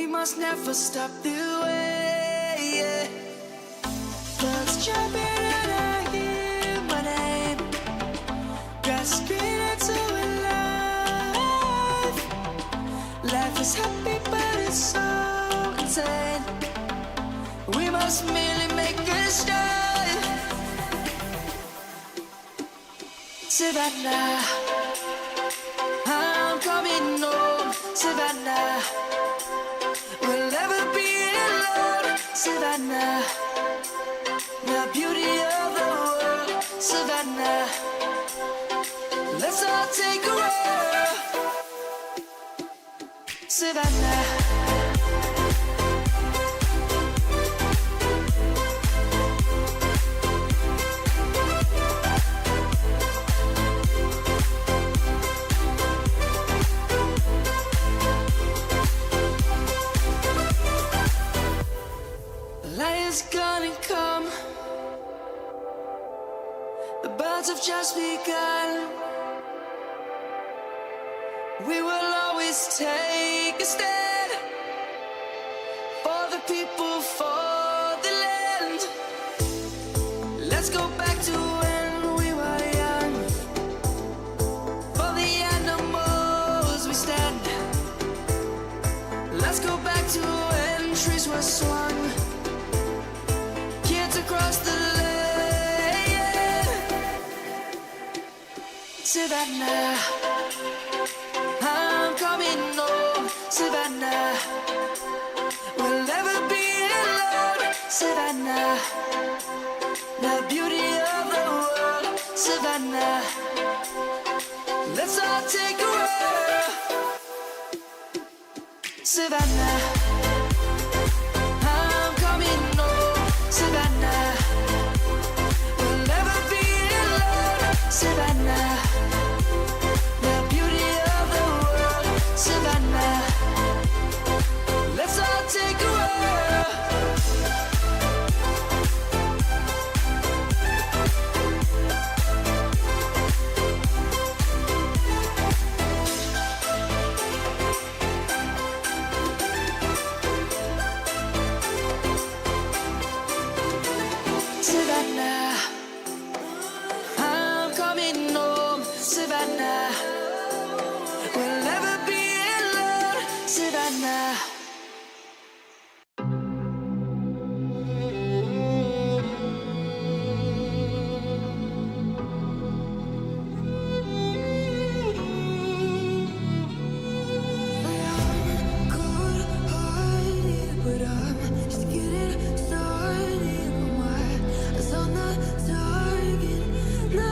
We must never stop the way, yeah. Birds jumping and I hear my name. Grass green and so alive. Life is happy but it's so insane. We must merely make a start. Savannah, I'm coming home. Savannah, we'll never be alone. Savannah, the beauty of the world. Savannah, let's all take a roll. Savannah, lion's gonna come. The birds have just begun. We will always take a stand for the people, for the land. Let's go back to when we were young. For the animals we stand. Let's go back to when trees were swung. Kids across the land. Savannah, I'm coming home. Savannah, we'll never be alone. Savannah, the beauty of the world. Savannah, let's all take a roll. Savannah, I'm coming home. Savannah, we'll never be alone. Savannah, the beauty of the world. Savannah, let's all take a roll. Savannah, I'm coming home. Savannah, we'll never be alone. Savannah. But I'm just getting started. My eyes on the target. No.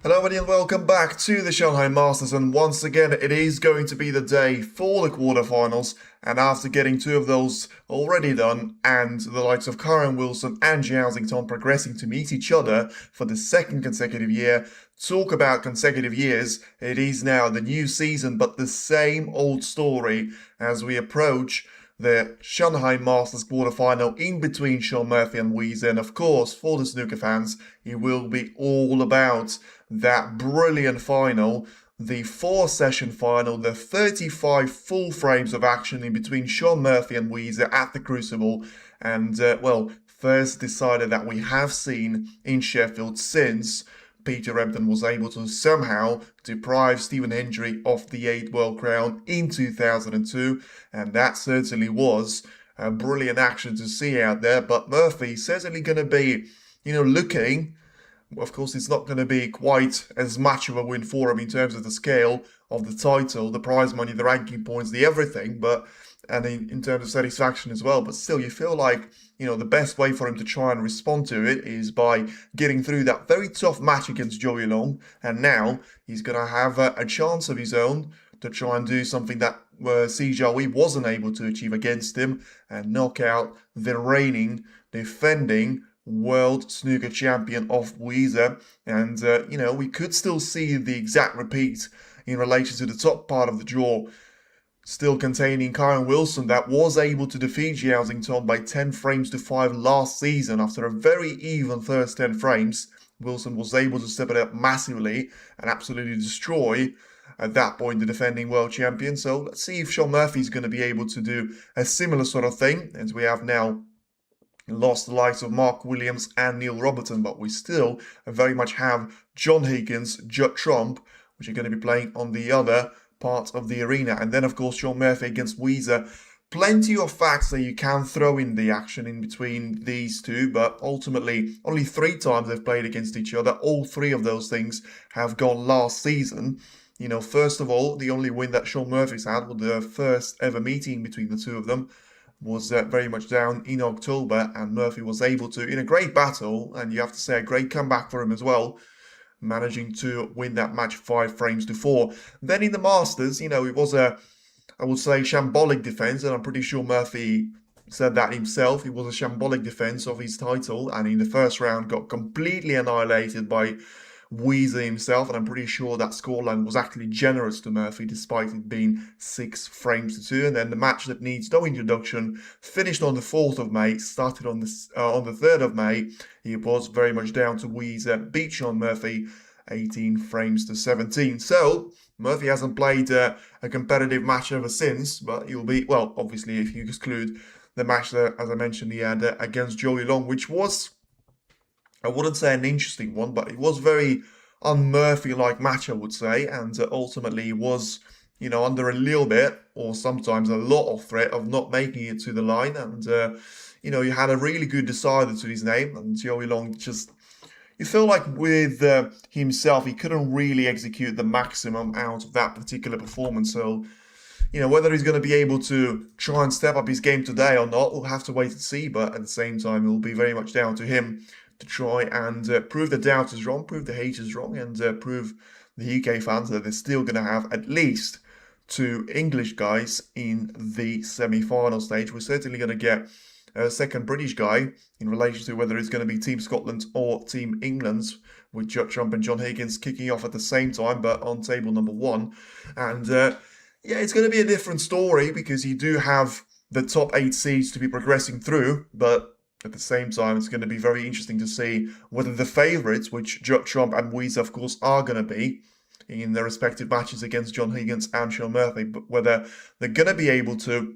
Hello everybody and welcome back to the Shanghai Masters, and once again it is going to be the day for the quarterfinals, and after getting two of those already done and the likes of Karen Wilson and Zhao Xingtong progressing to meet each other for the second consecutive year, talk about consecutive years, it is now the new season but the same old story as we approach the Shanghai Masters quarterfinal in between Shaun Murphy and Yize. And of course, for the snooker fans, it will be all about that brilliant final, the 4-session final, the 35 full frames of action in between Shaun Murphy and Yize at the Crucible. And, first decided that we have seen in Sheffield since Peter Ebdon was able to somehow deprive Stephen Hendry of the 8th World Crown in 2002, and that certainly was a brilliant action to see out there. But Murphy certainly going to be, looking. Of course, it's not going to be quite as much of a win for him in terms of the scale of the title, the prize money, the ranking points, the everything, and in terms of satisfaction as well. But still, you feel like, the best way for him to try and respond to it is by getting through that very tough match against Watchalong, and now he's going to have a chance of his own to try and do something that Si Jiahui wasn't able to achieve against him, and knock out the reigning, defending world snooker champion of Yize. And, we could still see the exact repeat in relation to the top part of the draw, still containing Karen Wilson, that was able to defeat Zhao Xingtong by 10 frames to 5 last season. After a very even first 10 frames, Wilson was able to step it up massively and absolutely destroy, at that point, the defending world champion. So let's see if Shaun Murphy is going to be able to do a similar sort of thing, as we have now lost the likes of Mark Williams and Neil Robertson, but we still very much have John Higgins, Judd Trump, which are going to be playing on the other part of the arena. And then, of course, Shaun Murphy against Yize. Plenty of facts that you can throw in the action in between these two, but ultimately only 3 times they've played against each other. All 3 of those things have gone last season. First of all, the only win that Shaun Murphy's had was the first ever meeting between the two of them, was very much down in October, and Murphy was able to, in a great battle, and you have to say a great comeback for him as well, managing to win that match 5 frames to 4. Then in the Masters, it was I would say, shambolic defense, and I'm pretty sure Murphy said that himself. It was a shambolic defense of his title, and in the first round got completely annihilated by Yize himself, and I'm pretty sure that scoreline was actually generous to Murphy, despite it being 6 frames to 2. And then the match that needs no introduction finished on the 4th of May, started on the 3rd of May. It was very much down to Yize, beat Shaun Murphy 18 frames to 17. So Murphy hasn't played a competitive match ever since, but he'll be, well, obviously, if you exclude the match that, as I mentioned, he had against Watchalong, which was, I wouldn't say an interesting one, but it was very un-Murphy-like match, I would say, and ultimately was, under a little bit, or sometimes a lot of threat of not making it to the line, and, he had a really good decider to his name, and Watchalong just, you feel like with himself, he couldn't really execute the maximum out of that particular performance, so, whether he's going to be able to try and step up his game today or not, we'll have to wait and see, but at the same time, it will be very much down to him to try and prove the doubters wrong, prove the haters wrong, and prove the UK fans that they're still going to have at least 2 English guys in the semi-final stage. We're certainly going to get a second British guy in relation to whether it's going to be Team Scotland or Team England's, with Judd Trump and John Higgins kicking off at the same time, but on table number 1. And it's going to be a different story, because you do have the top 8 seeds to be progressing through, but at the same time, it's going to be very interesting to see whether the favourites, which Judd Trump and Yize, of course, are going to be in their respective matches against John Higgins and Shaun Murphy, but whether they're going to be able to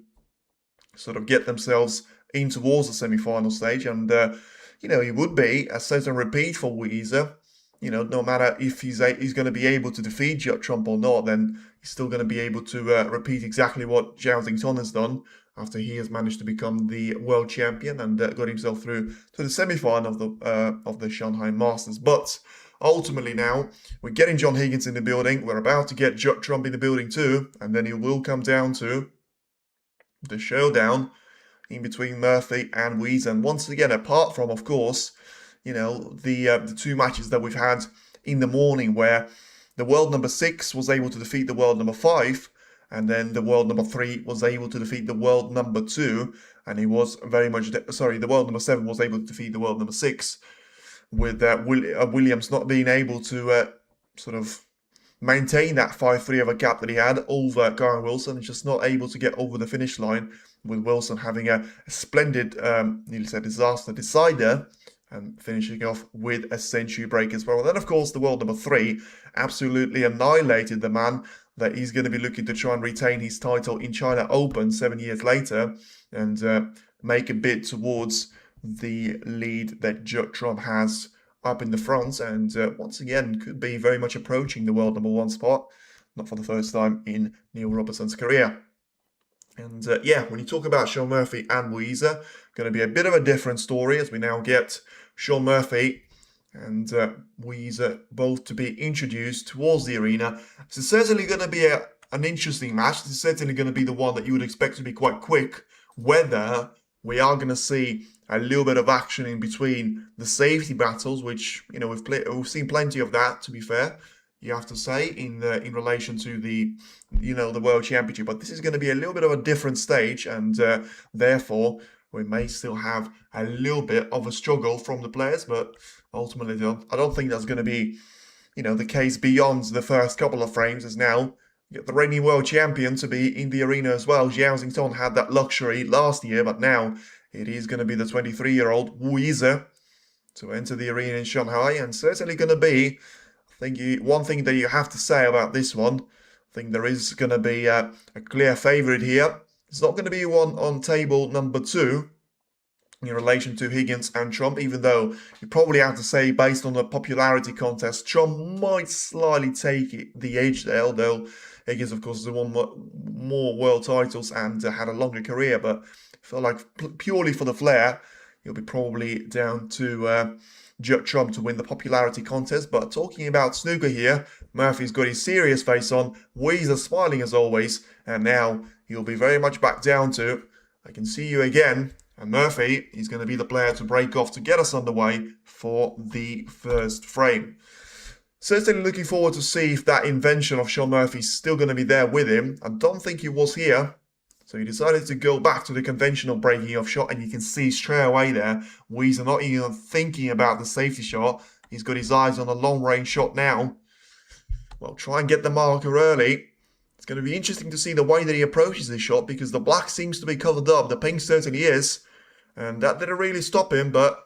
sort of get themselves in towards the semi-final stage. And, it would be a certain repeat for Yize. No matter if he's going to be able to defeat Judd Trump or not, then he's still going to be able to repeat exactly what Zhao Xingtong has done after he has managed to become the world champion and got himself through to the semi-final of the Shanghai Masters. But ultimately now, we're getting John Higgins in the building. We're about to get Judd Trump in the building too, and then it will come down to the showdown in between Murphy and Yize. And once again, apart from, of course, the 2 matches that we've had in the morning where the world number 6 was able to defeat the world number 5, and then the world number 3 was able to defeat the world number 2, and he was very much, the world number 7 was able to defeat the world number 6, with Williams not being able to sort of maintain that 5-3 of a gap that he had over Karen Wilson, and just not able to get over the finish line, with Wilson having a splendid, nearly said disaster decider, and finishing off with a century break as well. And then, of course, the world number 3 absolutely annihilated the man that he's going to be looking to try and retain his title in China Open 7 years later, and make a bid towards the lead that Trump has up in the front, and once again could be very much approaching the world number 1 spot, not for the first time in Neil Robertson's career. And yeah, when you talk about Sean Murphy and Yize, going to be a bit of a different story, as we now get Sean Murphy and Yize both to be introduced towards the arena. So it's certainly going to be an interesting match. This is certainly going to be the one that you would expect to be quite quick. Whether we are going to see a little bit of action in between the safety battles, which, you know, we've seen plenty of that, to be fair, you have to say, in relation to the, you know, the World Championship. But this is going to be a little bit of a different stage, and therefore we may still have a little bit of a struggle from the players. But ultimately, I don't think that's going to be, you know, the case beyond the first couple of frames, as now you get the reigning world champion to be in the arena as well. Xiao Xingtong had that luxury last year, but now it is going to be the 23-year-old Yize to enter the arena in Shanghai, and certainly going to be, I think, one thing that you have to say about this one. I think there is going to be a clear favourite here. It's not going to be one on table number 2 in relation to Higgins and Trump, even though you probably have to say, based on the popularity contest, Trump might slightly take the edge there, although Higgins, of course, has won more world titles and had a longer career. But I feel like purely for the flair, he'll be probably down to Trump to win the popularity contest. But talking about snooker here, Murphy's got his serious face on, Yize smiling as always, and now he'll be very much back down to, I can see you again. And Murphy is going to be the player to break off to get us underway for the first frame. Certainly looking forward to see if that invention of Sean Murphy is still going to be there with him. I don't think he was here. So he decided to go back to the conventional breaking off shot, and you can see straight away there, Yize not even thinking about the safety shot. He's got his eyes on a long range shot now. Well, try and get the marker early. It's going to be interesting to see the way that he approaches this shot, because the black seems to be covered up. The pink certainly is. And that didn't really stop him, but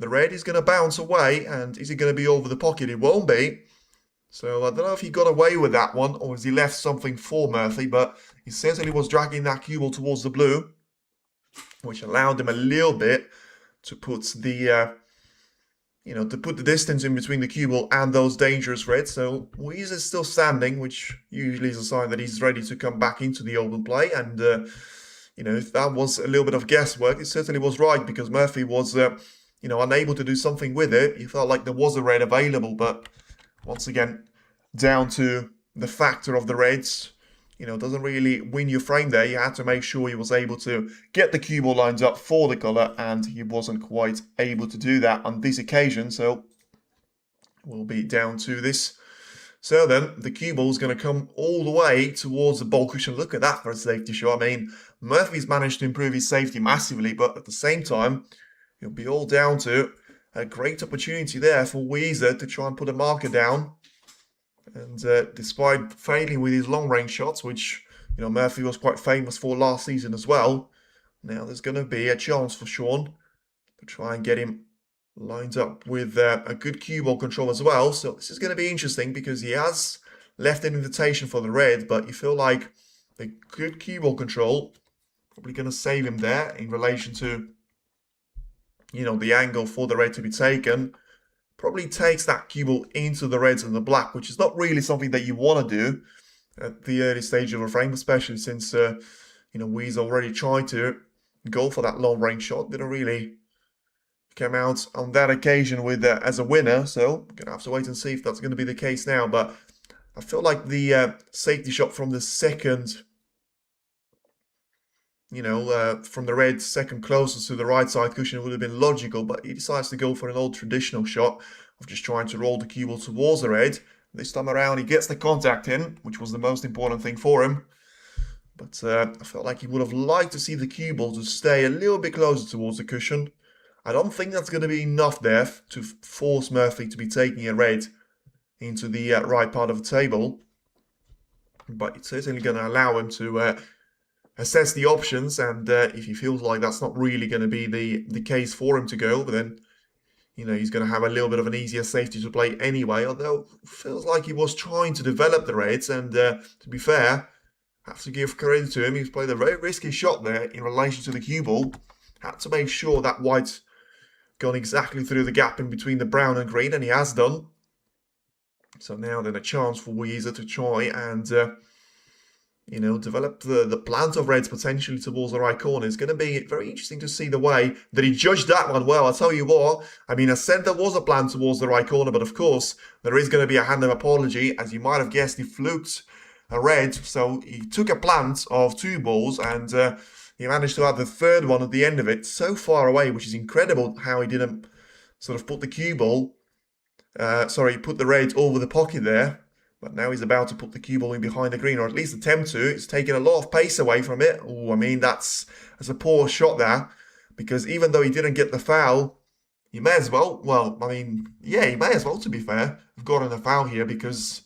the red is going to bounce away. And is it going to be over the pocket? It won't be. So I don't know if he got away with that one, or has he left something for Murphy, but he certainly was dragging that cue ball towards the blue, which allowed him a little bit to put the distance in between the cue ball and those dangerous reds. So Yize is still standing, which usually is a sign that he's ready to come back into the open play. And if that was a little bit of guesswork, it certainly was right, because Murphy was unable to do something with it. He felt like there was a red available, but once again, down to the factor of the reds, doesn't really win your frame there. You had to make sure he was able to get the cue ball lines up for the colour, and he wasn't quite able to do that on this occasion, so we'll be down to this. So then, the cue ball is going to come all the way towards the ball cushion. Look at that for a safety shot. I mean, Murphy's managed to improve his safety massively, but at the same time, it'll be all down to a great opportunity there for Yize to try and put a marker down. And despite failing with his long-range shots, which Murphy was quite famous for last season as well, now there's going to be a chance for Sean to try and get him lined up with a good cue ball control as well. So this is going to be interesting, because he has left an invitation for the red, but you feel like the good cue ball control probably going to save him there in relation to the angle for the red to be taken. Probably takes that cue ball into the reds and the black, which is not really something that you want to do at the early stage of a frame, especially since Yize already tried to go for that long range shot. Didn't really come out on that occasion with as a winner, so I'm gonna have to wait and see if that's going to be the case now. But I feel like the safety shot from the second, from the red second closest to the right side cushion would have been logical, but he decides to go for an old traditional shot, of just trying to roll the cue ball towards the red. This time around, he gets the contact in, which was the most important thing for him. But I felt like he would have liked to see the cue ball to stay a little bit closer towards the cushion. I don't think that's going to be enough there to force Murphy to be taking a red into the right part of the table. But it's certainly going to allow him to assess the options, and if he feels like that's not really going to be the case for him to go, but then he's going to have a little bit of an easier safety to play anyway, although it feels like he was trying to develop the reds, and to be fair, I have to give credit to him. He's played a very risky shot there in relation to the cue ball. Had to make sure that white's gone exactly through the gap in between the brown and green, and he has done. So now then a chance for Yize to try and develop the plant of reds potentially towards the right corner. It's going to be very interesting to see the way that he judged that one well. I'll tell you what, I mean, I said there was a plan towards the right corner, but of course, there is going to be a hand of apology. As you might have guessed, he fluked a red, so he took a plant of 2 balls, and he managed to add the third one at the end of it, so far away, which is incredible how he didn't sort of put the cue ball, put the red over the pocket there. But now he's about to put the cue ball in behind the green, or at least attempt to. It's taken a lot of pace away from it. Oh, I mean, that's a poor shot there. Because even though he didn't get the foul, he may as well, he may as well, to be fair, have gotten a foul here. Because,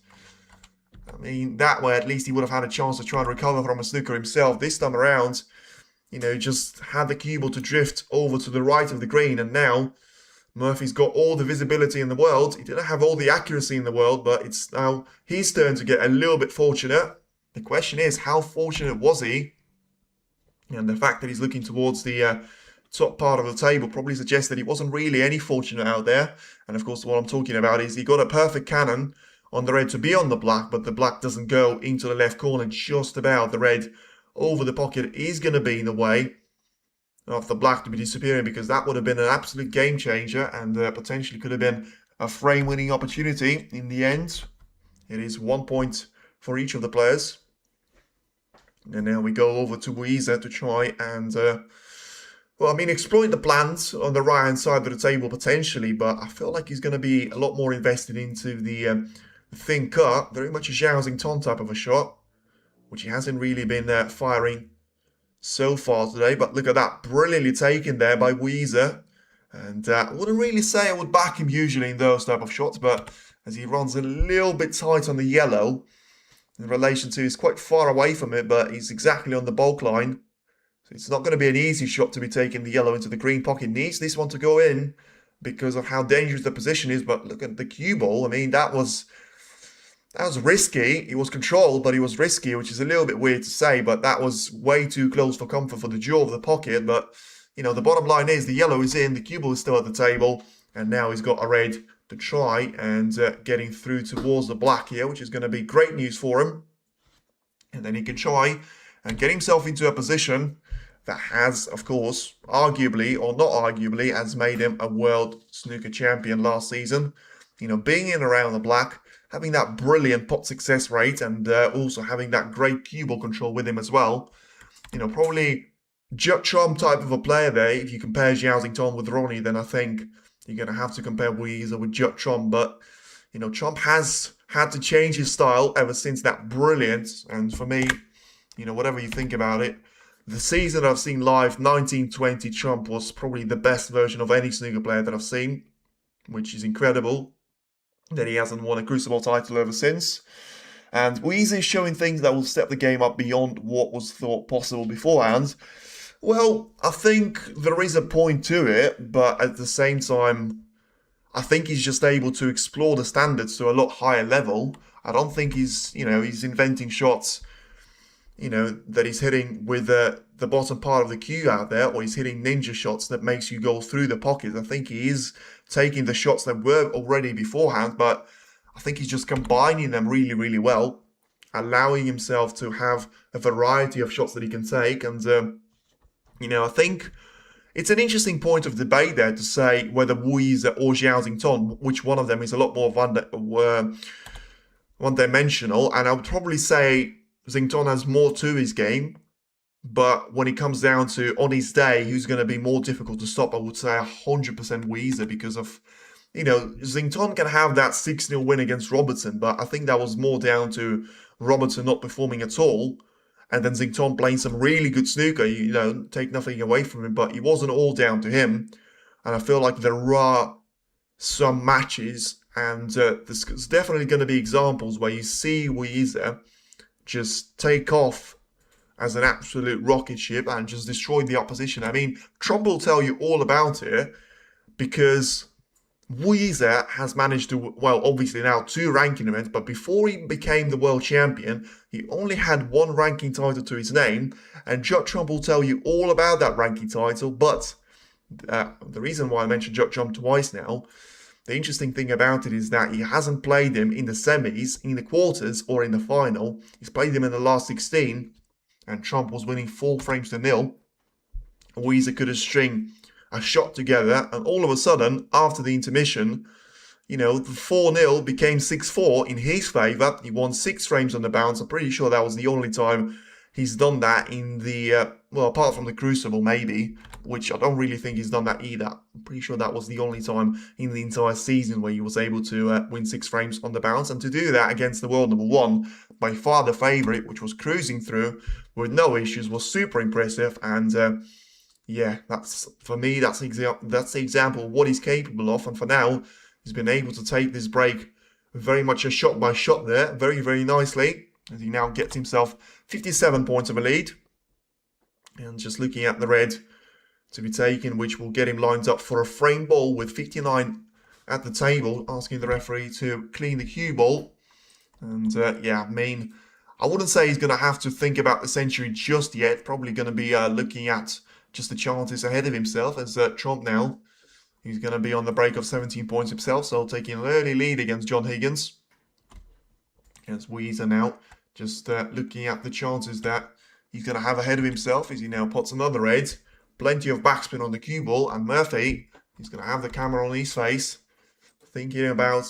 I mean, that way at least he would have had a chance to try and recover from a snooker himself. This time around, just had the cue ball to drift over to the right of the green. And now Murphy's got all the visibility in the world. He didn't have all the accuracy in the world, but it's now his turn to get a little bit fortunate. The question is, how fortunate was he? And the fact that he's looking towards the top part of the table probably suggests that he wasn't really any fortunate out there. And of course, what I'm talking about is he got a perfect cannon on the red to be on the black, but the black doesn't go into the left corner just about. The red over the pocket is going to be in the way of the black to be disappearing, because that would have been an absolute game changer and potentially could have been a frame-winning opportunity in the end. It is 1 point for each of the players. And now we go over to Yize to try and, exploit the plans on the right-hand side of the table potentially, but I feel like he's going to be a lot more invested into the thin cut, very much a Zhao Xingtong type of a shot, which he hasn't really been firing so far today. But look at that, brilliantly taken there by Yize. And I wouldn't really say I would back him usually in those type of shots, but as he runs a little bit tight on the yellow in relation to, he's quite far away from it, but he's exactly on the bulk line. So it's not going to be an easy shot to be taking the yellow into the green pocket. Needs this one to go in because of how dangerous the position is. But look at the cue ball. I mean, that was risky. It was controlled, but it was risky, which is a little bit weird to say, but that was way too close for comfort for the jaw of the pocket. But, the bottom line is the yellow is in, the cue ball is still at the table, and now he's got a red to try and getting through towards the black here, which is going to be great news for him. And then he can try and get himself into a position that has, of course, arguably, or not arguably, has made him a world snooker champion last season. Being in around the black, having that brilliant pot success rate, and also having that great cue ball control with him as well. Probably Watchalong type of a player there. If you compare Zhao Xingtong with Ronnie, then I think you're going to have to compare Yize with Watchalong. But, Trump has had to change his style ever since that brilliance. And for me, whatever you think about it, the season I've seen live, 1920, Trump was probably the best version of any snooker player that I've seen, which is incredible that he hasn't won a Crucible title ever since. And Yize is showing things that will step the game up beyond what was thought possible beforehand. Well, I think there is a point to it, but at the same time, I think he's just able to explore the standards to a lot higher level. I don't think he's inventing shots, that he's hitting with the bottom part of the cue out there, or he's hitting ninja shots that makes you go through the pocket. I think he is taking the shots that were already beforehand, but I think he's just combining them really, really well, allowing himself to have a variety of shots that he can take. And, I think it's an interesting point of debate there to say whether Yize or Zhao Xingtong, which one of them is a lot more one-dimensional. And I would probably say Xingtong has more to his game. But when it comes down to, on his day, who's going to be more difficult to stop, I would say 100% Yize, because of Xington can have that 6-0 win against Robertson, but I think that was more down to Robertson not performing at all. And then Xington playing some really good snooker, take nothing away from him, but it wasn't all down to him. And I feel like there are some matches, and there's definitely going to be examples where you see Yize just take off as an absolute rocket ship and just destroy the opposition. I mean, Trump will tell you all about it because Yize has managed to, well, obviously now 2 ranking events, but before he became the world champion, he only had 1 ranking title to his name, and Judd Trump will tell you all about that ranking title, but the reason why I mentioned Judd Trump twice now, the interesting thing about it is that he hasn't played him in the semis, in the quarters, or in the final. He's played him in the last 16, and Trump was winning 4 frames to nil. Yize could have string a shot together, and all of a sudden, after the intermission, the 4-0 became 6-4 in his favour. He won 6 frames on the bounce. I'm pretty sure that was the only time he's done that in the, well, apart from the Crucible maybe, which I don't really think he's done that either. I'm pretty sure that was the only time in the entire season where he was able to win 6 frames on the bounce. And to do that against the world number 1, by far the favourite, which was cruising through with no issues, was super impressive. And yeah, that's, for me, that's the example of what he's capable of. And for now, he's been able to take this break very much a shot by shot there, very, very nicely, as he now gets himself 57 points of a lead. And just looking at the red to be taken, which will get him lined up for a frame ball with 59 at the table, asking the referee to clean the cue ball. And yeah, I mean, I wouldn't say he's going to have to think about the century just yet. Probably going to be looking at just the chances ahead of himself, as Trump now, he's going to be on the break of 17 points himself, so taking an early lead against John Higgins. As Yize now just looking at the chances that he's going to have ahead of himself as he now puts another red. Plenty of backspin on the cue ball, and Murphy, he's going to have the camera on his face, thinking about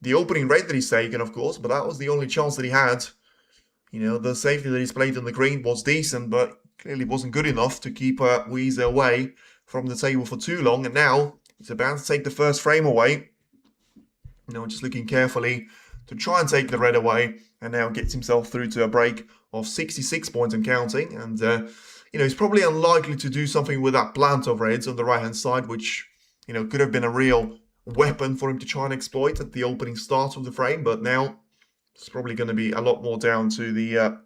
the opening red that he's taken, of course, but that was the only chance that he had. The safety that he's played on the green was decent, but clearly wasn't good enough to keep Yize away from the table for too long. And now he's about to take the first frame away. Just looking carefully to try and take the red away, and now gets himself through to a break of 66 points and counting. And he's probably unlikely to do something with that plant of reds on the right hand side, which could have been a real weapon for him to try and exploit at the opening start of the frame. But now it's probably going to be a lot more down to the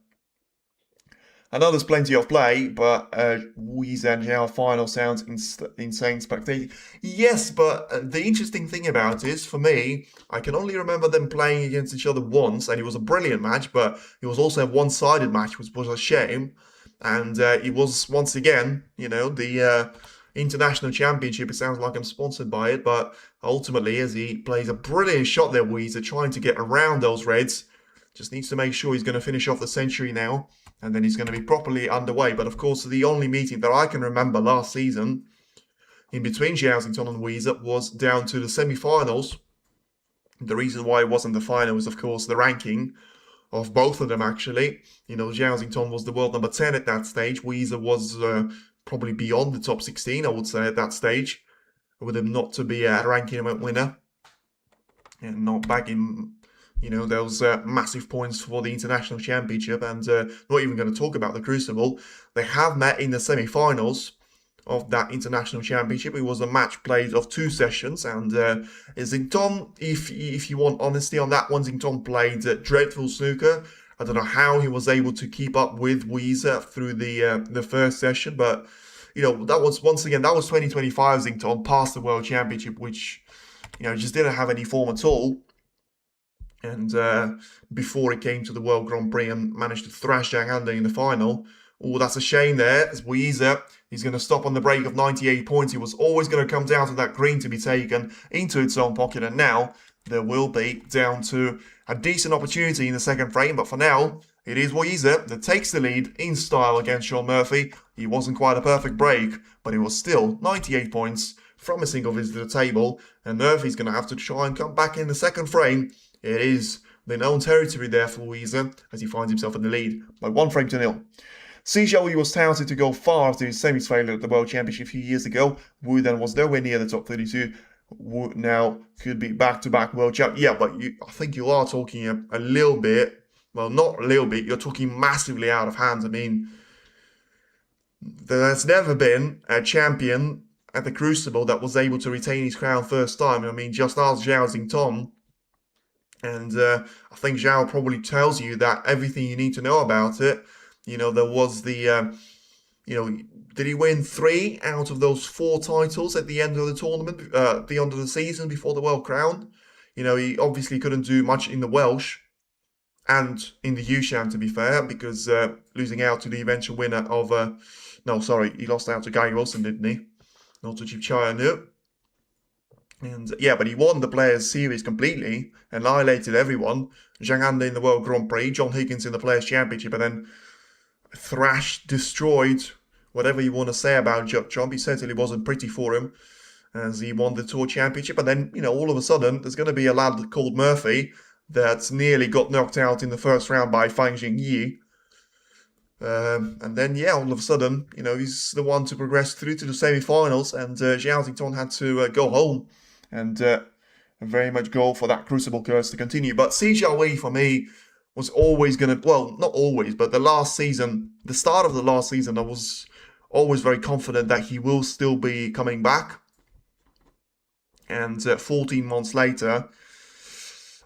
I know there's plenty of play, but Yize and Zhao final sounds insane spectating. Yes, but the interesting thing about it is, for me, I can only remember them playing against each other once, and it was a brilliant match, but it was also a one-sided match, which was a shame. And it was, once again, the International Championship. It sounds like I'm sponsored by it, but ultimately, as he plays a brilliant shot there, Yize, trying to get around those reds, just needs to make sure he's going to finish off the century now. And then he's going to be properly underway. But of course, the only meeting that I can remember last season in between Zhao Xington and Yize was down to the semi-finals. The reason why it wasn't the final was, of course, the ranking of both of them, actually. Zhao Xington was the world number 10 at that stage. Yize was probably beyond the top 16, I would say, at that stage, with him not to be a ranking event winner. And not bagging those massive points for the International Championship, and not even going to talk about the Crucible. They have met in the semi-finals of that International Championship. It was a match played of 2 sessions, and Xington, if you want honesty on that one, Xington played dreadful snooker. I don't know how he was able to keep up with Yize through the first session, but that was, once again, that was 2025 Xington past the World Championship, which just didn't have any form at all. And before it came to the World Grand Prix and managed to thrash Zhang Hande in the final. Oh, that's a shame there. As Yize, he's going to stop on the break of 98 points. He was always going to come down to that green to be taken into its own pocket. And now there will be down to a decent opportunity in the second frame. But for now, it is Yize that takes the lead in style against Sean Murphy. He wasn't quite a perfect break, but it was still 98 points from a single visit to the table. And Murphy's going to have to try and come back in the second frame. It is the known territory there for Yize as he finds himself in the lead by 1 frame to nil. Xiaoyu was touted to go far after his semis failure at the World Championship a few years ago. Wu then was nowhere near the top 32. now could be back-to-back world champ. Yeah, but I think you are talking a little bit, well, not a little bit, you're talking massively out of hand. I mean, there's never been a champion at the Crucible that was able to retain his crown first time. I mean, just ask Zhao Xingtong, and I think Zhao probably tells you that everything you need to know about it. There was did he win 3 out of those 4 titles at the end of the tournament, at the end of the season before the World Crown? He obviously couldn't do much in the Welsh and in the USHAM, to be fair, because losing out to the eventual winner of... no, sorry, he lost out to Gary Wilson, didn't he? Not to Chipchaya, no. And yeah, but he won the Players' Series completely, annihilated everyone. Zhang Ande in the World Grand Prix, John Higgins in the Players' Championship, and then thrashed, destroyed, whatever you want to say about Trump. He certainly wasn't pretty for him as he won the Tour Championship. And then, all of a sudden, there's going to be a lad called Murphy that nearly got knocked out in the first round by Fang Jingyi. And then, all of a sudden, he's the one to progress through to the semi-finals, and Zhao Xingtong had to go home and very much go for that Crucible curse to continue. But Si Xiaowei, for me, was always going to, well, not always, but the start of the last season, I was always very confident that he will still be coming back. And 14 months later,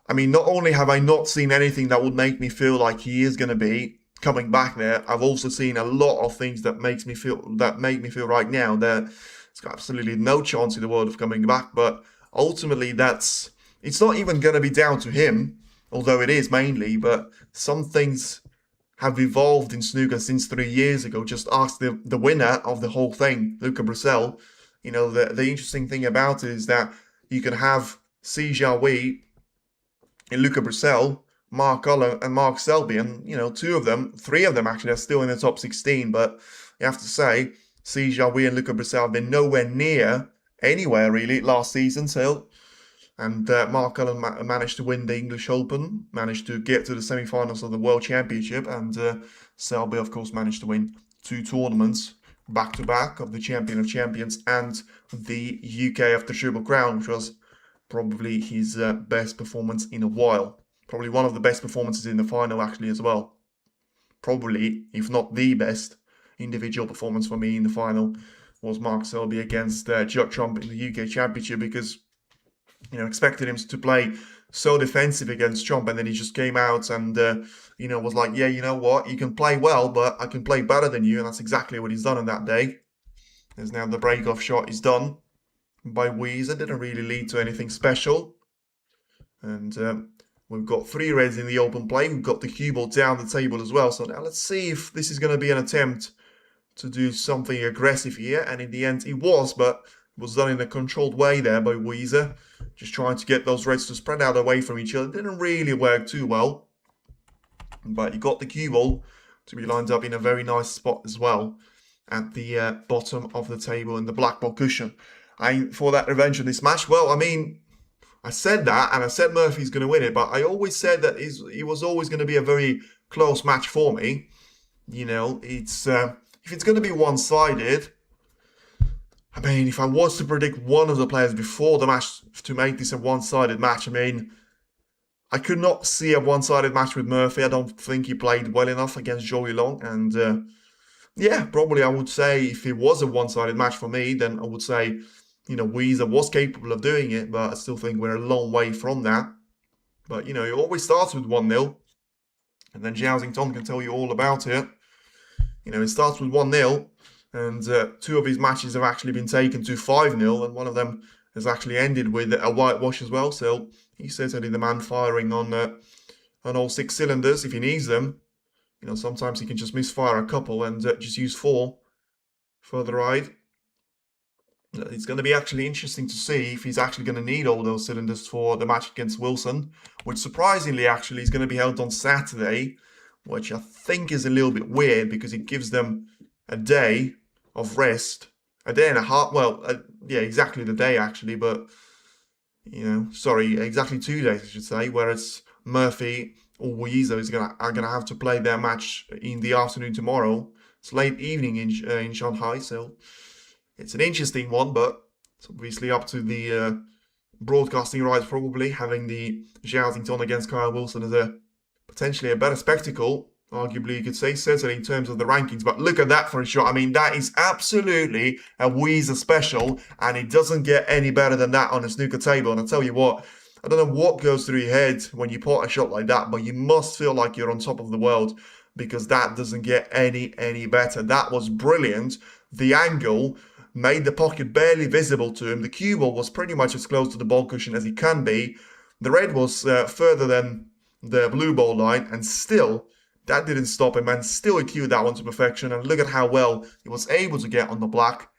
I mean, not only have I not seen anything that would make me feel like he is going to be coming back there, I've also seen a lot of things that make me feel right now that it's got absolutely no chance in the world of coming back. But ultimately, it's not even going to be down to him, although it is mainly, but some things have evolved in snooker since 3 years ago. Just ask the winner of the whole thing, Luca Brecel. The interesting thing about it is that you can have Si Xiaowei and Luca Brecel, Mark Cullen and Mark Selby, and 3 of them actually are still in the top 16, but you have to say, Si Xiaowei and Luca Brecel have been nowhere near anywhere really last season, and Mark Cullen managed to win the English Open, managed to get to the semi-finals of the World Championship, and Selby, of course, managed to win 2 tournaments back-to-back of the Champion of Champions and the UK of the Triple Crown, which was probably his best performance in a while. Probably one of the best performances in the final, actually, as well. Probably, if not the best individual performance for me in the final was Mark Selby against Judd Trump in the UK Championship, because expected him to play so defensive against Trump, and then he just came out and was like, yeah, you know what, you can play well, but I can play better than you, and that's exactly what he's done on that day. As now the break-off shot is done by Yize. It didn't really lead to anything special, and we've got 3 reds in the open play. We've got the cue ball down the table as well. So now let's see if this is going to be an attempt to do something aggressive here, and in the end it was, but it was done in a controlled way there by Yize, just trying to get those reds to spread out away from each other. It didn't really work too well, but he got the cue ball to be lined up in a very nice spot as well at the bottom of the table in the black ball cushion. For that revenge in this match, well, I mean, I said that, and I said Murphy's going to win it, but I always said that it was always going to be a very close match for me. It's if it's going to be one-sided, I mean, if I was to predict one of the players before the match to make this a one-sided match, I mean, I could not see a one-sided match with Murphy. I don't think he played well enough against Joey Long, and yeah, probably I would say if it was a one-sided match for me, then I would say, Yize was capable of doing it, but I still think we're a long way from that. But, it always starts with 1-0, and then Zhao Xingtong can tell you all about it. It starts with 1-0, and 2 of his matches have actually been taken to 5-0, and one of them has actually ended with a whitewash as well. So he's certainly the man firing on all 6 cylinders if he needs them. Sometimes he can just misfire a couple and just use 4 for the ride. It's going to be actually interesting to see if he's actually going to need all those cylinders for the match against Wilson, which surprisingly actually is going to be held on Saturday, which I think is a little bit weird because it gives them a day of rest, a day and a half. Well, yeah, exactly the day actually, but sorry, exactly 2 days I should say. Whereas Murphy or Yize are gonna have to play their match in the afternoon tomorrow. It's late evening in Shanghai, so it's an interesting one, but it's obviously up to the broadcasting rights, probably having the Xiaotington against Kyle Wilson as a potentially a better spectacle. Arguably, you could say, certainly in terms of the rankings. But look at that for a shot. I mean, that is absolutely a Yize special, and it doesn't get any better than that on a snooker table. And I tell you what, I don't know what goes through your head when you pot a shot like that, but you must feel like you're on top of the world, because that doesn't get any better. That was brilliant. The angle made the pocket barely visible to him. The cue ball was pretty much as close to the ball cushion as he can be. The red was further than the blue ball line, and still that didn't stop him, and still he cued that one to perfection. And look at how well he was able to get on the black.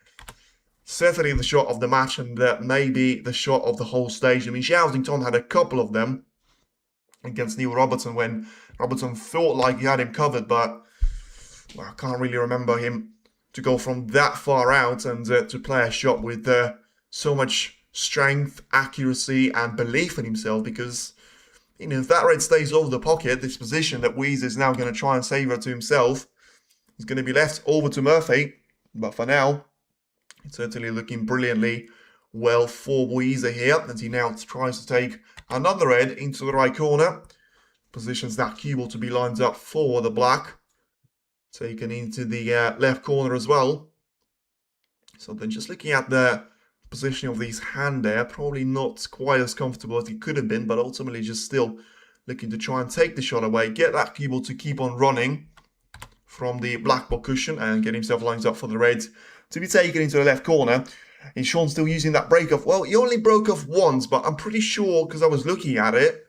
Certainly the shot of the match, and maybe the shot of the whole stage. I mean, Xiaotington had a couple of them against Neil Robertson when Robertson thought like he had him covered, but well, I can't really remember him to go from that far out and to play a shot with so much strength, accuracy, and belief in himself, because you know, if that red stays over the pocket, this position that Yize is now going to try and savour to himself is going to be left over to Murphy. But for now, it's certainly looking brilliantly well for Yize here, as he now tries to take another red into the right corner. Positions that cue ball to be lined up for the black. Taken into the left corner as well. So then just looking at the positioning of his hand there, probably not quite as comfortable as he could have been, but ultimately just still looking to try and take the shot away, get that cue ball to keep on running from the black ball cushion and get himself lined up for the red to be taken into the left corner. And Sean still using that break off. Well, he only broke off once, but I'm pretty sure, because I was looking at it,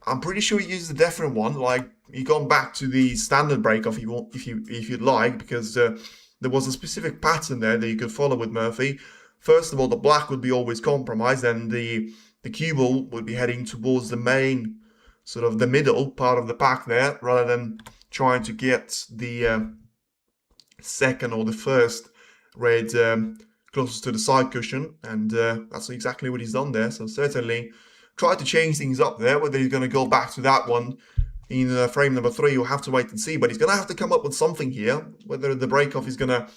I'm pretty sure he used a different one. Like, he gone back to the standard break off if you'd like, because there was a specific pattern there that you could follow with Murphy. First of all, the black would be always compromised, and the cue ball would be heading towards the main, sort of the middle part of the pack there, rather than trying to get the second or the first red closest to the side cushion. And that's exactly what he's done there. So certainly try to change things up there. Whether he's going to go back to that one in frame number 3, you'll have to wait and see. But he's going to have to come up with something here. Whether the break-off is going to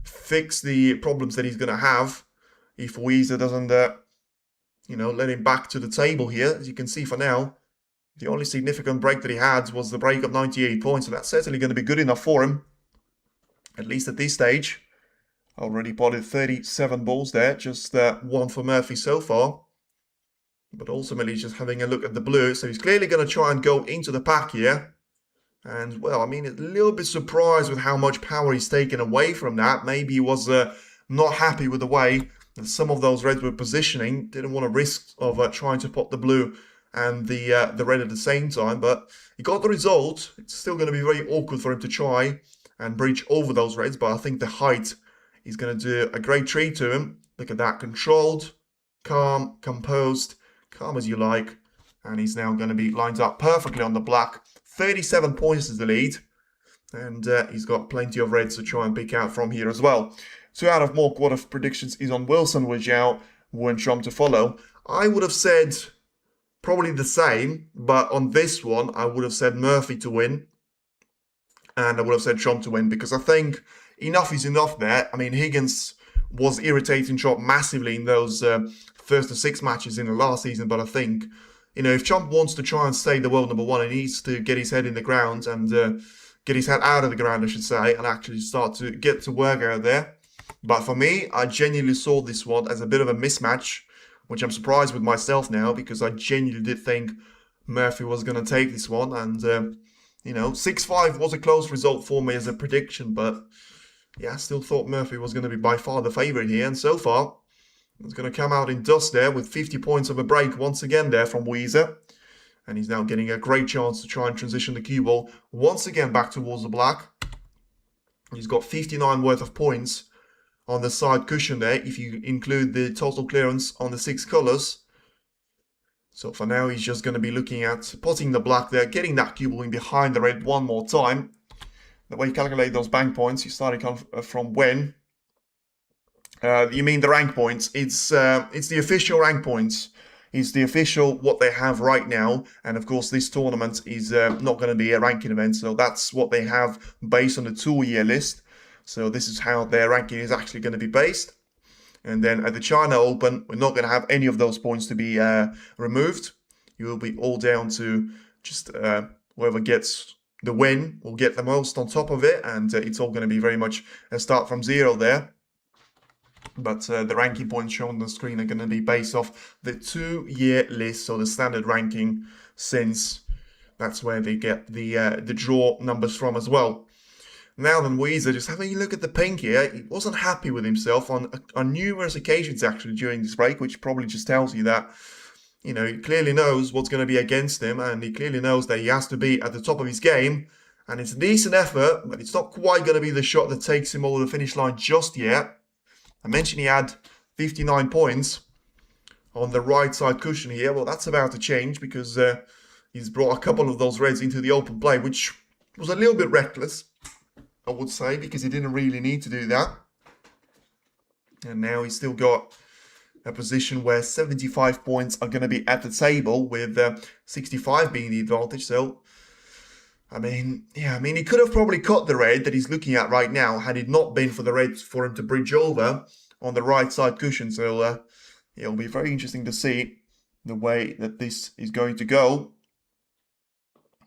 fix the problems that he's going to have if Yize doesn't, you know, let him back to the table here. As you can see for now, the only significant break that he had was the break of 98 points, and that's certainly going to be good enough for him, at least at this stage. Already potted 37 balls there, just one for Murphy so far. But ultimately just having a look at the blue, so he's clearly going to try and go into the pack here. And, well, I mean, a little bit surprised with how much power he's taken away from that. Maybe he was not happy with the way that some of those reds were positioning. Didn't want to risk of trying to pot the blue and the red at the same time. But he got the result. It's still going to be very awkward for him to try and breach over those reds. But I think the height is going to do a great treat to him. Look at that. Controlled, calm, composed, calm as you like. And he's now going to be lined up perfectly on the black. 37 points is the lead, and he's got plenty of reds to try and pick out from here as well. 2 out of more quarter predictions is on Wilson, with Zhao, Wu and Trump to follow. I would have said probably the same, but on this one, I would have said Murphy to win, and I would have said Trump to win, because I think enough is enough there. I mean, Higgins was irritating Trump massively in those first to 6 matches in the last season, but I think, you know, if Trump wants to try and stay the world number 1, he needs to get his head in the ground and get his head out of the ground, I should say, and actually start to get to work out there. But for me, I genuinely saw this one as a bit of a mismatch, which I'm surprised with myself now, because I genuinely did think Murphy was going to take this one. And, you know, 6-5 was a close result for me as a prediction, but yeah, I still thought Murphy was going to be by far the favourite here. And so far, it's going to come out in dust there with 50 points of a break once again there from Yize. And he's now getting a great chance to try and transition the cue ball once again back towards the black. He's got 59 worth of points on the side cushion there, if you include the total clearance on the 6 colours. So for now, he's just going to be looking at potting the black there, getting that cue ball in behind the red one more time. The way you calculate those bank points, you starting from when? You mean the rank points? It's the official rank points. It's the official what they have right now, and of course this tournament is not going to be a ranking event, so that's what they have based on the 2-year list. So this is how their ranking is actually going to be based. And then at the China Open, we're not going to have any of those points to be removed. You will be all down to just whoever gets the win will get the most on top of it. And it's all going to be very much a start from zero there. But the ranking points shown on the screen are going to be based off the 2-year list, so the standard ranking, since that's where they get the draw numbers from as well. Now then, Yize, just having a look at the pink here, he wasn't happy with himself on numerous occasions actually during this break, which probably just tells you that, you know, he clearly knows what's going to be against him, and he clearly knows that he has to be at the top of his game. And it's a decent effort, but it's not quite going to be the shot that takes him over the finish line just yet. I mentioned he had 59 points on the right side cushion here. Well, that's about to change because he's brought a couple of those reds into the open play, which was a little bit reckless, I would say, because he didn't really need to do that. And now he's still got a position where 75 points are going to be at the table, with 65 being the advantage. So, I mean, yeah, I mean, he could have probably cut the red that he's looking at right now had it not been for the red for him to bridge over on the right side cushion. So, it'll be very interesting to see the way that this is going to go.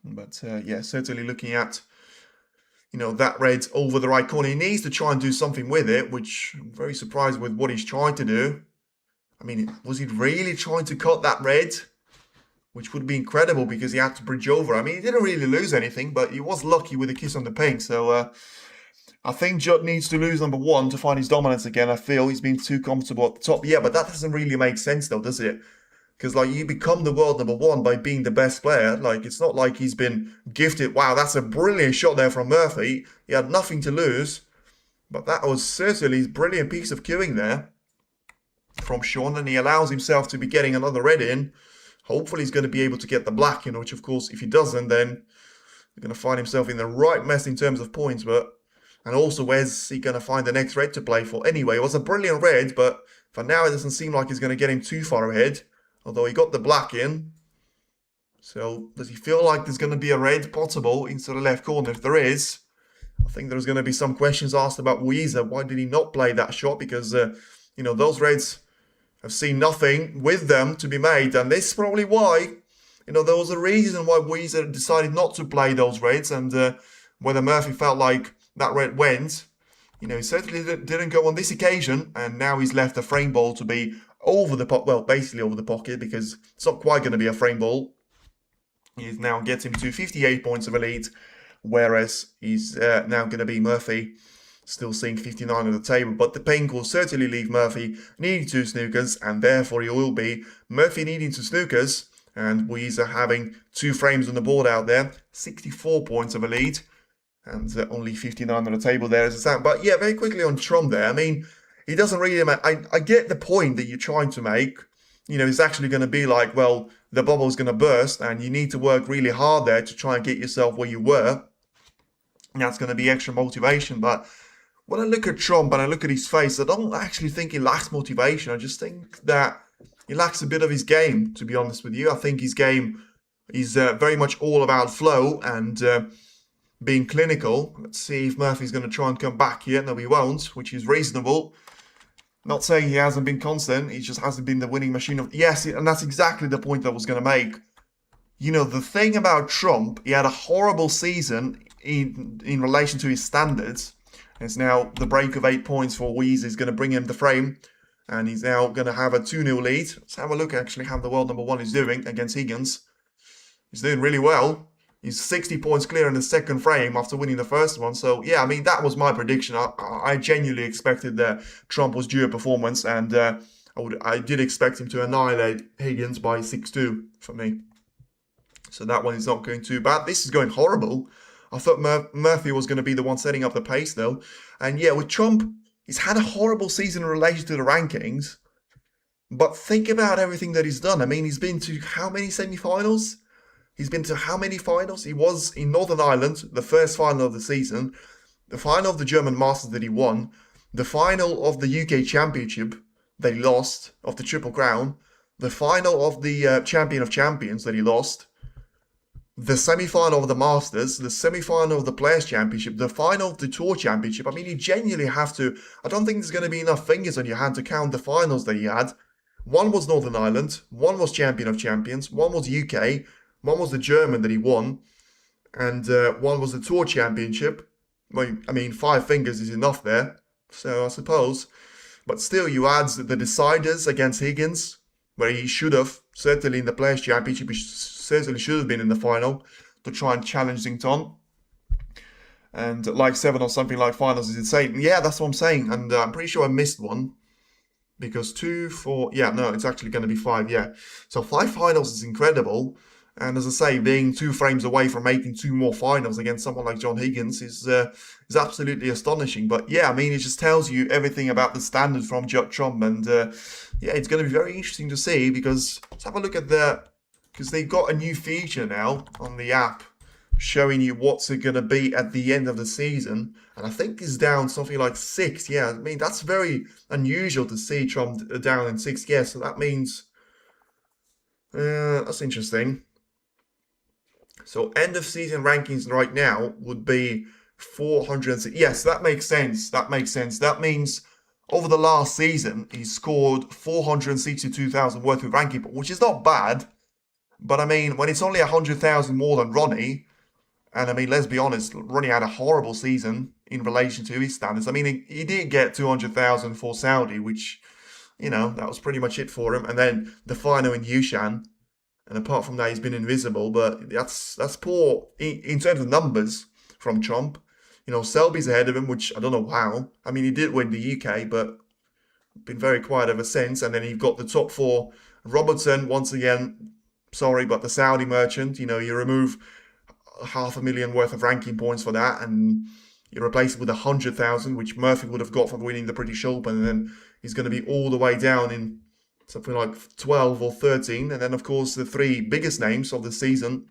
But, yeah, certainly looking at, you know, that red over the right corner. He needs to try and do something with it, which I'm very surprised with what he's trying to do. I mean, was he really trying to cut that red? Which would be incredible because he had to bridge over. I mean, he didn't really lose anything, but he was lucky with a kiss on the pink. So I think Judd needs to lose number 1 to find his dominance again. I feel he's been too comfortable at the top. Yeah, but that doesn't really make sense though, does it? Because, like, you become the world number 1 by being the best player. Like, it's not like he's been gifted. Wow, that's a brilliant shot there from Murphy. He had nothing to lose. But that was certainly a brilliant piece of queuing there from Sean. And he allows himself to be getting another red in. Hopefully he's going to be able to get the black in, which, of course, if he doesn't, then he's going to find himself in the right mess in terms of points. And also, where's he going to find the next red to play for? Anyway, it was a brilliant red, but for now it doesn't seem like it's going to get him too far ahead. Although he got the black in. So, does he feel like there's going to be a red possible into the left corner? If there is, I think there's going to be some questions asked about Yize. Why did he not play that shot? Because, you know, those reds have seen nothing with them to be made. And this is probably why, you know, there was a reason why Yize decided not to play those reds. And whether Murphy felt like that red went, you know, he certainly didn't go on this occasion. And now he's left the frame ball to be over the pocket, well, basically over the pocket, because it's not quite going to be a frame ball. He now gets him to 58 points of a lead, whereas he's now going to be Murphy, still seeing 59 at the table. But the pink will certainly leave Murphy needing 2 snookers, and therefore he will be Murphy needing 2 snookers, and Yize having 2 frames on the board out there, 64 points of a lead, and only 59 on the table there as a sound. But yeah, very quickly on Trump there, I mean, he doesn't really, I get the point that you're trying to make. You know, it's actually going to be like, well, the bubble's going to burst and you need to work really hard there to try and get yourself where you were. And that's going to be extra motivation. But when I look at Trump and I look at his face, I don't actually think he lacks motivation. I just think that he lacks a bit of his game, to be honest with you. I think his game is very much all about flow and being clinical. Let's see if Murphy's going to try and come back here. No, he won't, which is reasonable. Not saying he hasn't been constant, he just hasn't been the winning machine of... Yes, and that's exactly the point I was going to make. You know, the thing about Trump, he had a horrible season in relation to his standards. It's now the break of 8 points for Yize is going to bring him the frame. And he's now going to have a 2-0 lead. Let's have a look actually how the world number 1 is doing against Higgins. He's doing really well. He's 60 points clear in the second frame after winning the first one. So, yeah, I mean, that was my prediction. I genuinely expected that Trump was due a performance. And I did expect him to annihilate Higgins by 6-2 for me. So that one is not going too bad. This is going horrible. I thought Murphy was going to be the one setting up the pace, though. And, yeah, with Trump, he's had a horrible season in relation to the rankings. But think about everything that he's done. I mean, he's been to how many semi-finals? He's been to how many finals? He was in Northern Ireland, the first final of the season, the final of the German Masters that he won, the final of the UK Championship that he lost, of the Triple Crown, the final of the Champion of Champions that he lost, the semi-final of the Masters, the semi-final of the Players' Championship, the final of the Tour Championship. I mean, you genuinely have to... I don't think there's going to be enough fingers on your hand to count the finals that he had. One was Northern Ireland, one was Champion of Champions, one was UK, one was the German that he won, and one was the Tour Championship. Well, I mean, 5 fingers is enough there, so I suppose. But still, you add the deciders against Higgins, where he should have, certainly in the Players' Championship, he certainly should have been in the final to try and challenge Zington. And like 7 or something like finals is insane. Yeah, that's what I'm saying. And I'm pretty sure I missed one. Because 2, 4, yeah, no, it's actually going to be 5, yeah. So 5 finals is incredible. And as I say, being 2 frames away from making 2 more finals against someone like John Higgins is absolutely astonishing. But yeah, I mean, it just tells you everything about the standard from Judd Trump. And yeah, it's going to be very interesting to see because let's have a look at because they've got a new feature now on the app showing you what's it going to be at the end of the season. And I think it's down something like 6. Yeah, I mean, that's very unusual to see Trump down in 6th. Yeah, so that means... that's interesting. So end of season rankings right now would be 406. Yes, that makes sense. That makes sense. That means over the last season, he scored 462,000 worth of ranking, which is not bad. But I mean, when it's only 100,000 more than Ronnie... And I mean, let's be honest, Ronnie had a horrible season in relation to his standards. I mean, he did get 200,000 for Saudi, which, you know, that was pretty much it for him. And then the final in Yushan. And apart from that, he's been invisible. But that's poor in terms of numbers from Trump. You know, Selby's ahead of him, which I don't know how. I mean, he did win the UK, but been very quiet ever since. And then you've got the top 4. Robertson, once again, sorry, but the Saudi merchant, you know, you remove 500,000 worth of ranking points for that, and you replace it with 100,000, which Murphy would have got from winning the British Open, and then he's going to be all the way down in something like 12 or 13. And then, of course, the 3 biggest names of the season: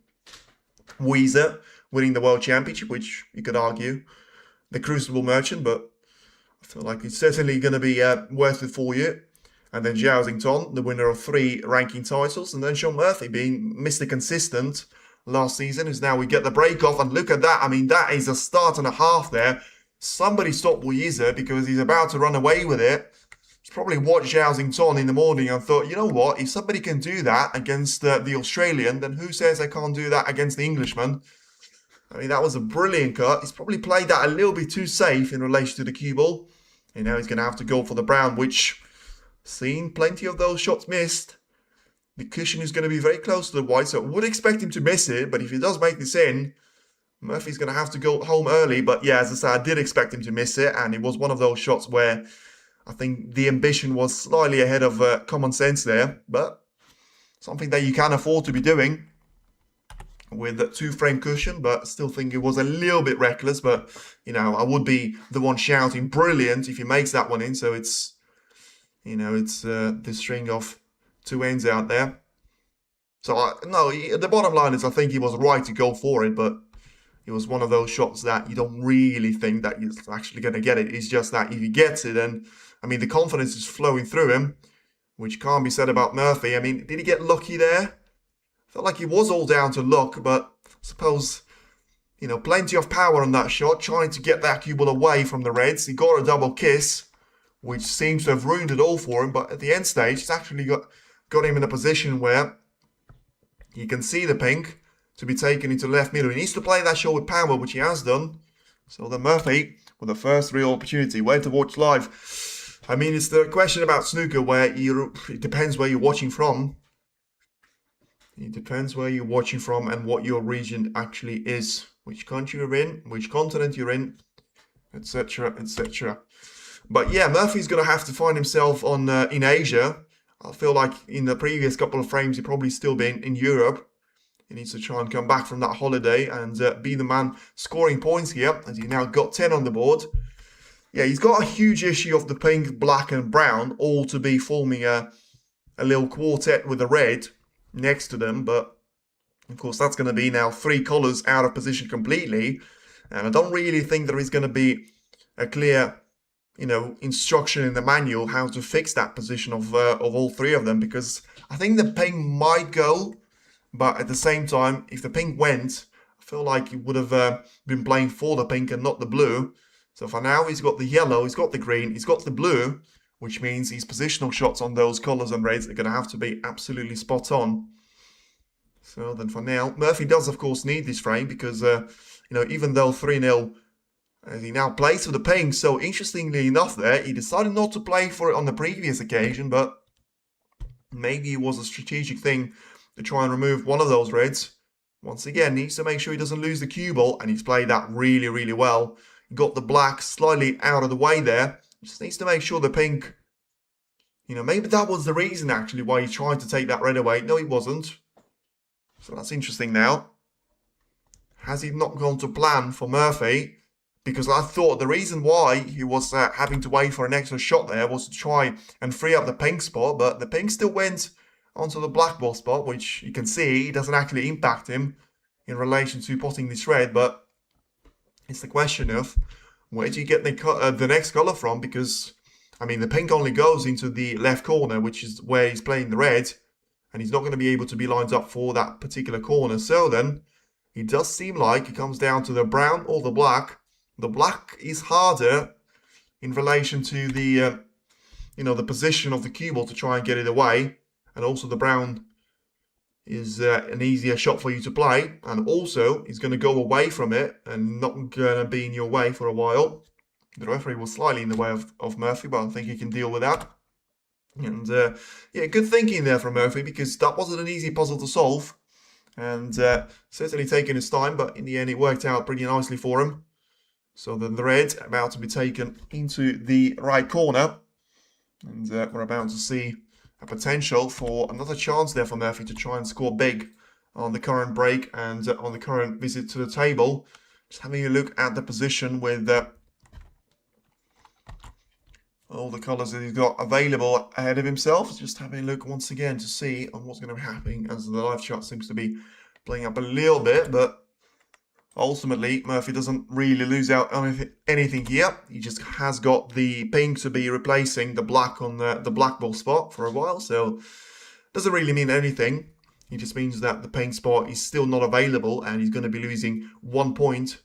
Yize winning the World Championship, which you could argue the Crucible Merchant, but I feel like it's certainly going to be worth it for you. And then Zhao Xington, the winner of 3 ranking titles, and then Sean Murphy being Mr. Consistent last season, is now we get the break off. And look at that. I mean, that is a start and a half there. Somebody stop Yize because he's about to run away with it. He's probably watched Zhao Xington in the morning and thought, you know what, if somebody can do that against the Australian, then who says they can't do that against the Englishman? I mean, that was a brilliant cut. He's probably played that a little bit too safe in relation to the cue ball. And now he's going to have to go for the brown, which, seen plenty of those shots missed. The cushion is going to be very close to the white, so I would expect him to miss it. But if he does make this in, Murphy's going to have to go home early. But yeah, as I said, I did expect him to miss it. And it was one of those shots where I think the ambition was slightly ahead of common sense there. But something that you can afford to be doing with a 2-frame cushion. But I still think it was a little bit reckless. But, you know, I would be the one shouting brilliant if he makes that one in. So it's, you know, it's the string of 2 ends out there. So, no, the bottom line is I think he was right to go for it, but it was one of those shots that you don't really think that he's actually going to get it. It's just that if he gets it, then, I mean, the confidence is flowing through him, which can't be said about Murphy. I mean, did he get lucky there? Felt like he was all down to luck, but I suppose, you know, plenty of power on that shot, trying to get that cue ball away from the Reds. He got a double kiss, which seems to have ruined it all for him, but at the end stage, it's actually got him in a position where he can see the pink to be taken into left middle. He needs to play that shot with power, which he has done. So then Murphy, with the first real opportunity, where to watch live. I mean, it's the question about snooker where it depends where you're watching from. It depends where you're watching from and what your region actually is. Which country you're in, which continent you're in, etc., etc. But yeah, Murphy's going to have to find himself in Asia. I feel like in the previous couple of frames, he'd probably still been in Europe. He needs to try and come back from that holiday and be the man scoring points here, as he now got 10 on the board. Yeah, he's got a huge issue of the pink, black and brown, all to be forming a little quartet with the red next to them. But, of course, that's going to be now 3 colours out of position completely. And I don't really think there is going to be a clear, you know, instruction in the manual how to fix that position of all 3 of them, because I think the pink might go, But at the same time, if the pink went, I feel like he would have been playing for the pink and not the blue. So for now, he's got the yellow, he's got the green, he's got the blue, which means his positional shots on those colours and reds are going to have to be absolutely spot on. So then for now, Murphy does of course need this frame because, even though 3-0, he now plays for the pink. So interestingly enough there, he decided not to play for it on the previous occasion, but maybe it was a strategic thing to try and remove one of those reds. Once again, needs to make sure he doesn't lose the cue ball, and he's played that really, really well. He got the black slightly out of the way there. Just needs to make sure the pink, maybe that was the reason actually why he tried to take that red away. No, he wasn't. So that's interesting now. Has he not gone to plan for Murphy? Because I thought the reason why he was having to wait for an extra shot there was to try and free up the pink spot, but the pink still went onto the black ball spot, which you can see doesn't actually impact him in relation to potting this red, but it's the question of where do you get the next color from? Because, the pink only goes into the left corner, which is where he's playing the red, and he's not going to be able to be lined up for that particular corner. So then, it does seem like it comes down to the brown or the black. The black is harder in relation to the, the position of the cue ball to try and get it away. And also the brown is an easier shot for you to play. And also, he's going to go away from it and not going to be in your way for a while. The referee was slightly in the way of Murphy, but I think he can deal with that. And good thinking there from Murphy, because that wasn't an easy puzzle to solve. And certainly taking his time, but in the end it worked out pretty nicely for him. So then the red about to be taken into the right corner. And we're about to see a potential for another chance there for Murphy to try and score big on the current break and on the current visit to the table. Just having a look at the position with all the colours that he's got available ahead of himself. Just having a look once again to see on what's going to be happening, as the live chat seems to be playing up a little bit, but ultimately, Murphy doesn't really lose out on anything here. He just has got the pink to be replacing the black on the black ball spot for a while, so doesn't really mean anything. It just means that the pink spot is still not available, and he's going to be losing 1 point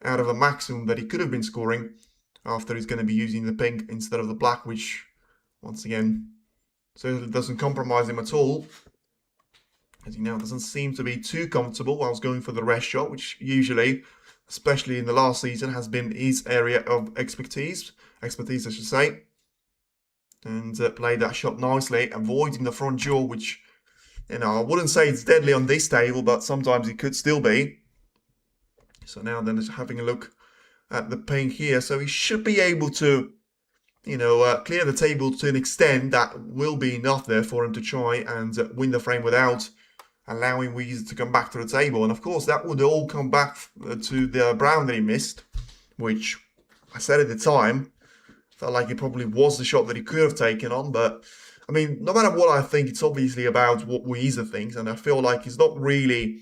out of a maximum that he could have been scoring after he's going to be using the pink instead of the black, which, once again, certainly doesn't compromise him at all. As he now doesn't seem to be too comfortable whilst going for the rest shot, which usually, especially in the last season, has been his area of expertise I should say. And played that shot nicely, avoiding the front jaw, which, I wouldn't say it's deadly on this table, but sometimes it could still be. So now then just having a look at the pink here. So he should be able to, clear the table to an extent that will be enough there for him to try and win the frame without allowing Yize to come back to the table. And of course, that would all come back to the brown that he missed, which I said at the time, felt like it probably was the shot that he could have taken on. But, no matter what I think, it's obviously about what Yize thinks. And I feel like he's not really,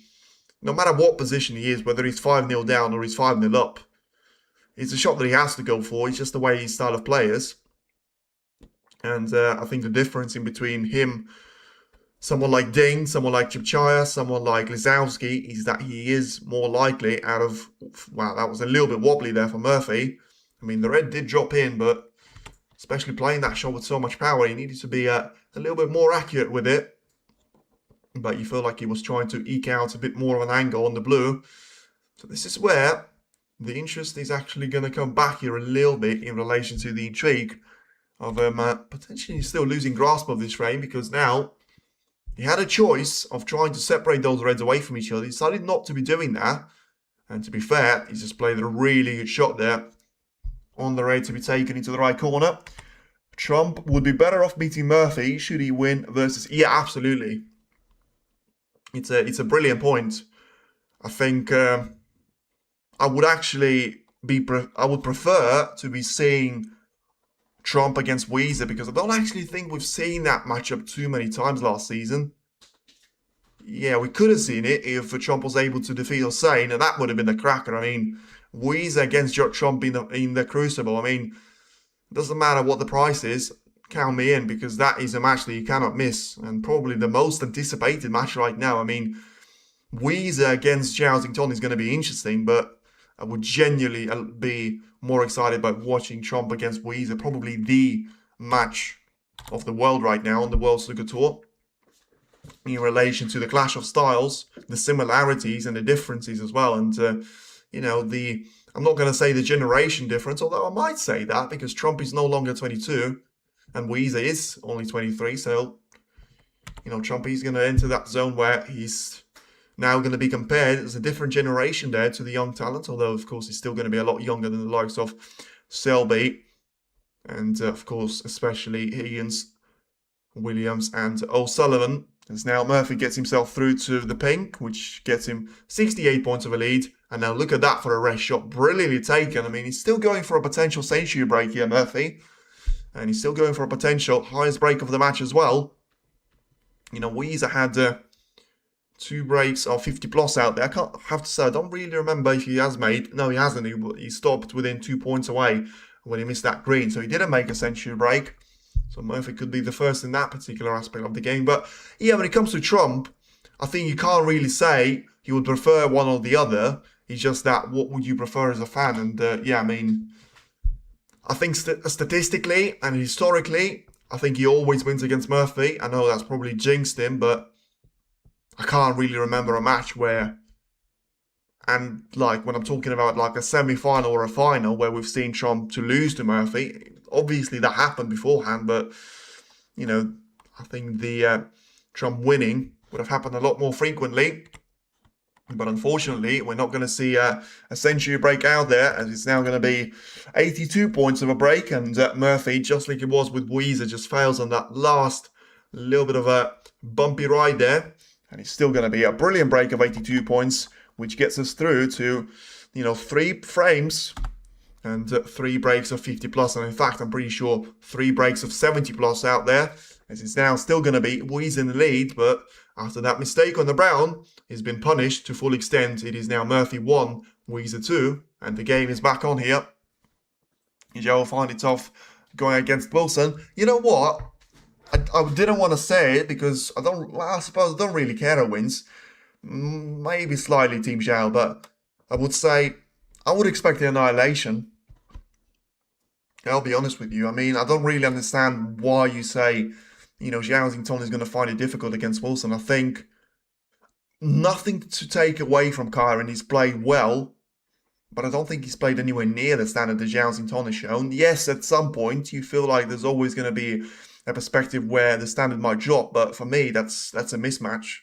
no matter what position he is, whether he's 5-0 down or he's 5-0 up, it's a shot that he has to go for. It's just the way his style of play is. And I think the difference in between him, someone like Ding, someone like Chipchaya, someone like Lisowski, is that he is more likely out of... Wow, that was a little bit wobbly there for Murphy. The red did drop in, but especially playing that shot with so much power, he needed to be a little bit more accurate with it. But you feel like he was trying to eke out a bit more of an angle on the blue. So this is where the interest is actually going to come back here a little bit in relation to the intrigue of potentially still losing grasp of this frame, because now he had a choice of trying to separate those reds away from each other. He decided not to be doing that. And to be fair, he's just played a really good shot there on the red to be taken into the right corner. Trump would be better off beating Murphy should he win versus... Yeah, absolutely. It's a brilliant point. I think I would actually I would prefer to be seeing Trump against Yize, because I don't actually think we've seen that matchup too many times last season. Yeah, we could have seen it if Trump was able to defeat Hossein, and that would have been the cracker. Yize against Trump in the Crucible. It doesn't matter what the price is. count me in, because that is a match that you cannot miss, and probably the most anticipated match right now. I mean, Yize against Zhao Xingtong is going to be interesting, but I would genuinely be more excited by watching Trump against Yize, probably the match of the world right now on the World Snooker Tour, in relation to the clash of styles, the similarities and the differences as well. And, you know, I'm not going to say the generation difference, although I might say that, because Trump is no longer 22 and Yize is only 23. So, you know, Trump is going to enter that zone where he's now going to be compared as a different generation there to the young talent, although, of course, he's still going to be a lot younger than the likes of Selby and, of course, especially Higgins, Williams and O'Sullivan. As now Murphy gets himself through to the pink, which gets him 68 points of a lead. And now look at that for a rest shot. Brilliantly taken. I mean, he's still going for a potential century break here, Murphy. And he's still going for a potential highest break of the match as well. You know, Yize had 2 breaks of 50 plus out there. I have to say, I don't really remember if he has made. No, he hasn't. He stopped within 2 points away when he missed that green. So he didn't make a century break. So Murphy could be the first in that particular aspect of the game. But yeah, when it comes to Trump, I think you can't really say he would prefer one or the other. It's just that, what would you prefer as a fan? And yeah, I mean, I think statistically and historically, I think he always wins against Murphy. I know that's probably jinxed him, but I can't really remember a match where, and like when I'm talking about like a semi-final or a final where we've seen Trump to lose to Murphy. Obviously that happened beforehand, but you know, I think the Trump winning would have happened a lot more frequently. But unfortunately, we're not going to see a century break out there, as it's now going to be 82 points of a break. And Murphy, just like it was with Yize, just fails on that last little bit of a bumpy ride there. And it's still going to be a brilliant break of 82 points, which gets us through to, you know, 3 frames and 3 breaks of 50 plus. And in fact, I'm pretty sure 3 breaks of 70 plus out there, as it's now still going to be Yize in the lead. But after that mistake on the brown, he's been punished to full extent. It is now Murphy 1, Yize 2, and the game is back on here. Zhao will find it tough going against Wilson. You know what? I didn't want to say it because I suppose I don't really care who wins. Maybe slightly Team Zhao, but I would say I would expect the annihilation. I'll be honest with you. I mean, I don't really understand why you say, you know, Zhao Xingtong is going to find it difficult against Wilson. I think nothing to take away from Kyron. He's played well, but I don't think he's played anywhere near the standard that Zhao Xingtong has shown. Yes, at some point, you feel like there's always going to be a perspective where the standard might drop, but for me, that's a mismatch.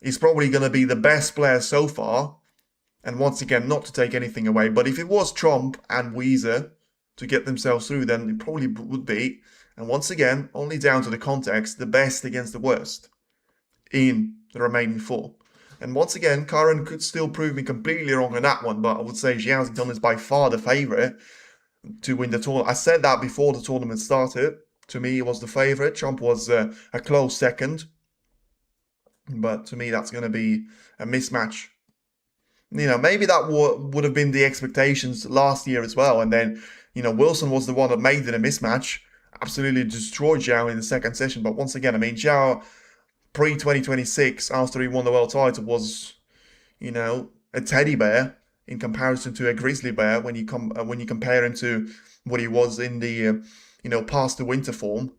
He's probably going to be the best player so far, and once again, not to take anything away, but if it was Trump and Yize to get themselves through, then it probably would be, and once again, only down to the context, the best against the worst in the remaining 4. And once again, Kyron could still prove me completely wrong on that one, but I would say Zhao Xingtong is by far the favourite to win the tournament. I said that before the tournament started. To me, he was the favourite. Trump was a close second. But to me, that's going to be a mismatch. You know, maybe that would have been the expectations last year as well. And then, you know, Wilson was the one that made it a mismatch. Absolutely destroyed Zhao in the second session. But once again, I mean, Zhao pre-2026, after he won the world title, was, you know, a teddy bear in comparison to a grizzly bear when you compare him to what he was in the you know, past the winter form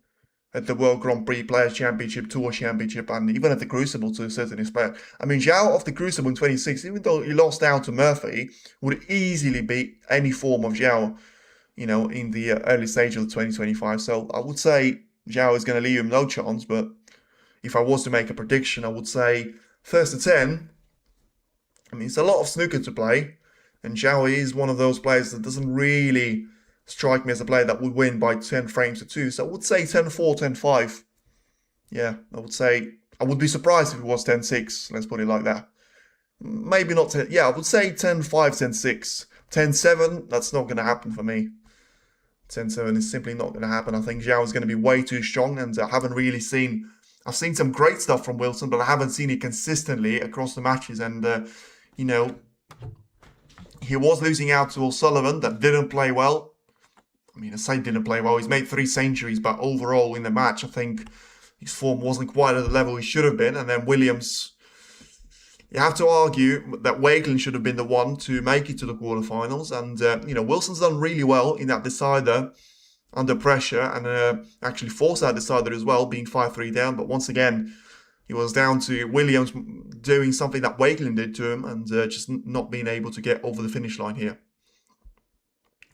at the World Grand Prix Players Championship, Tour Championship, and even at the Crucible to a certain extent. I mean, Zhao of the Crucible in 26, even though he lost out to Murphy, would easily beat any form of Zhao, you know, in the early stage of the 2025. So I would say Zhao is going to leave him no chance, but if I was to make a prediction, I would say first to 10. I mean, it's a lot of snooker to play, and Zhao is one of those players that doesn't really strike me as a player that would win by 10 frames to 2. So I would say 10-4, 10-5. Yeah, I would say, I would be surprised if it was 10-6, let's put it like that. Maybe not 10, yeah, I would say 10-5, 10-6. 10-7, that's not going to happen for me. 10-7 is simply not going to happen. I think Zhao is going to be way too strong, and I haven't really seen, I've seen some great stuff from Wilson, but I haven't seen it consistently across the matches. And, you know, he was losing out to O'Sullivan, that didn't play well. I mean, Aside didn't play well. He's made 3 centuries, but overall in the match, I think his form wasn't quite at the level he should have been. And then Williams, you have to argue that Wakeling should have been the one to make it to the quarterfinals. And, Wilson's done really well in that decider under pressure and actually forced that decider as well, being 5-3 down. But once again, it was down to Williams doing something that Wakeling did to him and just not being able to get over the finish line here.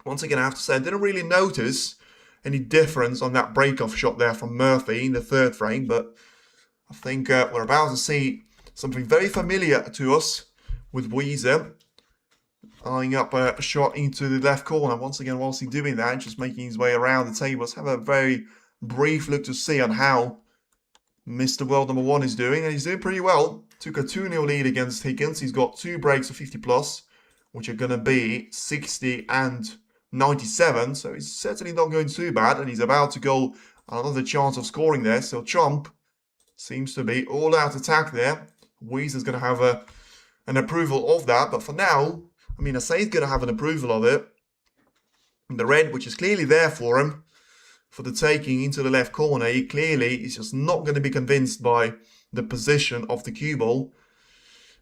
Once again, I have to say, I didn't really notice any difference on that break-off shot there from Murphy in the 3rd frame, but I think we're about to see something very familiar to us with Yize eyeing up a shot into the left corner. Once again, whilst he's doing that, just making his way around the table. Let's have a very brief look to see on how Mr. World number 1 is doing, and he's doing pretty well. Took a 2-0 lead against Higgins. He's got 2 breaks of 50 plus, which are going to be 60 and 97, so he's certainly not going too bad, and he's about to go another chance of scoring there. So Trump seems to be all out attack there. Yize is going to have an approval of that, but for now, I mean, Asay's going to have an approval of it. And the red, which is clearly there for him, for the taking into the left corner, he clearly is just not going to be convinced by the position of the cue ball.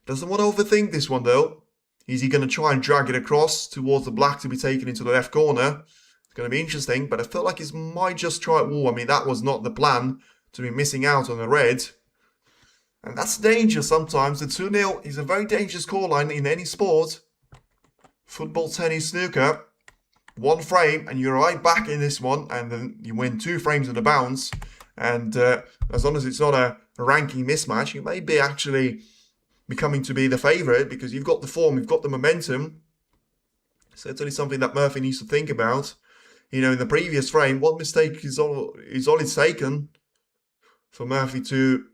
Doesn't want to overthink this one though. Is he going to try and drag it across towards the black to be taken into the left corner? It's going to be interesting, but I felt like he might just try it. I mean, that was not the plan, to be missing out on the red. And that's danger sometimes. The 2-0 is a very dangerous scoreline in any sport. Football, tennis, snooker. 1 frame and you're right back in this one, and then you win 2 frames in a bounce. And as long as it's not a ranking mismatch, you may be actually becoming to be the favourite because you've got the form, you've got the momentum. Certainly something that Murphy needs to think about. In the previous frame, one mistake is all it's taken for Murphy to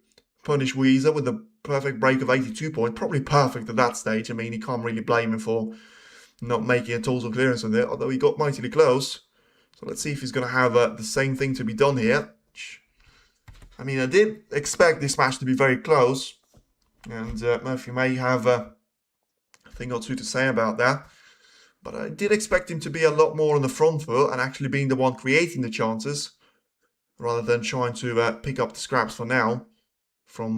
punish Yize with a perfect break of 82 points. Probably perfect at that stage. I mean, you can't really blame him for not making a total clearance with it, although he got mightily close. So let's see if he's going to have the same thing to be done here. I mean, I did expect this match to be very close, and Murphy may have a thing or two to say about that. But I did expect him to be a lot more on the front foot and actually being the one creating the chances, rather than trying to pick up the scraps for now from,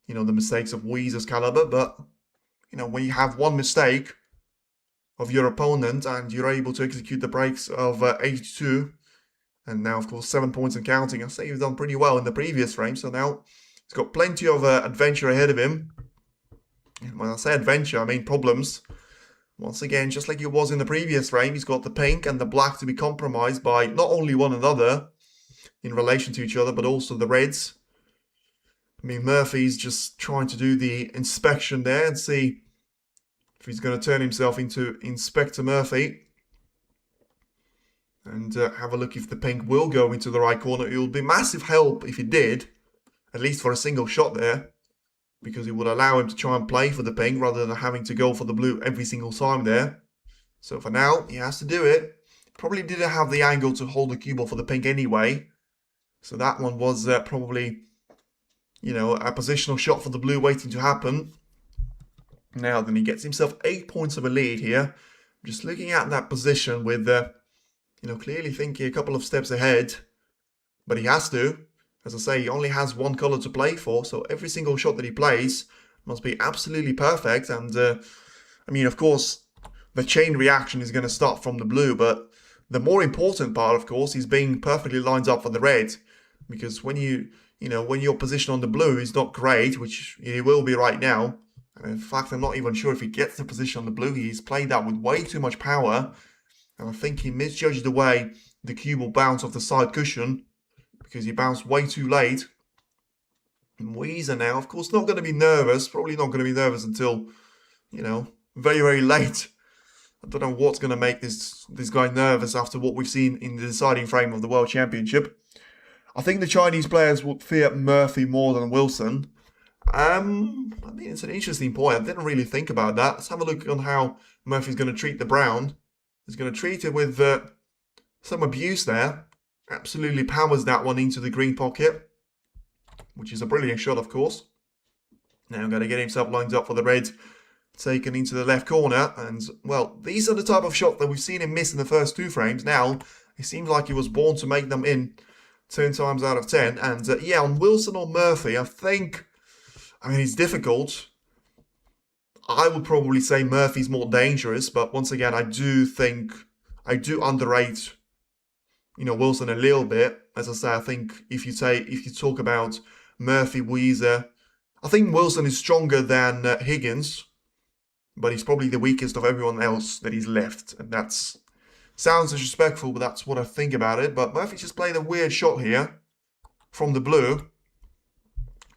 the mistakes of Yize's caliber. But, when you have one mistake of your opponent and you're able to execute the breaks of 82, and now, of course, 7 points and counting, I'd say he's done pretty well in the previous frame. So now he's got plenty of adventure ahead of him. And when I say adventure, I mean problems. Once again, just like he was in the previous frame, he's got the pink and the black to be compromised by not only one another in relation to each other, but also the reds. I mean, Murphy's just trying to do the inspection there and see if he's going to turn himself into Inspector Murphy. And have a look if the pink will go into the right corner. It will be massive help if he did, at least for a single shot there, because it would allow him to try and play for the pink rather than having to go for the blue every single time there. So for now, he has to do it. Probably didn't have the angle to hold the cue ball for the pink anyway. So that one was probably, a positional shot for the blue waiting to happen. Now then, he gets himself 8 points of a lead here. Just looking at that position with, clearly thinking a couple of steps ahead. But he has to. As I say, he only has one colour to play for, so every single shot that he plays must be absolutely perfect. And, of course, the chain reaction is going to start from the blue, but the more important part, of course, is being perfectly lined up for the red. Because when when your position on the blue is not great, which he will be right now, and in fact, I'm not even sure if he gets the position on the blue. He's played that with way too much power, and I think he misjudged the way the cue will bounce off the side cushion, because he bounced way too late. And Yize now, of course, not going to be nervous. Probably not going to be nervous until, very, very late. I don't know what's going to make this guy nervous after what we've seen in the deciding frame of the World Championship. I think the Chinese players would fear Murphy more than Wilson. It's an interesting point. I didn't really think about that. Let's have a look on how Murphy's going to treat the brown. He's going to treat it with some abuse there. Absolutely powers that one into the green pocket, which is a brilliant shot, of course. Now going to get himself lined up for the red, taken into the left corner. And, well, these are the type of shots that we've seen him miss in the first 2 frames. Now, He seems like he was born to make them in 10 times out of 10. And yeah, on Wilson or Murphy, I think, I mean, it's difficult. I would probably say Murphy's more dangerous, but once again, I do underrate, Wilson a little bit. As I say, I think if you talk about Murphy, Yize, I think Wilson is stronger than Higgins, but he's probably the weakest of everyone else that he's left, and that's sounds disrespectful, but that's what I think about it. But Murphy just played a weird shot here from the blue.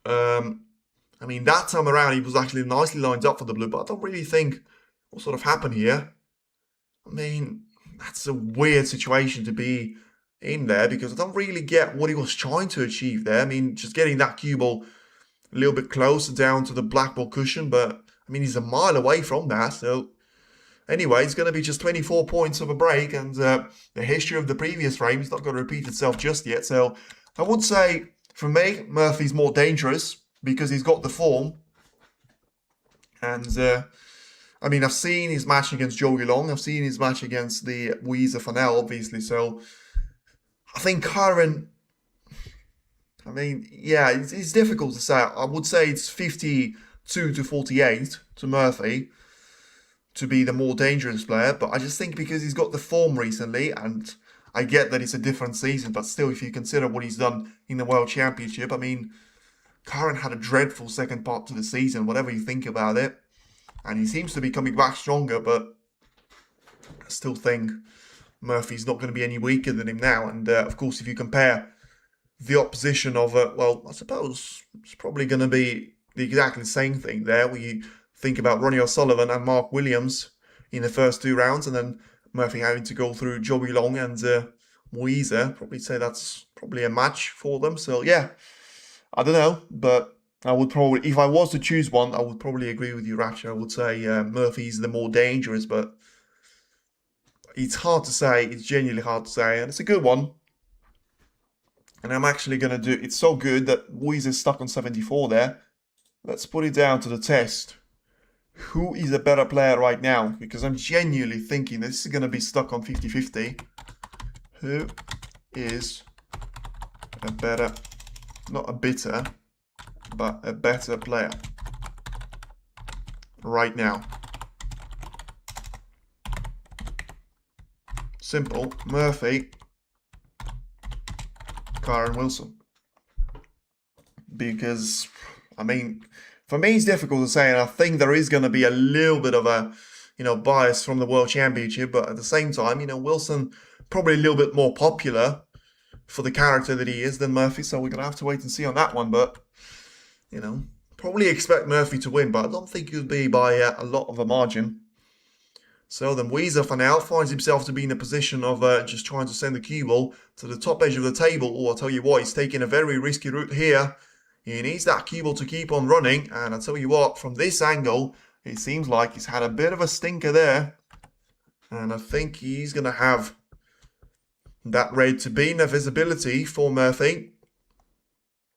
I mean, that time around, he was actually nicely lined up for the blue, but I don't really think what sort of happened here. I mean, that's a weird situation to be in there because I don't really get what he was trying to achieve there. I mean, just getting that cue ball a little bit closer down to the black ball cushion, but I mean, he's a mile away from that. So anyway, it's going to be just 24 points of a break, and the history of the previous frame is not going to repeat itself just yet. So I would say, for me, Murphy's more dangerous because he's got the form. And, I mean, I've seen his match against Long. I've seen his match against the Yize Fanel, obviously. So I think Kyren, I mean, yeah, it's difficult to say. I would say it's 52 to 48 to Murphy to be the more dangerous player. But I just think because he's got the form recently, and I get that it's a different season, but still, if you consider what he's done in the World Championship, I mean, Kyren had a dreadful second part to the season, whatever you think about it. And he seems to be coming back stronger, but I still think Murphy's not going to be any weaker than him now. And of course, if you compare the opposition of, well, I suppose it's probably going to be the exactly same thing there, where you think about Ronnie O'Sullivan and Mark Williams in the first two rounds, and then Murphy having to go through Long and Yize. Probably say that's probably a match for them. So yeah, I don't know, but I would probably, if I was to choose one, I would probably agree with you, Ratcher. I would say Murphy's the more dangerous, but it's hard to say. It's genuinely hard to say, and it's a good one. And I'm actually going to do, it's so good that Yize is stuck on 74 there. Let's put it down to the test. Who is a better player right now? Because I'm genuinely thinking this is going to be stuck on 50-50. Who is a better, not a bitter, but a better player right now? Simple. Murphy, Kyren Wilson. Because, I mean, for me it's difficult to say, and I think there is going to be a little bit of a, bias from the World Championship, but at the same time, Wilson probably a little bit more popular for the character that he is than Murphy, so we're going to have to wait and see on that one, but, probably expect Murphy to win, but I don't think it would be by a lot of a margin. So then Yize for now finds himself to be in a position of just trying to send the cue ball to the top edge of the table. Or I'll tell you what, he's taking a very risky route here. He needs that cue ball to keep on running. And I'll tell you what, from this angle, it seems like he's had a bit of a stinker there. And I think he's going to have that red to be in the visibility for Murphy.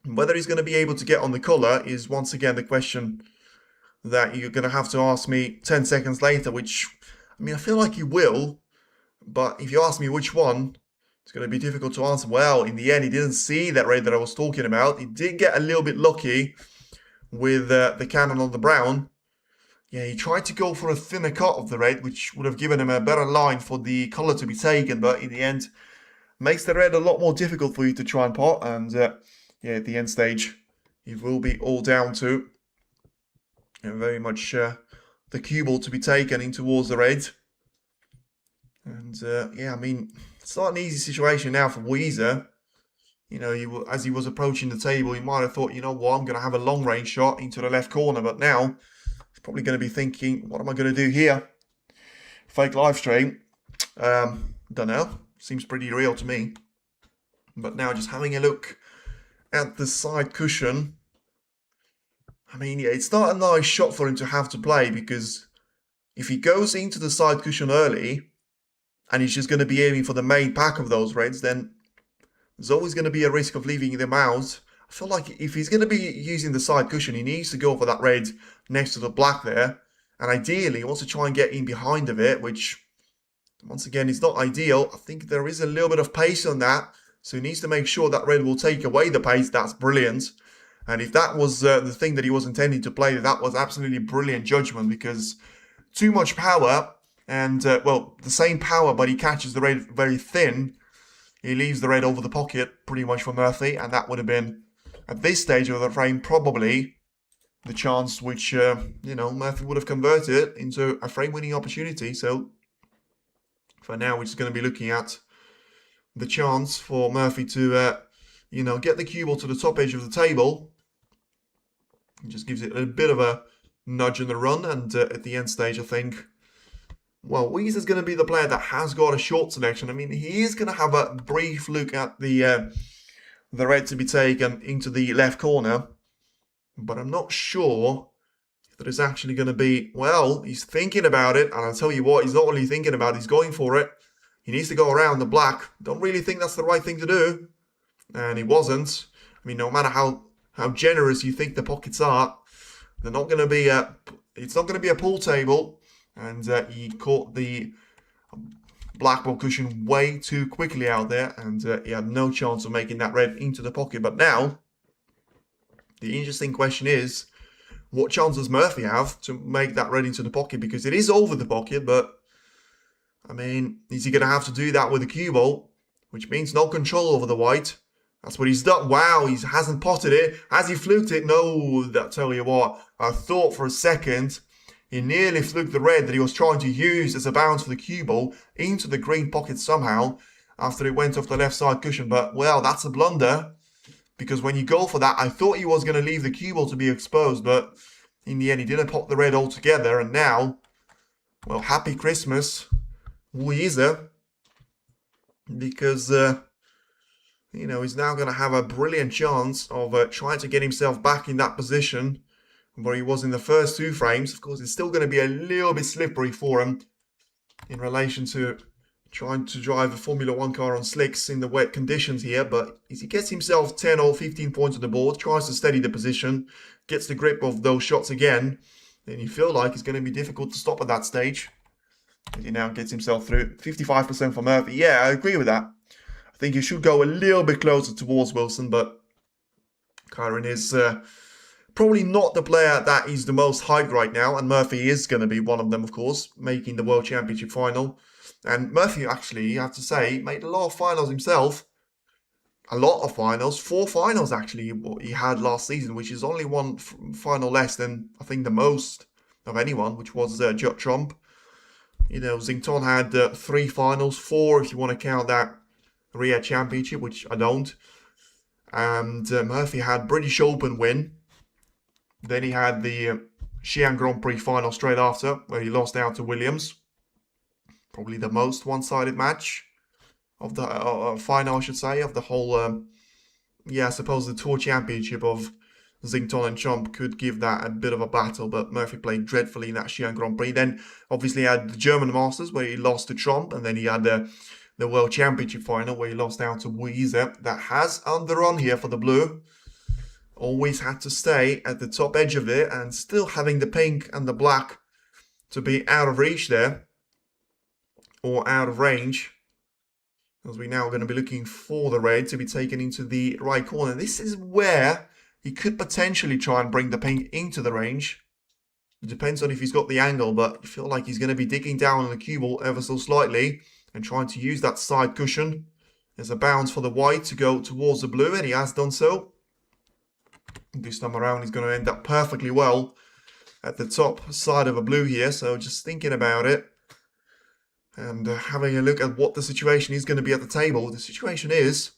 Whether he's going to be able to get on the colour is once again the question that you're going to have to ask me 10 seconds later, which, I mean, I feel like he will, but if you ask me which one, it's going to be difficult to answer. Well, in the end, he didn't see that red that I was talking about. He did get a little bit lucky with the cannon on the brown. Yeah, he tried to go for a thinner cut of the red, which would have given him a better line for the colour to be taken, but in the end, makes the red a lot more difficult for you to try and pot, and yeah, at the end stage, it will be all down to very much the cue ball to be taken in towards the red. And yeah, I mean, it's not an easy situation now for Yize. As he was approaching the table, he might have thought, I'm going to have a long range shot into the left corner. But now, he's probably going to be thinking, what am I going to do here? Fake live stream. Don't know. Seems pretty real to me. But now just having a look at the side cushion. I mean, yeah, it's not a nice shot for him to have to play, because if he goes into the side cushion early and he's just going to be aiming for the main pack of those reds, then there's always going to be a risk of leaving them out. I feel like if he's going to be using the side cushion, he needs to go for that red next to the black there. And ideally, he wants to try and get in behind of it, which Once again, it's not ideal. I think there is a little bit of pace on that. So he needs to make sure that red will take away the pace. That's brilliant. And if that was the thing that he was intending to play, that was absolutely brilliant judgment, because too much power and, well, the same power, but he catches the red very thin. He leaves the red over the pocket pretty much for Murphy, and that would have been, at this stage of the frame, probably the chance which, Murphy would have converted into a frame-winning opportunity. So for now, we're just going to be looking at the chance for Murphy to, get the cue ball to the top edge of the table. It just gives it a bit of a nudge in the run, and at the end stage, I think, well, Yize is going to be the player that has got a short selection. I mean, he is going to have a brief look at the red to be taken into the left corner, but I'm not sure if that is actually going to be, well, he's thinking about it, and I'll tell you what, he's not only thinking about it, he's going for it. He needs to go around the black. Don't really think that's the right thing to do, and he wasn't. I mean, no matter how generous you think the pockets are, they're not going to be it's not going to be a pool table. And he caught the black ball cushion way too quickly out there, and he had no chance of making that red into the pocket. But now, the interesting question is, what chance does Murphy have to make that red into the pocket? Because it is over the pocket, but, I mean, is he going to have to do that with the cue ball? Which means no control over the white. That's what he's done. Wow, he hasn't potted it. Has he fluked it? No, I'll tell you what. I thought for a second he nearly fluked the red that he was trying to use as a bounce for the cue ball into the green pocket somehow after it went off the left side cushion. But, well, that's a blunder, because when you go for that, I thought he was going to leave the cue ball to be exposed, but in the end, he didn't pop the red altogether. And now, well, happy Christmas, Yize, because, he's now going to have a brilliant chance of trying to get himself back in that position where he was in the first two frames. Of course, it's still going to be a little bit slippery for him in relation to trying to drive a Formula 1 car on slicks in the wet conditions here. But as he gets himself 10 or 15 points on the board, tries to steady the position, gets the grip of those shots again, then you feel like it's going to be difficult to stop at that stage. As he now gets himself through. 55% for Murphy. Yeah, I agree with that. I think he should go a little bit closer towards Wilson, but Kyren is probably not the player that is the most hyped right now, and Murphy is going to be one of them, of course, making the World Championship final. And Murphy, actually, you have to say, made a lot of finals himself. A lot of finals. 4 finals, actually, he had last season, which is only one final less than, I think, the most of anyone, which was Judd Trump. Xington had 3 finals, 4 if you want to count that Riyadh Championship, which I don't. And Murphy had British Open win. Then he had the Xi'an Grand Prix final straight after, where he lost out to Williams. Probably the most one-sided match of the final, I should say, of the whole, I suppose the Tour Championship of Xington and Trump could give that a bit of a battle, but Murphy played dreadfully in that Xi'an Grand Prix. Then, obviously, he had the German Masters, where he lost to Trump, and then he had the World Championship final, where he lost out to Yize. That has underrun here for the blue. Always had to stay at the top edge of it, and still having the pink and the black to be out of reach there, or out of range, as we now are going to be looking for the red to be taken into the right corner. This is where he could potentially try and bring the pink into the range. It depends on if he's got the angle, but I feel like he's going to be digging down on the cue ball ever so slightly and trying to use that side cushion as a bounce for the white to go towards the blue, and he has done so. This time around, he's going to end up perfectly well at the top side of a blue here. So just thinking about it and having a look at what the situation is going to be at the table. The situation is,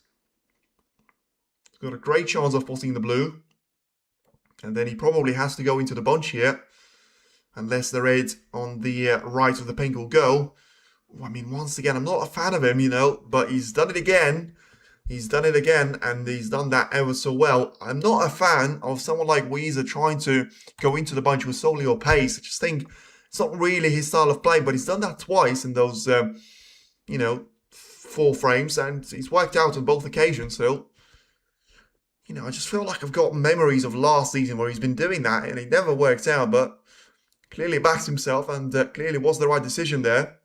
he's got a great chance of potting the blue. And then he probably has to go into the bunch here, unless the red on the right of the pink will go. I mean, once again, I'm not a fan of him, but he's done it again. He's done it again, and he's done that ever so well. I'm not a fan of someone like Yize trying to go into the bunch with solely or pace. I just think it's not really his style of play, but he's done that twice in those, 4 frames, and he's worked out on both occasions. So, I just feel like I've got memories of last season where he's been doing that, and it never worked out, but clearly backed himself, and clearly was the right decision there.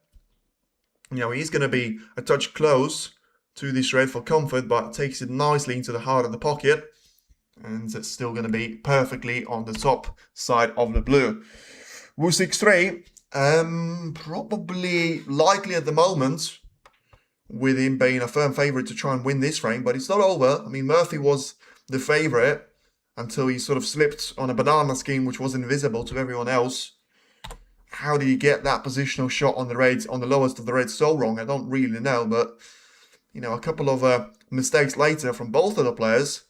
You know, he's going to be a touch close to this red for comfort, but takes it nicely into the heart of the pocket. And it's still going to be perfectly on the top side of the blue. Wu 6-3, probably likely at the moment, with him being a firm favourite to try and win this frame, but it's not over. I mean, Murphy was the favourite until he sort of slipped on a banana scheme which was invisible to everyone else. How did he get that positional shot on the reds, on the lowest of the reds, so wrong? I don't really know, but, you know, a couple of mistakes later from both of the players.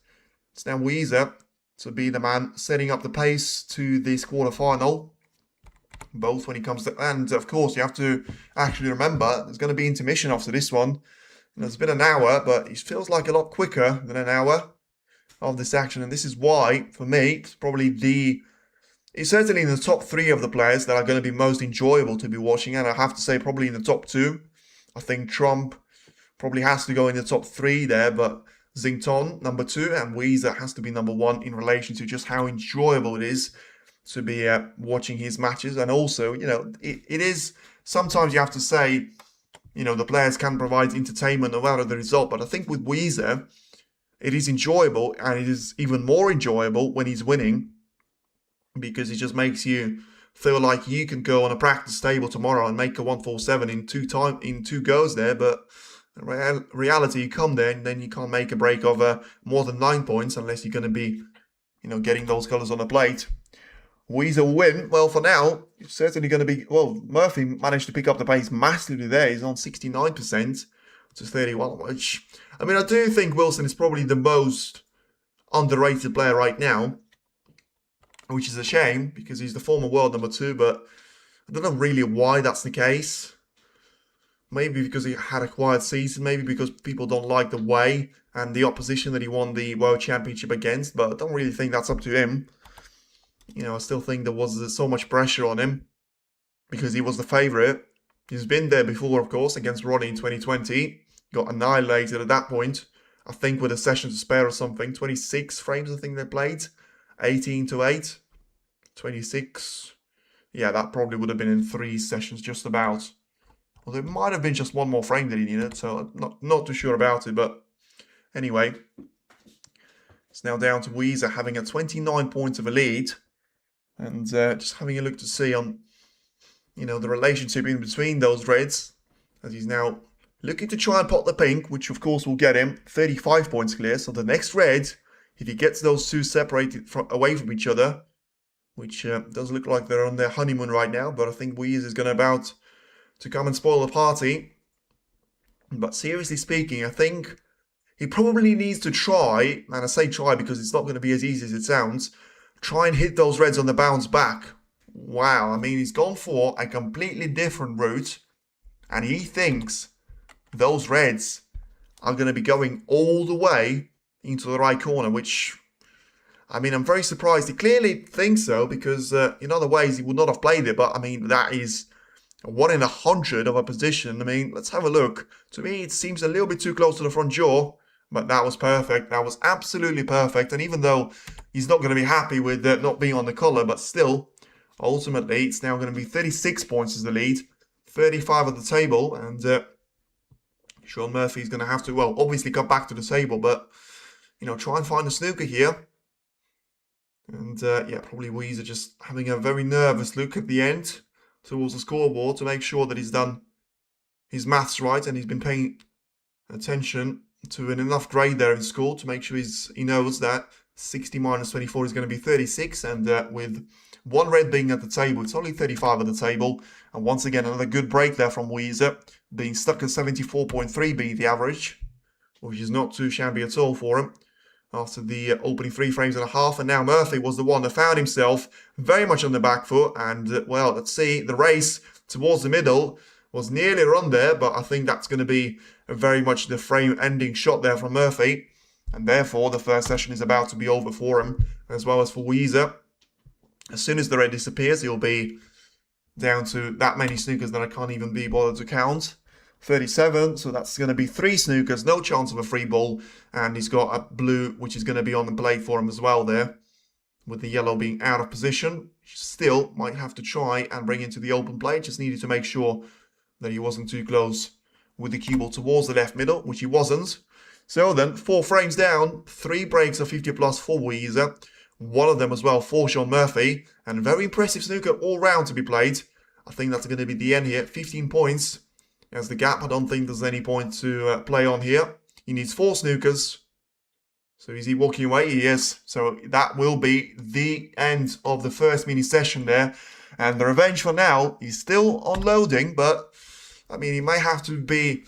It's now Yize to be the man setting up the pace to this quarterfinal. Both when it comes to, and of course you have to actually remember there's going to be intermission after this one. You know, it's been an hour, but it feels like a lot quicker than an hour of this action, and this is why, for me, it's probably it's certainly in the top 3 of the players that are going to be most enjoyable to be watching, and I have to say probably in the top 2. I think Trump probably has to go in the top 3 there, but Xington number 2 and Yize has to be number 1 in relation to just how enjoyable it is to be watching his matches. And also, you know, it is, sometimes you have to say, you know, the players can provide entertainment no matter the result, but I think with Yize, it is enjoyable, and it is even more enjoyable when he's winning, because it just makes you feel like you can go on a practice table tomorrow and make a 147 in two goes there, but in reality, you come there and then you can't make a break of more than 9 points unless you're going to be, you know, getting those colours on the plate. Yize will win. Well, for now, it's certainly going to be, well, Murphy managed to pick up the pace massively there. He's on 69% to 31, which, I mean, I do think Wilson is probably the most underrated player right now, which is a shame because he's the former world number 2, but I don't know really why that's the case. Maybe because he had a quiet season, maybe because people don't like the way and the opposition that he won the World Championship against, but I don't really think that's up to him. You know, I still think there was so much pressure on him because he was the favourite. He's been there before, of course, against Ronnie in 2020. Got annihilated at that point, I think with a session to spare or something. 26 frames, I think they played. 18-8. 26. Yeah, that probably would have been in 3 sessions just about. Although it might have been just one more frame that he needed, so I'm not too sure about it. But anyway, it's now down to Yize having a 29 points of a lead. And just having a look to see on, you know, the relationship in between those reds, as he's now looking to try and pot the pink, which of course will get him 35 points clear. So the next red, if he gets those two separated away from each other, which does look like they're on their honeymoon right now, but I think Yize is going to about to come and spoil the party. But seriously speaking, I think he probably needs to try, and I say try because it's not going to be as easy as it sounds, try and hit those reds on the bounce back. Wow, I mean, he's gone for a completely different route, and he thinks those reds are going to be going all the way into the right corner, which, I mean, I'm very surprised. He clearly thinks so, because in other ways he would not have played it, but I mean, that is 1 in 100 of a position. I mean, let's have a look. To me, it seems a little bit too close to the front jaw, but that was perfect. That was absolutely perfect. And even though he's not going to be happy with not being on the colour, but still, ultimately, it's now going to be 36 points as the lead, 35 at the table, and Sean Murphy's going to have to, well, obviously come back to the table, but, you know, try and find a snooker here. And, yeah, probably Yize just having a very nervous look at the end towards the scoreboard to make sure that he's done his maths right and he's been paying attention to enough grade there in school to make sure he knows that 60 minus 24 is going to be 36, and with one red being at the table, it's only 35 at the table. And once again, another good break there from Yize, being stuck at 74.3 being the average, which is not too shabby at all for him after the opening 3 frames and a half. And now Murphy was the one that found himself very much on the back foot, and well, let's see, the race towards the middle was nearly run there, but I think that's going to be very much the frame ending shot there from Murphy, and therefore the first session is about to be over for him, as well as for Yize. As soon as the red disappears, he'll be down to that many snookers that I can't even be bothered to count. 37, so that's going to be 3 snookers, no chance of a free ball, and he's got a blue which is going to be on the plate for him as well there, with the yellow being out of position. Still might have to try and bring into the open plate, just needed to make sure that he wasn't too close with the cue ball towards the left middle, which he wasn't. So then, 4 frames down, 3 breaks of 50 plus for Yize, one of them as well for Sean Murphy, and very impressive snooker all round to be played. I think that's going to be the end here, 15 points. As the gap, I don't think there's any point to play on here. He needs 4 snookers. So is he walking away? He is. So that will be the end of the first mini session there. And the revenge for now, he's still unloading, but I mean, he may have to be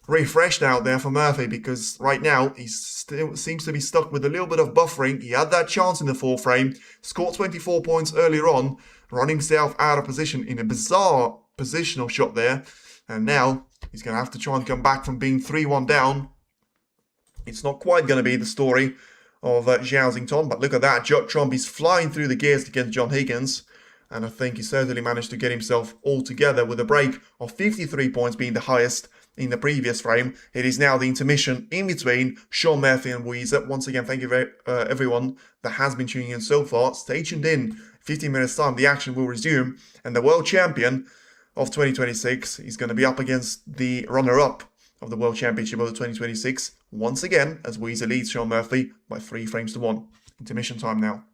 refreshed out there for Murphy, because right now he still seems to be stuck with a little bit of buffering. He had that chance in the 4th frame, scored 24 points earlier on, run himself out of position in a bizarre positional shot there. And now he's going to have to try and come back from being 3-1 down. It's not quite going to be the story of Zhao Xington, but look at that. Judd Trump is flying through the gears against John Higgins. And I think he certainly managed to get himself all together with a break of 53 points being the highest in the previous frame. It is now the intermission in between Sean Murphy and Yize. Once again, thank you very, everyone that has been tuning in so far. Stay tuned in. 15 minutes time, the action will resume. And the world champion of 2026 is going to be up against the runner-up of the World Championship of the 2026. Once again, as Yize leads Sean Murphy by 3 frames to 1. Intermission time now.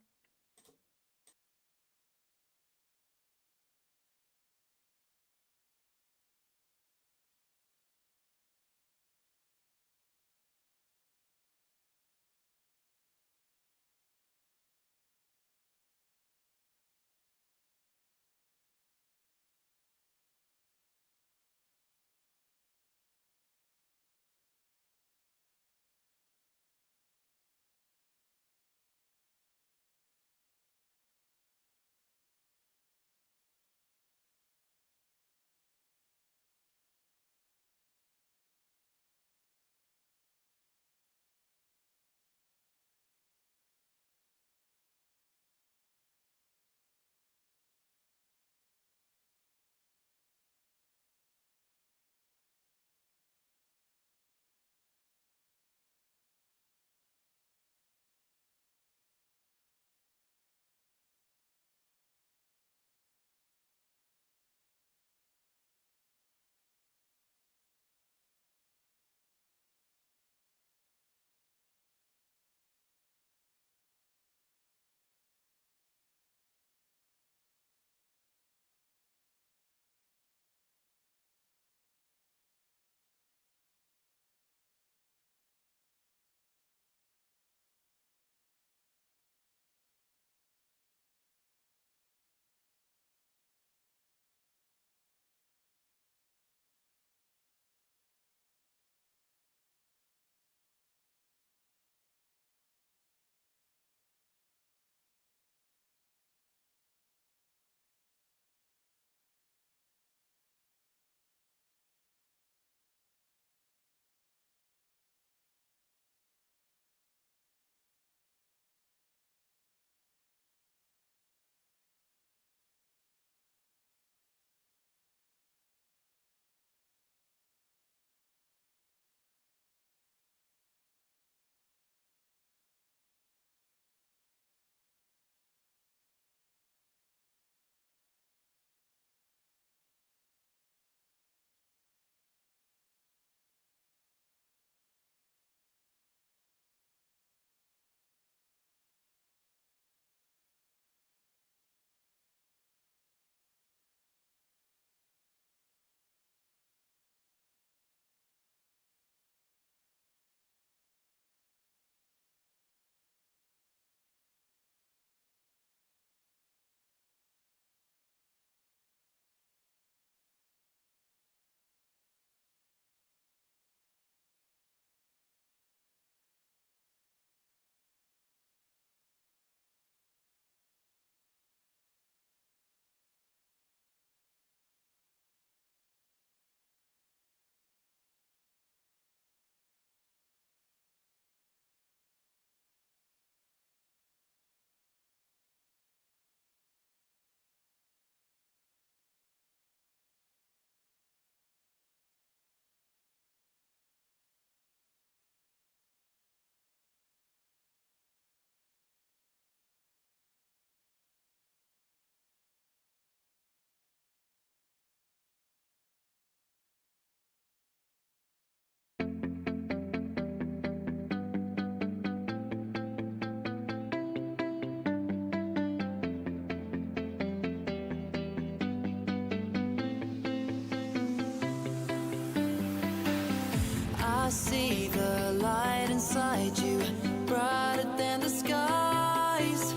need you brighter than the skies.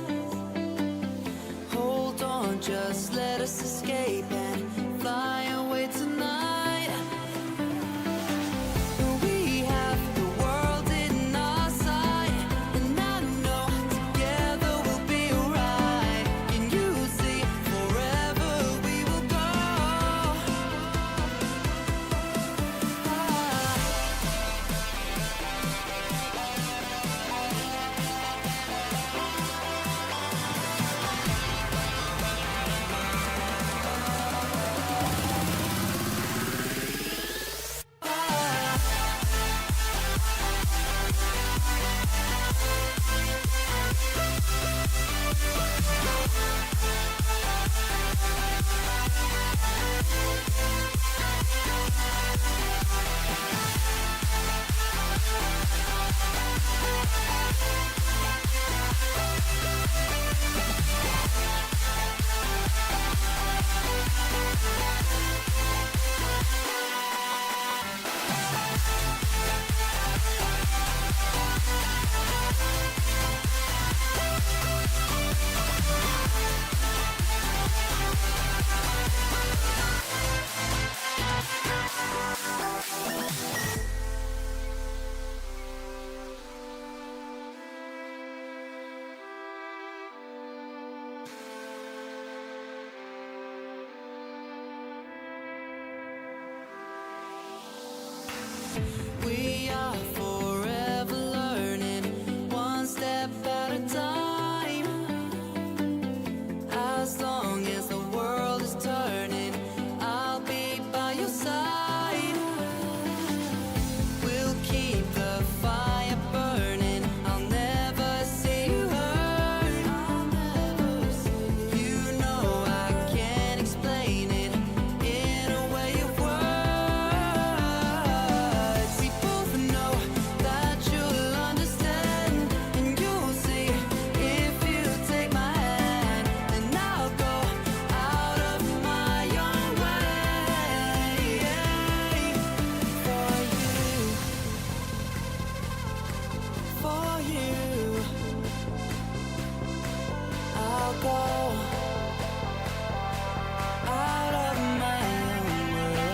Hold on, just let us escape and fly away tonight. We have the world in our sight, and I know together we'll be alright. Can you see forever we will go? We are forever learning, one step at a time. As long as the world is turning, I'll be by your side. We'll keep the fire burning, I'll never see you hurt. You know I can't explain it in a way of words. We both know that you'll understand, and you'll see if you take my hand, and I'll go out of my own way for you, for you. I'll go out of my own way.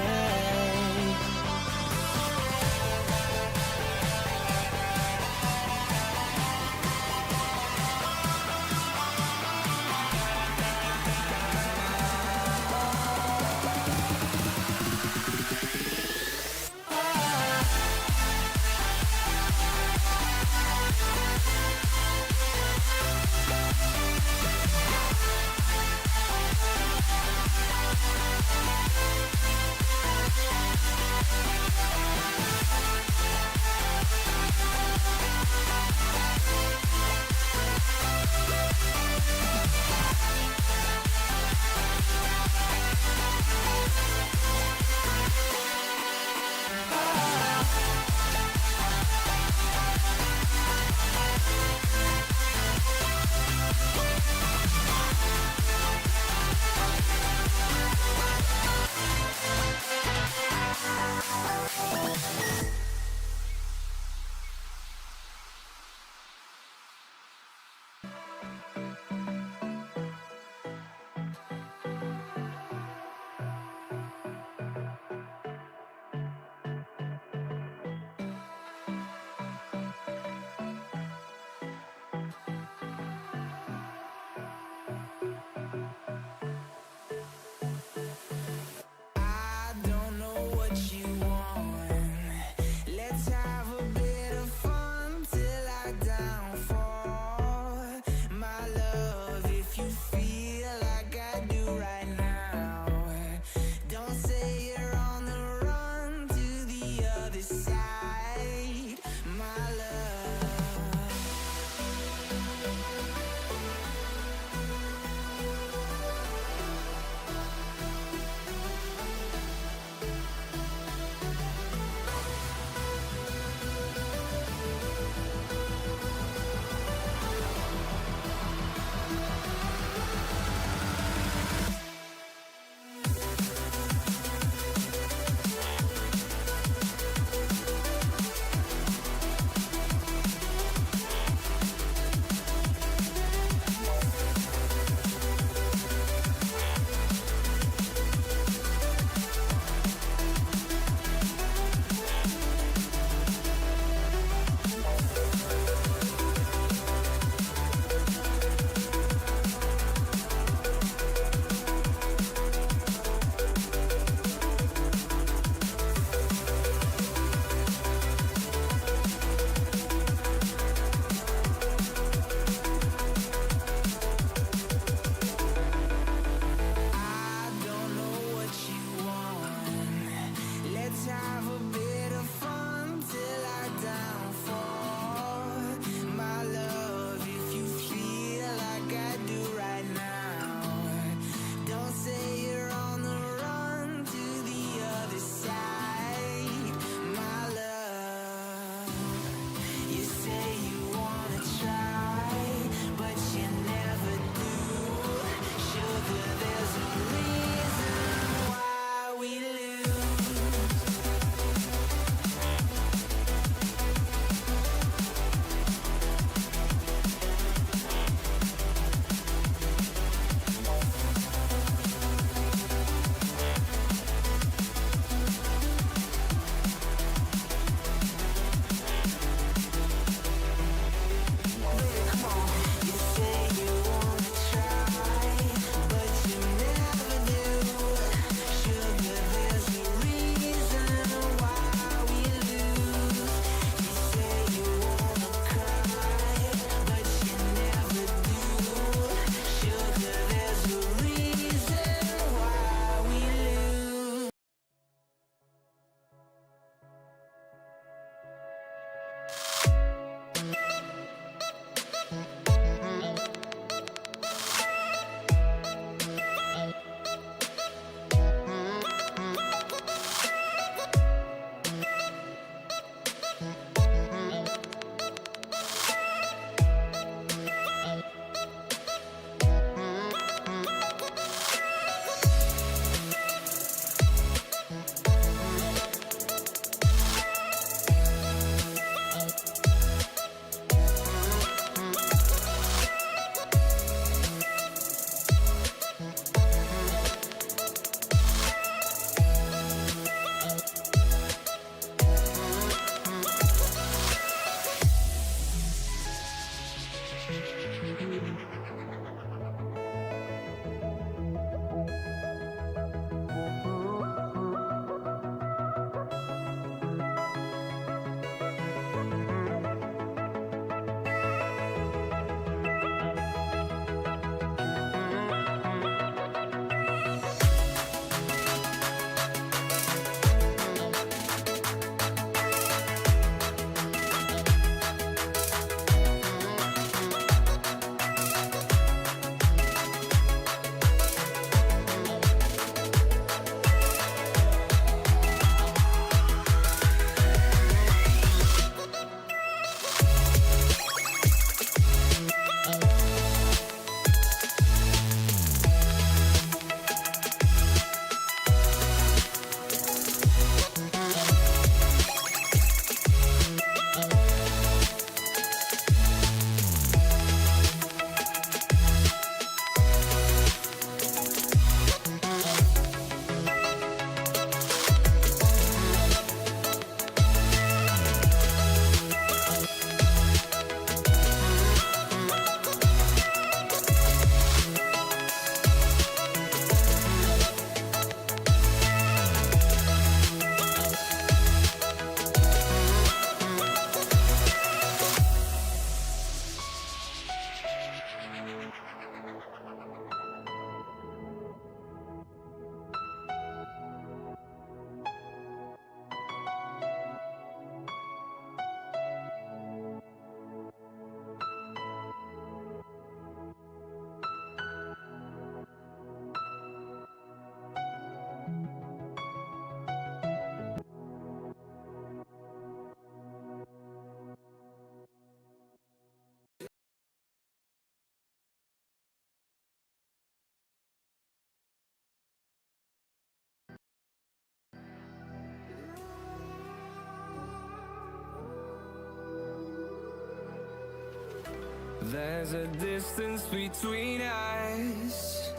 There's a distance between us.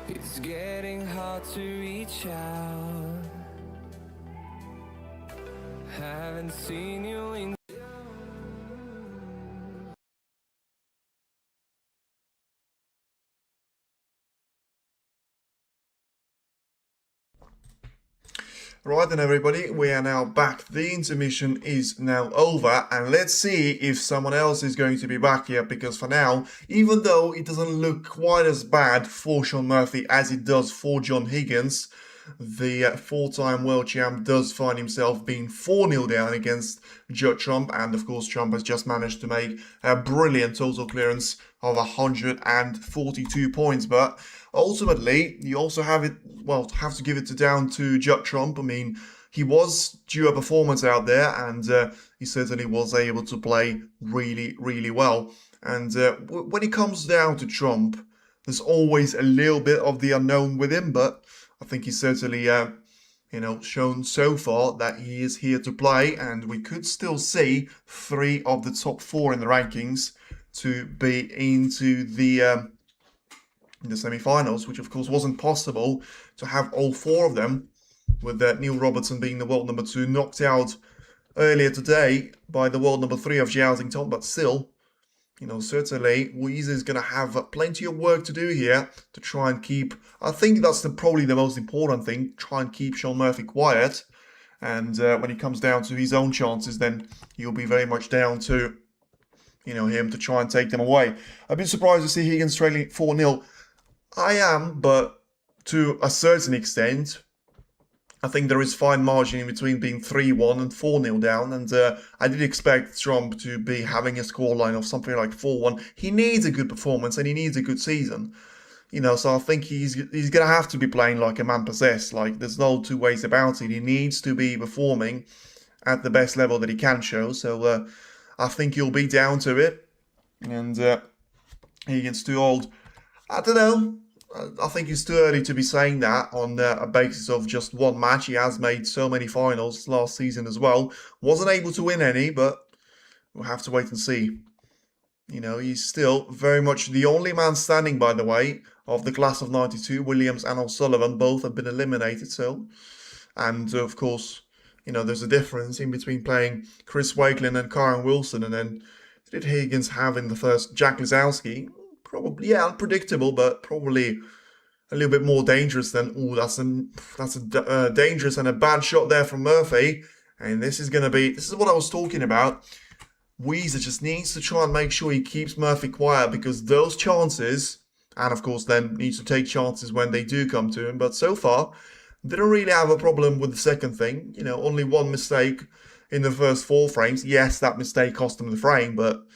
It's getting hard to reach out. Haven't seen you in Right then everybody, we are now back. The intermission is now over and let's see if someone else is going to be back here, because for now, even though it doesn't look quite as bad for Sean Murphy as it does for John Higgins, the four-time world champ does find himself being 4-0 down against Judd Trump, and of course Trump has just managed to make a brilliant total clearance of 142 points, but ultimately you also have to give it down to Judd Trump. I mean, he was due a performance out there, and he certainly was able to play really, really well. And when it comes down to Trump, there's always a little bit of the unknown with him, but I think he's certainly, shown so far that he is here to play, and we could still see 3 of the top 4 in the rankings to be into the semi-finals, which of course wasn't possible to have all 4 of them, with Neil Robertson being the world number 2, knocked out earlier today by the world number 3 of Zhao Xingtong, but still, certainly Yize is going to have plenty of work to do here to try and keep, I think that's probably the most important thing, try and keep Sean Murphy quiet. And when it comes down to his own chances, then he'll be very much down to, him to try and take them away. I've been surprised to see Higgins trailing 4-0. I am, but to a certain extent. I think there is fine margin in between being 3-1 and 4-0 down, and I did expect Trump to be having a scoreline of something like 4-1. He needs a good performance and he needs a good season, so I think he's going to have to be playing like a man possessed. Like, there's no two ways about it. He needs to be performing at the best level that he can show, so I think he'll be down to it, and he gets too old. I don't know. I think it's too early to be saying that on a basis of just one match. He has made so many finals last season as well. Wasn't able to win any, but we'll have to wait and see. He's still very much the only man standing, by the way, of the class of 92. Williams and O'Sullivan both have been eliminated, so. And, of course, there's a difference in between playing Chris Wakelin and Karen Wilson, and then did Higgins have in the first Jack Lisowski? Probably, yeah, unpredictable, but probably a little bit more dangerous than, that's a dangerous and a bad shot there from Murphy. And this is what I was talking about. Yize just needs to try and make sure he keeps Murphy quiet, because those chances, and of course then needs to take chances when they do come to him. But so far, didn't really have a problem with the second thing. Only one mistake in the first 4 frames. Yes, that mistake cost him the frame, but,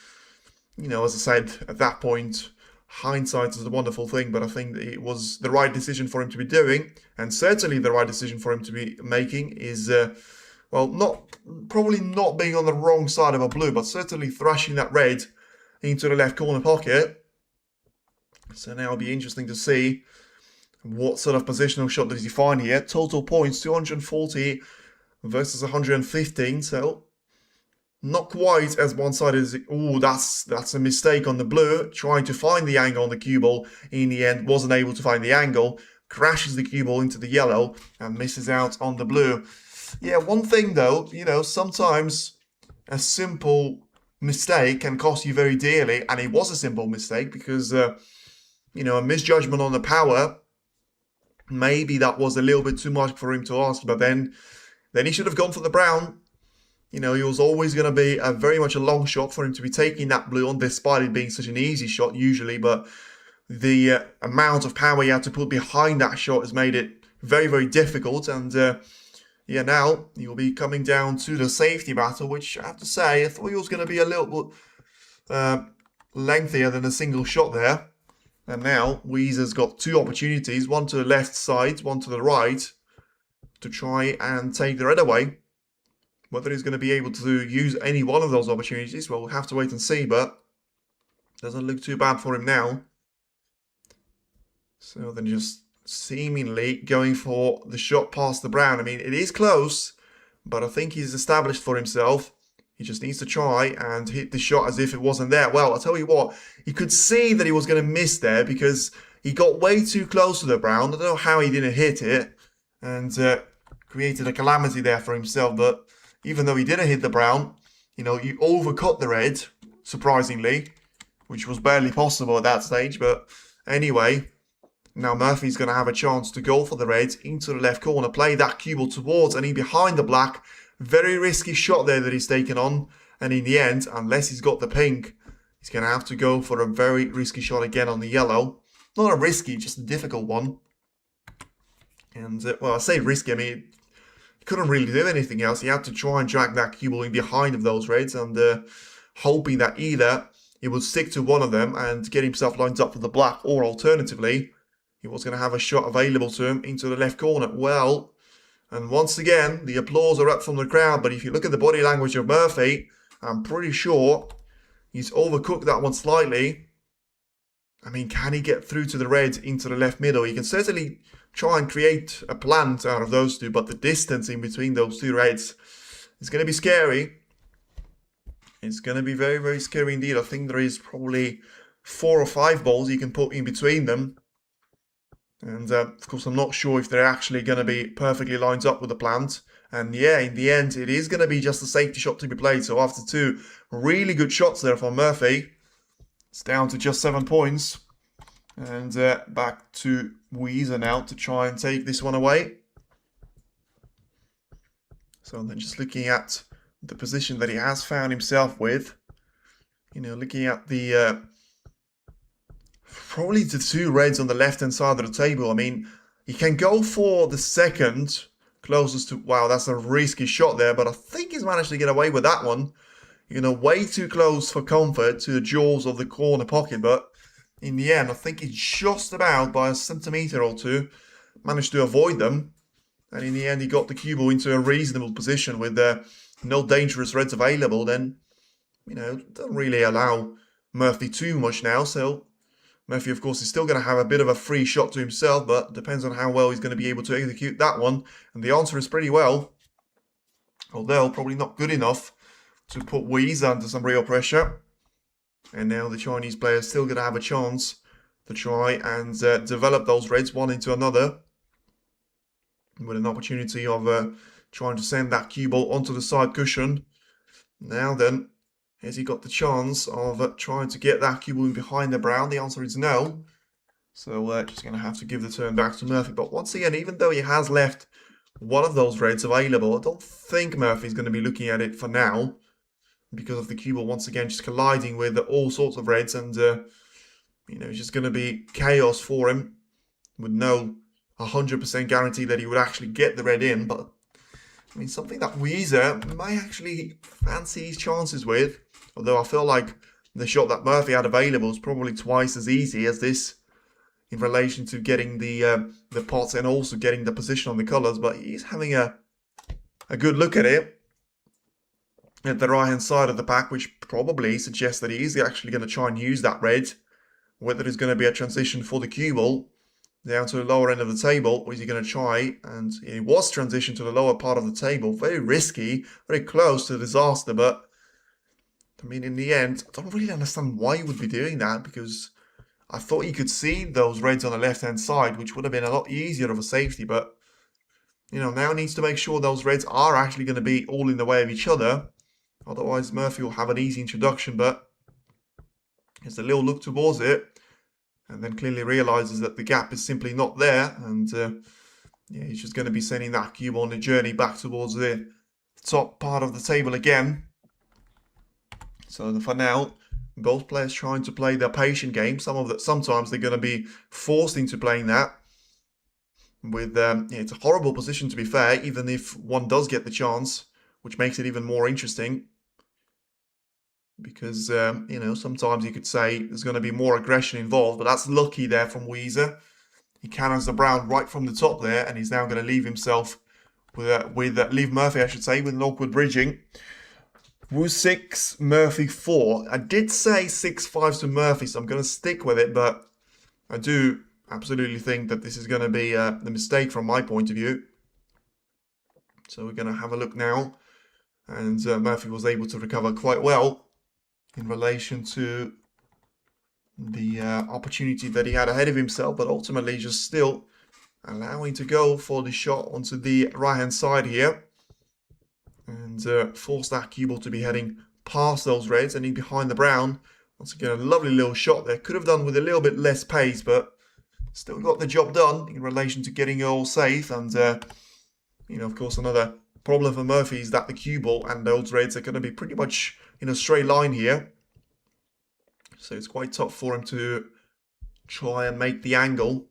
as I said, at that point, hindsight is a wonderful thing, but I think that it was the right decision for him to be doing, and certainly the right decision for him to be making is, probably not being on the wrong side of a blue, but certainly thrashing that red into the left corner pocket. So now it'll be interesting to see what sort of positional shot does he find here. Total points, 240 versus 115, so not quite as one-sided as it. That's a mistake on the blue. Trying to find the angle on the cue ball. In the end, wasn't able to find the angle. Crashes the cue ball into the yellow and misses out on the blue. Yeah, one thing though, sometimes a simple mistake can cost you very dearly. And it was a simple mistake because, a misjudgment on the power. Maybe that was a little bit too much for him to ask. But then he should have gone for the brown. He was always going to be very much a long shot for him to be taking that blue on, despite it being such an easy shot usually. But the amount of power you had to put behind that shot has made it very, very difficult. And now he'll be coming down to the safety battle, which I have to say, I thought he was going to be a little bit lengthier than a single shot there. And now Yize's got 2 opportunities, one to the left side, one to the right, to try and take the red away. Whether he's going to be able to use any one of those opportunities, well, we'll have to wait and see, but doesn't look too bad for him now. So then just seemingly going for the shot past the brown. I mean, it is close, but I think he's established for himself. He just needs to try and hit the shot as if it wasn't there. Well, I'll tell you what, he could see that he was going to miss there because he got way too close to the brown. I don't know how he didn't hit it and created a calamity there for himself. But even though he didn't hit the brown, you know, you overcut the red, surprisingly, which was barely possible at that stage. But anyway, now Murphy's going to have a chance to go for the red into the left corner, play that cue ball towards and in behind the black. Very risky shot there that he's taken on. And in the end, unless he's got the pink, he's going to have to go for a very risky shot again on the yellow. Not a risky, just a difficult one. And, well, I say risky, I mean, he couldn't really do anything else. He had to try and drag that cue ball in behind of those reds and hoping that either he would stick to one of them and get himself lined up for the black, or alternatively, he was going to have a shot available to him into the left corner. Well, and once again, the applause are up from the crowd, but if you look at the body language of Murphy, I'm pretty sure he's overcooked that one slightly. I mean, can he get through to the red into the left middle? He can certainly try and create a plant out of those two, but the distance in between those two reds is going to be scary. It's going to be very, very scary indeed. I think there is probably 4 or 5 balls you can put in between them. And of course, I'm not sure if they're actually going to be perfectly lined up with the plant. And yeah, in the end, it is going to be just a safety shot to be played. So after 2 really good shots there from Murphy, it's down to just 7 points. And back to Yize now to try and take this one away. So then just looking at the position that he has found himself with, you know, looking at the probably the 2 reds on the left-hand side of the table. I mean, he can go for the second closest to... Wow, that's a risky shot there, but I think he's managed to get away with that one. You know, way too close for comfort to the jaws of the corner pocket, but in the end, I think he's just about by a centimetre or 2 managed to avoid them. And in the end, he got the cue ball into a reasonable position with no dangerous reds available. Then, you know, don't really allow Murphy too much now. So Murphy, of course, is still going to have a bit of a free shot to himself, but depends on how well he's going to be able to execute that one. And the answer is pretty well, although probably not good enough to put Yize under some real pressure. And now the Chinese player is still going to have a chance to try and develop those reds one into another, with an opportunity of trying to send that cue ball onto the side cushion. Now then, has he got the chance of trying to get that cue ball in behind the brown? The answer is no. So just going to have to give the turn back to Murphy. But once again, even though he has left one of those reds available, I don't think Murphy's going to be looking at it for now, because of the cue ball once again just colliding with all sorts of reds, and you know, it's just going to be chaos for him with no 100% guarantee that he would actually get the red in. But I mean, something that Yize may actually fancy his chances with, although I feel like the shot that Murphy had available is probably twice as easy as this in relation to getting the pots and also getting the position on the colours. But he's having a good look at it at the right hand side of the pack, which probably suggests that he is actually going to try and use that red. Whether there's going to be a transition for the cue ball down to the lower end of the table, or is he going to try? And he was transitioned to the lower part of the table. Very risky, very close to disaster. But I mean, in the end, I don't really understand why he would be doing that, because I thought he could see those reds on the left hand side, which would have been a lot easier of a safety. But you know, now needs to make sure those reds are actually going to be all in the way of each other. Otherwise, Murphy will have an easy introduction, but there's a little look towards it, and then clearly realizes that the gap is simply not there, and yeah, he's just going to be sending that cube on the journey back towards the top part of the table again. So for now, both players trying to play their patient game. Sometimes they're going to be forced into playing that. With yeah, it's a horrible position, to be fair, even if one does get the chance, which makes it even more interesting. Because, you know, sometimes you could say there's going to be more aggression involved, but that's lucky there from Yize. He cannons the brown right from the top there, and he's now going to leave himself leave Murphy, I should say, with an awkward bridging. Wu 6, Murphy 4. I did say 6-5 to Murphy, so I'm going to stick with it, but I do absolutely think that this is going to be the mistake from my point of view. So we're going to have a look now And Murphy was able to recover quite well in relation to the opportunity that he had ahead of himself, but ultimately just still allowing to go for the shot onto the right-hand side here. And force that cue ball to be heading past those reds and in behind the brown. Once again, a lovely little shot there. Could have done with a little bit less pace, but still got the job done in relation to getting it all safe. And, you know, of course, another problem for Murphy is that the cue ball and those reds are going to be pretty much in a straight line here. So it's quite tough for him to try and make the angle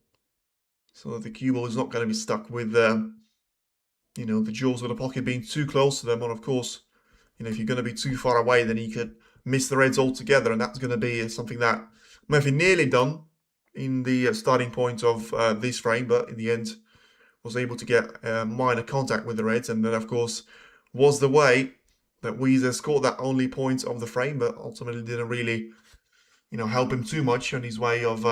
so that the cue ball is not going to be stuck with, you know, the jaws of the pocket being too close to them. And of course, you know, if you're going to be too far away, then he could miss the reds altogether. And that's going to be something that Murphy nearly done in the starting point of this frame, but in the end was able to get minor contact with the reds. And then, of course, was the way that Yize scored that only point of the frame, but ultimately didn't really, you know, help him too much on his way of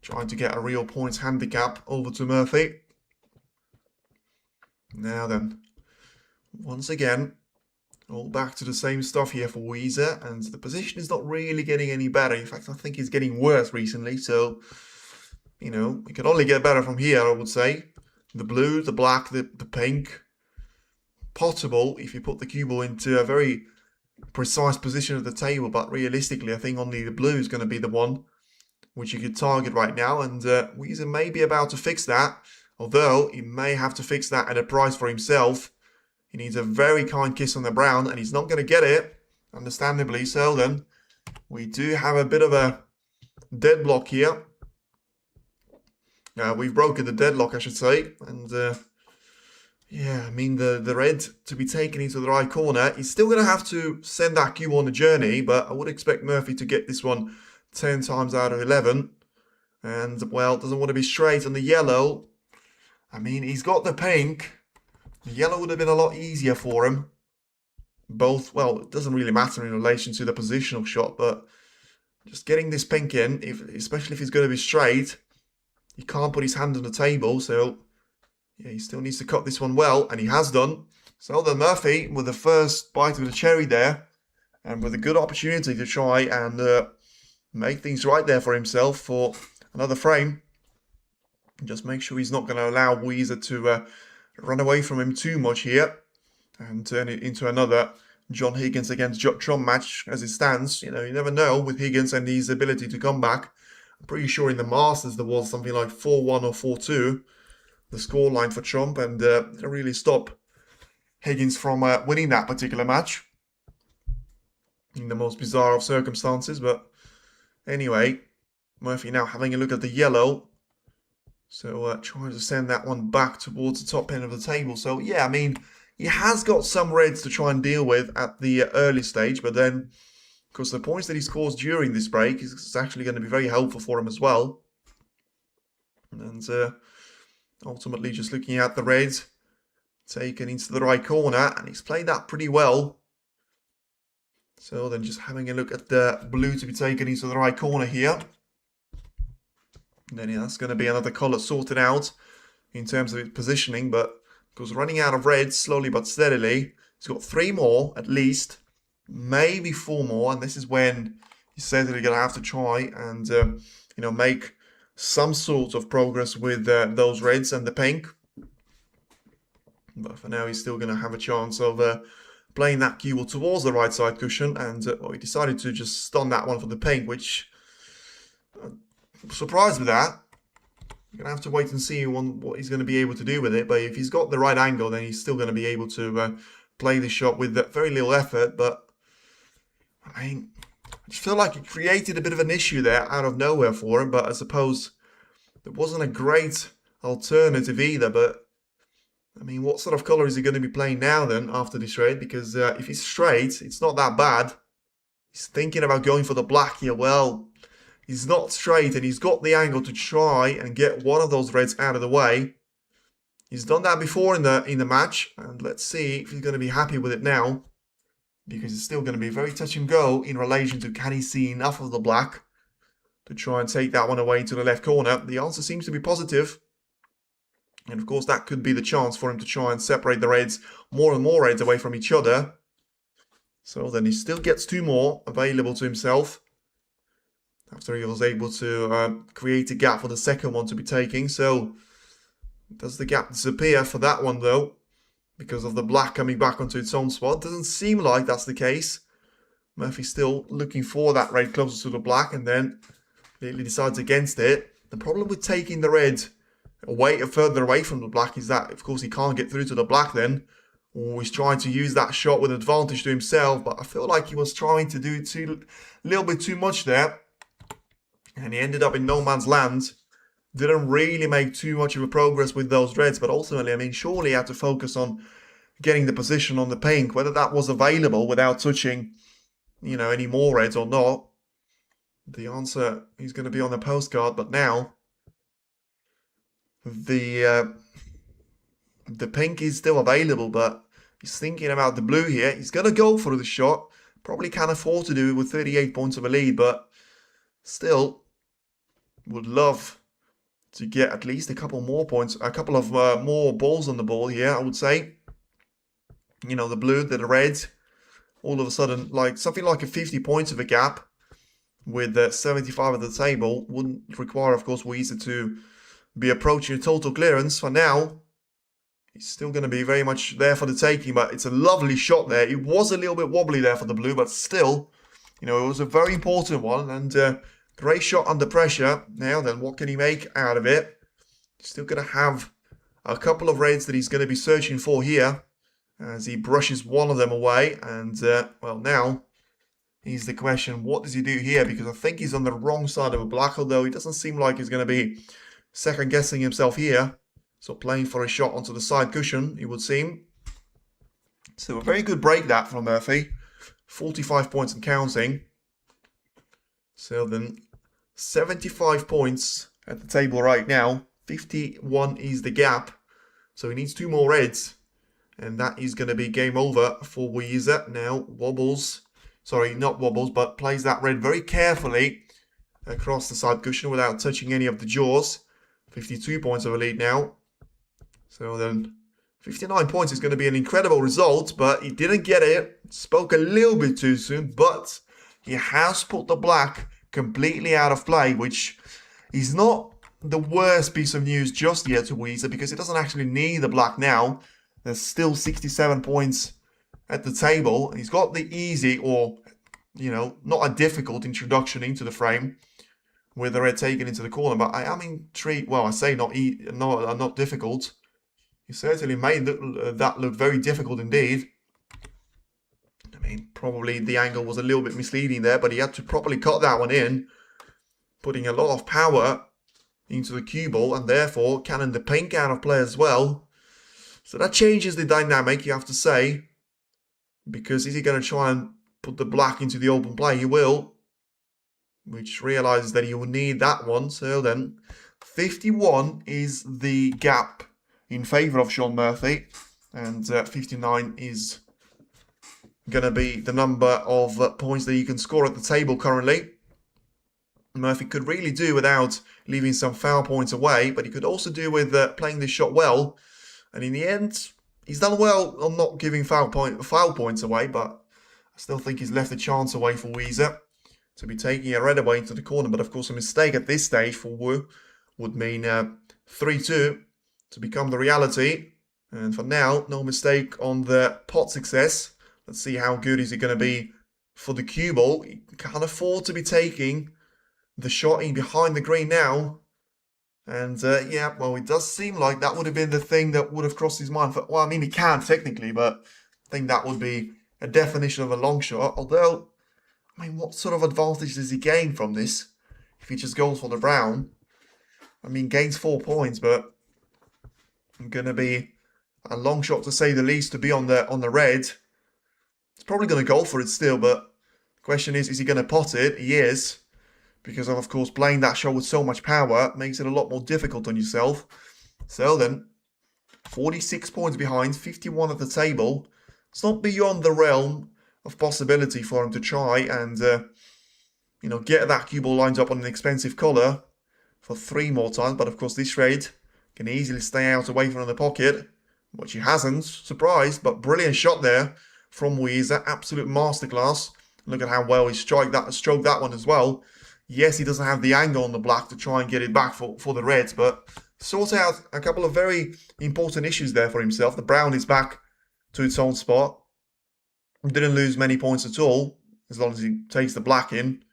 trying to get a real points handicap over to Murphy. Now then, once again, all back to the same stuff here for Yize, and the position is not really getting any better. In fact, I think it's getting worse recently, so, you know, it can only get better from here, I would say. The blue, the black, the pink, possible if you put the cue ball into a very precise position at the table, but realistically, I think only the blue is going to be the one which you could target right now, and Yize may be about to fix that, although he may have to fix that at a price for himself. He needs a very kind kiss on the brown, and he's not going to get it, understandably so. Then we do have a bit of a deadlock here. We've broken the deadlock, I should say, and yeah, I mean the red to be taken into the right corner. He's still going to have to send that cue on the journey, but I would expect Murphy to get this one 10 times out of 11. And, well, doesn't want to be straight on the yellow. I mean, he's got the pink. The yellow would have been a lot easier for him. Both, well, it doesn't really matter in relation to the positional shot, but just getting this pink in, especially if he's going to be straight, he can't put his hand on the table, so yeah, he still needs to cut this one well, and he has done. So then Murphy, with the first bite of the cherry there, and with a good opportunity to try and make things right there for himself for another frame. Just make sure he's not going to allow Yize to run away from him too much here and turn it into another John Higgins against Trump match as it stands. You know, you never know with Higgins and his ability to come back. I'm pretty sure in the Masters there was something like 4-1 or 4-2, the scoreline for Trump, and didn't really stop Higgins from winning that particular match in the most bizarre of circumstances. But anyway, Murphy now having a look at the yellow. So trying to send that one back towards the top end of the table. So yeah, I mean, he has got some reds to try and deal with at the early stage. But then, of course, the points that he scores during this break is actually going to be very helpful for him as well. And ultimately just looking at the reds taken into the right corner. And he's played that pretty well. So then just having a look at the blue to be taken into the right corner here. And then that's going to be another colour sorted out in terms of its positioning. But of course, running out of reds slowly but steadily. He's got 3 more at least, maybe 4 more. And this is when he's certainly going to have to try and, you know, make some sort of progress with those reds and the pink. But for now, he's still going to have a chance of playing that cue ball towards the right side cushion. And well, he decided to just stun that one for the pink, which... surprised with that. You're going to have to wait and see what he's going to be able to do with it. But if he's got the right angle, then he's still going to be able to play the shot with very little effort. But, I mean, I just feel like it created a bit of an issue there out of nowhere for him. But I suppose there wasn't a great alternative either. But, I mean, what sort of colour is he going to be playing now then after this raid? Because if he's straight, it's not that bad. He's thinking about going for the black here. Well... he's not straight and he's got the angle to try and get one of those reds out of the way. He's done that before in the match, and let's see if he's going to be happy with it now, because it's still going to be very touch and go in relation to can he see enough of the black to try and take that one away to the left corner. The answer seems to be positive, and of course that could be the chance for him to try and separate the reds, more and more reds away from each other. So then he still gets 2 more available to himself. After he was able to create a gap for the second one to be taking. So does the gap disappear for that one though? Because of the black coming back onto its own spot. Doesn't seem like that's the case. Murphy's still looking for that red closer to the black and then completely decides against it. The problem with taking the red further away from the black is that, of course, he can't get through to the black then. Or he's trying to use that shot with advantage to himself, but I feel like he was trying to do a little bit too much there. And he ended up in no man's land. Didn't really make too much of a progress with those reds, but ultimately, I mean, surely he had to focus on getting the position on the pink, whether that was available without touching, you know, any more reds or not. The answer is going to be on the postcard, but now the pink is still available, but he's thinking about the blue here. He's going to go for the shot. Probably can't afford to do it with 38 points of a lead, but still would love to get at least a couple more points, a couple of more balls on the ball here, I would say. You know, the blue, the red, all of a sudden, like something like a 50 points of a gap with 75 at the table wouldn't require, of course, Yize to be approaching a total clearance. For now, he's still going to be very much there for the taking, but it's a lovely shot there. It was a little bit wobbly there for the blue, but still, you know, it was a very important one, and great shot under pressure. Now then, what can he make out of it? He's still going to have a couple of reds that he's going to be searching for here as he brushes one of them away. And, well, now is the question, what does he do here? Because I think he's on the wrong side of a black, although he doesn't seem like he's going to be second-guessing himself here. So playing for a shot onto the side cushion, it would seem. So a very good break that from Murphy. 45 points and counting. So then 75 points at the table right now. 51 is the gap. So he needs 2 more reds. And that is going to be game over for Yize. Now wobbles. Sorry, not wobbles, but plays that red very carefully across the side cushion without touching any of the jaws. 52 points of a lead now. So then 59 points is going to be an incredible result, but he didn't get it. Spoke a little bit too soon, but he has put the black completely out of play, which is not the worst piece of news just yet to Yize, because he doesn't actually need the black now. There's still 67 points at the table. He's got the easy, or, you know, not a difficult introduction into the frame with the red taken into the corner, but I am intrigued. Well, I say not difficult. He certainly made that look very difficult indeed. I mean, probably the angle was a little bit misleading there, but he had to properly cut that one in, putting a lot of power into the cue ball, and therefore cannon the pink out of play as well. So that changes the dynamic, you have to say, because is he going to try and put the black into the open play? He will, which realizes that he will need that one. So then 51 is the gap in favour of Sean Murphy, and 59 is going to be the number of points that you can score at the table currently. Murphy could really do without leaving some foul points away, but he could also do with playing this shot well. And in the end, he's done well on not giving foul points away, but I still think he's left a chance away for Yize to be taking a red away into the corner. But of course, a mistake at this stage for Wu would mean 3-2 to become the reality. And for now, no mistake on the pot success. Let's see how good is it going to be for the cue ball. He can't afford to be taking the shot in behind the green now. And yeah, well, it does seem like that would have been the thing that would have crossed his mind. Well, I mean, he can technically, but I think that would be a definition of a long shot. Although, I mean, what sort of advantage does he gain from this if he just goes for the brown? I mean, gains 4 points, but going to be a long shot to say the least to be on the red. He's probably going to go for it still, but the question is he going to pot it? He is. Because of course, playing that shot with so much power makes it a lot more difficult on yourself. So then, 46 points behind, 51 at the table. It's not beyond the realm of possibility for him to try and, you know, get that cue ball lined up on an expensive colour for 3 more times. But of course, this red can easily stay out away from the pocket, which he hasn't. Surprised, but brilliant shot there from Yize. Absolute masterclass. Look at how well he stroked that one as well. Yes, he doesn't have the angle on the black to try and get it back for the reds, but sort out a couple of very important issues there for himself. The brown is back to its own spot. Didn't lose many points at all, as long as he takes the black in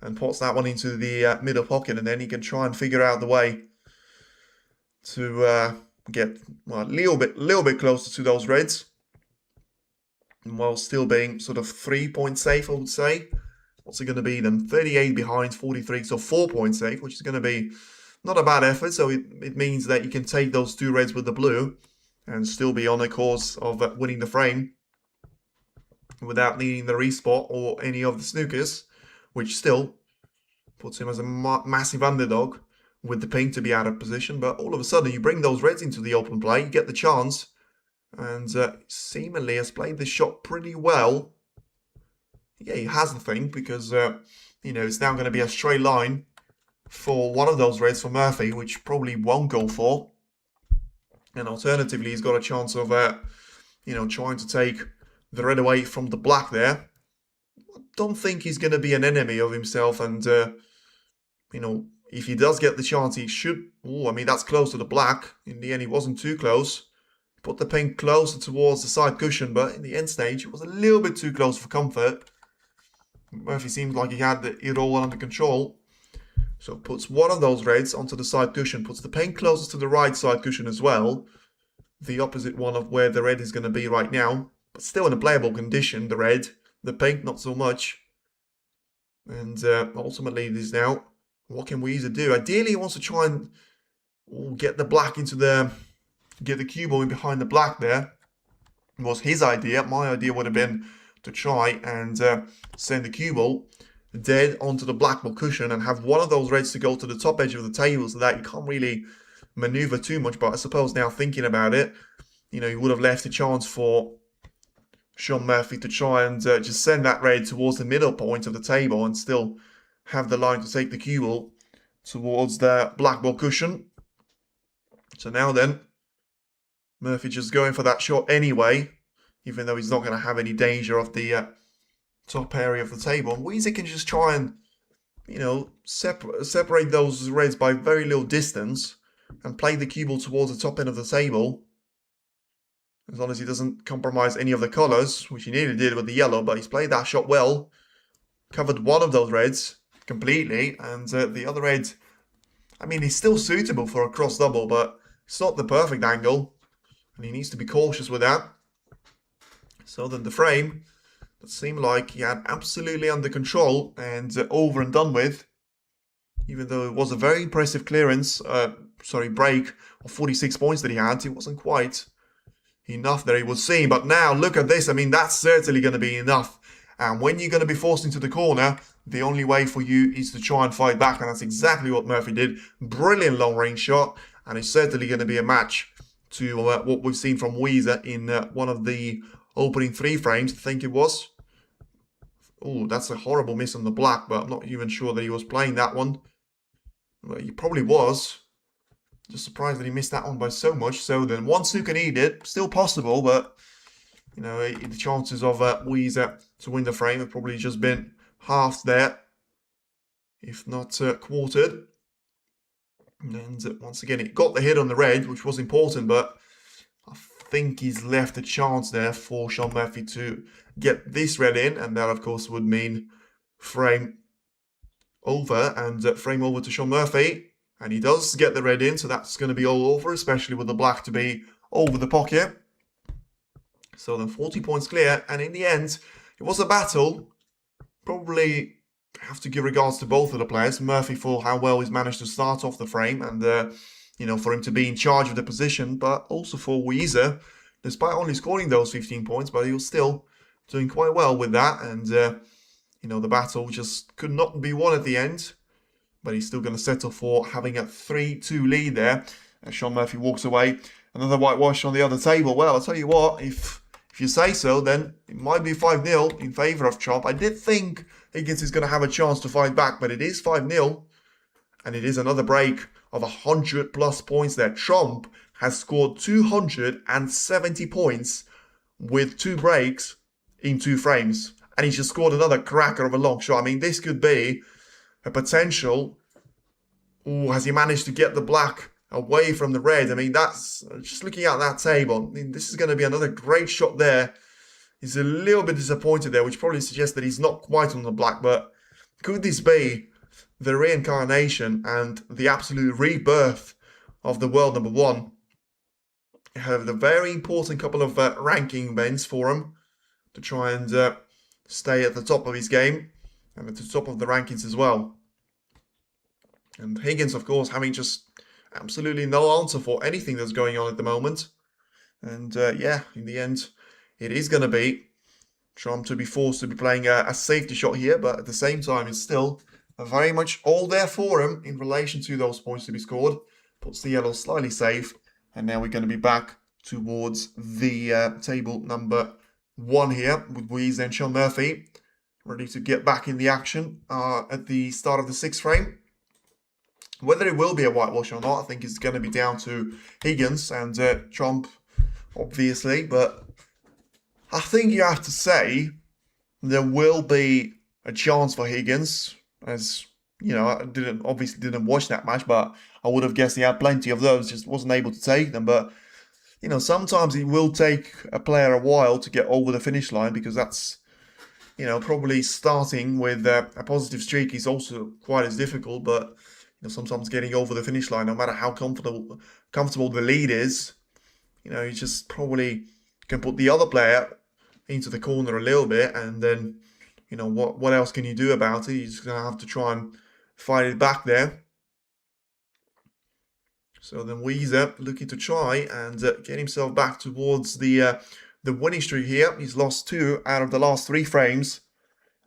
and puts that one into the middle pocket, and then he can try and figure out the way to get a little bit closer to those reds, while still being sort of 3 points safe, I would say. What's it going to be then? 38 behind 43, so 4 points safe, which is going to be not a bad effort. So it means that you can take those 2 reds with the blue and still be on a course of winning the frame without needing the respot or any of the snookers, which still puts him as a massive underdog with the pink to be out of position. But all of a sudden, you bring those reds into the open play, you get the chance, and seemingly has played this shot pretty well. Yeah, he has the thing, because, it's now going to be a straight line for one of those reds for Murphy, which probably won't go for. And alternatively, he's got a chance of, trying to take the red away from the black there. I don't think he's going to be an enemy of himself, and, if he does get the chance, he should... Oh, I mean, that's close to the black. In the end, he wasn't too close. Put the pink closer towards the side cushion, but in the end stage, it was a little bit too close for comfort. Murphy seemed like he had it all under control. So puts one of those reds onto the side cushion, puts the pink closest to the right side cushion as well. The opposite one of where the red is going to be right now. But still in a playable condition, the red. The pink, not so much. And ultimately, it is now, what can Yize do? Ideally, he wants to try and get the black into the... Get the cue ball in behind the black there. It was his idea. My idea would have been to try and send the cue ball dead onto the black ball cushion and have one of those reds to go to the top edge of the table, so that you can't really maneuver too much. But I suppose now thinking about it, you would have left a chance for Sean Murphy to try and just send that red towards the middle point of the table and still have the line to take the cue ball towards the black ball cushion. So now then, Murphy just going for that shot anyway, even though he's not going to have any danger of the top area of the table. And Yize can just try and, separate those reds by very little distance and play the cue ball towards the top end of the table. As long as he doesn't compromise any of the colours, which he nearly did with the yellow, but he's played that shot well. Covered one of those reds completely, and the other red, I mean, he's still suitable for a cross double, but it's not the perfect angle. And he needs to be cautious with that. So then the frame, that seemed like he had absolutely under control and over and done with. Even though it was a very impressive break of 46 points that he had, it wasn't quite enough that he was seeing. But now, look at this. I mean, that's certainly going to be enough. And when you're going to be forced into the corner, the only way for you is to try and fight back. And that's exactly what Murphy did. Brilliant long-range shot. And it's certainly going to be a match to what we've seen from Yize in one of the opening 3 frames, I think it was. Oh, that's a horrible miss on the black, but I'm not even sure that he was playing that one. Well, he probably was. Just surprised that he missed that one by so much. So then one snooker needed, still possible, but the chances of Yize to win the frame have probably just been halved there, if not quartered. And once again, it got the hit on the red, which was important, but I think he's left a chance there for Sean Murphy to get this red in, and that, of course, would mean frame over, and frame over to Sean Murphy. And he does get the red in, so that's going to be all over, especially with the black to be over the pocket. So then 40 points clear, and in the end, it was a battle. Probably have to give regards to both of the players. Murphy for how well he's managed to start off the frame and, for him to be in charge of the position, but also for Yize, despite only scoring those 15 points, but he was still doing quite well with that. And, the battle just could not be won at the end, but he's still going to settle for having a 3-2 lead there as Sean Murphy walks away. Another whitewash on the other table. Well, I'll tell you what, if you say so, then it might be 5-0 in favour of Chop. I did think Higgins is going to have a chance to fight back, but it is 5-0. And it is another break of 100+ points there. Trump has scored 270 points with 2 breaks in 2 frames. And he's just scored another cracker of a long shot. I mean, this could be a potential. Ooh, has he managed to get the black away from the red? I mean, that's just looking at that table. I mean, this is going to be another great shot there. He's a little bit disappointed there, which probably suggests that he's not quite on the black. But could this be the reincarnation and the absolute rebirth of the world number 1? Have the very important couple of ranking wins for him to try and stay at the top of his game and at the top of the rankings as well. And Higgins, of course, having just absolutely no answer for anything that's going on at the moment. And yeah, in the end, it is going to be Trump to be forced to be playing a safety shot here. But at the same time, it's still very much all there for him in relation to those points to be scored. Puts the yellow slightly safe. And now we're going to be back towards the table number 1 here with Yize and Sean Murphy. Ready to get back in the action at the start of the 6th frame. Whether it will be a whitewash or not, I think it's going to be down to Higgins and Trump, obviously. But I think you have to say there will be a chance for Higgins. As you know, I obviously didn't watch that match, but I would have guessed he had plenty of those, just wasn't able to take them. But you know, sometimes it will take a player a while to get over the finish line, because that's, you know, probably starting with a positive streak is also quite as difficult. But you know, sometimes getting over the finish line, no matter how comfortable the lead is, you know, you just probably can put the other player into the corner a little bit, and then, you know, what else can you do about it? You're just going to have to try and fight it back there. So then Yize looking to try and get himself back towards the winning streak here. He's lost 2 out of the last 3 frames.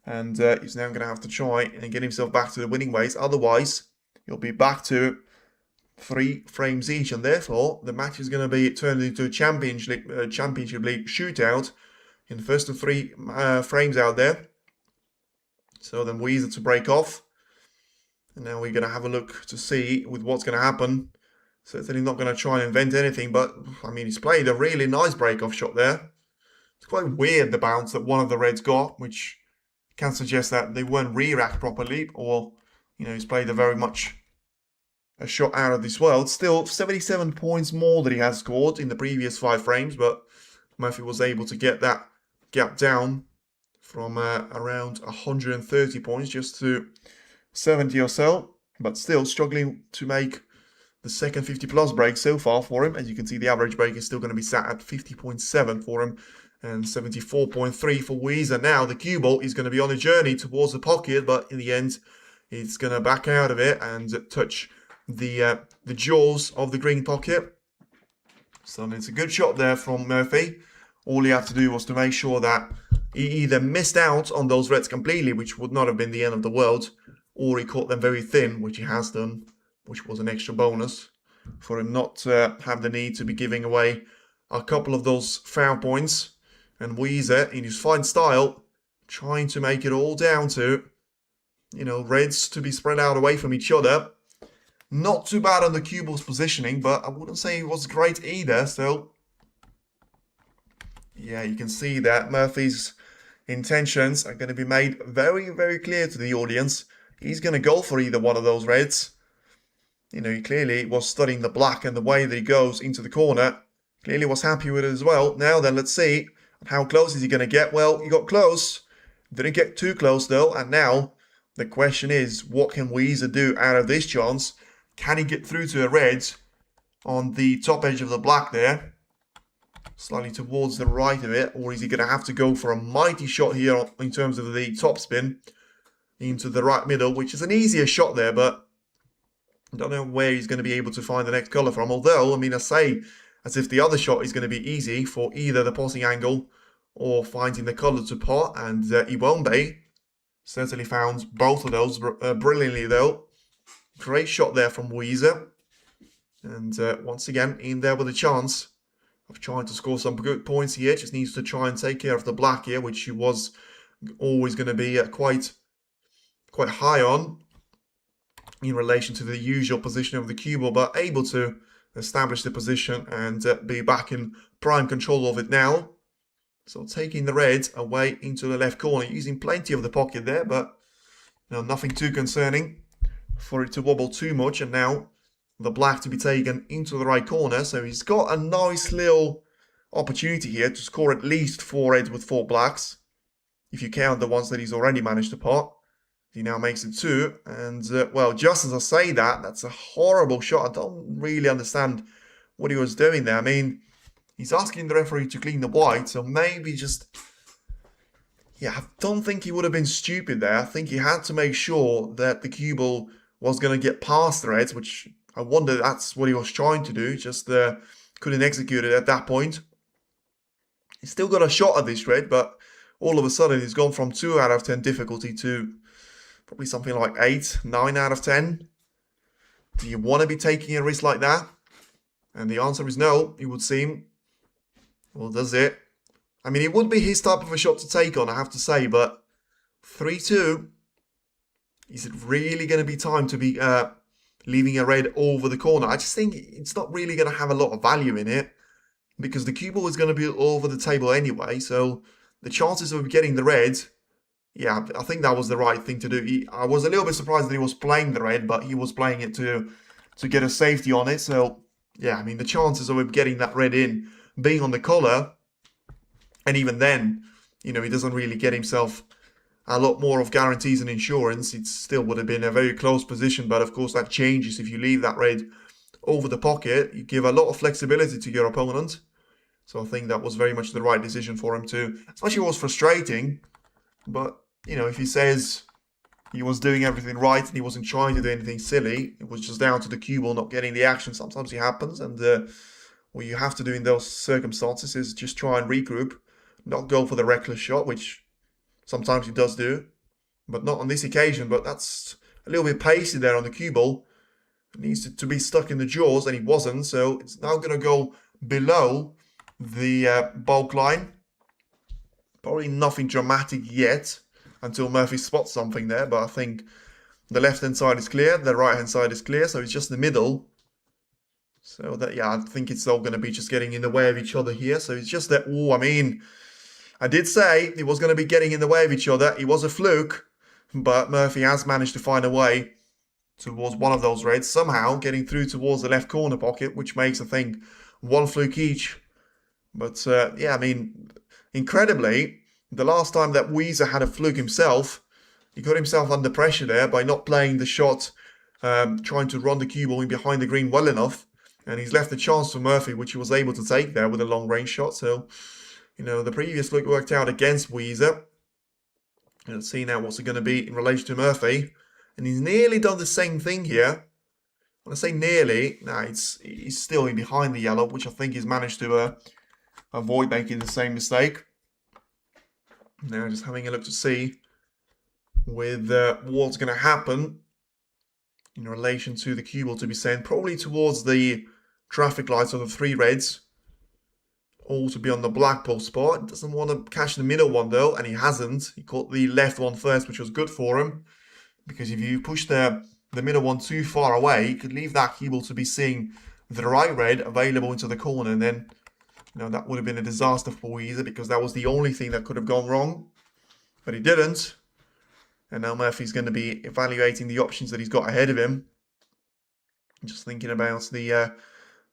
And he's now going to have to try and get himself back to the winning ways. Otherwise, he'll be back to 3 frames each. And therefore, the match is going to be turned into a Championship League shootout in the first of 3 frames out there. So then Yize to break off. And now we're going to have a look to see with what's going to happen. Certainly not going to try and invent anything, but I mean, he's played a really nice break-off shot there. It's quite weird, the bounce that one of the Reds got, which can suggest that they weren't re-racked properly, or, you know, he's played a very much a shot out of this world. Still, 77 points more than he has scored in the previous 5 frames, but Murphy was able to get that gap down from around 130 points just to 70 or so, but still struggling to make the second 50-plus break so far for him. As you can see, the average break is still going to be sat at 50.7 for him and 74.3 for Yize. And now the cue ball is going to be on a journey towards the pocket, but in the end, it's going to back out of it and touch the jaws of the green pocket. So it's a good shot there from Murphy. All he had to do was to make sure that he either missed out on those reds completely, which would not have been the end of the world, or he caught them very thin, which he has done, which was an extra bonus for him not to have the need to be giving away a couple of those foul points. And Yize, in his fine style, trying to make it all down to, you know, reds to be spread out away from each other. Not too bad on the cue ball's positioning, but I wouldn't say it was great either. So, yeah, you can see that Murphy's intentions are going to be made very, very clear to the audience. He's going to go for either one of those reds. You know, he clearly was studying the black, and the way that he goes into the corner, clearly was happy with it as well. Now then, let's see, how close is he going to get? Well, he got close. Didn't get too close though, and now the question is, what can Yize do out of this chance? Can he get through to a red on the top edge of the black there? Slightly towards the right of it, or is he going to have to go for a mighty shot here in terms of the top spin into the right middle, which is an easier shot there, but I don't know where he's going to be able to find the next colour from. Although, I mean, I say as if the other shot is going to be easy for either the potting angle or finding the colour to pot, and he won't be. Certainly found both of those brilliantly though. Great shot there from Yize. And once again, in there with a chance of trying to score some good points here. Just needs to try and take care of the black here, which he was always going to be quite high on in relation to the usual position of the cue ball, but able to establish the position and be back in prime control of it now. So taking the red away into the left corner, using plenty of the pocket there, but nothing too concerning for it to wobble too much. And now the black to be taken into the right corner. So he's got a nice little opportunity here to score at least 4 reds with 4 blacks. If you count the ones that he's already managed to pot. He now makes it 2. And, well, just as I say that, that's a horrible shot. I don't really understand what he was doing there. I mean, he's asking the referee to clean the white, so maybe just... Yeah, I don't think he would have been stupid there. I think he had to make sure that the cue ball was going to get past the reds, which I wonder that's what he was trying to do. Just couldn't execute it at that point. He's still got a shot at this red, but all of a sudden he's gone from 2 out of 10 difficulty to probably something like 8, 9 out of 10. Do you want to be taking a risk like that? And the answer is no, it would seem. Well, does it? I mean, it would be his type of a shot to take on, I have to say, but 3-2, is it really going to be time to be leaving a red over the corner? I just think it's not really going to have a lot of value in it, because the cue ball is going to be over the table anyway, so the chances of getting the red, yeah, I think that was the right thing to do. I was a little bit surprised that he was playing the red, but he was playing it to get a safety on it, so yeah, I mean, the chances of him getting that red in, being on the collar, and even then, he doesn't really get himself a lot more of guarantees and insurance. It still would have been a very close position, but of course that changes if you leave that red over the pocket. You give a lot of flexibility to your opponent. So I think that was very much the right decision for him too. As much as it was frustrating, but, if he says he was doing everything right and he wasn't trying to do anything silly, it was just down to the cue ball not getting the action. Sometimes it happens, and what you have to do in those circumstances is just try and regroup. Not go for the reckless shot, which sometimes he does do, but not on this occasion. But that's a little bit pacey there on the cue ball. It needs to be stuck in the jaws, and he wasn't. So it's now going to go below the bulk line. Probably nothing dramatic yet until Murphy spots something there. But I think the left-hand side is clear. The right-hand side is clear. So it's just the middle. So that, yeah, I think it's all going to be just getting in the way of each other here. So it's just that, oh, I mean... I did say it was going to be getting in the way of each other. It was a fluke, but Murphy has managed to find a way towards one of those reds, somehow getting through towards the left corner pocket, which makes, I think, 1 fluke each. But, yeah, I mean, incredibly, the last time that Yize had a fluke himself, he got himself under pressure there by not playing the shot, trying to run the cue ball in behind the green well enough. And he's left a chance for Murphy, which he was able to take there with a long-range shot. So... the previous look worked out against Yize. Let's see now what's it going to be in relation to Murphy. And he's nearly done the same thing here. When I say nearly, no, he's still in behind the yellow, which I think he's managed to avoid making the same mistake. Now just having a look to see with what's going to happen in relation to the cue ball to be sent. Probably towards the traffic lights of the 3 reds. All to be on the black ball spot. Doesn't want to catch the middle one though, and he hasn't. He caught the left one first, which was good for him. Because if you push the middle one too far away, you could leave that cue ball to be seeing the right red available into the corner. And then, that would have been a disaster for Yize, because that was the only thing that could have gone wrong. But he didn't. And now Murphy's going to be evaluating the options that he's got ahead of him. Just thinking about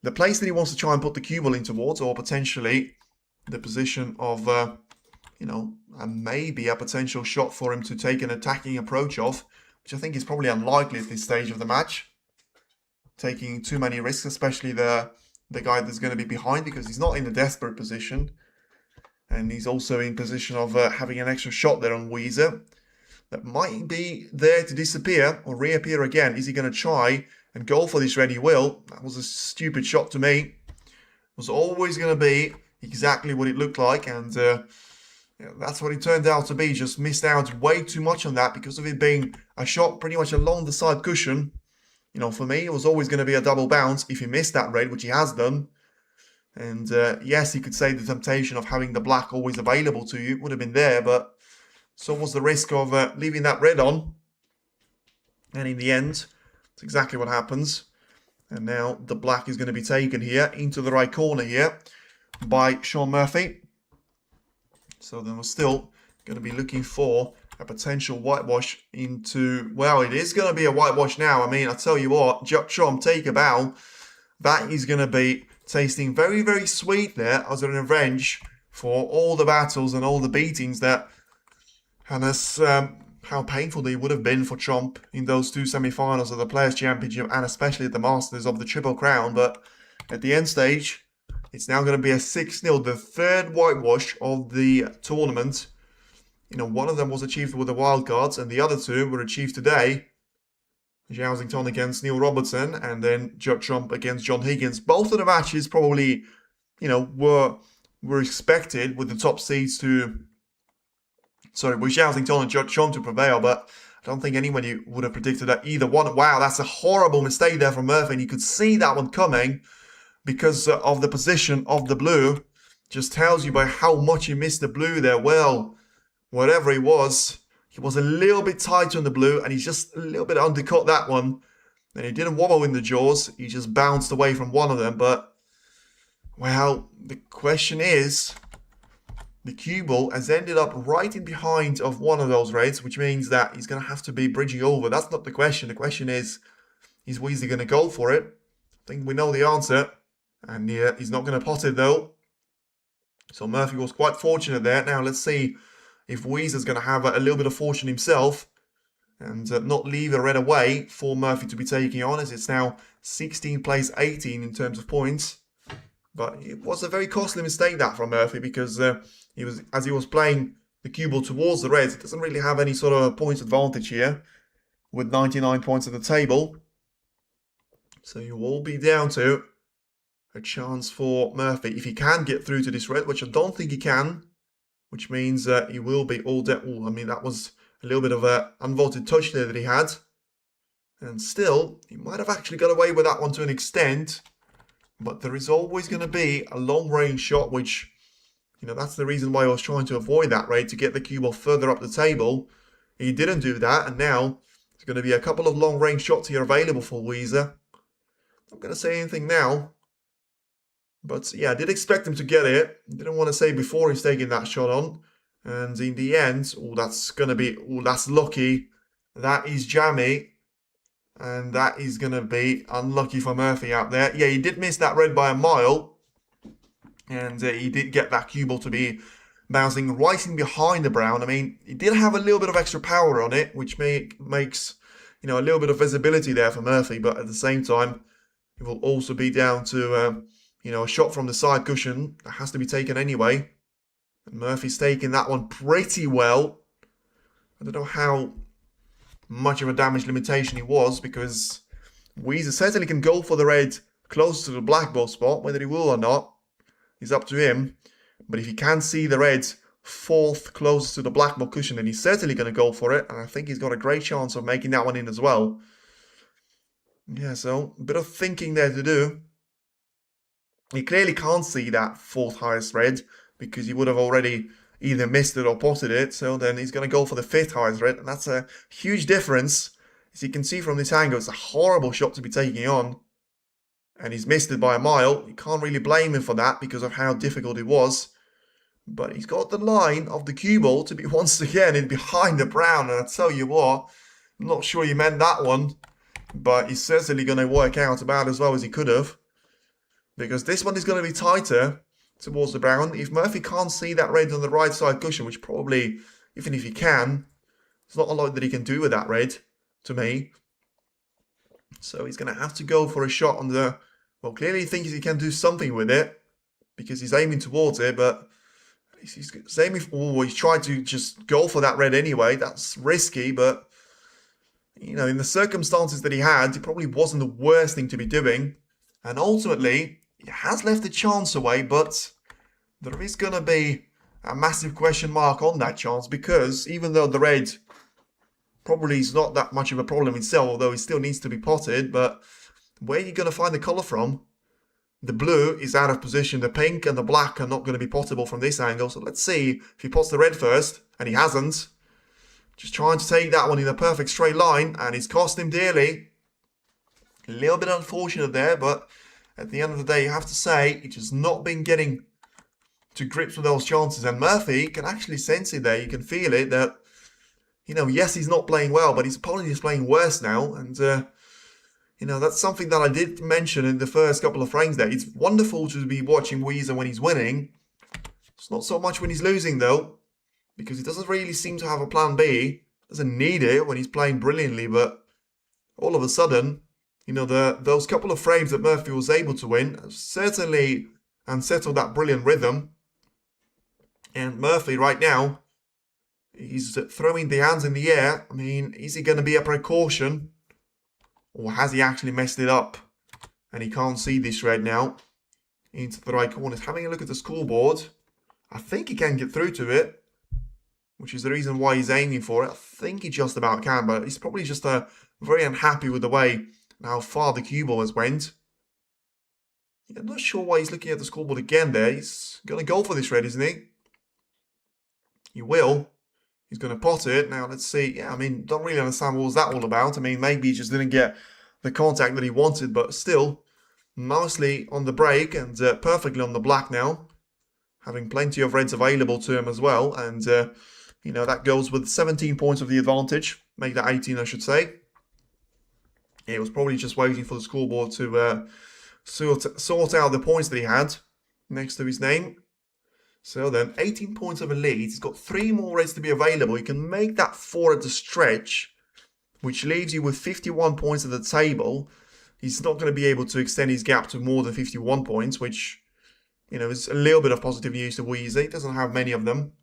the place that he wants to try and put the cue ball in towards, or potentially the position of, maybe a potential shot for him to take an attacking approach of, which I think is probably unlikely at this stage of the match. Taking too many risks, especially the guy that's going to be behind, because he's not in a desperate position. And he's also in position of having an extra shot there on Yize. That might be there to disappear or reappear again. Is he going to try and go for this red? He will. That was a stupid shot to me. It was always going to be exactly what it looked like, and that's what it turned out to be. Just missed out way too much on that because of it being a shot pretty much along the side cushion. For me, it was always going to be a double bounce if he missed that red, which he has done. And yes, you could say the temptation of having the black always available to you would have been there, but so was the risk of leaving that red on. And in the end, that's exactly what happens. And now the black is going to be taken here into the right corner here by Sean Murphy. So then we're still going to be looking for a potential whitewash into... Well, it is going to be a whitewash now. I mean, I tell you what, Watchalong, take a bow. That is going to be tasting very, very sweet there as a revenge for all the battles and all the beatings that... And as how painful they would have been for Trump in those two semi-finals of the Players' Championship and especially at the Masters of the Triple Crown. But at the end stage, it's now going to be a 6-0, the third whitewash of the tournament. You know, one of them was achieved with the wildcards, and the other two were achieved today. Zhao against Neil Robertson, and then Judd Trump against John Higgins. Both of the matches probably, you know, were expected with the top seeds to... Sorry, with Zhao and Judd Trump to prevail, but I don't think anyone would have predicted that either one. Wow, that's a horrible mistake there from Murphy, and you could see that one coming because of the position of the blue. Just tells you by how much he missed the blue there. Well, whatever he was a little bit tight on the blue, and he's just a little bit undercut that one. And he didn't wobble in the jaws, he just bounced away from one of them. But, well, the question is, the cue ball has ended up right in behind of one of those reds, which means that he's going to have to be bridging over. That's not the question. The question is Yize going to go for it? I think we know the answer. And yeah, he's not going to pot it though. So Murphy was quite fortunate there. Now let's see if Yize is going to have a little bit of fortune himself and not leave a red away for Murphy to be taking on, as it's now 16 plays 18 in terms of points. But it was a very costly mistake that from Murphy, because as he was playing the cue ball towards the reds, it doesn't really have any sort of points advantage here with 99 points at the table. So you will be down to a chance for Murphy if he can get through to this red, which I don't think he can, which means he will be all dead. I mean, that was a little bit of an unvoted touch there that he had. And still, he might have actually got away with that one to an extent. But there is always going to be a long-range shot, which, you know, that's the reason why I was trying to avoid that raid, to get the cue ball further up the table. He didn't do that, and now there's going to be a couple of long-range shots here available for Yize. Not going to say anything now. But, yeah, I did expect him to get it. Didn't want to say before he's taking that shot on. And in the end, that's going to be... that's lucky. That is jammy. And that is going to be unlucky for Murphy out there. Yeah, he did miss that red by a mile. And he did get that cue ball to be bouncing right in behind the brown. I mean, he did have a little bit of extra power on it, which makes, you know, a little bit of visibility there for Murphy. But at the same time, it will also be down to, you know, a shot from the side cushion that has to be taken anyway. And Murphy's taking that one pretty well. I don't know how much of a damage limitation he was, because Yize certainly can go for the red close to the black ball spot. Whether he will or not is up to him. But if he can see the red fourth closest to the black ball cushion, then he's certainly going to go for it. And I think he's got a great chance of making that one in as well. Yeah, so a bit of thinking there to do. He clearly can't see that fourth highest red, because he would have already either missed it or potted it. So then he's going to go for the fifth highest red, and that's a huge difference. As you can see from this angle, it's a horrible shot to be taking on, and he's missed it by a mile. You can't really blame him for that because of how difficult it was. But he's got the line of the cue ball to be once again in behind the brown, and I tell you what, I'm not sure he meant that one, but he's certainly going to work out about as well as he could have, because this one is going to be tighter towards the brown. If Murphy can't see that red on the right side cushion, which probably, even if he can, there's not a lot that he can do with that red, to me. So he's going to have to go for a shot on the... Well, clearly he thinks he can do something with it, because he's aiming towards it, but he's aiming for... he's trying to just go for that red anyway. That's risky, but, you know, in the circumstances that he had, it probably wasn't the worst thing to be doing. And ultimately, he has left a chance away, but there is going to be a massive question mark on that chance, because even though the red probably is not that much of a problem itself, although it still needs to be potted, but where are you going to find the colour from? The blue is out of position, the pink and the black are not going to be pottable from this angle, so let's see if he pots the red first, and he hasn't. Just trying to take that one in a perfect straight line, and it's cost him dearly. A little bit unfortunate there, but at the end of the day, you have to say, it has not been getting to grips with those chances. And Murphy can actually sense it there. You can feel it that, yes, he's not playing well, but his opponent is playing worse now. And, that's something that I did mention in the first couple of frames there. It's wonderful to be watching Yize when he's winning. It's not so much when he's losing, though, because he doesn't really seem to have a plan B. Doesn't need it when he's playing brilliantly, but all of a sudden, those couple of frames that Murphy was able to win certainly unsettled that brilliant rhythm. And Murphy right now, he's throwing the hands in the air. I mean, is he going to be a precaution? Or has he actually messed it up? And he can't see this red now. Into the right corner. He's having a look at the scoreboard. I think he can get through to it, which is the reason why he's aiming for it. I think he just about can, but he's probably just very unhappy with the way and how far the cue ball has went. Yeah, I'm not sure why he's looking at the scoreboard again there. He's going to go for this red, isn't he? He will. He's going to pot it. Now, let's see. Yeah, I mean, don't really understand what was that all about. I mean, maybe he just didn't get the contact that he wanted, but still, nicely on the break and perfectly on the black now. Having plenty of reds available to him as well. And, that goes with 17 points of the advantage. Make that 18, I should say. He was probably just waiting for the scoreboard to sort out the points that he had next to his name. So then, 18 points of a lead. He's got 3 more reds to be available. He can make that 4 at the stretch, which leaves you with 51 points at the table. He's not going to be able to extend his gap to more than 51 points, which, is a little bit of positive news to Yize. He doesn't have many of them.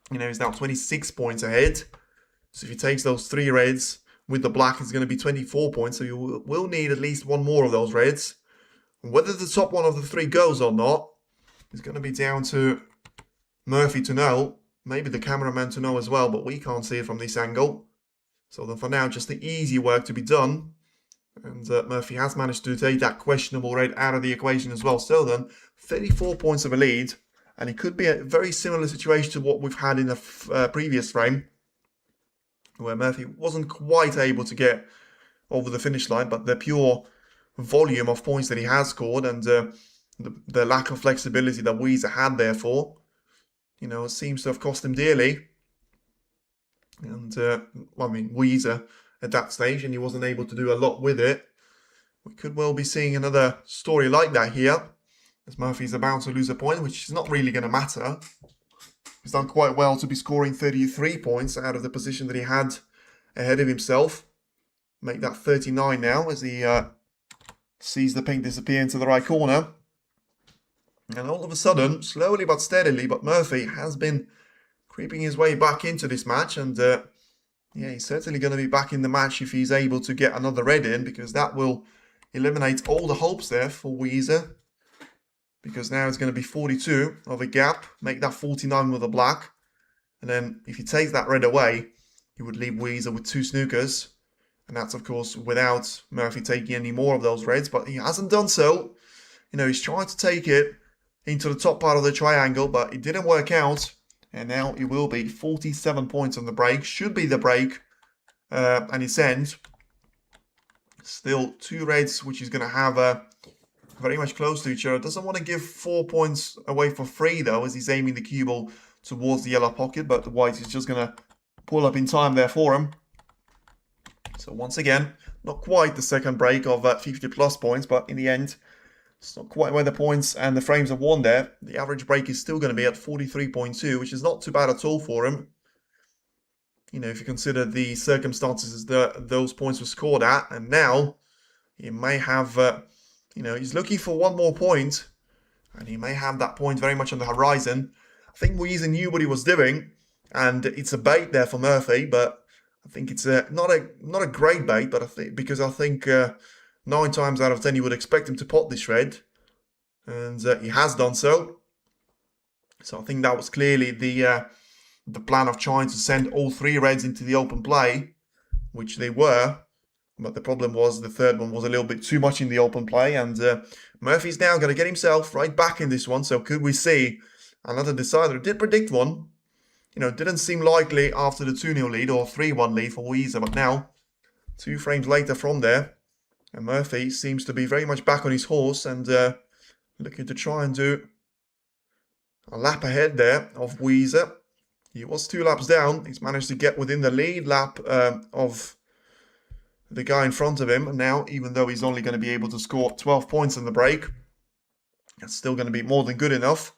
He's now 26 points ahead. So if he takes those 3 reds with the black, it's going to be 24 points. So you will need at least 1 more of those reds. Whether the top one of the 3 goes or not, it's going to be down to Murphy to know. Maybe the cameraman to know as well, but we can't see it from this angle. So then for now, just the easy work to be done. And Murphy has managed to take that questionable red out of the equation as well. So then, 34 points of a lead. And it could be a very similar situation to what we've had in the previous frame, where Murphy wasn't quite able to get over the finish line, but the pure volume of points that he has scored and the lack of flexibility that Yize had therefore, it seems to have cost him dearly. And, Yize at that stage, and he wasn't able to do a lot with it. We could well be seeing another story like that here, as Murphy's about to lose a point, which is not really going to matter. He's done quite well to be scoring 33 points out of the position that he had ahead of himself. Make that 39 now as he sees the pink disappear into the right corner. And all of a sudden, slowly but steadily, but Murphy has been creeping his way back into this match. And he's certainly going to be back in the match if he's able to get another red in, because that will eliminate all the hopes there for Yize. Because now it's going to be 42 of a gap, make that 49 with a black. And then if he takes that red away, he would leave Yize with 2 snookers. And that's, of course, without Murphy taking any more of those reds. But he hasn't done so. He's trying to take it into the top part of the triangle, but it didn't work out. And now it will be 47 points on the break. Should be the break. And its end. Still 2 reds, which is going to have very much close to each other. Doesn't want to give 4 points away for free, though, as he's aiming the cue ball towards the yellow pocket. But the white is just going to pull up in time there for him. So once again, not quite the second break of 50 plus points, but in the end, it's not quite where the points and the frames have won there. The average break is still going to be at 43.2, which is not too bad at all for him. If you consider the circumstances that those points were scored at. And now, he may have, he's looking for 1 more point. And he may have that point very much on the horizon. I think Yize knew what he was doing. And it's a bait there for Murphy, but I think it's not a great bait, but I think 9 times out of 10 you would expect him to pot this red, and he has done so. So I think that was clearly the plan of trying to send all 3 reds into the open play, which they were. But the problem was the third one was a little bit too much in the open play, and Murphy's now going to get himself right back in this one. So could we see another decider? I did predict one. Didn't seem likely after the 2-0 lead or 3-1 lead for Yize, but now, 2 frames later from there, and Murphy seems to be very much back on his horse and looking to try and do a lap ahead there of Yize. He was 2 laps down. He's managed to get within the lead lap of the guy in front of him. Now, even though he's only going to be able to score 12 points in the break, that's still going to be more than good enough.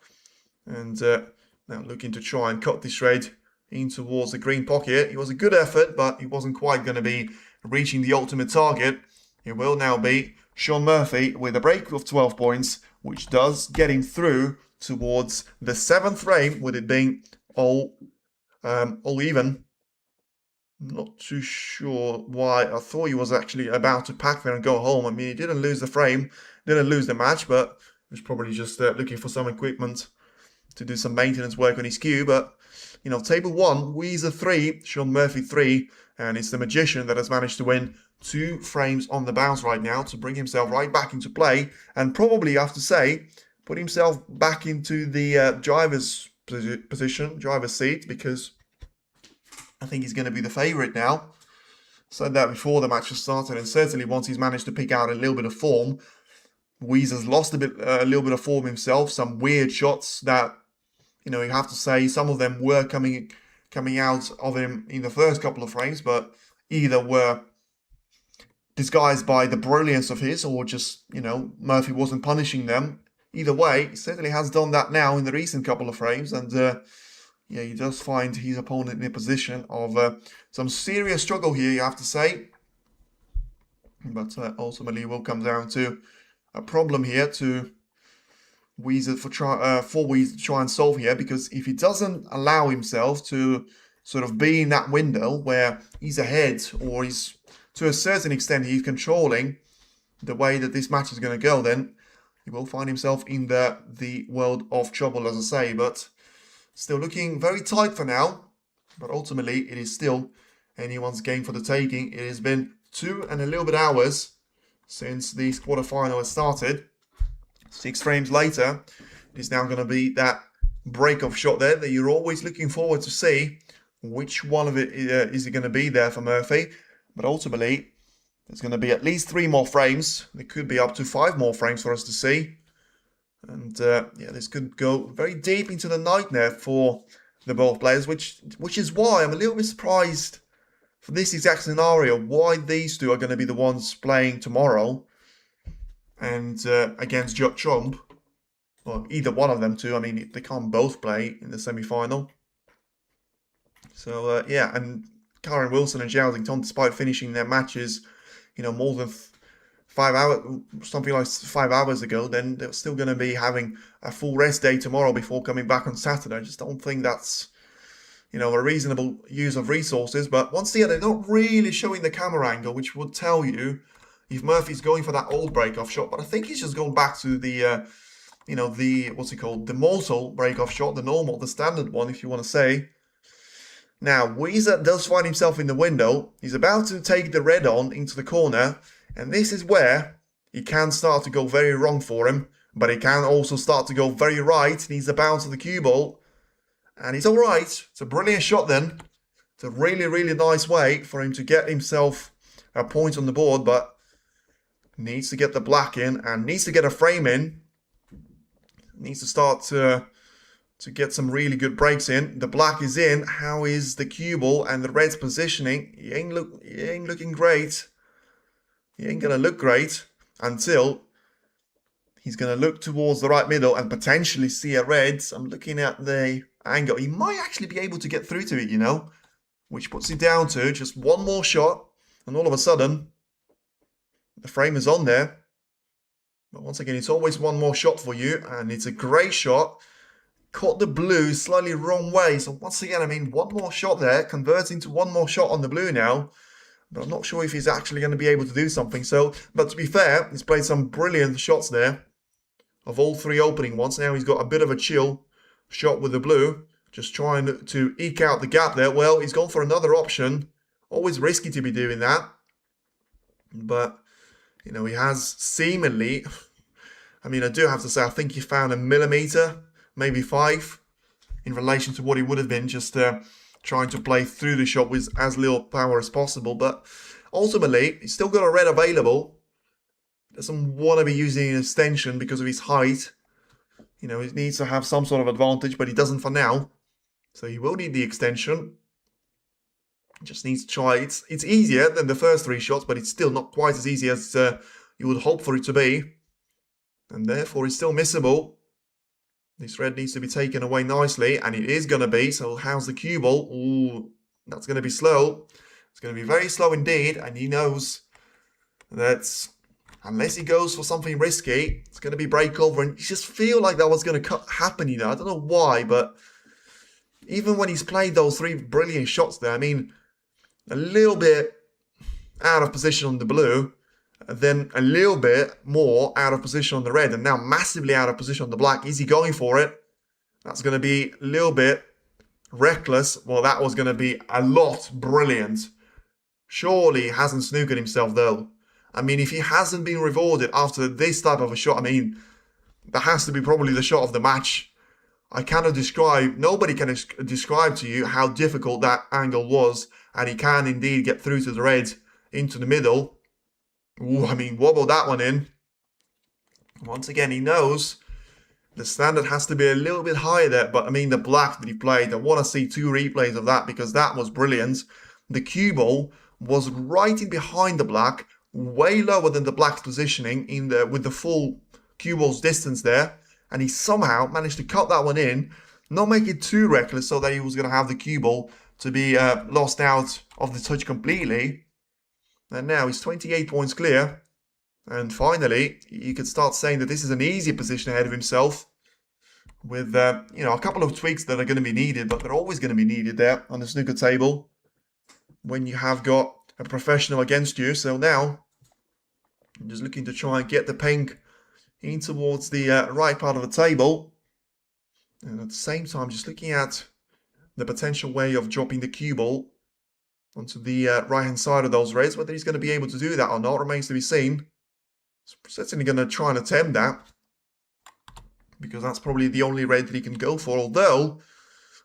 And now looking to try and cut this straight in towards the green pocket. It was a good effort, but he wasn't quite going to be reaching the ultimate target. It will now be Shaun Murphy with a break of 12 points, which does get him through towards the 7th frame, with it being all even. Not too sure why. I thought he was actually about to pack there and go home. I mean, he didn't lose the frame, didn't lose the match, but he was probably just looking for some equipment to do some maintenance work on his queue. But, you know, table 1, Yize 3, Shaun Murphy 3, and it's the Magician that has managed to win 2 frames on the bounce right now to bring himself right back into play, and probably, I have to say, put himself back into the driver's position, driver's seat, because I think he's going to be the favourite now. Said that before the match has started, and certainly once he's managed to pick out a little bit of form. Yize has lost a little bit of form himself. Some weird shots that, you know, you have to say some of them were coming out of him in the first couple of frames, but either were disguised by the brilliance of his, or just, you know, Murphy wasn't punishing them. Either way, he certainly has done that now in the recent couple of frames, and yeah, he does find his opponent in a position of some serious struggle here, you have to say. But ultimately, it will come down to a problem here to Yize for Yize to try and solve here, because if he doesn't allow himself to sort of be in that window where he's ahead, or he's, to a certain extent, he's controlling the way that this match is going to go, then he will find himself in the world of trouble, as I say. But still looking very tight for now. But ultimately, it is still anyone's game for the taking. It has been 2 and a little bit hours since the quarterfinal has started. 6 frames later, it is now going to be that break-off shot there that you're always looking forward to see. Which one of it is it going to be there for Murphy? But ultimately, there's going to be at least 3 more frames. There could be up to 5 more frames for us to see. And yeah, this could go very deep into the night there for the both players, which is why I'm a little bit surprised for this exact scenario, why these two are going to be the ones playing tomorrow and against Watchalong. Well, either one of them two. I mean, they can't both play in the semi-final. So yeah, and Karen Wilson and Xiaoxing, despite finishing their matches, you know, more than 5 hours, something like 5 hours ago, then they're still going to be having a full rest day tomorrow before coming back on Saturday. I just don't think that's, you know, a reasonable use of resources. But once again, they're not really showing the camera angle, which would tell you if Murphy's going for that old break-off shot. But I think he's just going back to the, you know, the, what's it called, the mortal break-off shot, the normal, the standard one, if you want to say. Now, Yize does find himself in the window. He's about to take the red on into the corner. And this is where he can start to go very wrong for him. But he can also start to go very right. He needs the bounce of the cue ball. And he's alright. It's a brilliant shot then. It's a really, really nice way for him to get himself a point on the board. But needs to get the black in and needs to get a frame in. Needs to start to get some really good breaks in. The black is in. How is the cue ball and the red's positioning? He ain't looking great. He ain't going to look great until he's going to look towards the right middle and potentially see a red. So I'm looking at the angle. He might actually be able to get through to it, you know, which puts it down to just one more shot. And all of a sudden, the frame is on there. But once again, it's always one more shot for you. And it's a great shot. Caught the blue slightly wrong way. So once again, I mean, one more shot there. Converts into one more shot on the blue now. But I'm not sure if he's actually going to be able to do something. So, but to be fair, he's played some brilliant shots there. Of all 3 opening ones. Now he's got a bit of a chill shot with the blue. Just trying to eke out the gap there. Well, he's gone for another option. Always risky to be doing that. But, you know, he has seemingly... I mean, I do have to say, I think he found a millimetre, maybe 5, in relation to what he would have been just... trying to play through the shot with as little power as possible. But ultimately, he's still got a red available. Doesn't want to be using an extension because of his height. You know, he needs to have some sort of advantage, but he doesn't for now. So he will need the extension. Just needs to try. It's easier than the first 3 shots, but it's still not quite as easy as you would hope for it to be. And therefore, it's still missable. This red needs to be taken away nicely, and it is going to be. So how's the cue ball? Ooh, that's going to be slow. It's going to be very slow indeed, and he knows that unless he goes for something risky, it's going to be break over. And you just feel like that was going to happen, you know. I don't know why, but even when he's played those 3 brilliant shots there, I mean, a little bit out of position on the blue, then a little bit more out of position on the red, and now massively out of position on the black. Is he going for it? That's going to be a little bit reckless. Well, that was going to be a lot brilliant. Surely he hasn't snookered himself, though. I mean, if he hasn't been rewarded after this type of a shot, I mean, that has to be probably the shot of the match. I cannot describe, nobody can describe to you how difficult that angle was, and he can indeed get through to the red into the middle. Ooh, I mean, wobble that one in. Once again, he knows the standard has to be a little bit higher there, but I mean, the black that he played, I want to see 2 replays of that because that was brilliant. The cue ball was right in behind the black, way lower than the black's positioning with the full cue ball's distance there, and he somehow managed to cut that one in, not make it too reckless so that he was going to have the cue ball to be lost out of the touch completely. And now he's 28 points clear. And finally, you could start saying that this is an easy position ahead of himself. With, you know, a couple of tweaks that are going to be needed, but they're always going to be needed there on the snooker table when you have got a professional against you. So now, I'm just looking to try and get the pink in towards the right part of the table. And at the same time, just looking at the potential way of dropping the cue ball onto the right-hand side of those reds. Whether he's going to be able to do that or not remains to be seen. He's certainly going to try and attempt that, because that's probably the only red that he can go for. Although,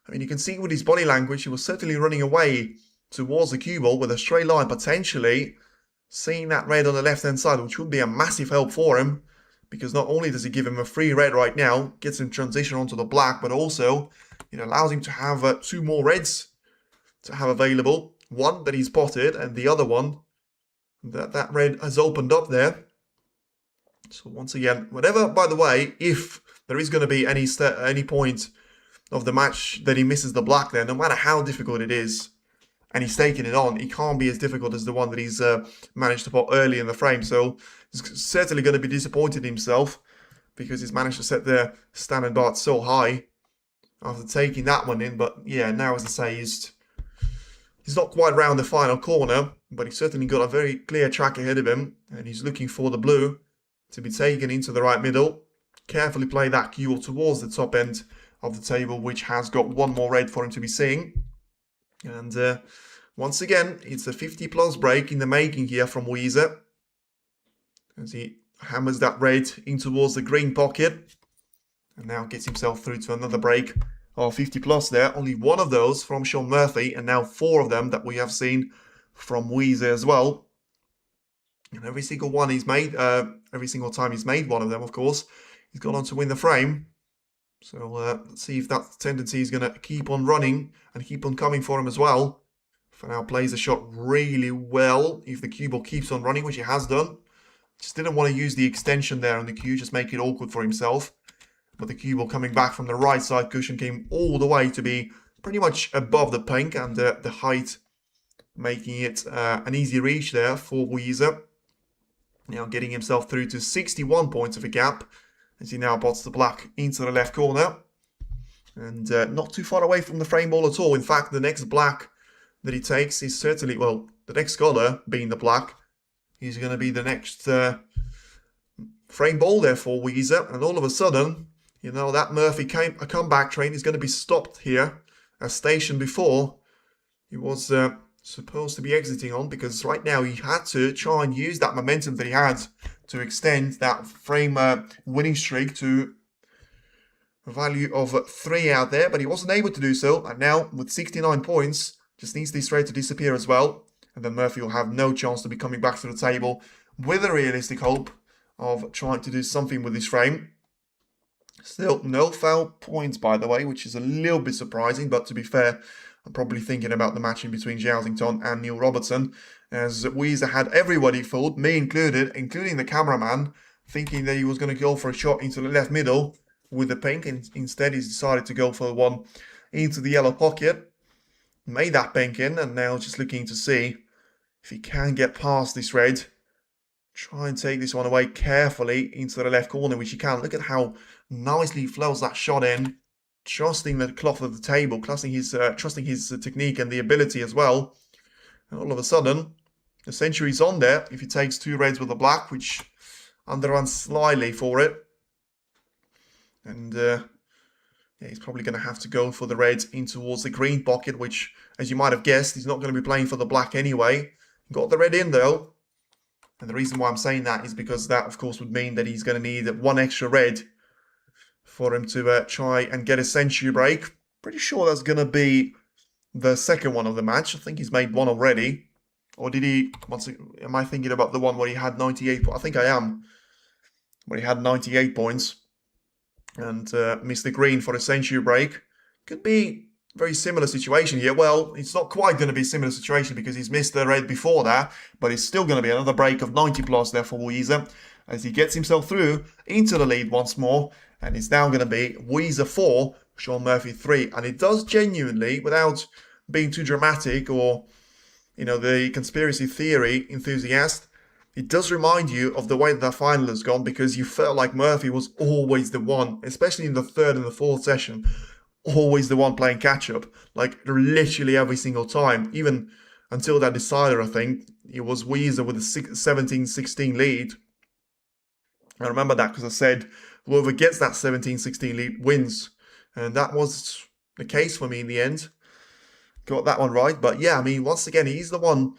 I mean, you can see with his body language, he was certainly running away towards the cue ball with a straight line, potentially seeing that red on the left-hand side, which would be a massive help for him, because not only does it give him a free red right now, gets him transition onto the black, but also it allows him to have 2 more reds to have available. One that he's spotted, and the other one that red has opened up there. So once again, whatever, by the way, if there is going to be any point of the match that he misses the black there, no matter how difficult it is, and he's taking it on, it can't be as difficult as the one that he's managed to put early in the frame. So he's certainly going to be disappointed in himself, because he's managed to set the standard bar so high after taking that one in. But yeah, now, as I say, he's not quite round the final corner, but he's certainly got a very clear track ahead of him, and he's looking for the blue to be taken into the right middle. Carefully play that cue ball towards the top end of the table, which has got 1 more red for him to be seeing. And once again, it's a 50-plus break in the making here from Yize, as he hammers that red in towards the green pocket, and now gets himself through to another break of 50-plus there. Only 1 of those from Sean Murphy, and now 4 of them that we have seen from Yize as well. And every single one he's made, every single time he's made one of them, of course, he's gone on to win the frame. So let's see if that tendency is going to keep on running and keep on coming for him as well. For now, plays the shot really well. If the cue ball keeps on running, which he has done. Just didn't want to use the extension there on the cue, just make it awkward for himself. But the cue ball coming back from the right side cushion came all the way to be pretty much above the pink, and the height making it an easy reach there for Yize. Now getting himself through to 61 points of a gap, as he now pots the black into the left corner. And not too far away from the frame ball at all. In fact, the next black that he takes is certainly, well, the next color being the black, he's going to be the next frame ball there for Yize. And all of a sudden, you know, that Murphy comeback train is going to be stopped here, as stationed before he was supposed to be exiting on, because right now he had to try and use that momentum that he had to extend that frame winning streak to a value of 3 out there, but he wasn't able to do so. And now with 69 points, just needs this red to disappear as well, and then Murphy will have no chance to be coming back to the table with a realistic hope of trying to do something with this frame. Still, no foul points, by the way, which is a little bit surprising, but to be fair, I'm probably thinking about the match in between Zhao and Neil Robertson, as Yize had everybody fooled, me included, including the cameraman, thinking that he was going to go for a shot into the left middle with the pink, and instead he's decided to go for one into the yellow pocket. Made that pink in, and now just looking to see if he can get past this red. Try and take this one away carefully into the left corner, which he can. Look at how nicely he flows that shot in, trusting the cloth of the table, trusting his technique and the ability as well. And all of a sudden, the century's on there if he takes two reds with a black, which underruns slightly for it. And yeah, he's probably going to have to go for the reds in towards the green pocket, which, as you might have guessed, he's not going to be playing for the black anyway. Got the red in, though. And the reason why I'm saying that is because that, of course, would mean that he's going to need one extra red for him to try and get a century break. Pretty sure that's going to be the second one of the match. I think he's made one already. Or did he... Am I thinking about the one where he had 98? I think I am. Where he had 98 points. And missed the green for a century break. Could be a very similar situation here. Well, it's not quite going to be a similar situation because he's missed the red before that. But it's still going to be another break of 90 plus there for Yize, as he gets himself through into the lead once more. And it's now going to be Yize 4, Shaun Murphy 3. And it does genuinely, without being too dramatic or, you know, the conspiracy theory enthusiast, it does remind you of the way that final has gone, because you felt like Murphy was always the one, especially in the third and the fourth session, always the one playing catch-up, like literally every single time, even until that decider, I think. It was Yize with a 17-16 lead. I remember that because I said whoever gets that 17-16 lead wins, and that was the case for me in the end. Got that one right, but yeah, I mean, once again, he's the one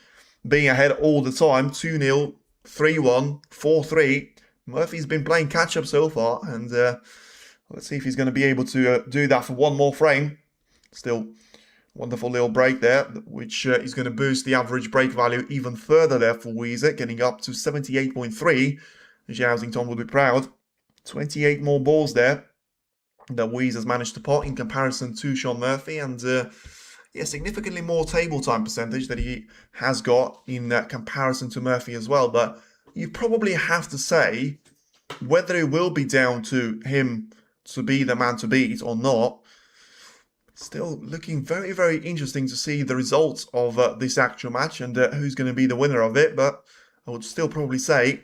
being ahead all the time, 2-0, 3-1, 4-3. Murphy's been playing catch-up so far, and let's see if he's going to be able to do that for one more frame. Still, wonderful little break there, which is going to boost the average break value even further there for Yize, getting up to 78.3. Zhao will be proud. 28 more balls there that Yize has managed to pot in comparison to Shaun Murphy, and yeah, significantly more table time percentage that he has got in comparison to Murphy as well. But you probably have to say whether it will be down to him to be the man to beat or not. Still looking very, very interesting to see the results of this actual match and who's going to be the winner of it. But I would still probably say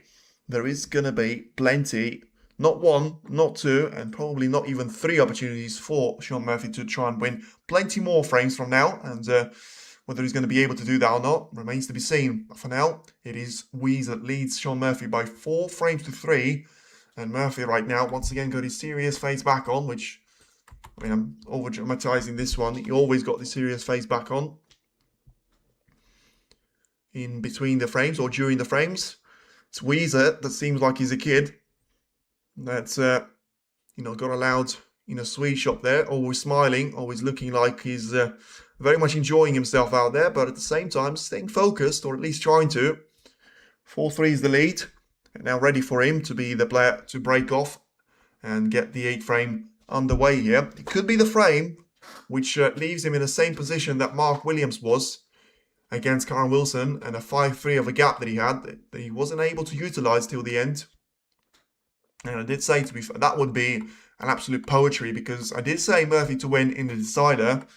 there is going to be plenty, not one, not two, and probably not even three opportunities for Shaun Murphy to try and win plenty more frames from now. And whether he's going to be able to do that or not remains to be seen. But for now, it is Yize that leads Shaun Murphy by 4 frames to 3. And Murphy right now, once again, got his serious face back on, which, I mean, I'm over-dramatizing this one. He always got the serious face back on in between the frames or during the frames. It's Yize that seems like he's a kid. That's, you know, got a loud, you know, sweet shop there, always smiling, always looking like he's very much enjoying himself out there, but at the same time staying focused, or at least trying to. 4-3 is the lead, and now ready for him to be the player to break off and get the 8th frame underway here. It could be the frame which leaves him in the same position that Mark Williams was against Karen Wilson, and a 5-3 of a gap that he had that he wasn't able to utilize till the end. And I did say, to be fair, that would be an absolute poetry, because I did say Murphy to win in the decider.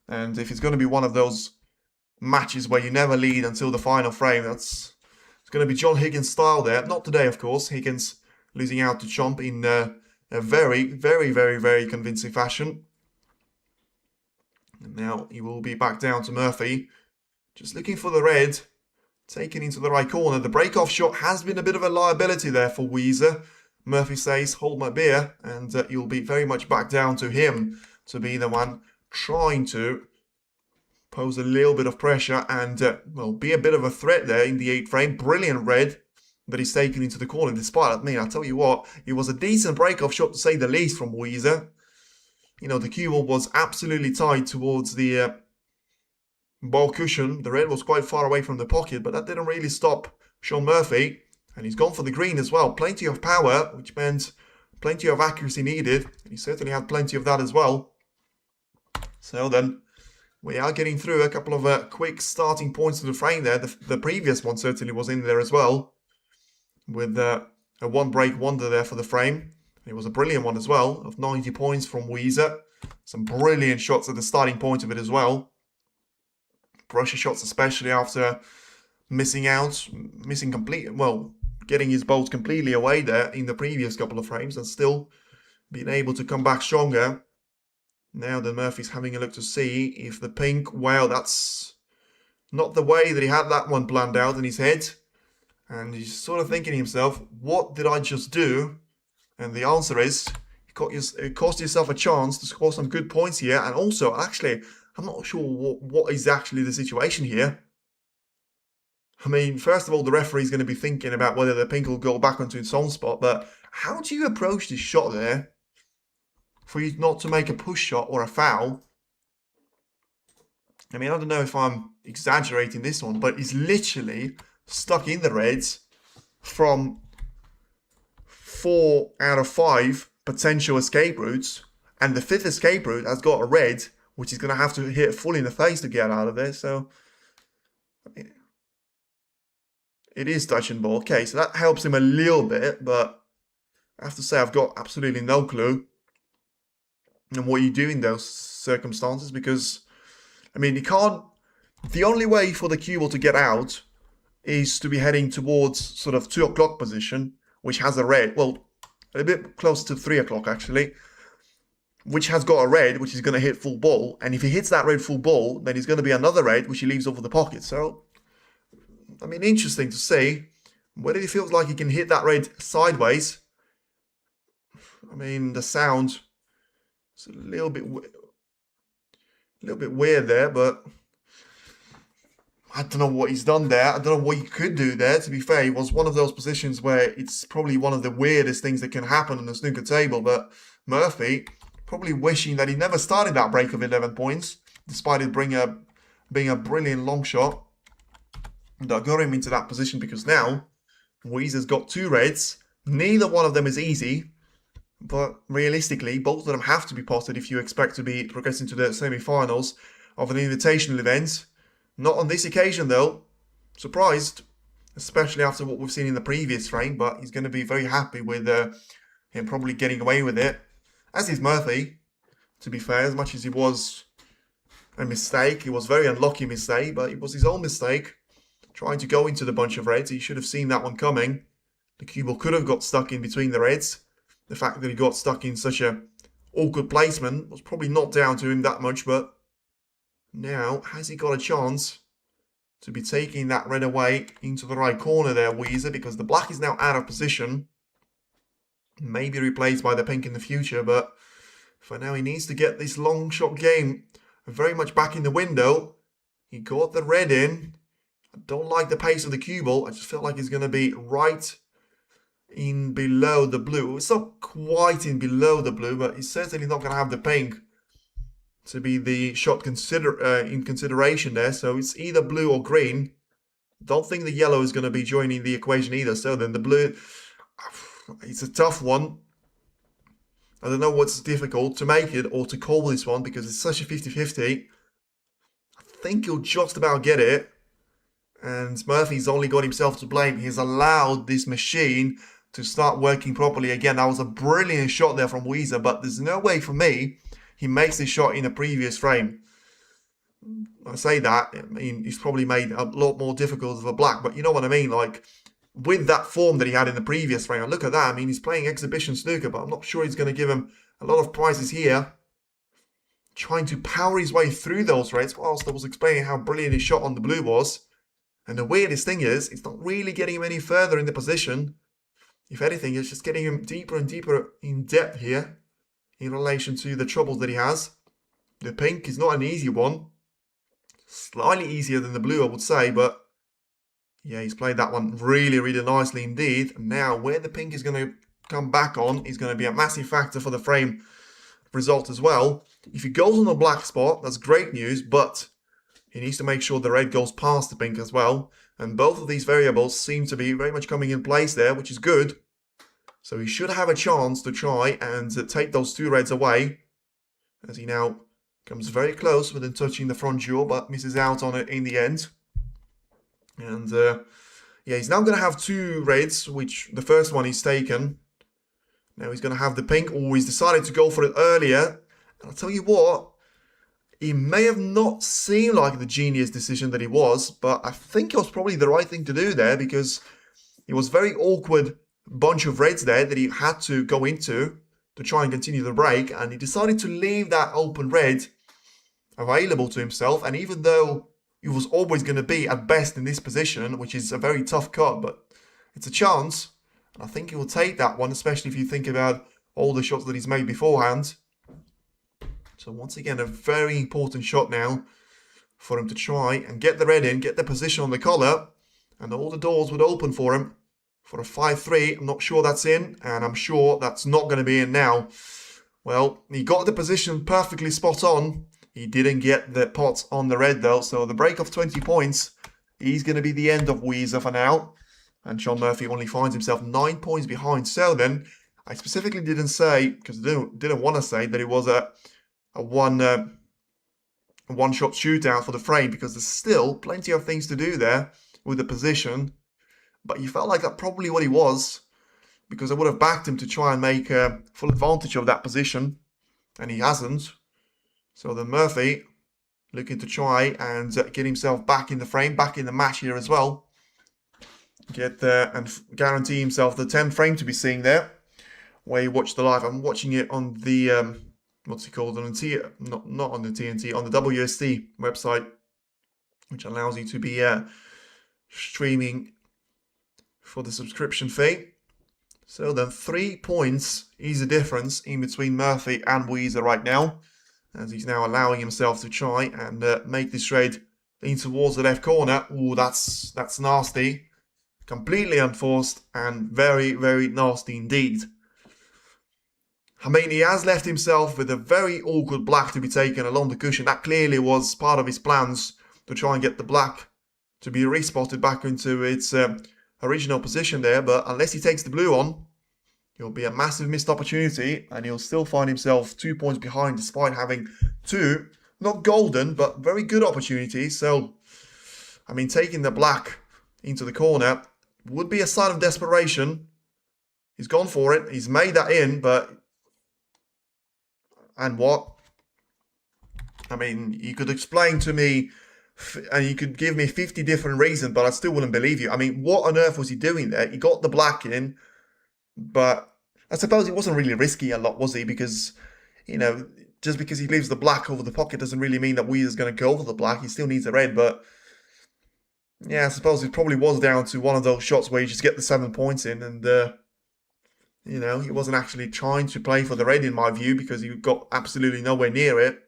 And if it's going to be one of those matches where you never lead until the final frame, it's going to be John Higgins style there. Not today, of course. Higgins losing out to Chomp in a very, very, very, very convincing fashion. And now he will be back down to Murphy. Just looking for the red. Taken into the right corner. The break-off shot has been a bit of a liability there for Yize. Murphy says, hold my beer, and you'll be very much back down to him to be the one trying to pose a little bit of pressure and, well, be a bit of a threat there in the 8th frame. Brilliant red that he's taken into the corner, despite, I mean, I'll tell you what, it was a decent break-off shot to say the least from Yize. You know, the cue ball was absolutely tight towards the ball cushion. The red was quite far away from the pocket, but that didn't really stop Shaun Murphy. And he's gone for the green as well. Plenty of power, which meant plenty of accuracy needed. He certainly had plenty of that as well. So then, we are getting through a couple of quick starting points to the frame there. The previous one certainly was in there as well, with a one break wonder there for the frame. It was a brilliant one as well, of 90 points from Yize. Some brilliant shots at the starting point of it as well. Pressure shots, especially after getting his bolt completely away there in the previous couple of frames, and still being able to come back stronger. Now that Murphy's having a look to see if the pink, well, that's not the way that he had that one planned out in his head. And he's sort of thinking to himself, what did I just do? And the answer is, it cost yourself a chance to score some good points here. And also, actually, I'm not sure what is actually the situation here. I mean, first of all, the referee's going to be thinking about whether the pink will go back onto its own spot. But how do you approach this shot there for you not to make a push shot or a foul? I mean, I don't know if I'm exaggerating this one, but he's literally stuck in the reds from 4 out of 5 potential escape routes, and the 5th escape route has got a red, which he's going to have to hit full in the face to get out of there. So, I mean, it is touch and ball. Okay, so that helps him a little bit, but I have to say I've got absolutely no clue on what you do in those circumstances, because, I mean, you can't... The only way for the cue ball to get out is to be heading towards sort of 2 o'clock position, which has a red, well, a bit closer to 3 o'clock actually, which has got a red, which is going to hit full ball. And if he hits that red full ball, then he's going to be another red, which he leaves over the pocket. So, I mean, interesting to see whether he feels like he can hit that red sideways. I mean, the sound is a little bit weird there, but I don't know what he's done there. I don't know what he could do there. To be fair, it was one of those positions where it's probably one of the weirdest things that can happen on the snooker table. But Murphy probably wishing that he never started that break of 11 points, despite it being a brilliant long shot that got him into that position, because now Yize has got 2 reds. Neither one of them is easy, but realistically, both of them have to be potted if you expect to be progressing to the semi-finals of an invitational event. Not on this occasion though. Surprised, especially after what we've seen in the previous frame, but he's going to be very happy with him probably getting away with it. As is Murphy, to be fair, as much as it was a mistake, it was a very unlucky mistake, but it was his own mistake. Trying to go into the bunch of reds, he should have seen that one coming. The cue ball could have got stuck in between the reds. The fact that he got stuck in such a awkward placement was probably not down to him that much, but now, has he got a chance to be taking that red away into the right corner there, Yize, because the black is now out of position. Maybe replaced by the pink in the future, but for now he needs to get this long shot game very much back in the window. He got the red in. I don't like the pace of the cue ball. I just feel like he's going to be right in below the blue. It's not quite in below the blue, but he's certainly not going to have the pink to be the shot in consideration there. So it's either blue or green. Don't think the yellow is going to be joining the equation either. So then the blue, it's a tough one. I don't know what's difficult, to make it or to call this one, because it's such a 50-50. I think he'll just about get it. And Murphy's only got himself to blame. He's allowed this machine to start working properly again. That was a brilliant shot there from Yize, but there's no way for me he makes this shot in a previous frame. I say that, I mean, he's probably made a lot more difficult of a black, but you know what I mean? Like, with that form that he had in the previous frame, and look at that, I mean, he's playing exhibition snooker, but I'm not sure he's going to give him a lot of prizes here. Trying to power his way through those reds, whilst I was explaining how brilliant his shot on the blue was. And the weirdest thing is, it's not really getting him any further in the position. If anything, it's just getting him deeper and deeper in depth here, in relation to the troubles that he has. The pink is not an easy one. Slightly easier than the blue, I would say, but yeah, he's played that one really, really nicely indeed. And now, where the pink is going to come back on is going to be a massive factor for the frame result as well. If he goes on the black spot, that's great news, but he needs to make sure the red goes past the pink as well. And both of these variables seem to be very much coming in place there, which is good. So he should have a chance to try and take those 2 reds away. As he now comes very close within touching the front jaw, but misses out on it in the end. And yeah, he's now going to have 2 reds, which the first one he's taken. Now he's going to have the pink. Oh, he's decided to go for it earlier. And I'll tell you what, he may have not seemed like the genius decision that he was, but I think it was probably the right thing to do there, because it was very awkward bunch of reds there that he had to go into to try and continue the break, and he decided to leave that open red available to himself. And even though he was always going to be at best in this position, which is a very tough cut, but it's a chance, and I think he will take that one, especially if you think about all the shots that he's made beforehand. So once again, a very important shot now for him to try and get the red in, get the position on the collar, and all the doors would open for him for a 5-3. I'm not sure that's in, and I'm sure that's not going to be in now. Well, he got the position perfectly spot on. He didn't get the pot on the red though, so the break of 20 points is going to be the end of Yize for now. And Shaun Murphy only finds himself 9 points behind. So then, I specifically didn't say, because I didn't want to say that it was a one-shot shootout for the frame, because there's still plenty of things to do there with the position. But you felt like that probably what he was, because I would have backed him to try and make full advantage of that position, and he hasn't. So then Murphy looking to try and get himself back in the frame, back in the match here as well. Get there and guarantee himself the 10 frame to be seeing there, where you watch the live. I'm watching it on the, what's it called, on the not on the TNT, on the WST website, which allows you to be streaming for the subscription fee. So then 3 points is the difference in between Murphy and Yize right now, as he's now allowing himself to try and make this trade in towards the left corner. Ooh, that's nasty. Completely unforced and very, very nasty indeed. I mean, he has left himself with a very awkward black to be taken along the cushion. That clearly was part of his plans, to try and get the black to be respotted back into its original position there. But unless he takes the blue on, it'll be a massive missed opportunity, and he'll still find himself 2 points behind despite having 2, not golden, but very good opportunities. So, I mean, taking the black into the corner would be a sign of desperation. He's gone for it. He's made that in, but... And what? I mean, you could explain to me, and you could give me 50 different reasons, but I still wouldn't believe you. I mean, what on earth was he doing there? He got the black in, but I suppose it wasn't really risky a lot, was he? Because, you know, just because he leaves the black over the pocket doesn't really mean that Yize is going to go for the black. He still needs a red, but... Yeah, I suppose it probably was down to one of those shots where you just get the 7 points in, and, you know, he wasn't actually trying to play for the red in my view, because he got absolutely nowhere near it,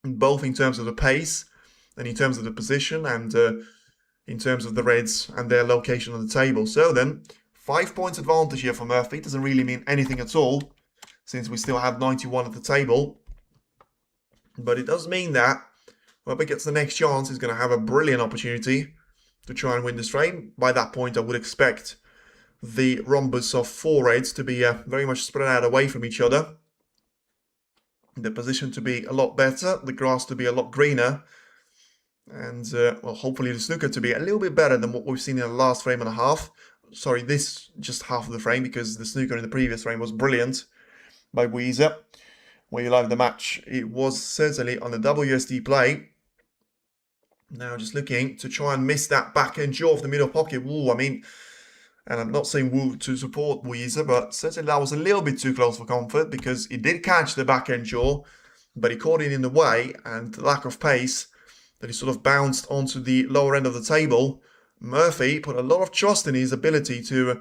both in terms of the pace and in terms of the position and in terms of the reds and their location on the table. So then, 5 points advantage here for Murphy. Doesn't really mean anything at all, since we still have 91 at the table. But it does mean that whoever gets the next chance is going to have a brilliant opportunity to try and win this frame. By that point, I would expect the rhombus of 4 reds to be very much spread out away from each other. The position to be a lot better, the grass to be a lot greener, and well, hopefully the snooker to be a little bit better than what we've seen in the last frame and a half. Sorry, this just half of the frame, because the snooker in the previous frame was brilliant by Yize. Where you like the match, it was certainly on the WSD play. Now just looking to try and miss that backhand jaw of the middle pocket. Ooh, I mean, and I'm not saying woo to support Yize, but certainly that was a little bit too close for comfort, because he did catch the backhand jaw, but he caught it in the way, and the lack of pace that he sort of bounced onto the lower end of the table. Murphy put a lot of trust in his ability to,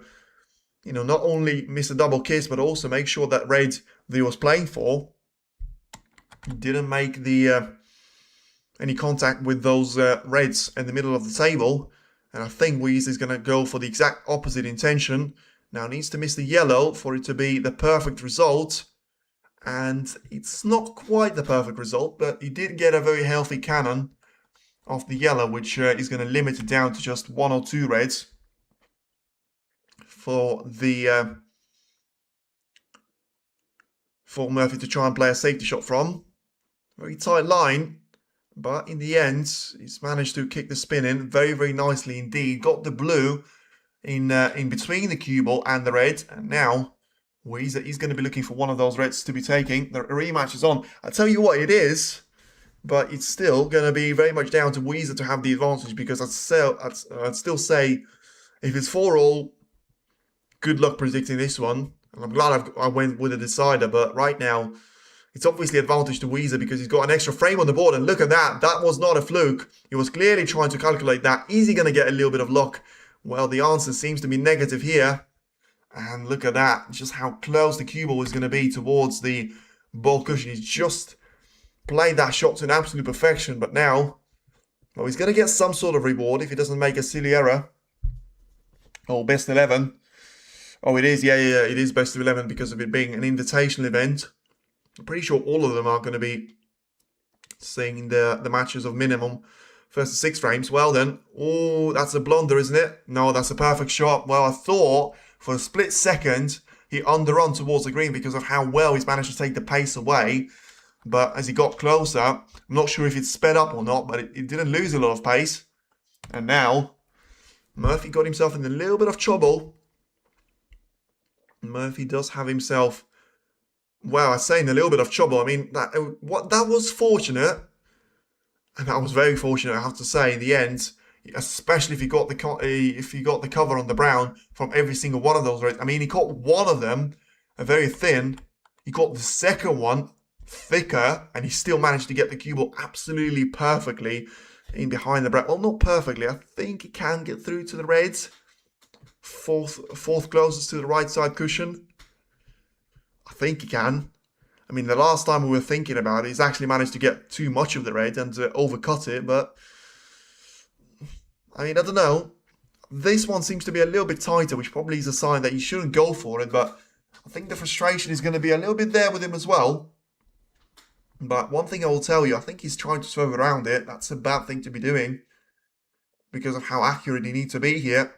you know, not only miss a double kiss, but also make sure that red that he was playing for didn't make the any contact with those reds in the middle of the table. And I think Yize is going to go for the exact opposite intention. Now needs to miss the yellow for it to be the perfect result. And it's not quite the perfect result, but he did get a very healthy cannon of the yellow, which is going to limit it down to just 1 or 2 reds for the for Murphy to try and play a safety shot from. Very tight line, but in the end, he's managed to kick the spin in very, very nicely indeed. Got the blue in between the cue ball and the red, and now he's going to be looking for one of those reds to be taking. The rematch is on. I tell you what, it is, but it's still going to be very much down to Yize to have the advantage, because I'd still say if it's 4-all, good luck predicting this one. And I'm glad I went with a decider, but right now, it's obviously advantage to Yize because he's got an extra frame on the board. And look at that. That was not a fluke. He was clearly trying to calculate that. Is he going to get a little bit of luck? Well, the answer seems to be negative here. And look at that. Just how close the cue ball is going to be towards the ball cushion. He's just played that shot to an absolute perfection. But now, well, he's going to get some sort of reward if he doesn't make a silly error. Oh, best 11. Oh, it is. Yeah, it is best of 11 because of it being an invitational event. I'm pretty sure all of them are going to be seeing the matches of minimum first to 6 frames. Well then, oh, that's a blunder, isn't it? No, that's a perfect shot. Well, I thought for a split second he underrun towards the green because of how well he's managed to take the pace away. But as he got closer, I'm not sure if it sped up or not, but it didn't lose a lot of pace. And now, Murphy got himself in a little bit of trouble. Murphy does have himself, well, I say in a little bit of trouble. I mean, that was fortunate, and that was very fortunate, I have to say, in the end. Especially if he got the cover on the brown from every single one of those reds. I mean, he caught one of them, a very thin. He caught the second one, thicker, and he still managed to get the cue ball absolutely perfectly in behind the brown. Well, not perfectly. I think he can get through to the reds. Fourth closest to the right side cushion. I think he can. I mean, the last time we were thinking about it, he's actually managed to get too much of the red and to overcut it, but I mean, I don't know. This one seems to be a little bit tighter, which probably is a sign that he shouldn't go for it, but I think the frustration is going to be a little bit there with him as well. But one thing I will tell you, I think he's trying to swerve around it. That's a bad thing to be doing because of how accurate he needs to be here.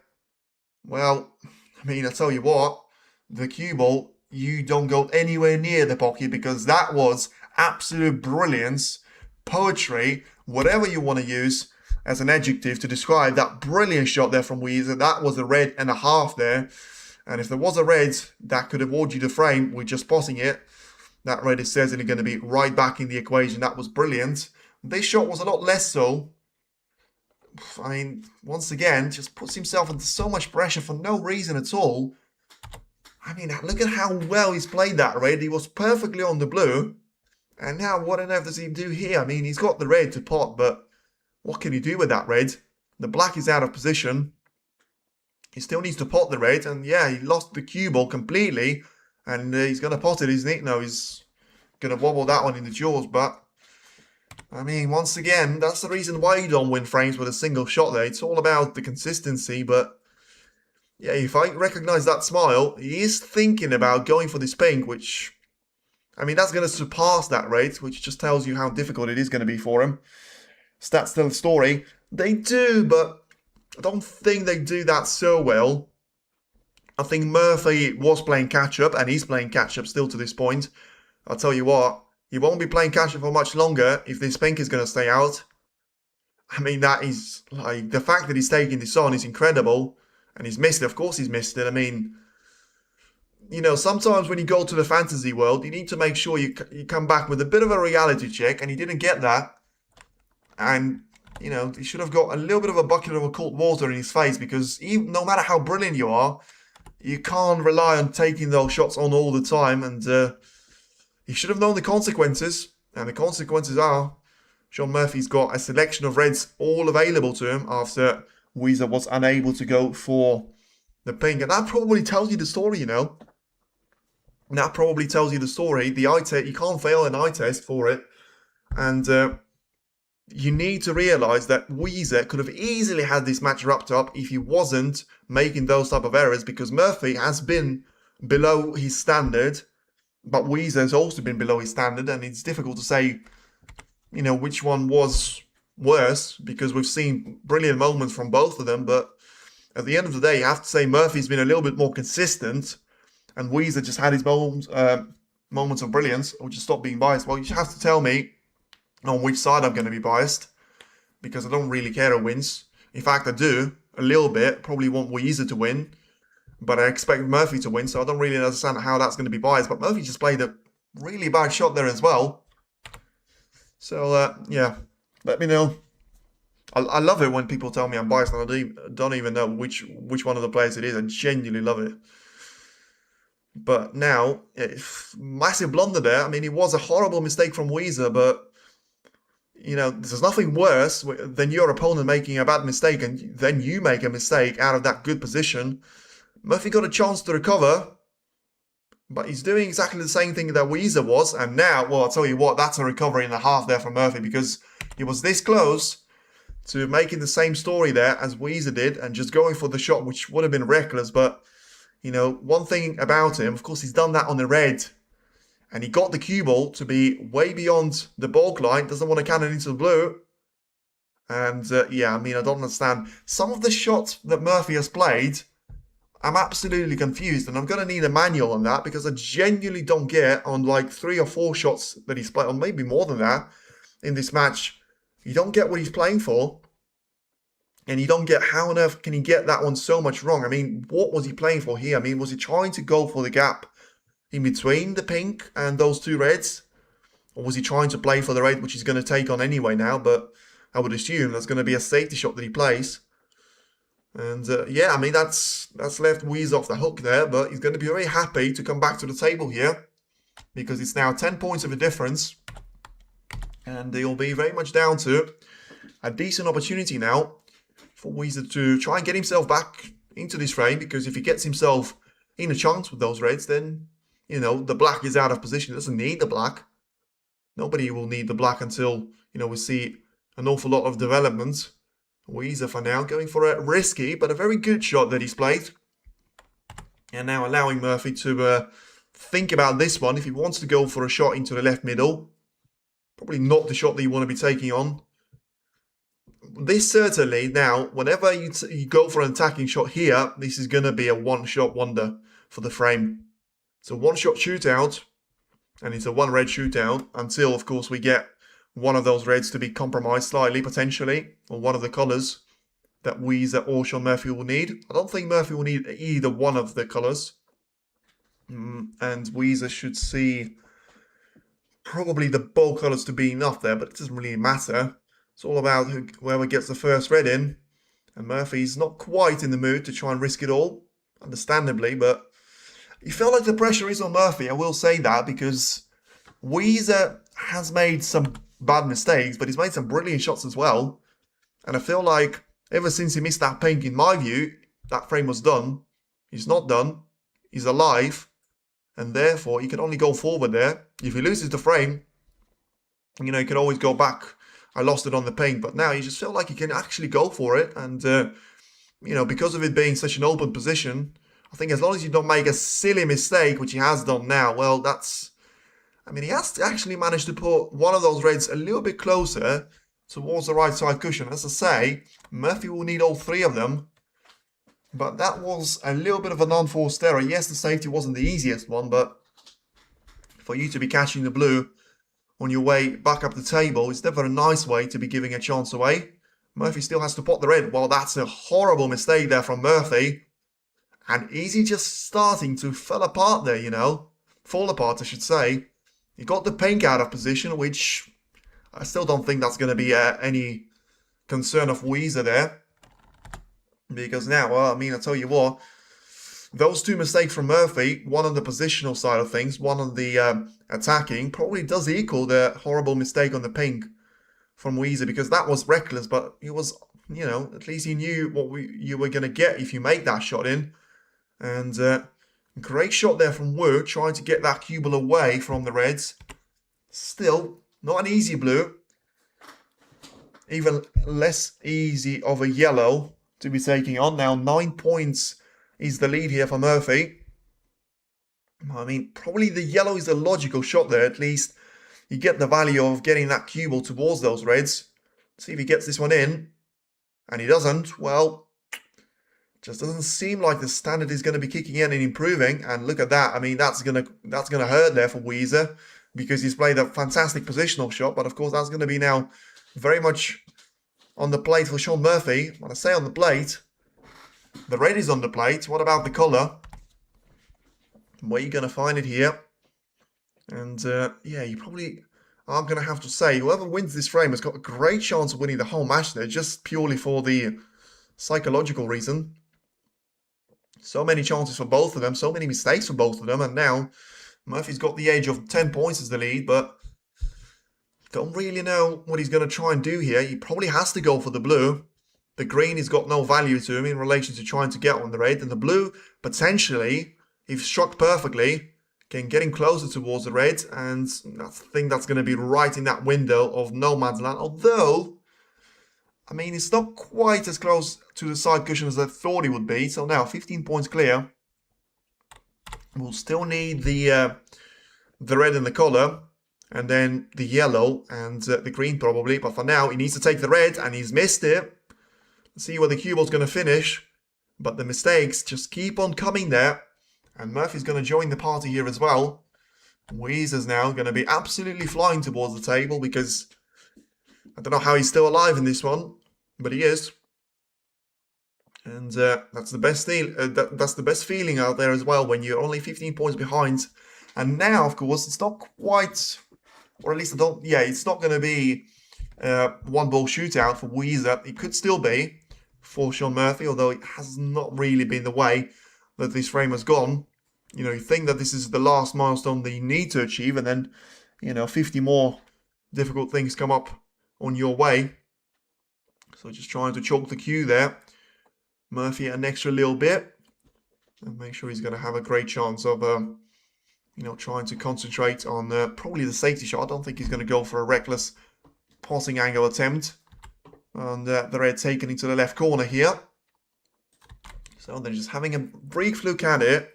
Well, I mean, I tell you what, the cue ball, you don't go anywhere near the pocket because that was absolute brilliance, poetry, whatever you want to use as an adjective to describe that brilliant shot there from Yize. That was a red and a half there. And if there was a red that could award you the frame with just passing it, that red is certainly going to be right back in the equation. That was brilliant. This shot was a lot less so. I mean, once again, just puts himself under so much pressure for no reason at all. I mean, look at how well he's played that red. He was perfectly on the blue. And now what on earth does he do here? I mean, he's got the red to pot, but what can he do with that red? The black is out of position. He still needs to pot the red. And yeah, he lost the cue ball completely. And he's going to pot it, isn't he? No, he's going to wobble that one in the jaws, but I mean, once again, that's the reason why you don't win frames with a single shot there. It's all about the consistency, but yeah, if I recognize that smile, he is thinking about going for this pink, which, I mean, that's going to surpass that rate, which just tells you how difficult it is going to be for him. Stats tell the story. They do, but I don't think they do that so well. I think Murphy was playing catch-up, and he's playing catch-up still to this point. I'll tell you what, he won't be playing catch-up for much longer if this pink is going to stay out. I mean, that is, like, the fact that he's taking this on is incredible. And he's missed it. Of course he's missed it. I mean, you know, sometimes when you go to the fantasy world, you need to make sure you come back with a bit of a reality check. And he didn't get that. And, you know, he should have got a little bit of a bucket of cold water in his face. Because even, no matter how brilliant you are, you can't rely on taking those shots on all the time. And he should have known the consequences. And the consequences are Sean Murphy's got a selection of reds all available to him after Yize was unable to go for the pink. And that probably tells you the story, you know. That probably tells you the story. The eye test, you can't fail an eye test for it. And you need to realise that Yize could have easily had this match wrapped up if he wasn't making those type of errors, because Murphy has been below his standard, but Yize has also been below his standard, and it's difficult to say, you know, which one was worse, because we've seen brilliant moments from both of them. But at the end of the day, you have to say Murphy's been a little bit more consistent, and Yize just had his moments, moments of brilliance, or just stop being biased. Well, you just have to tell me on which side I'm going to be biased, because I don't really care who wins. In fact, I do, a little bit. Probably want Yize to win, but I expect Murphy to win, so I don't really understand how that's going to be biased. But Murphy just played a really bad shot there as well. So, yeah, let me know. I love it when people tell me I'm biased, and I don't even know which one of the players it is. I genuinely love it. But now, massive blunder there. I mean, it was a horrible mistake from Yize, but, you know, there's nothing worse than your opponent making a bad mistake and then you make a mistake out of that good position. Murphy got a chance to recover, but he's doing exactly the same thing that Yize was. And now, well, I'll tell you what, that's a recovery and a half there from Murphy, because he was this close to making the same story there as Yize did and just going for the shot, which would have been reckless. But, you know, one thing about him, of course, he's done that on the red. And he got the cue ball to be way beyond the bulk line. Doesn't want to cannon into the blue. And, yeah, I mean, I don't understand. Some of the shots that Murphy has played, I'm absolutely confused. And I'm going to need a manual on that, because I genuinely don't get on like 3 or 4 shots that he's played, or maybe more than that, in this match. You don't get what he's playing for. And you don't get how on earth can he get that one so much wrong. I mean, what was he playing for here? I mean, was he trying to go for the gap in between the pink and those 2 reds? Or was he trying to play for the red, which he's going to take on anyway now? But I would assume that's going to be a safety shot that he plays. And yeah, I mean, that's left Yize off the hook there. But he's going to be very happy to come back to the table here, because it's now 10 points of a difference. And they'll be very much down to a decent opportunity now for Yize to try and get himself back into this frame, because if he gets himself in a chance with those reds, then, you know, the black is out of position. He doesn't need the black. Nobody will need the black until, you know, we see an awful lot of development. Yize for now going for a risky but a very good shot that he's played. And now allowing Murphy to think about this one. If he wants to go for a shot into the left middle, probably not the shot that you want to be taking on. This certainly, now, whenever you go for an attacking shot here, this is going to be a one-shot wonder for the frame. It's a one-shot shootout, and it's a one-red shootout, until, of course, we get one of those reds to be compromised slightly, potentially, or one of the colours that Yize or Sean Murphy will need. I don't think Murphy will need either one of the colours. And Yize should see probably the bold colours to be enough there, but it doesn't really matter. It's all about whoever gets the first red in. And Murphy's not quite in the mood to try and risk it all, understandably, but you feel like the pressure is on Murphy, I will say that, because Yize has made some bad mistakes, but he's made some brilliant shots as well. And I feel like ever since he missed that pink, in my view, that frame was done. He's not done. He's alive. And therefore, he can only go forward there. If he loses the frame, you know, he can always go back. I lost it on the pink, but now you just feel like he can actually go for it. And, you know, because of it being such an open position, I think as long as you don't make a silly mistake, which he has done now, well, that's... I mean, he has actually managed to put one of those reds a little bit closer towards the right side cushion. As I say, Murphy will need all 3 of them. But that was a little bit of an unforced error. Yes, the safety wasn't the easiest one, but for you to be catching the blue on your way back up the table, it's never a nice way to be giving a chance away. Murphy still has to pot the red. Well, that's a horrible mistake there from Murphy. And Yize just starting to fall apart there, you know. Fall apart, I should say. He got the pink out of position, which I still don't think that's going to be any concern of Yize there. Because now, well, I mean, I'll tell you what, those 2 mistakes from Murphy, one on the positional side of things, one on the attacking, probably does equal the horrible mistake on the pink from Yize, because that was reckless, but it was, you know, at least you knew what you were going to get if you make that shot in. And great shot there from Wu, trying to get that cue ball away from the reds. Still, not an easy blue. Even less easy of a yellow to be taking on. Now 9 points is the lead here for Murphy. I mean, probably the yellow is the logical shot there. At least you get the value of getting that cue ball towards those reds. See if he gets this one in. And he doesn't. Well, Just doesn't seem like the standard is going to be kicking in and improving. And look at that. I mean, that's gonna hurt there for Yize because he's played a fantastic positional shot. But of course, that's going to be now very much on the plate for Shaun Murphy. When I say on the plate, the red is on the plate. What about the color? Where are you going to find it here? And yeah, you probably are going to have to say whoever wins this frame has got a great chance of winning the whole match there, just purely for the psychological reason. So many chances for both of them, so many mistakes for both of them, and now Murphy's got the edge of 10 points as the lead, but don't really know what he's going to try and do here. He probably has to go for the blue. The green has got no value to him in relation to trying to get on the red, and the blue, potentially, if struck perfectly, can get him closer towards the red, and I think that's going to be right in that window of no man's land, although I mean, it's not quite as close to the side cushion as I thought it would be. So now 15 points clear. We'll still need the red and the color, and then the yellow and the green probably. But for now, he needs to take the red, and he's missed it. Let's see where the cue ball's going to finish. But the mistakes just keep on coming there. And Murphy's going to join the party here as well. Yize is now going to be absolutely flying towards the table because I don't know how he's still alive in this one. But he is, and that's the best thing. That's the best feeling out there as well when you're only 15 points behind. And now, of course, it's not quite, or at least I don't. Yeah, it's not going to be one ball shootout for Yize. It could still be for Shaun Murphy, although it has not really been the way that this frame has gone. You know, you think that this is the last milestone that you need to achieve, and then 50 more difficult things come up on your way. So just trying to chalk the cue there. Murphy an extra little bit. And make sure he's going to have a great chance of, trying to concentrate on probably the safety shot. I don't think he's going to go for a reckless passing angle attempt. And the red taken into the left corner here. So they're just having a brief look at it.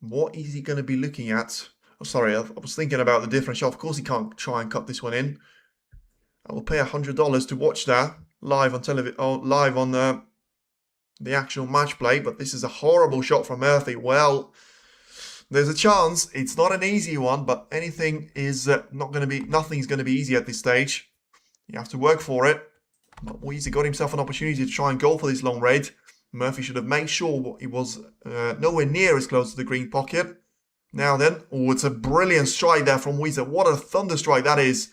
What is he going to be looking at? Oh, sorry, I was thinking about the different shot. Of course he can't try and cut this one in. I will pay $100 to watch that live on television, live on the actual match play. But this is a horrible shot from Murphy. Well, there's a chance. It's not an easy one, but anything is nothing's going to be easy at this stage. You have to work for it. But Yize got himself an opportunity to try and go for this long red. Murphy should have made sure he was nowhere near as close to the green pocket. Now then, oh, it's a brilliant strike there from Yize. What a thunder strike that is.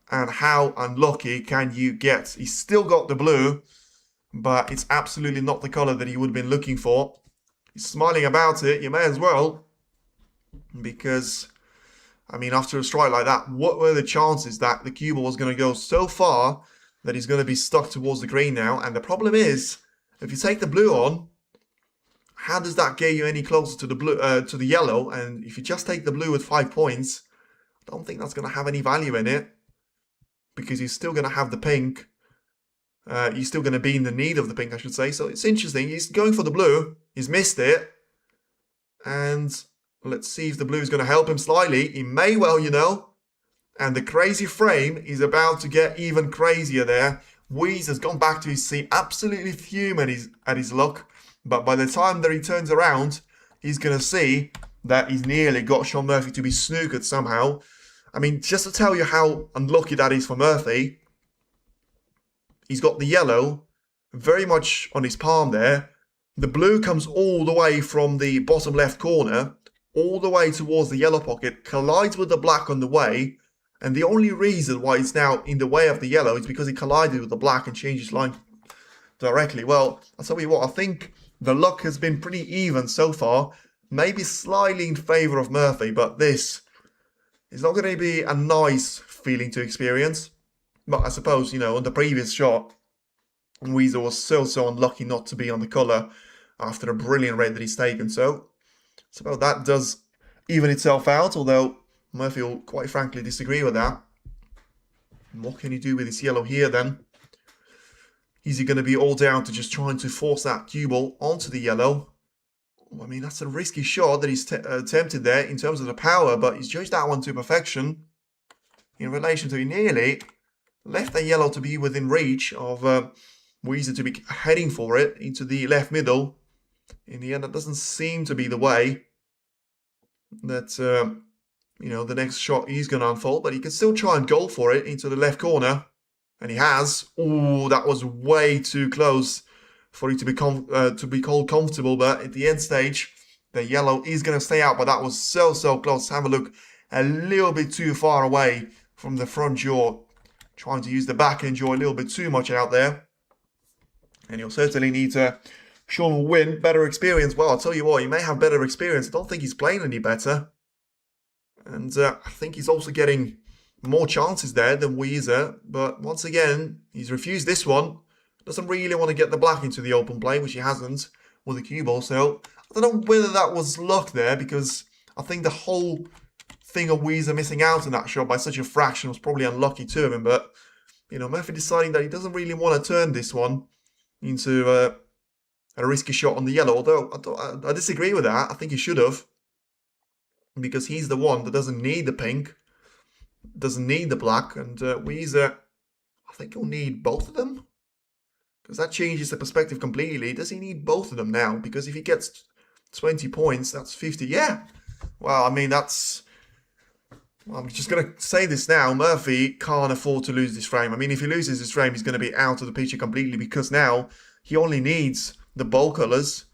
And how unlucky can you get? He's still got the blue, but it's absolutely not the color that he would have been looking for. He's smiling about it. You may as well. Because, I mean, after a strike like that, what were the chances that the cue ball was going to go so far that he's going to be stuck towards the green now? And the problem is, if you take the blue on, how does that get you any closer to the blue, to the yellow? And if you just take the blue with 5 points, I don't think that's going to have any value in it. Because you're still going to have the pink. You're still going to be in the need of the pink, I should say. So it's interesting. He's going for the blue. He's missed it. And let's see if the blue is going to help him slightly. He may well, And the crazy frame is about to get even crazier there. Yize has gone back to his seat, absolutely fuming at his luck. But by the time that he turns around, he's going to see that he's nearly got Shaun Murphy to be snookered somehow. I mean, just to tell you how unlucky that is for Murphy, he's got the yellow very much on his palm there. The blue comes all the way from the bottom left corner, all the way towards the yellow pocket, collides with the black on the way, and the only reason why it's now in the way of the yellow is because he collided with the black and changed his line directly. Well, I'll tell you what, I think the luck has been pretty even so far, maybe slightly in favour of Murphy, but this is not going to be a nice feeling to experience. But I suppose, on the previous shot, Yize was so unlucky not to be on the colour after a brilliant red that he's taken. So I suppose that does even itself out, although Murphy will quite frankly disagree with that. And what can he do with this yellow here then? Is he going to be all down to just trying to force that cue ball onto the yellow? I mean, that's a risky shot that he's attempted there in terms of the power, but he's judged that one to perfection in relation to he nearly left the yellow to be within reach of Yize to be heading for it into the left middle. In the end, that doesn't seem to be the way that, you know, the next shot is going to unfold, but he can still try and go for it into the left corner. And he has. Oh, that was way too close for it to be called comfortable, but at the end stage, the yellow is going to stay out, but that was so close. Have a look, a little bit too far away from the front jaw. Trying to use the back end jaw a little bit too much out there. And you'll certainly need to Sean will win, better experience. Well, I'll tell you what, he may have better experience. I don't think he's playing any better. And I think he's also getting more chances there than Yize. But once again, he's refused this one. Doesn't really want to get the black into the open play, which he hasn't with the cue ball. So I don't know whether that was luck there, because I think the whole thing of Yize missing out on that shot by such a fraction was probably unlucky to him. But, you know, Murphy deciding that he doesn't really want to turn this one into a risky shot on the yellow. Although I disagree with that. I think he should have, because he's the one that doesn't need the pink, doesn't need the black, and Yize, I think he'll need both of them, because that changes the perspective completely. Does he need both of them now? Because if he gets 20 points, that's 50. Yeah. Well, I mean, that's... I'm just going to say this now. Murphy can't afford to lose this frame. I mean, if he loses this frame, he's going to be out of the picture completely, because now he only needs the bold colours,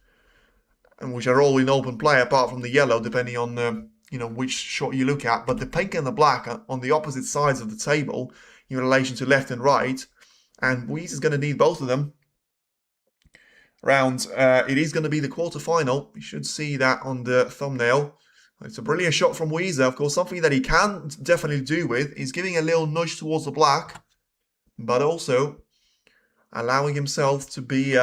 and which are all in open play apart from the yellow, depending on you know, which shot you look at. But the pink and the black are on the opposite sides of the table in relation to left and right, and Yize is going to need both of them. It is going to be the quarterfinal. You should see that on the thumbnail. It's a brilliant shot from Yize. Of course, something that he can definitely do with is giving a little nudge towards the black, but also allowing himself to be,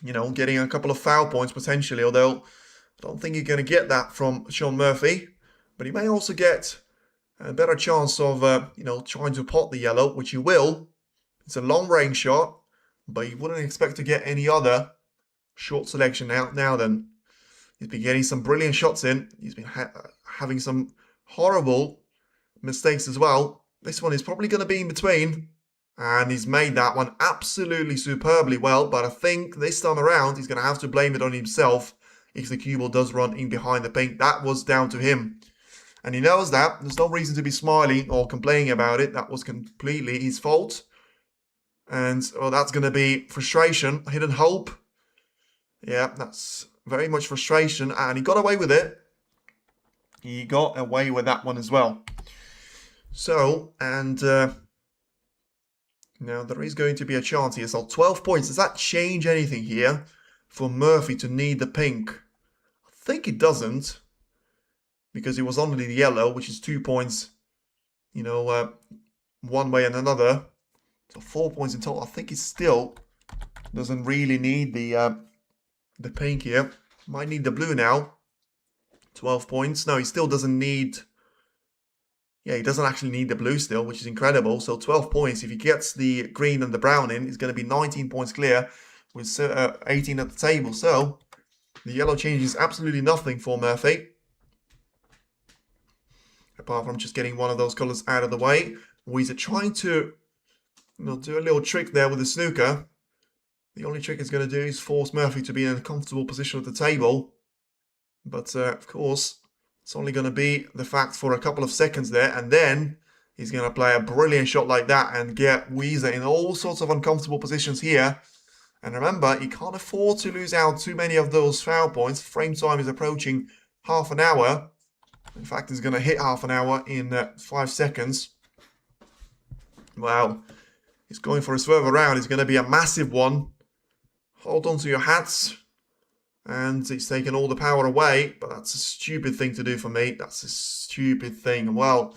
you know, getting a couple of foul points potentially, although I don't think you're going to get that from Sean Murphy. But he may also get a better chance of, you know, trying to pot the yellow, which he will. It's a long range shot, but you wouldn't expect to get any other short selection out now then. He's been getting some brilliant shots in. He's been having some horrible mistakes as well. This one is probably going to be in between. And he's made that one absolutely superbly well. But I think this time around, he's going to have to blame it on himself if the cue ball does run in behind the pink. That was down to him. And he knows that. There's no reason to be smiling or complaining about it. That was completely his fault. And well, that's going to be frustration, hidden hope. Yeah, that's very much frustration. And he got away with it. He got away with that one as well. So, and now there is going to be a chance here. So 12 points. Does that change anything here for Murphy to need the pink? I think it doesn't, because it was only the yellow, which is 2 points, you know, one way and another. So 4 points in total. I think it still doesn't really need the pink here. Might need the blue now. 12 points. No, he still doesn't need... Yeah, he doesn't actually need the blue still, which is incredible. So 12 points. If he gets the green and the brown in, he's going to be 19 points clear with 18 at the table. So the yellow changes absolutely nothing for Murphy, apart from just getting one of those colours out of the way. Yize trying to, you know, do a little trick there with the snooker. The only trick it's going to do is force Murphy to be in a comfortable position at the table. But, of course, it's only going to be the fact for a couple of seconds there. And then he's going to play a brilliant shot like that and get Yize in all sorts of uncomfortable positions here. And remember, he can't afford to lose out too many of those foul points. Frame time is approaching half an hour. In fact, he's going to hit half an hour in 5 seconds. Wow. He's going for a swerve around. It's going to be a massive one. Hold on to your hats. And he's taken all the power away. But that's a stupid thing to do for me. That's a stupid thing. Well,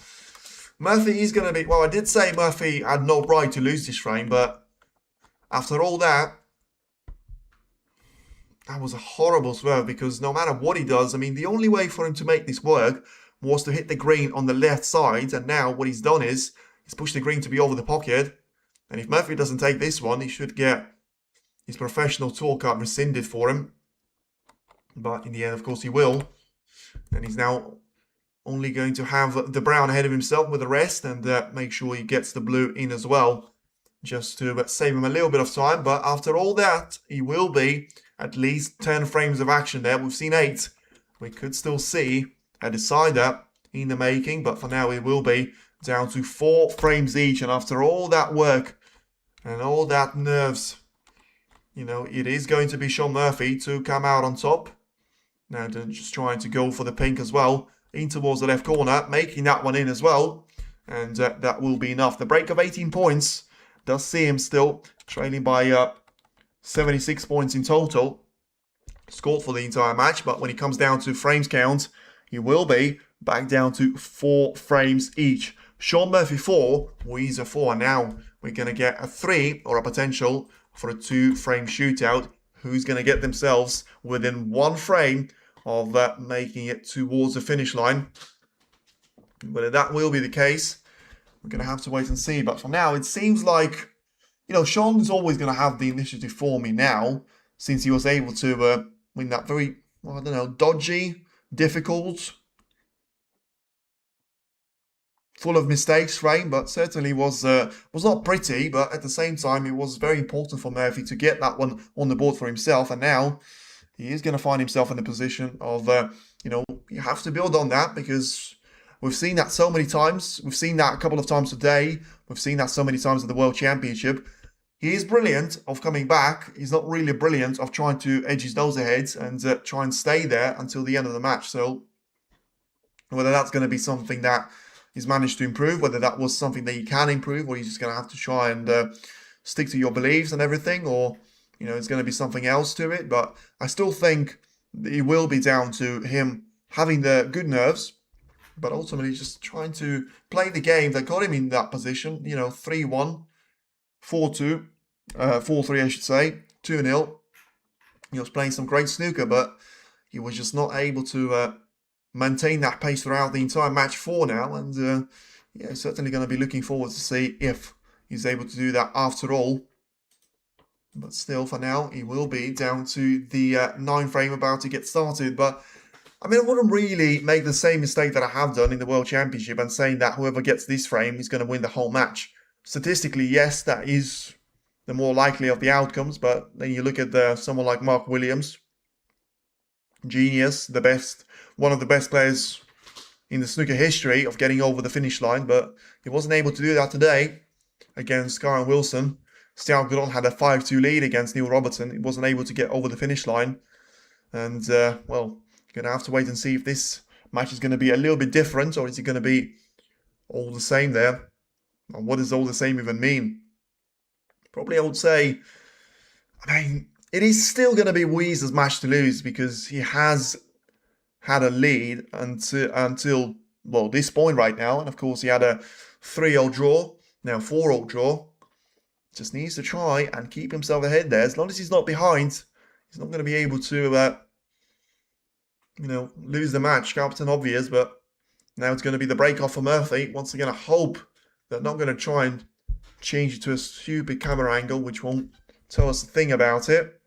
Murphy is going to be... Well, I did say Murphy had no right to lose this frame. But after all that, that was a horrible swerve. Because no matter what he does, I mean, the only way for him to make this work was to hit the green on the left side. And now what he's done is he's pushed the green to be over the pocket. And if Murphy doesn't take this one, he should get his professional tour card rescinded for him. But in the end, of course, he will. And he's now only going to have the brown ahead of himself with the rest and make sure he gets the blue in as well. just to save him a little bit of time. But after all that, he will be at least 10 frames of action there. We've seen 8. We could still see a decider in the making, but for now it will be down to 4 frames each. And after all that work and all that nerves, you know, it is going to be Sean Murphy to come out on top. Now just trying to go for the pink as well, in towards the left corner, making that one in as well. And that will be enough. The break of 18 points does see him still trailing by 76 points in total. Scored for the entire match, but when it comes down to frames count, he will be back down to 4 frames each. Sean Murphy 4, Yize 4. And now we're going to get a 3 or a potential for a 2-frame shootout. Who's going to get themselves within 1 frame of making it towards the finish line. Whether that will be the case, we're going to have to wait and see. But for now, it seems like, you know, Sean's always going to have the initiative for me now, since he was able to win that very, well, I don't know, dodgy, difficult, full of mistakes frame, but certainly was not pretty. But at the same time, it was very important for Murphy to get that one on the board for himself. And now he is going to find himself in a position of, you know, you have to build on that, because we've seen that so many times. We've seen that a couple of times today. We've seen that so many times at the World Championship. He is brilliant of coming back. He's not really brilliant of trying to edge his nose ahead and try and stay there until the end of the match. So whether that's going to be something that he's managed to improve, whether that was something that he can improve, or he's just going to have to try and stick to your beliefs and everything, or, you know, it's going to be something else to it. But I still think it will be down to him having the good nerves, but ultimately just trying to play the game that got him in that position. You know, 3-1, 4-2, 4-3 I should say, 2-0. He was playing some great snooker, but he was just not able to maintain that pace throughout the entire match for now. And yeah, certainly going to be looking forward to see if he's able to do that after all. But still, for now, he will be down to the 9 frame about to get started. But I mean, I wouldn't really make the same mistake that I have done in the World Championship and saying that whoever gets this frame is going to win the whole match. Statistically, yes, that is the more likely of the outcomes. But then you look at someone like Mark Williams, genius, the best, one of the best players in the snooker history of getting over the finish line, but he wasn't able to do that today against Karen Wilson. Stiago Gron had a 5-2 lead against Neil Robertson. He wasn't able to get over the finish line. And, well, going to have to wait and see if this match is going to be a little bit different, or is it going to be all the same there? And what does all the same even mean? Probably I would say, I mean, it is still going to be Yize's match to lose, because he has had a lead until well, this point right now. And of course, he had a 3-0 draw, now 4-0 draw. Just needs to try and keep himself ahead there. As long as he's not behind, he's not going to be able to, you know, lose the match. Captain obvious, but now it's going to be the break off for Murphy. Once again, I hope they're not going to try and change it to a stupid camera angle, which won't tell us a thing about it.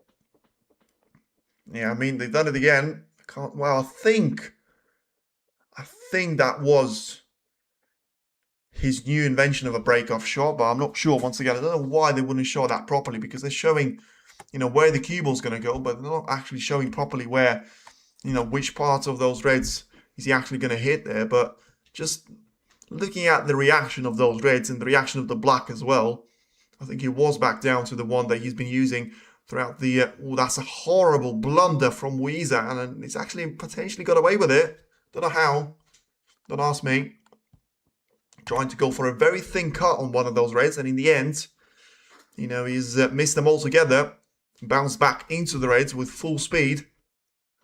Yeah, I mean, they've done it again. I can't, well, I think that was his new invention of a break-off shot, but I'm not sure. Once again, I don't know why they wouldn't show that properly, because they're showing, you know, where the cue ball's going to go, but they're not actually showing properly where, you know, which parts of those reds is he actually going to hit there. But just looking at the reaction of those reds and the reaction of the black as well, I think he was back down to the one that he's been using throughout the... oh, that's a horrible blunder from Yize, and he's actually potentially got away with it. Don't know how. Don't ask me. Trying to go for a very thin cut on one of those reds, and in the end, you know, he's missed them altogether. Bounced back into the reds with full speed,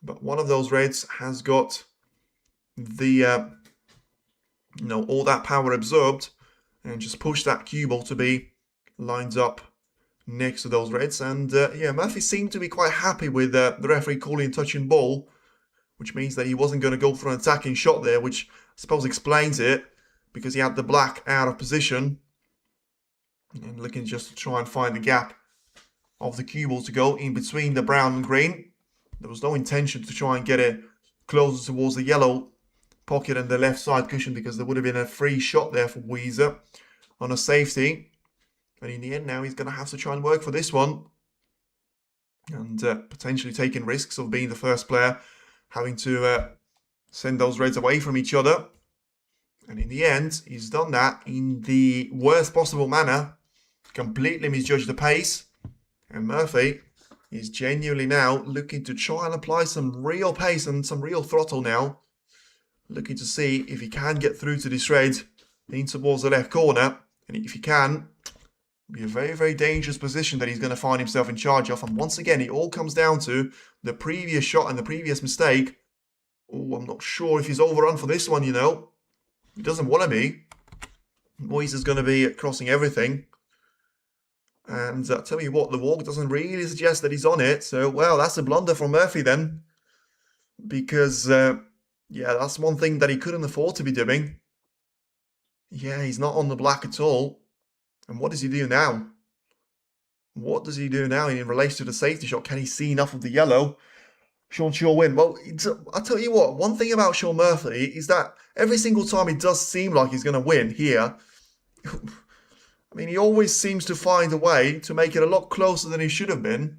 but one of those reds has got the, you know, all that power absorbed, and just pushed that cue ball to be lined up next to those reds. And yeah, Murphy seemed to be quite happy with the referee calling touching ball, which means that he wasn't going to go for an attacking shot there, which I suppose explains it, because he had the black out of position and looking just to try and find the gap of the cue ball to go in between the brown and green. There was no intention to try and get it closer towards the yellow pocket and the left side cushion, because there would have been a free shot there for Yize on a safety. And in the end now, he's going to have to try and work for this one. And potentially taking risks of being the first player, having to send those reds away from each other. And in the end, he's done that in the worst possible manner. Completely misjudged the pace. And Murphy is genuinely now looking to try and apply some real pace and some real throttle now. Looking to see if he can get through to this red in towards the left corner. And if he can, it'll be a very, very dangerous position that he's going to find himself in charge of. And once again, it all comes down to the previous shot and the previous mistake. Oh, I'm not sure if he's overrun for this one, you know. He doesn't want to be. Yize is going to be crossing everything. And I'll tell you what, the walk doesn't really suggest that he's on it. So, well, that's a blunder from Murphy then. Because, yeah, that's one thing that he couldn't afford to be doing. Yeah, he's not on the black at all. And what does he do now? What does he do now in relation to the safety shot? Can he see enough of the yellow? Sean sure win. Well, I'll tell you what, one thing about Sean Murphy is that every single time it does seem like he's going to win here, I mean, he always seems to find a way to make it a lot closer than he should have been.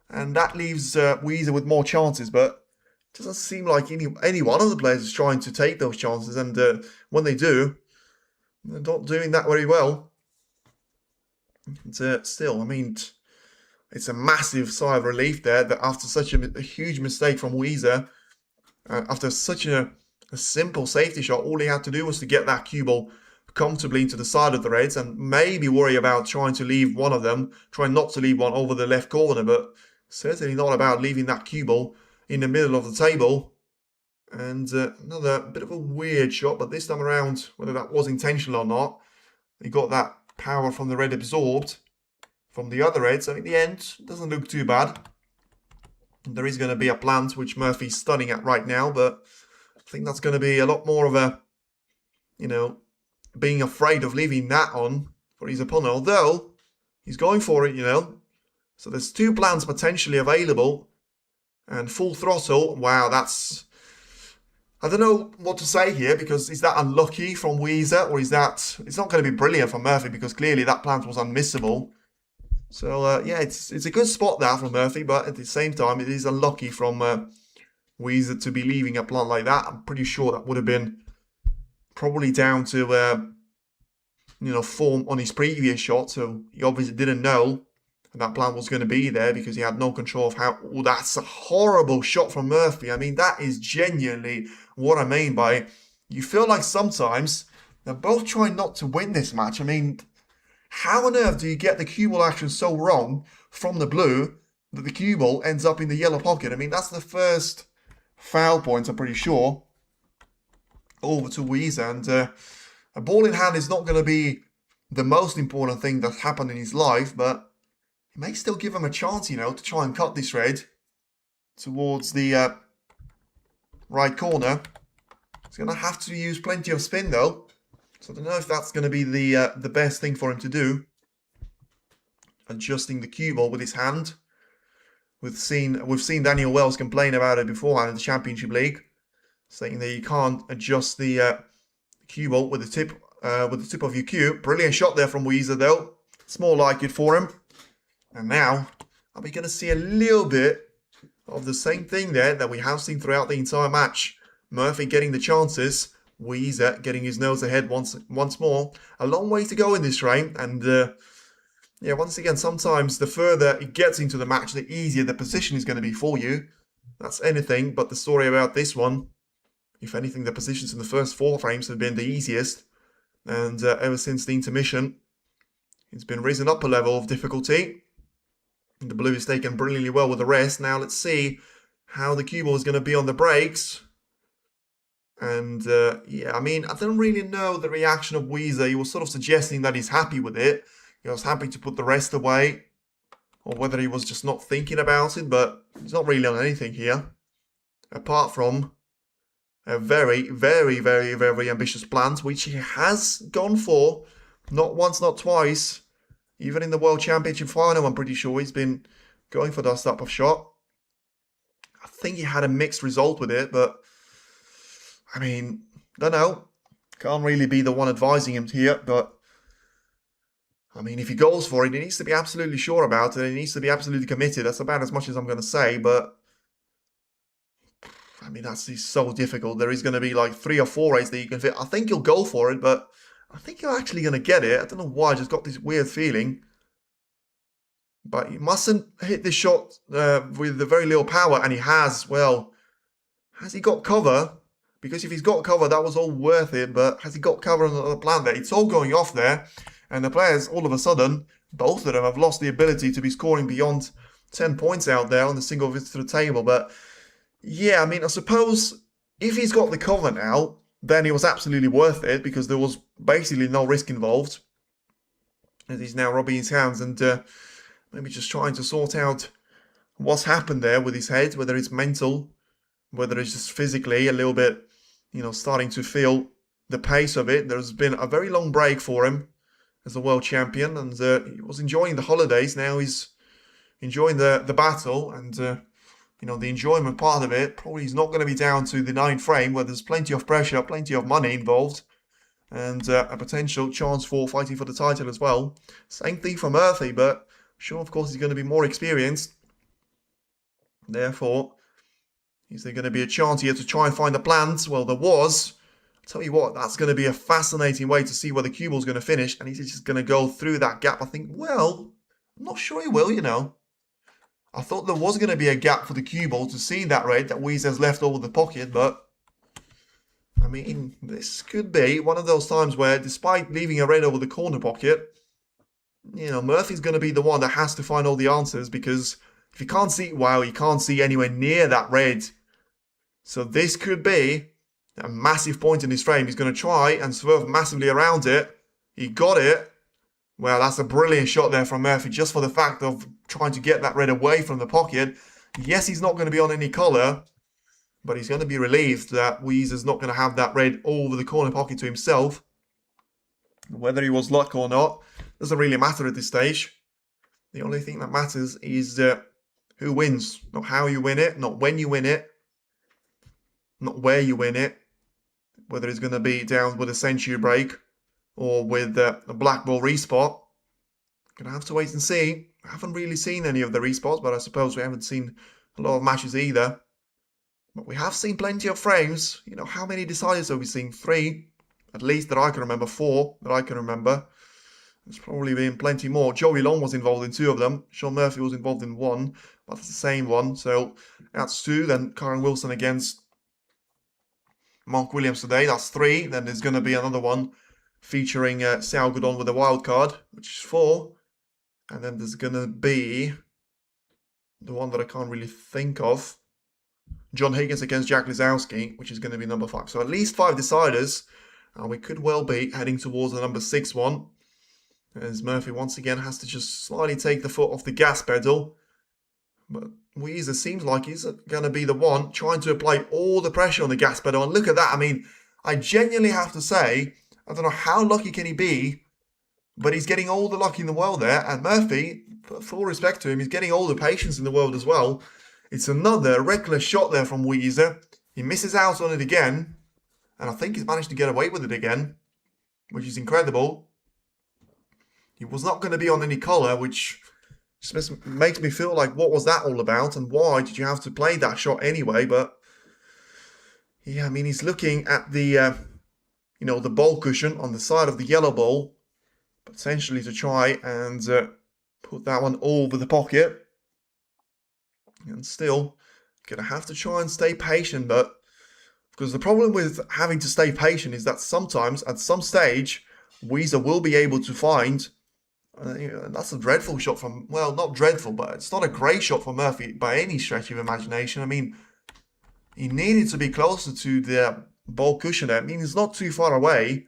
And that leaves Yize with more chances, but it doesn't seem like any one of the players is trying to take those chances. And when they do, they're not doing that very well. And, still, I mean, it's a massive sigh of relief there that after such a huge mistake from Yize, after such a simple safety shot, all he had to do was to get that cue ball comfortably into the side of the Reds and maybe worry about trying to leave one of them, trying not to leave one over the left corner, but certainly not about leaving that cue ball in the middle of the table. And another bit of a weird shot, but this time around, whether that was intentional or not, he got that power from the red absorbed from the other red, so in the end, it doesn't look too bad. There is going to be a plant, which Murphy's stunning at right now, but I think that's going to be a lot more of a, you know, being afraid of leaving that on for his opponent, although he's going for it, you know. So there's two plants potentially available, and full throttle, wow, that's... I don't know what to say here, because is that unlucky from Yize, or is that... It's not going to be brilliant for Murphy, because clearly that plant was unmissable. So, yeah, it's a good spot there from Murphy, but at the same time, it is unlucky from Yize to be leaving a plant like that. I'm pretty sure that would have been probably down to, you know, form on his previous shot, so he obviously didn't know that plant was going to be there because he had no control of how... Oh, that's a horrible shot from Murphy. I mean, that is genuinely what I mean by... You feel like sometimes they're both trying not to win this match. I mean, how on earth do you get the cue ball action so wrong from the blue that the cue ball ends up in the yellow pocket? I mean, that's the first foul point, I'm pretty sure, over to Yize. And a ball in hand is not going to be the most important thing that's happened in his life, but it may still give him a chance, you know, to try and cut this red towards the right corner. He's going to have to use plenty of spin, though. So I don't know if that's going to be the best thing for him to do. Adjusting the cue ball with his hand. We've seen Daniel Wells complain about it beforehand in the Championship League, saying that you can't adjust the cue ball with the tip of your cue. Brilliant shot there from Yize, though. It's more like it for him. And now, are we going to see a little bit of the same thing there that we have seen throughout the entire match? Murphy getting the chances, Yize getting his nose ahead once more. A long way to go in this race, and yeah, once again, sometimes the further it gets into the match, the easier the position is going to be for you. That's anything but the story about this one. If anything, the positions in the first 4 frames have been the easiest, and ever since the intermission, it's been risen up a level of difficulty. The blue is taken brilliantly well with the rest. Now let's see how the cue ball is going to be on the brakes. And yeah, I mean, I don't really know the reaction of Yize. He was sort of suggesting that he's happy with it. He was happy to put the rest away. Or whether he was just not thinking about it, but he's not really on anything here. Apart from a very, very, very, very ambitious plant, which he has gone for. Not once, not twice. Even in the World Championship final, I'm pretty sure he's been going for that type of shot. I think he had a mixed result with it, but I mean, don't know. Can't really be the one advising him here, but I mean, if he goes for it, he needs to be absolutely sure about it. He needs to be absolutely committed. That's about as much as I'm going to say, but I mean, that's so difficult. There is going to be like 3 or 4 rays that you can fit. I think he'll go for it, but I think you're actually going to get it. I don't know why. I just got this weird feeling. But he mustn't hit this shot with the very little power. And he has. Well, has he got cover? Because if he's got cover, that was all worth it. But has he got cover on the plant there? It's all going off there. And the players, all of a sudden, both of them have lost the ability to be scoring beyond 10 points out there on the single visit to the table. But yeah, I mean, I suppose if he's got the cover now, then it was absolutely worth it because there was basically no risk involved. As he's now rubbing his hands and maybe just trying to sort out what's happened there with his head, whether it's mental, whether it's just physically a little bit, starting to feel the pace of it. There's been a very long break for him as a world champion, and he was enjoying the holidays. Now he's enjoying the battle, and the enjoyment part of it probably is not going to be down to the 9th frame, where there's plenty of pressure, plenty of money involved, and a potential chance for fighting for the title as well. Same thing for Murphy, but sure, of course, he's going to be more experienced. Therefore, is there going to be a chance here to try and find the plants? Well, there was. I'll tell you what, that's going to be a fascinating way to see where the cue ball's going to finish, and he's just going to go through that gap. I think, well, I'm not sure he will, I thought there was going to be a gap for the cue ball to see that red that Yize has left over the pocket, but I mean, this could be one of those times where, despite leaving a red over the corner pocket, Murphy's going to be the one that has to find all the answers, because if he can't see, wow, he can't see anywhere near that red. So this could be a massive point in his frame. He's going to try and swerve massively around it. He got it. Well, that's a brilliant shot there from Murphy, just for the fact of trying to get that red away from the pocket. Yes, he's not going to be on any colour, but he's going to be relieved that Yize is not going to have that red over the corner pocket to himself. Whether he was luck or not doesn't really matter at this stage. The only thing that matters is who wins, not how you win it, not when you win it, not where you win it, whether it's going to be down with a century break or with a black ball respot. Gonna have to wait and see. I haven't really seen any of the respots, but I suppose we haven't seen a lot of matches either. But we have seen plenty of frames. How many deciders have we seen? 3, at least, that I can remember. 4 that I can remember. There's probably been plenty more. Joey Long was involved in 2 of them. Sean Murphy was involved in 1, but it's the same one. So that's 2. Then Karen Wilson against Mark Williams today. That's 3. Then there's going to be another one featuring Sao Gudon with a wild card, which is 4. And then there's going to be the one that I can't really think of. John Higgins against Jack Lisowski, which is going to be number 5. So at least 5 deciders. And we could well be heading towards the number 6 one. As Murphy once again has to just slightly take the foot off the gas pedal. But Yize seems like he's going to be the one trying to apply all the pressure on the gas pedal. And look at that. I mean, I genuinely have to say, I don't know how lucky can he be, but he's getting all the luck in the world there. And Murphy, full respect to him, he's getting all the patience in the world as well. It's another reckless shot there from Yize. He misses out on it again. And I think he's managed to get away with it again, which is incredible. He was not going to be on any colour, which just makes me feel like, what was that all about? And why did you have to play that shot anyway? But yeah, I mean, he's looking at the, the ball cushion on the side of the yellow ball, potentially to try and put that one over the pocket. And still, going to have to try and stay patient. But because the problem with having to stay patient is that sometimes, at some stage, Yize will be able to find. That's a dreadful shot from, well, not dreadful, but it's not a great shot for Murphy by any stretch of imagination. I mean, he needed to be closer to the ball cushion there. I mean, he's not too far away,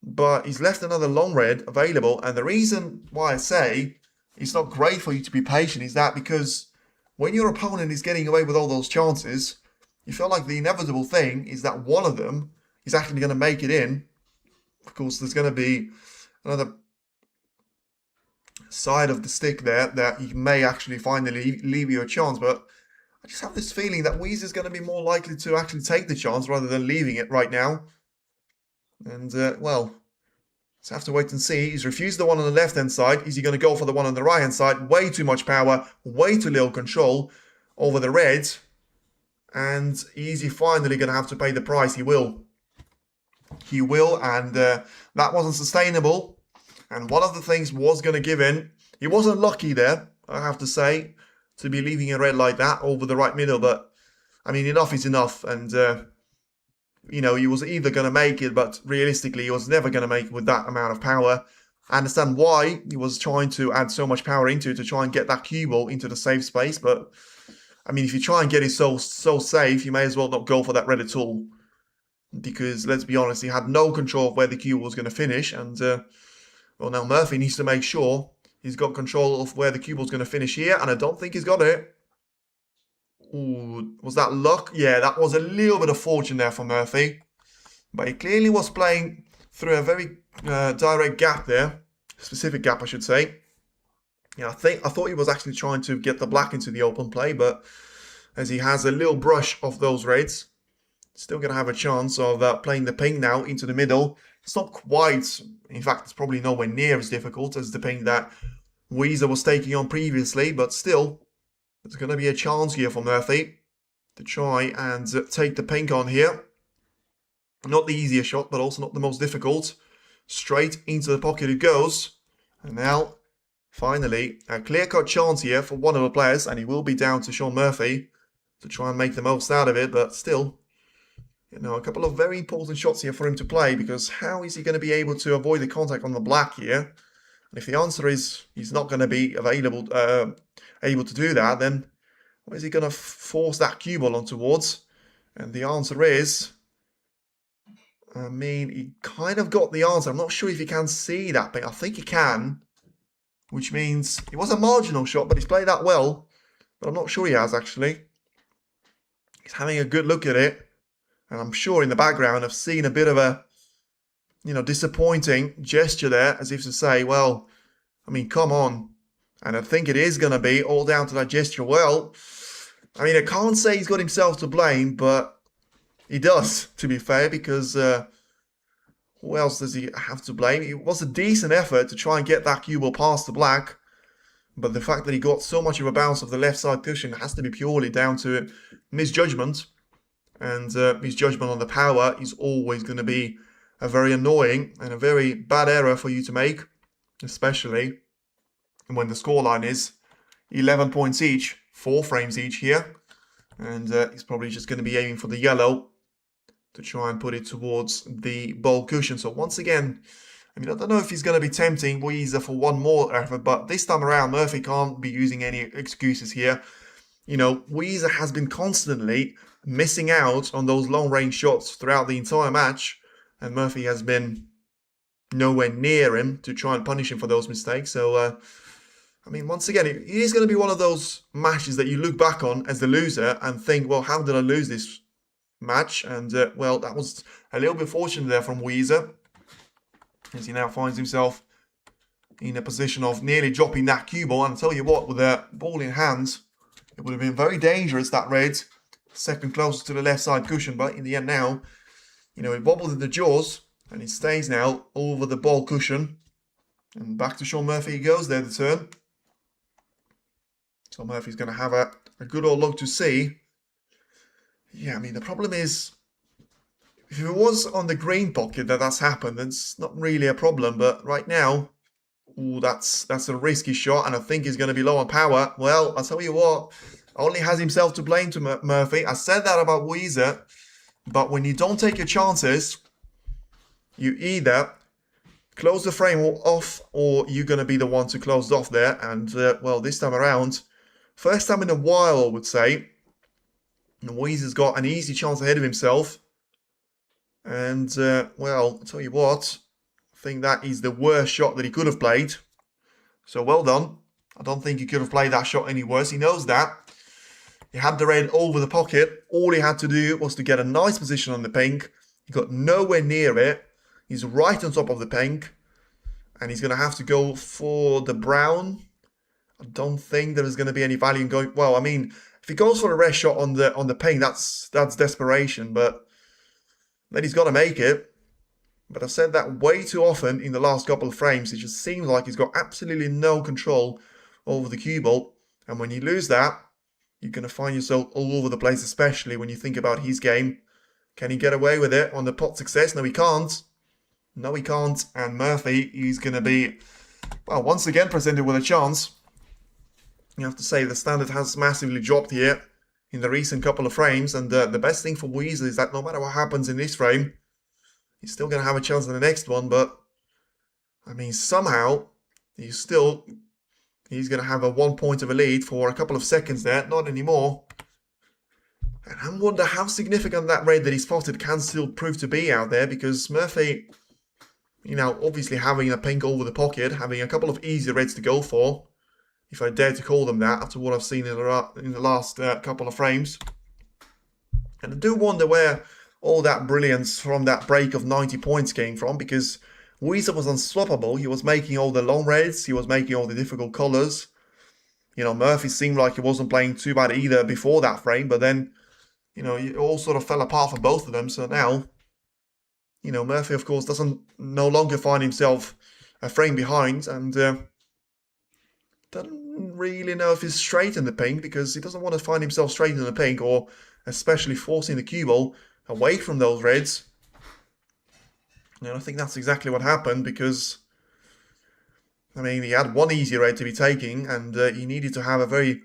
but he's left another long red available. And the reason why I say it's not great for you to be patient is that because when your opponent is getting away with all those chances, you feel like the inevitable thing is that one of them is actually going to make it in. Of course, there's going to be another side of the stick there that he may actually finally leave you a chance, but I just have this feeling that Yize is going to be more likely to actually take the chance rather than leaving it right now. And well, So have to wait and see. He's refused the one on the left-hand side. Is he going to go for the one on the right-hand side? Way too much power, way too little control over the red. And is he finally going to have to pay the price? He will. He will, and that wasn't sustainable. And one of the things was going to give in. He wasn't lucky there, I have to say, to be leaving a red like that over the right middle. But, I mean, enough is enough. And, you know, he was either going to make it, but realistically, he was never going to make it with that amount of power. I understand why he was trying to add so much power into it to try and get that cue ball into the safe space. But, I mean, if you try and get it so safe, you may as well not go for that red at all. Because, let's be honest, he had no control of where the cue was going to finish. And, well, now Murphy needs to make sure he's got control of where the cue ball's going to finish here. And I don't think he's got it. Ooh, was that luck? Yeah, that was a little bit of fortune there for Murphy. But he clearly was playing through a very direct gap there. Specific gap, I should say. Yeah, I thought he was actually trying to get the black into the open play. But as he has a little brush of those reds, still going to have a chance of playing the pink now into the middle. It's not quite, in fact, it's probably nowhere near as difficult as the pink that Yize was taking on previously. But still, there's going to be a chance here for Murphy to try and take the pink on here. Not the easiest shot, but also not the most difficult. Straight into the pocket it goes. And now, finally, a clear-cut chance here for one of the players. And he will be down to Sean Murphy to try and make the most out of it. But still, you know, a couple of very important shots here for him to play. Because how is he going to be able to avoid the contact on the black here? And if the answer is he's not going to be able to do that, then where is he going to force that cue ball on towards? And the answer is, I mean, he kind of got the answer. I'm not sure if he can see that, but I think he can. Which means it was a marginal shot, but he's played that well. But I'm not sure he has, actually. He's having a good look at it. And I'm sure in the background I've seen a bit of a, you know, disappointing gesture there. As if to say, well, I mean, come on. And I think it is going to be all down to that gesture. Well, I mean, I can't say he's got himself to blame, but he does, to be fair, because who else does he have to blame? It was a decent effort to try and get that cue ball past the black, but the fact that he got so much of a bounce of the left side cushion has to be purely down to misjudgment, and misjudgment on the power is always going to be a very annoying and a very bad error for you to make, especially when the scoreline is 11 points each, 4 frames each here, and he's probably just going to be aiming for the yellow to try and put it towards the bowl cushion. So once again, I mean, I don't know if he's going to be tempting Yize for one more effort, but this time around, Murphy can't be using any excuses here. You know, Yize has been constantly missing out on those long-range shots throughout the entire match, and Murphy has been nowhere near him to try and punish him for those mistakes. So, I mean, once again, it is going to be one of those matches that you look back on as the loser and think, well, how did I lose this match? And, well, that was a little bit fortunate there from Yize, as he now finds himself in a position of nearly dropping that cue ball. And I'll tell you what, with a ball in hand, it would have been very dangerous, that red, second closest to the left side cushion. But in the end now, you know, it wobbled in the jaws, and it stays now over the ball cushion. And back to Sean Murphy he goes there, the turn. So Murphy's going to have a good old look to see. Yeah, I mean, the problem is, if it was on the green pocket that's happened, then it's not really a problem. But right now, ooh, that's a risky shot, and I think he's going to be low on power. Well, I'll tell you what, only has himself to blame to Murphy. I said that about Yize, but when you don't take your chances, you either close the frame off, or you're going to be the one to close off there. And, well, this time around, first time in a while, I would say, Yize's got an easy chance ahead of himself. And, well, I'll tell you what, I think that is the worst shot that he could have played. So, well done. I don't think he could have played that shot any worse. He knows that. He had the red over the pocket. All he had to do was to get a nice position on the pink. He got nowhere near it. He's right on top of the pink. And he's going to have to go for the brown. I don't think there is going to be any value in going... Well, I mean, if he goes for a rest shot on the pink, that's desperation. But then he's got to make it. But I've said that way too often in the last couple of frames. It just seems like he's got absolutely no control over the cue ball. And when you lose that, you're going to find yourself all over the place, especially when you think about his game. Can he get away with it on the pot success? No, he can't. No, he can't. And Murphy, he's going to be, well, once again presented with a chance. You have to say the standard has massively dropped here in the recent couple of frames. And the best thing for Yize is that no matter what happens in this frame, he's still going to have a chance in the next one. But, I mean, somehow, he's going to have a 1 point of a lead for a couple of seconds there. Not anymore. And I wonder how significant that red that he spotted can still prove to be out there, because Murphy, you know, obviously having a pink over the pocket, having a couple of easy reds to go for, if I dare to call them that, after what I've seen in the last couple of frames. And I do wonder where all that brilliance from that break of 90 points came from, because Yize was unstoppable. He was making all the long reds, he was making all the difficult colours. You know, Murphy seemed like he wasn't playing too bad either before that frame, but then, you know, it all sort of fell apart for both of them. So now, you know, Murphy, of course, doesn't no longer find himself a frame behind, and doesn't really know if he's straight in the pink, because he doesn't want to find himself straight in the pink, or especially forcing the cue ball away from those reds. And I think that's exactly what happened, because, I mean, he had one easy red to be taking, and he needed to have a very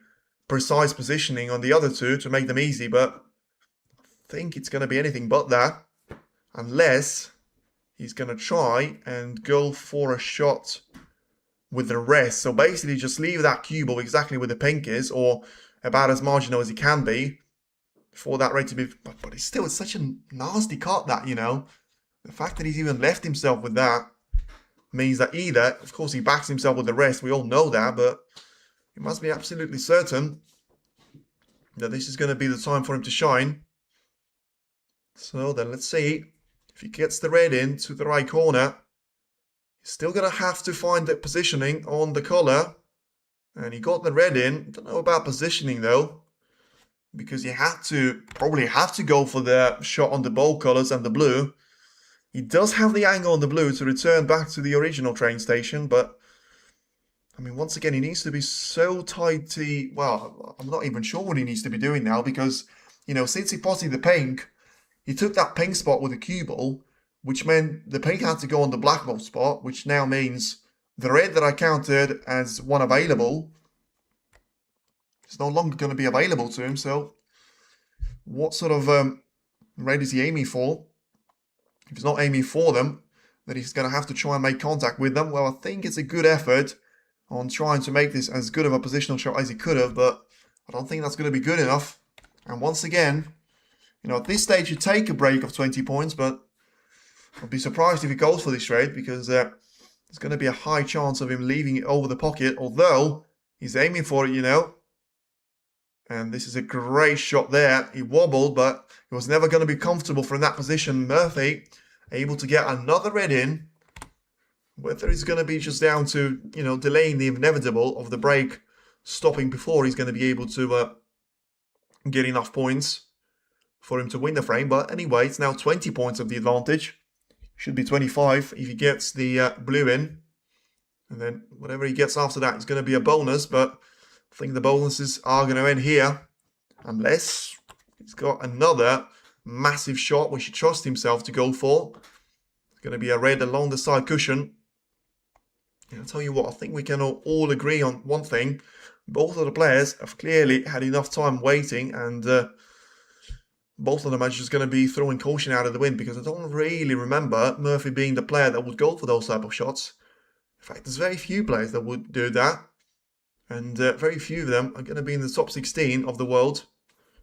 precise positioning on the other two to make them easy, but I think it's going to be anything but that, unless he's going to try and go for a shot with the rest. So basically just leave that cue ball exactly where the pink is, or about as marginal as it can be, for that red to be... But it's still, it's such a nasty cut, that, you know. The fact that he's even left himself with that means that either, of course, he backs himself with the rest, we all know that, but he must be absolutely certain that this is going to be the time for him to shine. So then let's see if he gets the red in to the right corner. He's still going to have to find the positioning on the color. And he got the red in. Don't know about positioning though, because he probably have to go for the shot on the bold colors and the blue. He does have the angle on the blue to return back to the original train station, but I mean, once again, he needs to be so tight to... Well, I'm not even sure what he needs to be doing now, because, you know, since he potted the pink, he took that pink spot with the cue ball, which meant the pink had to go on the black ball spot, which now means the red that I counted as one available is no longer going to be available to him. So what sort of red is he aiming for? If he's not aiming for them, then he's going to have to try and make contact with them. Well, I think it's a good effort on trying to make this as good of a positional shot as he could have, but I don't think that's going to be good enough. And once again, you know, at this stage you take a break of 20 points, but I'd be surprised if he goes for this red, because there's going to be a high chance of him leaving it over the pocket, although he's aiming for it, you know. And this is a great shot there. He wobbled, but he was never going to be comfortable from that position. Murphy able to get another red in. Whether he's going to be just down to, you know, delaying the inevitable of the break stopping before he's going to be able to get enough points for him to win the frame. But anyway, it's now 20 points of the advantage. Should be 25 if he gets the blue in. And then whatever he gets after that is going to be a bonus, but I think the bonuses are going to end here, unless he's got another massive shot which he trusts himself to go for. It's going to be a red along the side cushion. And I'll tell you what, I think we can all agree on one thing. Both of the players have clearly had enough time waiting, and both of them are just going to be throwing caution out of the wind, because I don't really remember Murphy being the player that would go for those type of shots. In fact, there's very few players that would do that. And very few of them are going to be in the top 16 of the world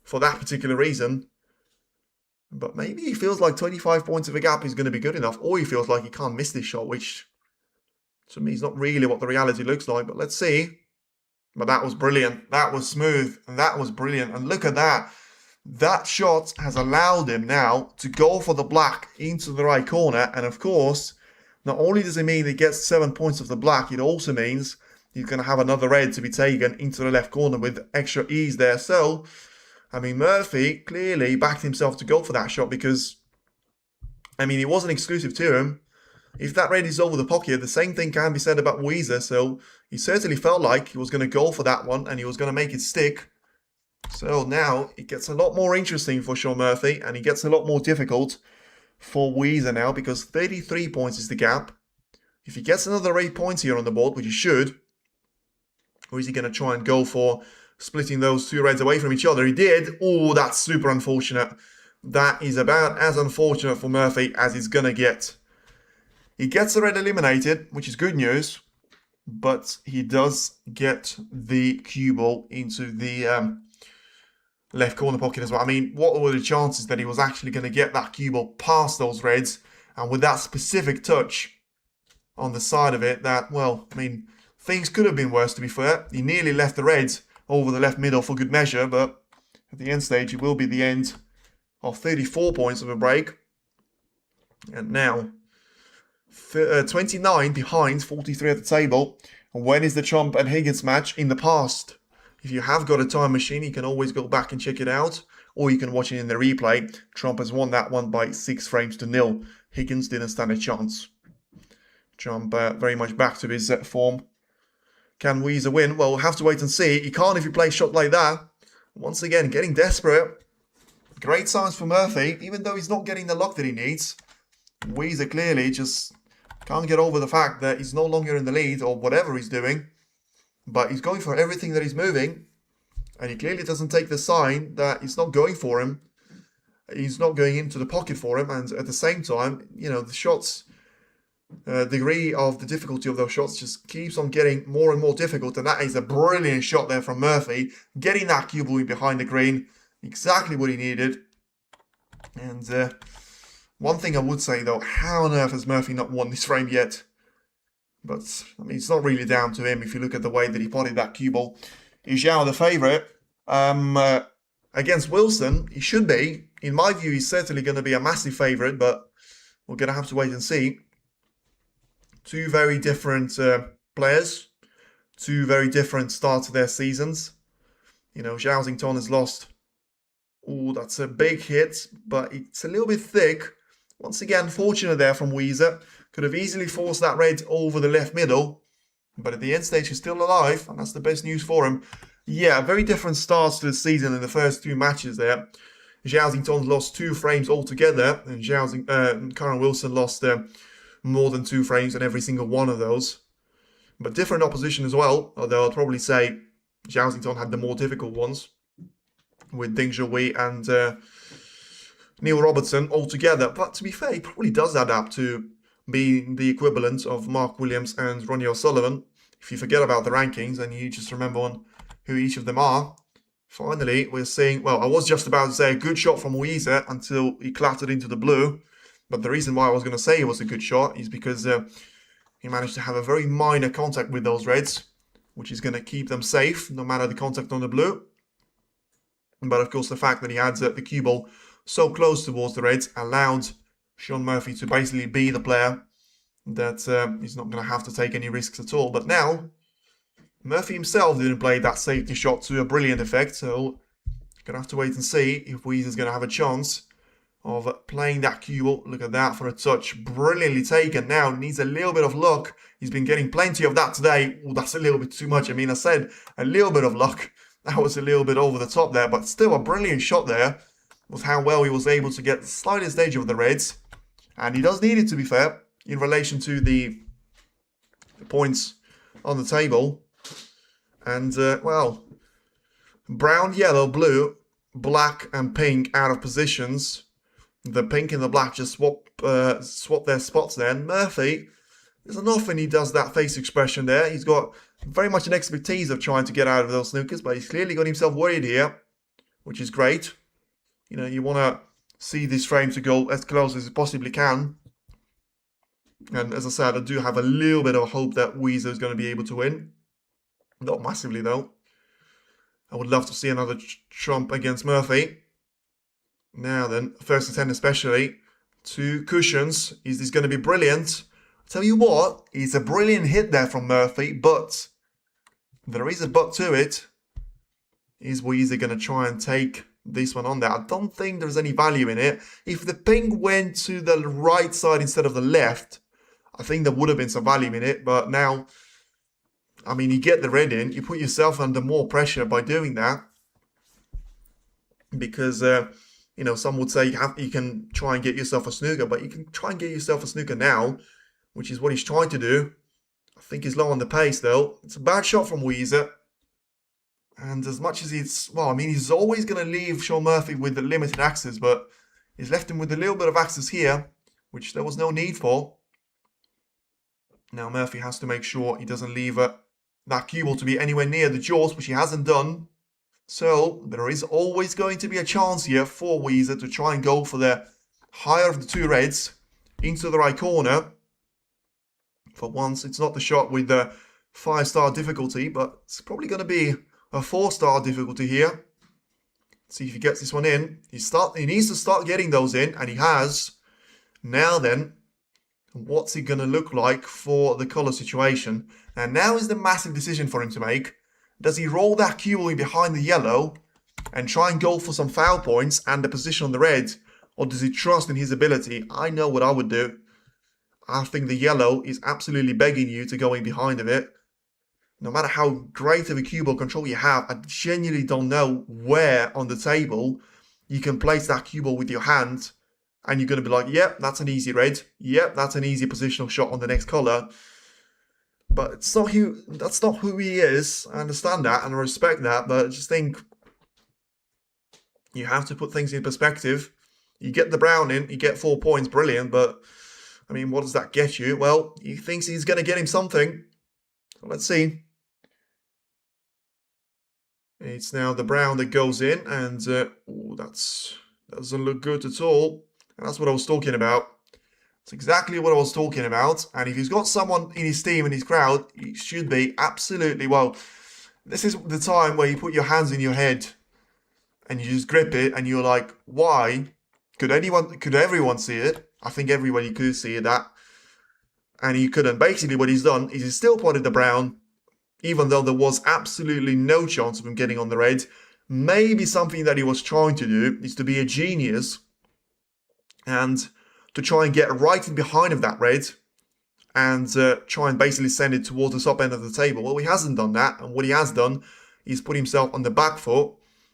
for that particular reason. But maybe he feels like 25 points of a gap is going to be good enough, or he feels like he can't miss this shot, which to me is not really what the reality looks like. But let's see. But that was brilliant. That was smooth. And that was brilliant. And look at that. That shot has allowed him now to go for the black into the right corner. And of course, not only does it mean he gets 7 points of the black, it also means he's going to have another red to be taken into the left corner with extra ease there. So, I mean, Murphy clearly backed himself to go for that shot, because I mean, it wasn't exclusive to him. If that raid is over the pocket, the same thing can be said about Yize, so he certainly felt like he was going to go for that one and he was going to make it stick. So now it gets a lot more interesting for Sean Murphy and it gets a lot more difficult for Yize now because 33 points is the gap. If he gets another 8 points here on the board, which he should, or is he going to try and go for splitting those two raids away from each other? He did. Oh, that's super unfortunate. That is about as unfortunate for Murphy as it's going to get. He gets the red eliminated, which is good news, but he does get the cue ball into the left corner pocket as well. I mean, what were the chances that he was actually going to get that cue ball past those reds, and with that specific touch on the side of it, that, well, I mean, things could have been worse, to be fair. He nearly left the reds over the left middle for good measure, but at the end stage, it will be the end of 34 points of a break. And now 29 behind, 43 at the table. And when is the Trump and Higgins match? In the past. If you have got a time machine, you can always go back and check it out, or you can watch it in the replay. Trump has won that one by 6 frames to 0. Higgins didn't stand a chance. Trump very much back to his form. Can Yize win? Well, we'll have to wait and see. He can't if he plays shot like that. Once again, getting desperate. Great signs for Murphy, even though he's not getting the luck that he needs. Yize clearly just can't get over the fact that he's no longer in the lead or whatever he's doing. But he's going for everything that he's moving. And he clearly doesn't take the sign that it's not going for him. He's not going into the pocket for him. And at the same time, you know, the shots, degree of the difficulty of those shots just keeps on getting more and more difficult. And that is a brilliant shot there from Murphy. Getting that cue ball in behind the green. Exactly what he needed. And one thing I would say though, how on earth has Murphy not won this frame yet? But, I mean, it's not really down to him if you look at the way that he potted that cue ball. Is Zhao the favourite? Against Wilson, he should be. In my view, he's certainly going to be a massive favourite, but we're going to have to wait and see. Two very different players. Two very different starts to their seasons. You know, Zhao Xington has lost. Oh, that's a big hit, but it's a little bit thick. Once again, fortunate there from Yize. Could have easily forced that red over the left middle. But at the end stage, he's still alive. And that's the best news for him. Yeah, very different starts to the season in the first 2 matches there. Zhao Xington lost 2 frames altogether. And Karen Wilson lost more than 2 frames in every single one of those. But different opposition as well. Although I'll probably say Zhao Xington had the more difficult ones. With Ding Zhuhui and Neil Robertson altogether. But to be fair, he probably does add up to being the equivalent of Mark Williams and Ronnie O'Sullivan. If you forget about the rankings and you just remember on who each of them are. Finally, we're seeing, well, I was just about to say a good shot from Yize until he clattered into the blue. But the reason why I was going to say it was a good shot is because he managed to have a very minor contact with those reds, which is going to keep them safe, no matter the contact on the blue. But of course, the fact that he had the cue ball so close towards the reds allowed Sean Murphy to basically be the player that he's not going to have to take any risks at all. But now, Murphy himself didn't play that safety shot to a brilliant effect, so going to have to wait and see if Yize is going to have a chance of playing that cue ball. Look at that for a touch. Brilliantly taken. Now, needs a little bit of luck. He's been getting plenty of that today. Oh, that's a little bit too much. I mean, I said a little bit of luck. That was a little bit over the top there, but still a brilliant shot there with how well he was able to get the slightest edge of the reds. And he does need it, to be fair, in relation to the points on the table. And, well, brown, yellow, blue, black and pink out of positions. The pink and the black just swap their spots there. And Murphy, there's enough when he does that face expression there. He's got very much an expertise of trying to get out of those snookers, but he's clearly got himself worried here, which is great. You know, you want to see this frame to go as close as it possibly can. And as I said, I do have a little bit of hope that Yize is going to be able to win. Not massively, though. I would love to see another Trump against Murphy. Now then, first to 10 especially. 2 cushions. Is this going to be brilliant? I'll tell you what, it's a brilliant hit there from Murphy, but there is a but to it. Is Yize going to try and take this one on there. I don't think there's any value in it. If the pink went to the right side instead of the left, I think there would have been some value in it. But now, I mean, you get the red in, you put yourself under more pressure by doing that. Because, you know, some would say you can try and get yourself a snooker, but you can try and get yourself a snooker now, which is what he's trying to do. I think he's low on the pace, though. It's a bad shot from Yize. And as much as he's, well, I mean, he's always going to leave Shaun Murphy with the limited access, but he's left him with a little bit of access here, which there was no need for. Now Murphy has to make sure he doesn't leave that cue ball to be anywhere near the jaws, which he hasn't done. So there is always going to be a chance here for Yize to try and go for the higher of the two reds into the right corner. For once, it's not the shot with the 5-star difficulty, but it's probably going to be a 4-star difficulty here. Let's see if he gets this one in. He needs to start getting those in, and he has. Now then, what's it going to look like for the colour situation? And now is the massive decision for him to make. Does he roll that cue ball behind the yellow and try and go for some foul points and the position on the red? Or does he trust in his ability? I know what I would do. I think the yellow is absolutely begging you to go in behind of it. No matter how great of a cue ball control you have, I genuinely don't know where on the table you can place that cue ball with your hand and you're going to be like, yep, that's an easy red. Yep, that's an easy positional shot on the next colour. But it's not that's not who he is. I understand that and I respect that, but I just think you have to put things in perspective. You get the brown in, you get 4 points, brilliant, but I mean, what does that get you? Well, he thinks he's going to get him something. So let's see. It's now the brown that goes in, and that doesn't look good at all. And that's what I was talking about. It's exactly what I was talking about. And if he's got someone in his team, in his crowd, he should be absolutely, well, this is the time where you put your hands in your head and you just grip it and you're like, why? Could everyone see it? I think everybody could see that. And he couldn't. Basically what he's done is he's still potted the brown, even though there was absolutely no chance of him getting on the red. Maybe something that he was trying to do is to be a genius and to try and get right in behind of that red and try and basically send it towards the top end of the table. Well, he hasn't done that, and what he has done is put himself on the back foot,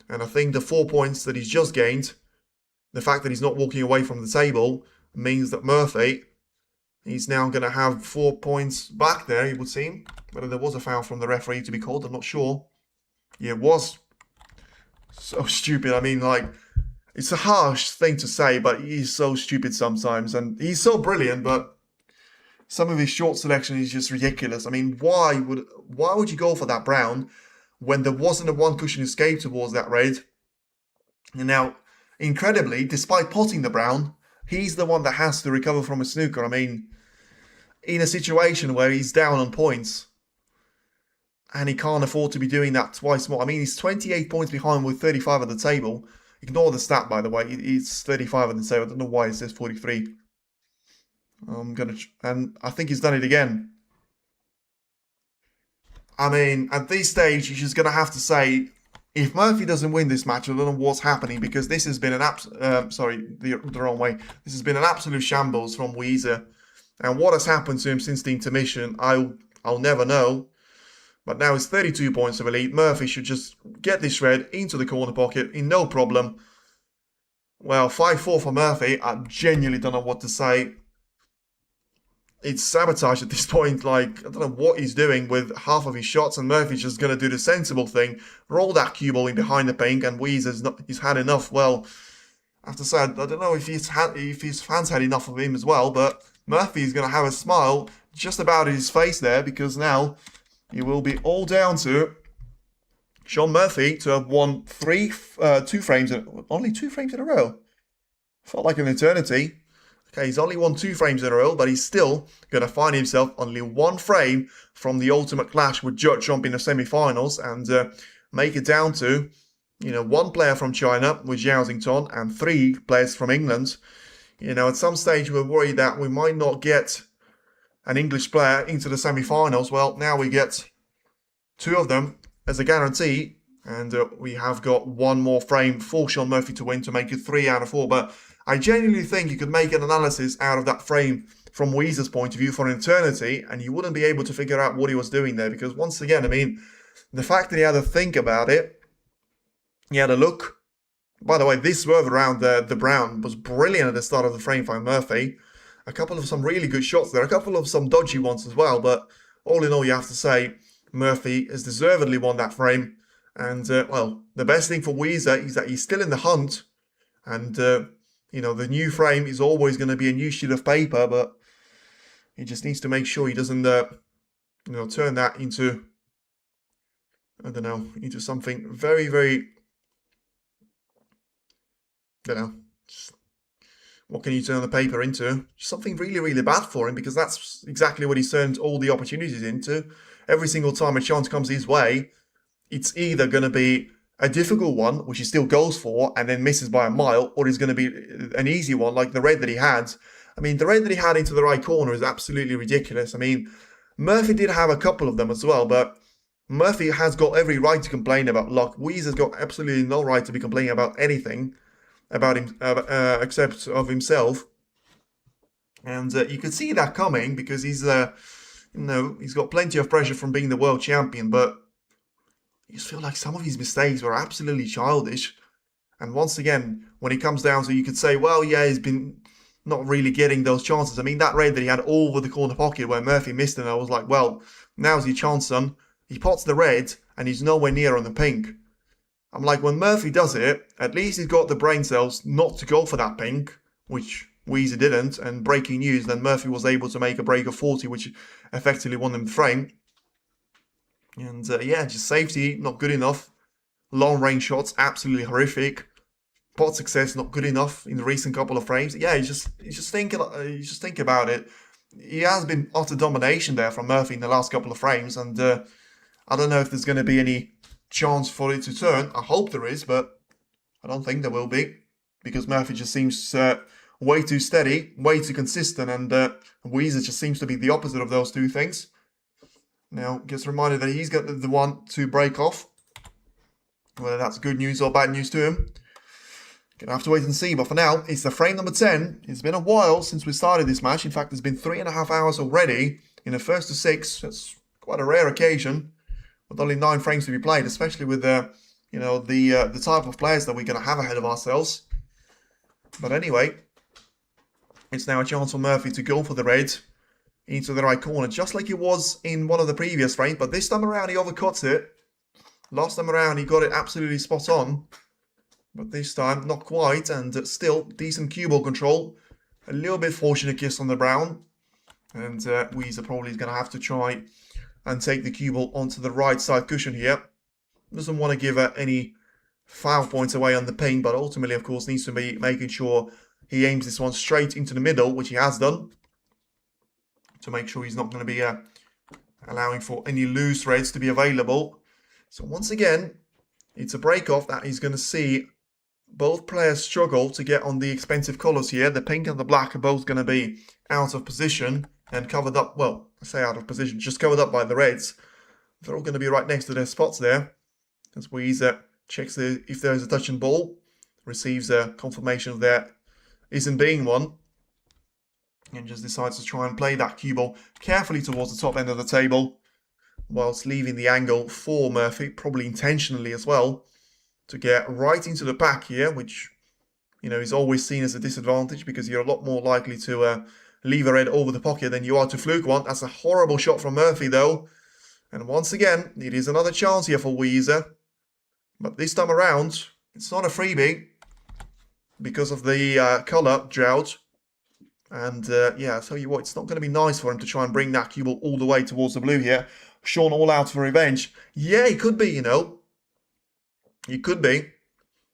and I think the 4 points that he's just gained, the fact that he's not walking away from the table, means that Murphy, he's now going to have 4 points back there, it would seem. Whether there was a foul from the referee to be called, I'm not sure. Yeah, it was. So stupid. I mean, like, it's a harsh thing to say, but he's so stupid sometimes. And he's so brilliant, but some of his short selection is just ridiculous. I mean, why would you go for that brown when there wasn't a one cushion escape towards that red? And now, incredibly, despite potting the brown, he's the one that has to recover from a snooker. I mean, in a situation where he's down on points and he can't afford to be doing that twice more. I mean, he's 28 points behind with 35 at the table. Ignore the stat, by the way. He's 35 at the table. I don't know why it says 43. And I think he's done it again. I mean, at this stage, you're just going to have to say, if Murphy doesn't win this match, I don't know what's happening, because this has been the wrong way. This has been an absolute shambles from Yize. And what has happened to him since the intermission, I'll never know. But now it's 32 points of a lead. Murphy should just get this red into the corner pocket in no problem. Well, 5-4 for Murphy. I genuinely don't know what to say. It's sabotage at this point. Like, I don't know what he's doing with half of his shots, and Murphy's just going to do the sensible thing. Roll that cue ball in behind the pink, and he's had enough. Well, I have to say, I don't know if his fans had enough of him as well, but Murphy's going to have a smile just about his face there, because now it will be all down to Shaun Murphy to have won only 2 frames in a row. Felt like an eternity. Okay, he's only won 2 frames in a row, but he's still going to find himself only 1 frame from the ultimate clash with Watchalong in the semi-finals and make it down to, 1 player from China with Yize and 3 players from England. At some stage we're worried that we might not get an English player into the semi-finals. Well, now we get 2 of them as a guarantee, And we have got one more frame for Sean Murphy to win to make it 3 out of 4. But I genuinely think you could make an analysis out of that frame from Yize's point of view for an eternity, and you wouldn't be able to figure out what he was doing there. Because once again, I mean, the fact that he had to think about it, he had a look. By the way, this swerve around the brown was brilliant at the start of the frame by Murphy. A couple of some really good shots there, a couple of some dodgy ones as well. But all in all, you have to say, Murphy has deservedly won that frame. And, well, the best thing for Yize is that he's still in the hunt. And, you know, the new frame is always going to be a new sheet of paper, but he just needs to make sure he doesn't, you know, turn that into, I don't know, into something very, very, I don't know, just, what can you turn the paper into? Something really, really bad for him, because that's exactly what he's turned all the opportunities into. Every single time a chance comes his way, it's either going to be a difficult one, which he still goes for and then misses by a mile, or it's going to be an easy one like the red that he had. I mean, the red that he had into the right corner is absolutely ridiculous. I mean, Murphy did have a couple of them as well, but Murphy has got every right to complain about luck. Yize has got absolutely no right to be complaining about anything about him except of himself. And you could see that coming, because he's, you know, he's got plenty of pressure from being the world champion, but I just feel like some of his mistakes were absolutely childish. And once again, when it comes down to, you could say, well, yeah, he's been not really getting those chances. I mean, that red that he had over the corner pocket where Murphy missed it, I was like, well, now's your chance, son. He pots the red, and he's nowhere near on the pink. I'm like, when Murphy does it, at least he's got the brain cells not to go for that pink, which Yize didn't. And breaking news, then Murphy was able to make a break of 40, which effectively won him the frame. And yeah, just safety, not good enough. Long range shots, absolutely horrific. Pot success, not good enough in the recent couple of frames. Yeah, you just think about it. He has been utter domination there from Murphy in the last couple of frames, and I don't know if there's going to be any chance for it to turn. I hope there is, but I don't think there will be, because Murphy just seems way too steady, way too consistent, and Yize just seems to be the opposite of those two things. Now, gets reminded that he's got the one to break off. Whether that's good news or bad news to him, gonna have to wait and see. But for now, it's the frame number 10. It's been a while since we started this match. In fact, it's been 3.5 hours already in the first to 6. That's quite a rare occasion, with only 9 frames to be played, especially with you know, the type of players that we're gonna have ahead of ourselves. But anyway, it's now a chance for Murphy to go for the red into the right corner, just like it was in one of the previous frames, but this time around he overcuts it. Last time around he got it absolutely spot on, but this time not quite, and still decent cue ball control. A little bit fortunate kiss on the brown, and Yize probably is going to have to try and take the cue ball onto the right side cushion here. Doesn't want to give any foul points away on the pin, but ultimately, of course, needs to be making sure he aims this one straight into the middle, which he has done, to make sure he's not going to be allowing for any loose reds to be available. So once again, it's a break-off that he's going to see both players struggle to get on the expensive colours here. The pink and the black are both going to be out of position and covered up, well, I say out of position, just covered up by the reds. They're all going to be right next to their spots there. As Yize checks if there is a touching ball, receives a confirmation of there isn't being one, and just decides to try and play that cue ball carefully towards the top end of the table, whilst leaving the angle for Murphy, probably intentionally as well, to get right into the pack here, which, you know, is always seen as a disadvantage, because you're a lot more likely to leave a red over the pocket than you are to fluke one. That's a horrible shot from Murphy, though. And once again, it is another chance here for Yize. But this time around, it's not a freebie because of the colour drought. And yeah, I'll tell you what, it's not going to be nice for him to try and bring that cue ball all the way towards the blue here. Sean all out for revenge. Yeah, he could be, you know. He could be.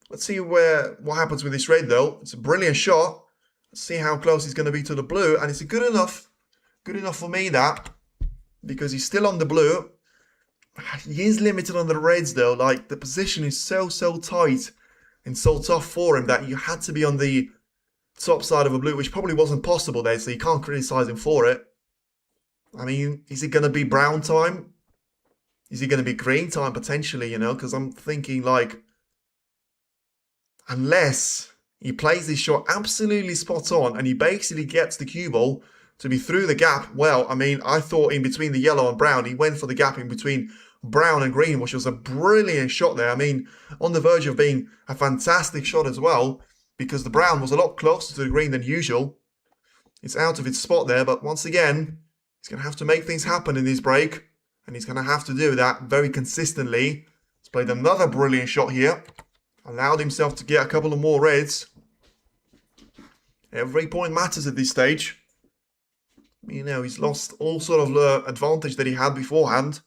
Let's see what happens with this red, though. It's a brilliant shot. Let's see how close he's going to be to the blue. And it's good enough for me, that, because he's still on the blue. He is limited on the reds, though. Like, the position is so tight and so tough for him that you had to be on the top side of a blue, which probably wasn't possible there, so you can't criticize him for it. I mean, is it going to be brown time? Is he going to be green time potentially, you know? Because I'm thinking like, unless he plays this shot absolutely spot on and he basically gets the cue ball to be through the gap. Well, I mean, I thought in between the yellow and brown, he went for the gap in between brown and green, which was a brilliant shot there. I mean, on the verge of being a fantastic shot as well, because the brown was a lot closer to the green than usual. It's out of its spot there, but once again, he's going to have to make things happen in this break, and he's going to have to do that very consistently. He's played another brilliant shot here, allowed himself to get a couple of more reds. Every point matters at this stage. You know, he's lost all sort of advantage that he had beforehand.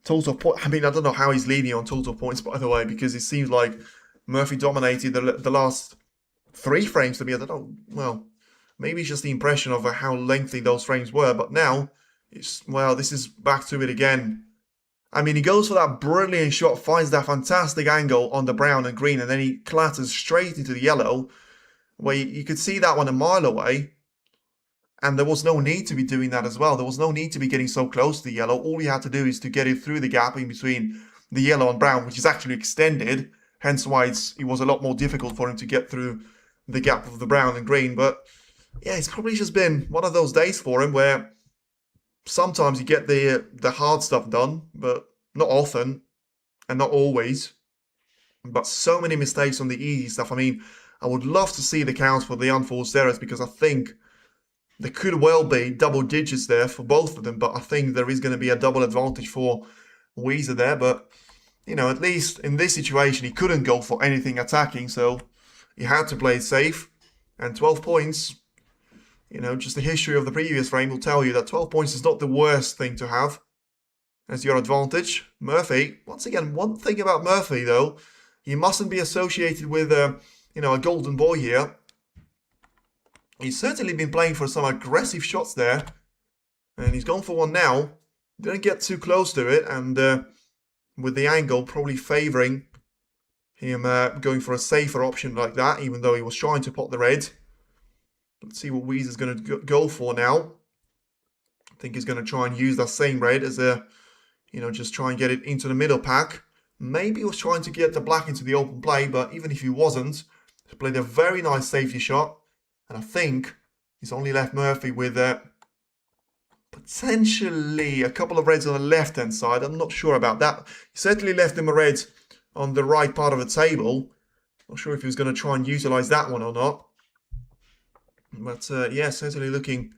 Total point. I mean, I don't know how he's leading on total points, by the way, because it seems like Murphy dominated the last 3 frames to me. I don't know. Well, maybe it's just the impression of how lengthy those frames were. But now, well, this is back to it again. I mean, he goes for that brilliant shot, finds that fantastic angle on the brown and green, and then he clatters straight into the yellow, where you could see that one a mile away. And there was no need to be doing that as well. There was no need to be getting so close to the yellow. All you had to do is to get it through the gap in between the yellow and brown, which is actually extended. Hence why it was a lot more difficult for him to get through the gap of the brown and green. But yeah, it's probably just been one of those days for him where sometimes you get the hard stuff done, but not often and not always. But so many mistakes on the easy stuff. I mean, I would love to see the count for the unforced errors, because I think there could well be double digits there for both of them, but I think there is going to be a double advantage for Yize there. But, you know, at least in this situation, he couldn't go for anything attacking, so he had to play it safe. And 12 points, you know, just the history of the previous frame will tell you that 12 points is not the worst thing to have as your advantage. Murphy, once again, one thing about Murphy, though, he mustn't be associated with, you know, a golden boy here. He's certainly been playing for some aggressive shots there. And he's gone for one now. Didn't get too close to it. And with the angle probably favouring him going for a safer option like that, even though he was trying to pot the red. Let's see what Yize is going to go for now. I think he's going to try and use that same red as a, you know, just try and get it into the middle pack. Maybe he was trying to get the black into the open play, but even if he wasn't, he played a very nice safety shot. And I think he's only left Murphy with potentially a couple of reds on the left-hand side. I'm not sure about that. He certainly left him a red on the right part of the table. Not sure if he was going to try and utilise that one or not. But yeah, certainly looking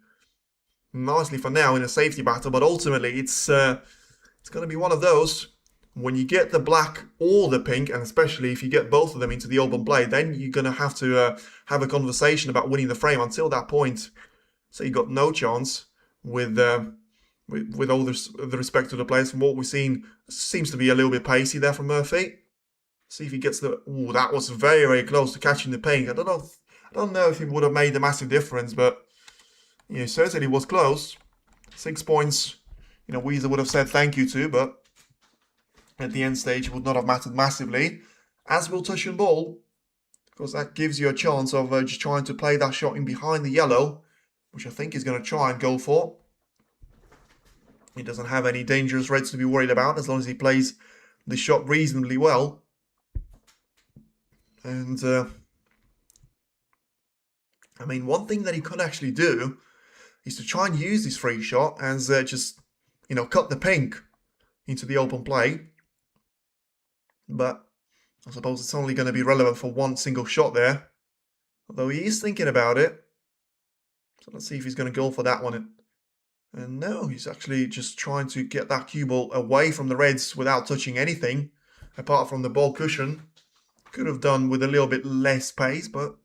nicely for now in a safety battle. But ultimately, it's going to be one of those. When you get the black or the pink, and especially if you get both of them into the open play, then you're going to have have a conversation about winning the frame. Until that point, so you got no chance with all the respect to the players. From what we've seen, seems to be a little bit pacey there from Murphy. See if he gets the... Ooh, that was very, very close to catching the pink. I don't know if it would have made a massive difference, but you know, certainly was close. 6 points, you know, Yize would have said thank you to, but at the end stage, it would not have mattered massively, as will touch and ball, because that gives you a chance of just trying to play that shot in behind the yellow, which I think he's going to try and go for. He doesn't have any dangerous reds to be worried about, as long as he plays the shot reasonably well. And, I mean, one thing that he could actually do is to try and use this free shot as just, you know, cut the pink into the open play. But I suppose it's only going to be relevant for one single shot there. Although he is thinking about it. So let's see if he's going to go for that one. And no, he's actually just trying to get that cue ball away from the reds without touching anything, apart from the ball cushion. Could have done with a little bit less pace, but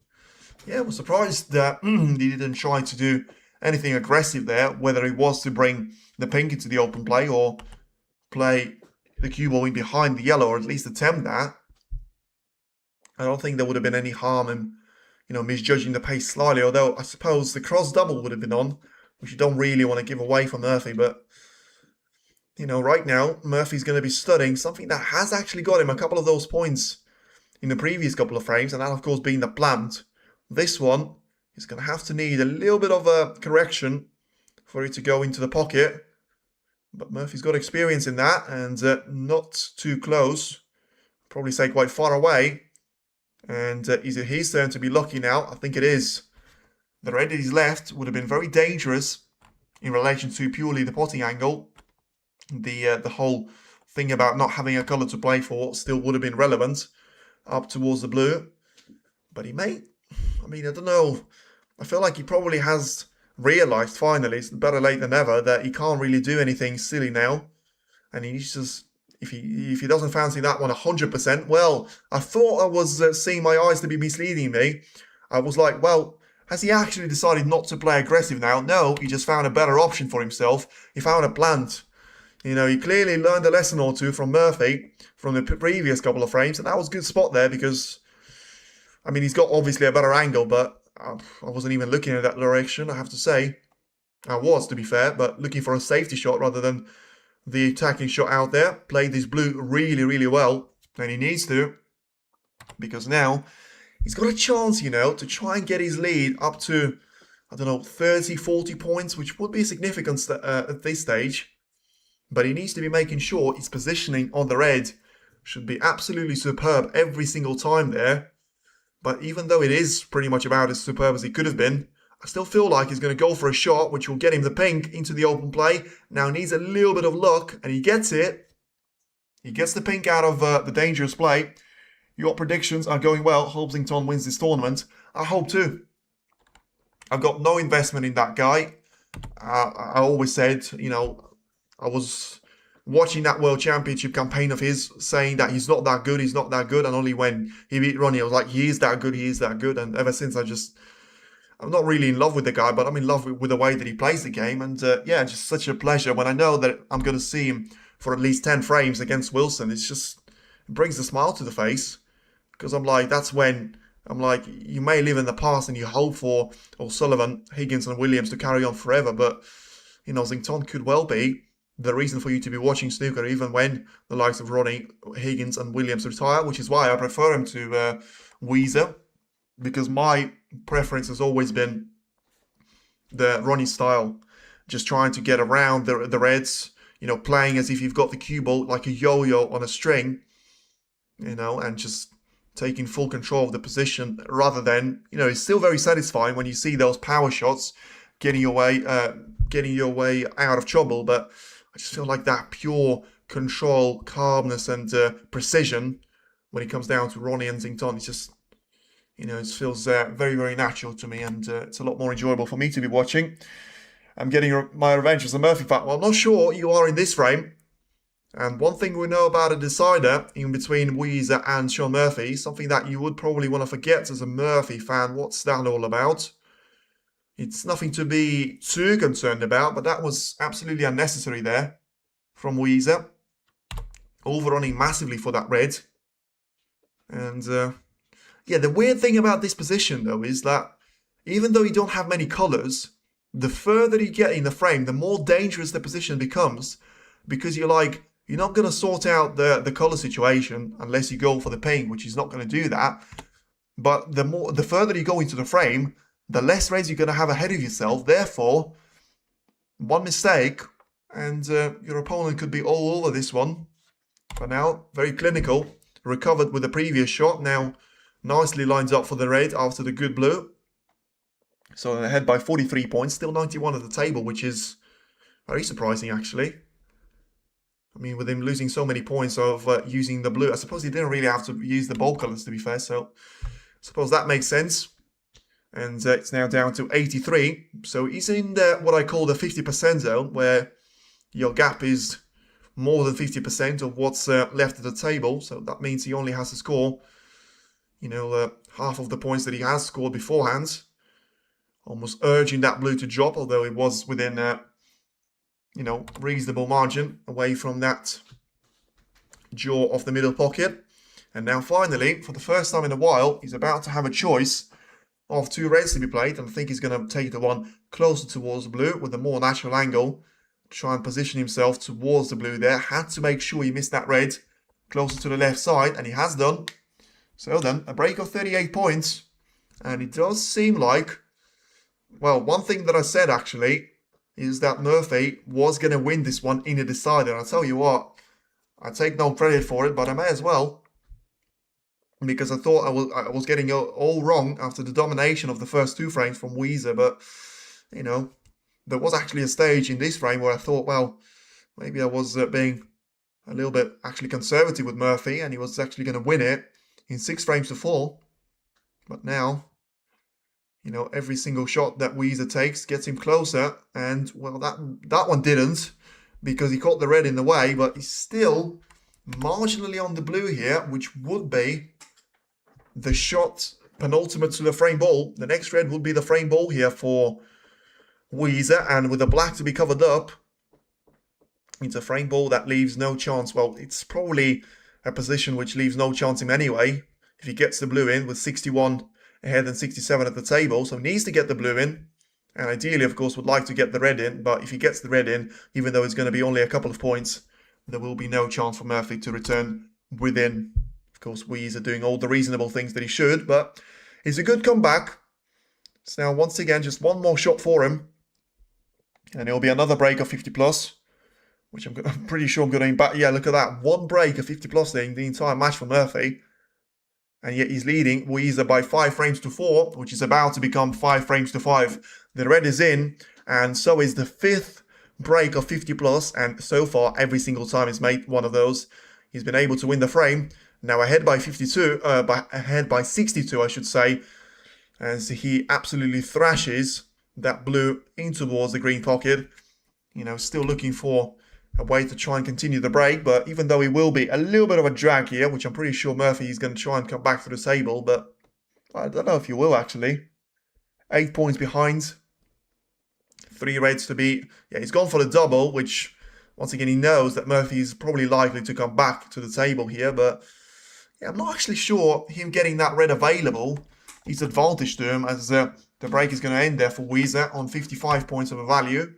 yeah, I was surprised that he didn't try to do anything aggressive there, whether it was to bring the pink into the open play or play the cue ball in behind the yellow, or at least attempt that. I don't think there would have been any harm in, you know, misjudging the pace slightly, although I suppose the cross double would have been on, which you don't really want to give away for Murphy. But, you know, right now, Murphy's going to be studying something that has actually got him a couple of those points in the previous couple of frames, and that, of course, being the plant. This one is going to have to need a little bit of a correction for it to go into the pocket. But Murphy's got experience in that, and not too close. Probably say quite far away. And is it his turn to be lucky now? I think it is. The red that he's left would have been very dangerous in relation to purely the potting angle. The whole thing about not having a colour to play for still would have been relevant up towards the blue. But he may, I mean, I don't know. I feel like he probably has realised finally, it's better late than never, that he can't really do anything silly now. And he needs to just, if he doesn't fancy that one 100%, well, I thought I was seeing my eyes to be misleading me. I was like, well, has he actually decided not to play aggressive now? No, he just found a better option for himself. He found a plant. You know, he clearly learned a lesson or two from Murphy from the previous couple of frames, and that was a good spot there because, I mean, he's got obviously a better angle, but I wasn't even looking in that direction, I have to say. I was, to be fair, but looking for a safety shot rather than the attacking shot out there. Played this blue really, really well, and he needs to, because now he's got a chance, you know, to try and get his lead up to, I don't know, 30, 40 points, which would be significant at this stage. But he needs to be making sure his positioning on the red should be absolutely superb every single time there. But even though it is pretty much about as superb as it could have been, I still feel like he's going to go for a shot which will get him the pink into the open play. Now he needs a little bit of luck, and he gets it. He gets the pink out of the dangerous play. Your predictions are going well. Hobsington wins this tournament. I hope too. I've got no investment in that guy. I always said, you know, I was watching that World Championship campaign of his, saying that he's not that good, and only when he beat Ronnie, I was like, he is that good, and ever since I'm not really in love with the guy, but I'm in love with the way that he plays the game, and yeah, just such a pleasure when I know that I'm going to see him for at least 10 frames against Wilson. It brings a smile to the face, because I'm like, that's when, I'm like, you may live in the past and you hope for O'Sullivan, Higgins and Williams to carry on forever, but, you know, Zington could well be the reason for you to be watching snooker, even when the likes of Ronnie, Higgins and Williams retire, which is why I prefer him to Yize, because my preference has always been the Ronnie style, just trying to get around the reds, you know, playing as if you've got the cue ball like a yo-yo on a string, you know, and just taking full control of the position rather than, you know, it's still very satisfying when you see those power shots getting your way out of trouble, but I just feel like that pure control, calmness, and precision when it comes down to Ronnie and Zington, it's just, you know, it feels very, very natural to me, and it's a lot more enjoyable for me to be watching. I'm getting my revenge as a Murphy fan. Well, I'm not sure you are in this frame. And one thing we know about a decider in between Yize and Sean Murphy, something that you would probably want to forget as a Murphy fan, what's that all about? It's nothing to be too concerned about, but that was absolutely unnecessary there from Yize. Overrunning massively for that red. And yeah, the weird thing about this position though is that even though you don't have many colours, the further you get in the frame, the more dangerous the position becomes, because you're not going to sort out the colour situation unless you go for the pink, which is not going to do that. But the further you go into the frame, the less reds you're going to have ahead of yourself. Therefore, one mistake and your opponent could be all over this one. But now, very clinical, recovered with the previous shot. Now, nicely lines up for the red after the good blue. So ahead by 43 points, still 91 at the table, which is very surprising actually. I mean, with him losing so many points of using the blue, I suppose he didn't really have to use the bold colours to be fair, so I suppose that makes sense. And it's now down to 83. So he's in what I call the 50% zone, where your gap is more than 50% of what's left at the table. So that means he only has to score, you know, half of the points that he has scored beforehand. Almost urging that blue to drop, although it was within, you know, reasonable margin away from that jaw of the middle pocket. And now finally, for the first time in a while, he's about to have a choice of two reds to be played, and I think he's going to take the one closer towards the blue with a more natural angle, try and position himself towards the blue there. Had to make sure he missed that red closer to the left side, and he has done. So then, a break of 38 points, and it does seem like, well, one thing that I said actually is that Murphy was going to win this one in a decider. I'll tell you what, I take no credit for it, but I may as well. Because I thought I was getting it all wrong after the domination of the first 2 frames from Yize. But, you know, there was actually a stage in this frame where I thought, well, maybe I was being a little bit actually conservative with Murphy, and he was actually going to win it in 6 frames to 4. But now, you know, every single shot that Yize takes gets him closer. And, well, that one didn't, because he caught the red in the way, but he's still marginally on the blue here, which would be the shot penultimate to the frame ball. The next red would be the frame ball here for Yize, and with the black to be covered up, it's a frame ball that leaves no chance. Well, it's probably a position which leaves no chance him anyway, if he gets the blue in with 61 ahead and 67 at the table. So needs to get the blue in, and ideally, of course, would like to get the red in. But if he gets the red in, even though it's going to be only a couple of points, there will be no chance for Murphy to return within. Of course, Yize are doing all the reasonable things that he should, but it's a good comeback. It's now, once again, just one more shot for him. And it'll be another break of 50 plus, which I'm pretty sure I'm going to aim back. Yeah, look at that. One break of 50 plus thing, the entire match for Murphy. And yet he's leading Yize by 5 frames to 4, which is about to become 5 frames to 5. The red is in, and so is the 5th break of 50 plus. And so far, every single time he's made one of those, he's been able to win the frame. Now ahead by 52, ahead by 62, I should say, as he absolutely thrashes that blue in towards the green pocket. You know, still looking for a way to try and continue the break, but even though he will be a little bit of a drag here, which I'm pretty sure Murphy is going to try and come back to the table, but I don't know if he will actually. 8 points behind. 3 reds to beat. Yeah, he's gone for the double, which, once again, he knows that Murphy is probably likely to come back to the table here, but yeah, I'm not actually sure him getting that red available is advantage to him, as the break is going to end there for Yize on 55 points of a value.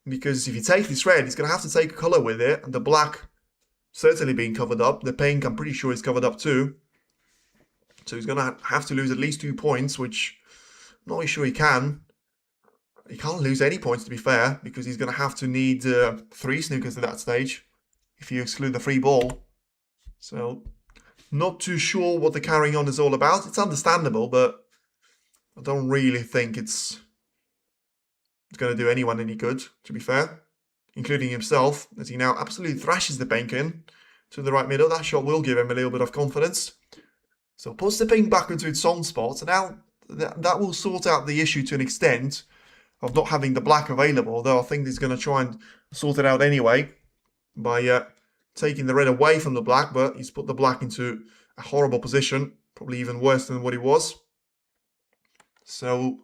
Because if you take this red, he's going to have to take a colour with it, and the black certainly being covered up. The pink, I'm pretty sure, is covered up too. So he's going to have to lose at least 2 points, which I'm not really sure he can. He can't lose any points, to be fair, because he's going to have to need 3 snookers at that stage, if you exclude the free ball. So, not too sure what the carrying on is all about. It's understandable, but I don't really think it's going to do anyone any good, to be fair, including himself, as he now absolutely thrashes the pink in to the right middle. That shot will give him a little bit of confidence. So puts the pink back into its own spot, and now that will sort out the issue to an extent of not having the black available, though I think he's going to try and sort it out anyway by taking the red away from the black, but he's put the black into a horrible position, probably even worse than what he was. So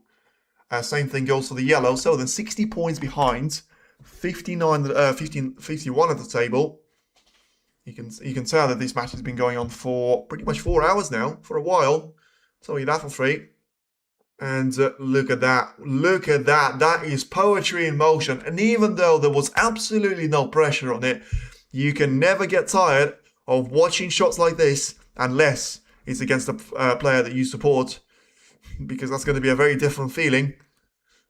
same thing goes for the yellow. So then 60 points behind, 51 at the table. You can tell that this match has been going on for pretty much 4 hours now, for a while. Tell you that for free. And look at that. Look at that. That is poetry in motion. And even though there was absolutely no pressure on it, you can never get tired of watching shots like this unless it's against a player that you support, because that's going to be a very different feeling.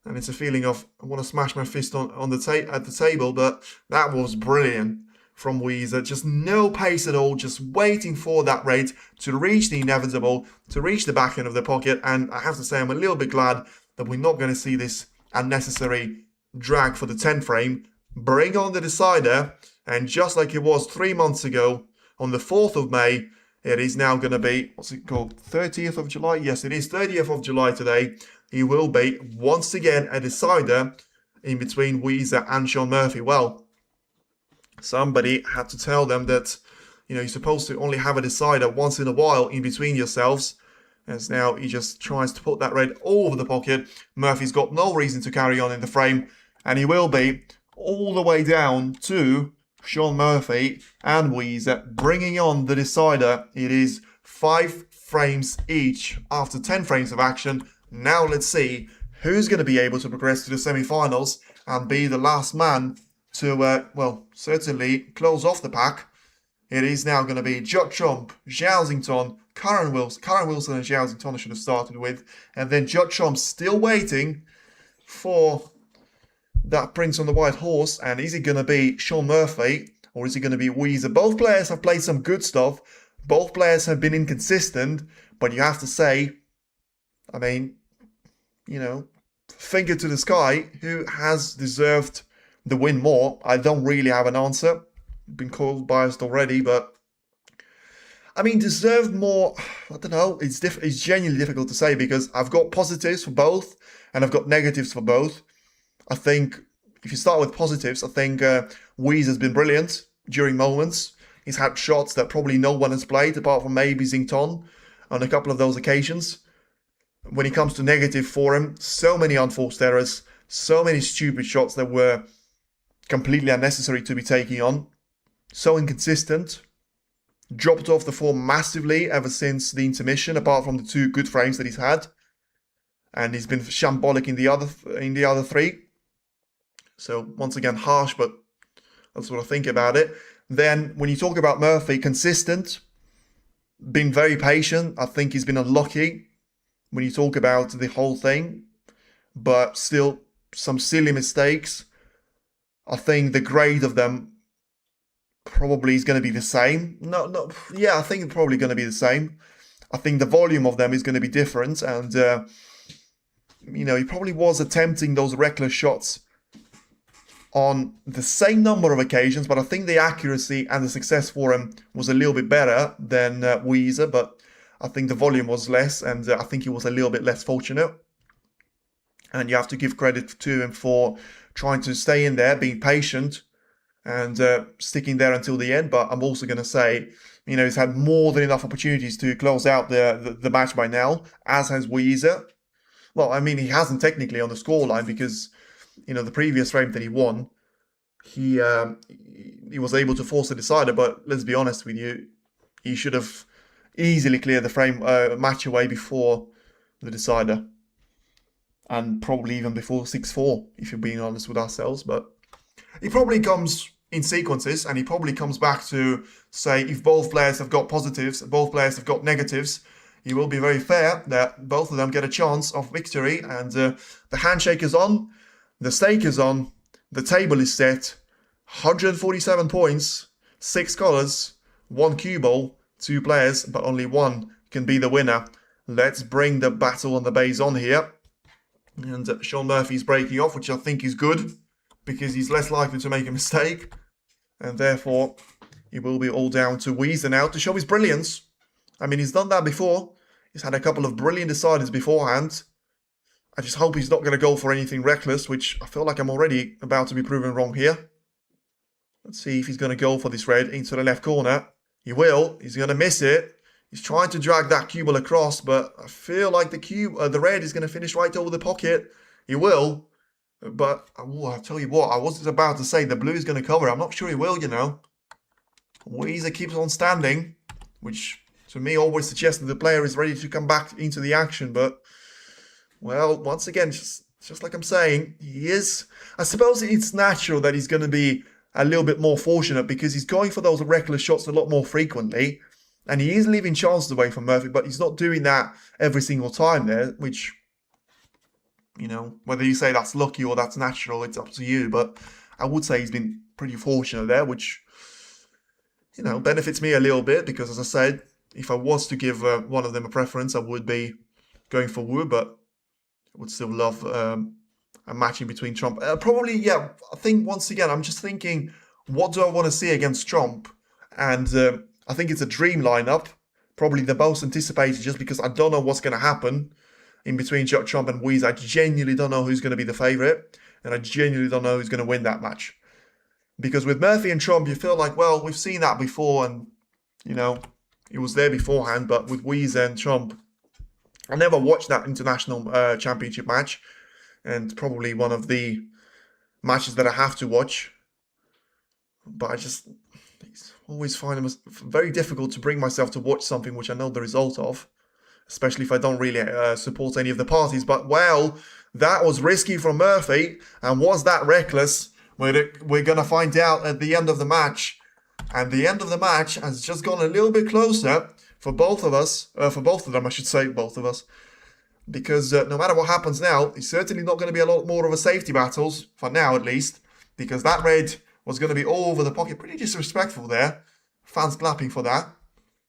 And it's a feeling of, I want to smash my fist at the table, but that was brilliant from Yize. Just no pace at all, just waiting for that rate to reach the inevitable, to reach the back end of the pocket. And I have to say, I'm a little bit glad that we're not going to see this unnecessary drag for the 10 frame. Bring on the decider, and just like it was 3 months ago, on the 4th of May, it is now going to be, what's it called, 30th of July? Yes, it is 30th of July today. He will be, once again, a decider in between Yize and Sean Murphy. Well, somebody had to tell them that, you know, you're supposed to only have a decider once in a while in between yourselves. As now he just tries to put that red all over the pocket. Murphy's got no reason to carry on in the frame, and he will be all the way down to Sean Murphy and Yize, bringing on the decider. It is 5 frames each after 10 frames of action. Now let's see who's going to be able to progress to the semi-finals and be the last man to, well, certainly close off the pack. It is now going to be Judd Trump, Zhao Xington, Karen Wilson and Zhao Xington I should have started with. And then Judd Trump still waiting for that Prince on the White Horse, and is it going to be Sean Murphy or is it going to be Yize? Both players have played some good stuff. Both players have been inconsistent, but you have to say, I mean, finger to the sky, who has deserved the win more? I don't really have an answer. Been called biased already, but I mean, deserved more. I don't know. It's genuinely difficult to say because I've got positives for both and I've got negatives for both. I think if you start with positives, I think Yize has been brilliant during moments. He's had shots that probably no one has played apart from maybe Xington on a couple of those occasions. When it comes to negative for him, so many unforced errors, so many stupid shots that were completely unnecessary to be taking on. So inconsistent. Dropped off the form massively ever since the intermission, apart from the 2 good frames that he's had. And he's been shambolic in the other 3. So once again, harsh, but that's what I think about it. Then when you talk about Murphy, consistent, been very patient. I think he's been unlucky when you talk about the whole thing, but still some silly mistakes. I think the grade of them probably is going to be the same. I think it's probably going to be the same. I think the volume of them is going to be different, and he probably was attempting those reckless shots on the same number of occasions, but I think the accuracy and the success for him was a little bit better than Yize, but I think the volume was less, and I think he was a little bit less fortunate. And you have to give credit to him for trying to stay in there, being patient, and sticking there until the end. But I'm also going to say, he's had more than enough opportunities to close out the match by now, as has Yize. Well, I mean, he hasn't technically on the scoreline because the previous frame that he won, he was able to force a decider, but let's be honest with you, he should have easily cleared the frame match away before the decider. And probably even before 6-4, if you're being honest with ourselves. But he probably comes in sequences, and he probably comes back to say if both players have got positives, both players have got negatives, he will be very fair that both of them get a chance of victory. And the handshake is on. The stake is on, the table is set, 147 points, 6 colours, 1 cue ball, 2 players, but only one can be the winner. Let's bring the battle on the base on here. And Sean Murphy's breaking off, which I think is good, because he's less likely to make a mistake. And therefore, it will be all down to Yize now to show his brilliance. I mean, he's done that before. He's had a couple of brilliant deciders beforehand. I just hope he's not going to go for anything reckless, which I feel like I'm already about to be proven wrong here. Let's see if he's going to go for this red into the left corner. He will. He's going to miss it. He's trying to drag that cue ball across, but I feel like the red is going to finish right over the pocket. He will. But I'll tell you what, I was about to say the blue is going to cover. I'm not sure he will, Yize keeps on standing, which to me always suggests that the player is ready to come back into the action, but well, once again, just like I'm saying, he is. I suppose it's natural that he's going to be a little bit more fortunate because he's going for those reckless shots a lot more frequently. And he is leaving chances away from Murphy, but he's not doing that every single time there, which, whether you say that's lucky or that's natural, it's up to you. But I would say he's been pretty fortunate there, which, benefits me a little bit because, as I said, if I was to give one of them a preference, I would be going for Wu, but would still love a match in between Trump. Probably, I think once again, I'm just thinking, what do I want to see against Trump? And I think it's a dream lineup, probably the most anticipated just because I don't know what's going to happen in between Trump and Yize. I genuinely don't know who's going to be the favourite, and I genuinely don't know who's going to win that match. Because with Murphy and Trump, you feel like, well, we've seen that before, and, it was there beforehand, but with Yize and Trump, I never watched that international championship match, and probably one of the matches that I have to watch. But I always find it very difficult to bring myself to watch something which I know the result of, especially if I don't really support any of the parties. But, well, that was risky from Murphy, and was that reckless? We're going to find out at the end of the match. And the end of the match has just gone a little bit closer for both of us, both of them, I should say, both of us. because no matter what happens now, it's certainly not going to be a lot more of a safety battles, for now at least, because that red was going to be all over the pocket. Pretty disrespectful there. Fans clapping for that.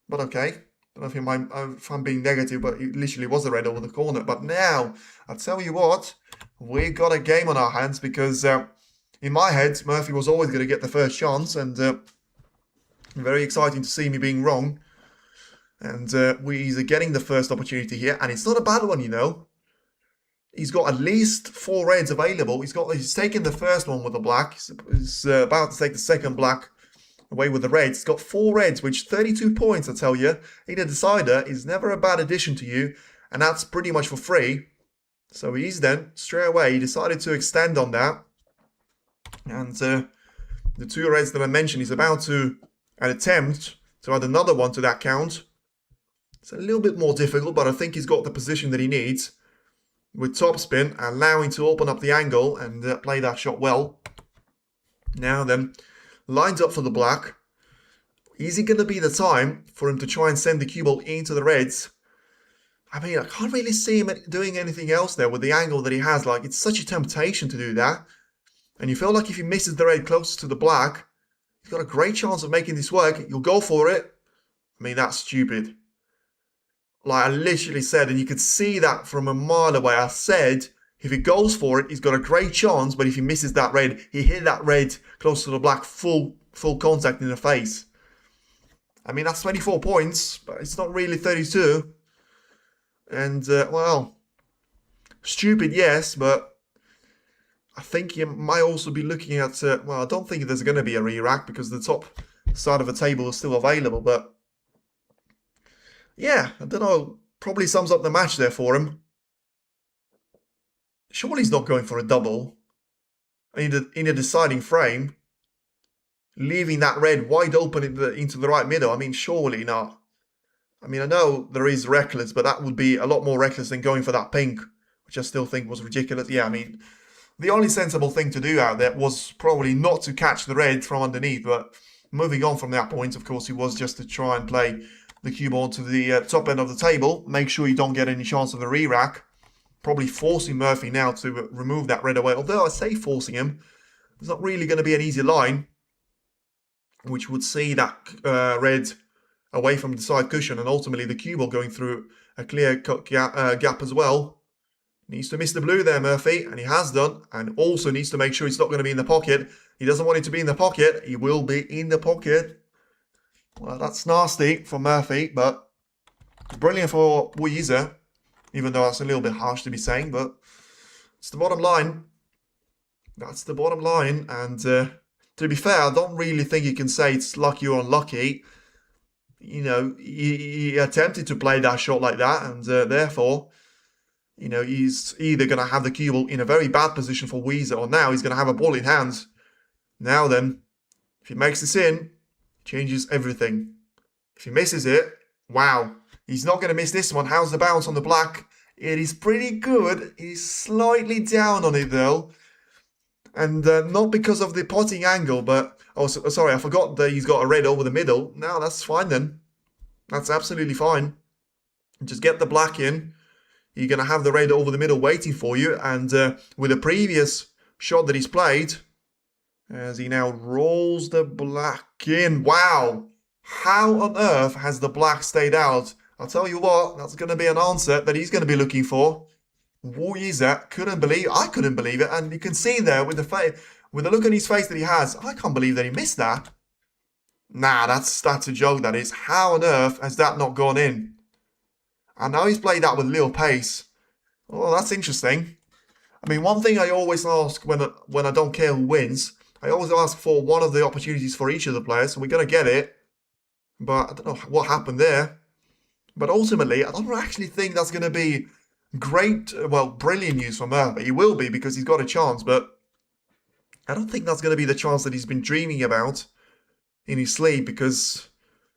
But okay. I don't know if I'm being negative, but it literally was a red over the corner. But now, I'll tell you what, we got a game on our hands because in my head, Murphy was always going to get the first chance, and very exciting to see me being wrong. And we're getting the first opportunity here, and it's not a bad one, you know. He's got at least 4 reds available. He's taken the first one with the black. He's about to take the second black away with the reds. He's got 4 reds, which 32 points, I tell you. In a decider is never a bad addition to you, and that's pretty much for free. So he's then, straight away, he decided to extend on that. And the 2 reds that I mentioned, he's about to attempt to add another one to that count. It's a little bit more difficult, but I think he's got the position that he needs. With topspin, allowing to open up the angle and play that shot well. Now then, lines up for the black. Is it going to be the time for him to try and send the cue ball into the reds? I mean, I can't really see him doing anything else there with the angle that he has. Like, it's such a temptation to do that. And you feel like if he misses the red closest to the black, he's got a great chance of making this work. You'll go for it. I mean, that's stupid. Like I literally said, and you could see that from a mile away. I said, if he goes for it, he's got a great chance. But if he misses that red, he hit that red close to the black, full contact in the face. I mean, that's 24 points, but it's not really 32. And, well, stupid, yes, but I think you might also be looking at, well, I don't think there's going to be a re-rack because the top side of the table is still available, but yeah, I don't know, probably sums up the match there for him. Surely he's not going for a double in a deciding frame, leaving that red wide open into the right middle. I mean, surely not. I mean, I know there is reckless, but that would be a lot more reckless than going for that pink, which I still think was ridiculous. Yeah, I mean, the only sensible thing to do out there was probably not to catch the red from underneath, but moving on from that point, of course, it was just to try and play the cue ball to the top end of the table. Make sure you don't get any chance of a re-rack. Probably forcing Murphy now to remove that red away. Although I say forcing him, it's not really going to be an easy line, which would see that red away from the side cushion, and ultimately the cue ball going through a clear cut gap as well. Needs to miss the blue there, Murphy, and he has done, and also needs to make sure it's not going to be in the pocket. He doesn't want it to be in the pocket. He will be in the pocket. Well, that's nasty for Murphy, but brilliant for Yize, even though that's a little bit harsh to be saying, but it's the bottom line. That's the bottom line, and to be fair, I don't really think you can say it's lucky or unlucky. You know, he attempted to play that shot like that, and therefore, you know, he's either going to have the cue ball in a very bad position for Yize, or now he's going to have a ball in hand. Now then, if he makes this in, changes everything. If he misses it, wow, he's not going to miss this one. How's the bounce on the black? It is pretty good. He's slightly down on it though. And not because of the potting angle, but, oh, sorry, I forgot that he's got a red over the middle. No, that's fine then. That's absolutely fine. Just get the black in. You're going to have the red over the middle waiting for you. And with the previous shot that he's played, as he now rolls the black in. Wow! How on earth has the black stayed out? I'll tell you what, that's going to be an answer that he's going to be looking for. Yize couldn't believe, I couldn't believe it, and you can see there with the look on his face that he has, I can't believe that he missed that. Nah, that's a joke, that is. How on earth has that not gone in? And now he's played that with little pace. Oh, that's interesting. I mean, one thing I always ask when I don't care who wins, I always ask for one of the opportunities for each of the players, so we're going to get it. But I don't know what happened there. But ultimately, I don't actually think that's going to be great, well, brilliant news for Murphy. He will be because he's got a chance, but I don't think that's going to be the chance that he's been dreaming about in his sleep, because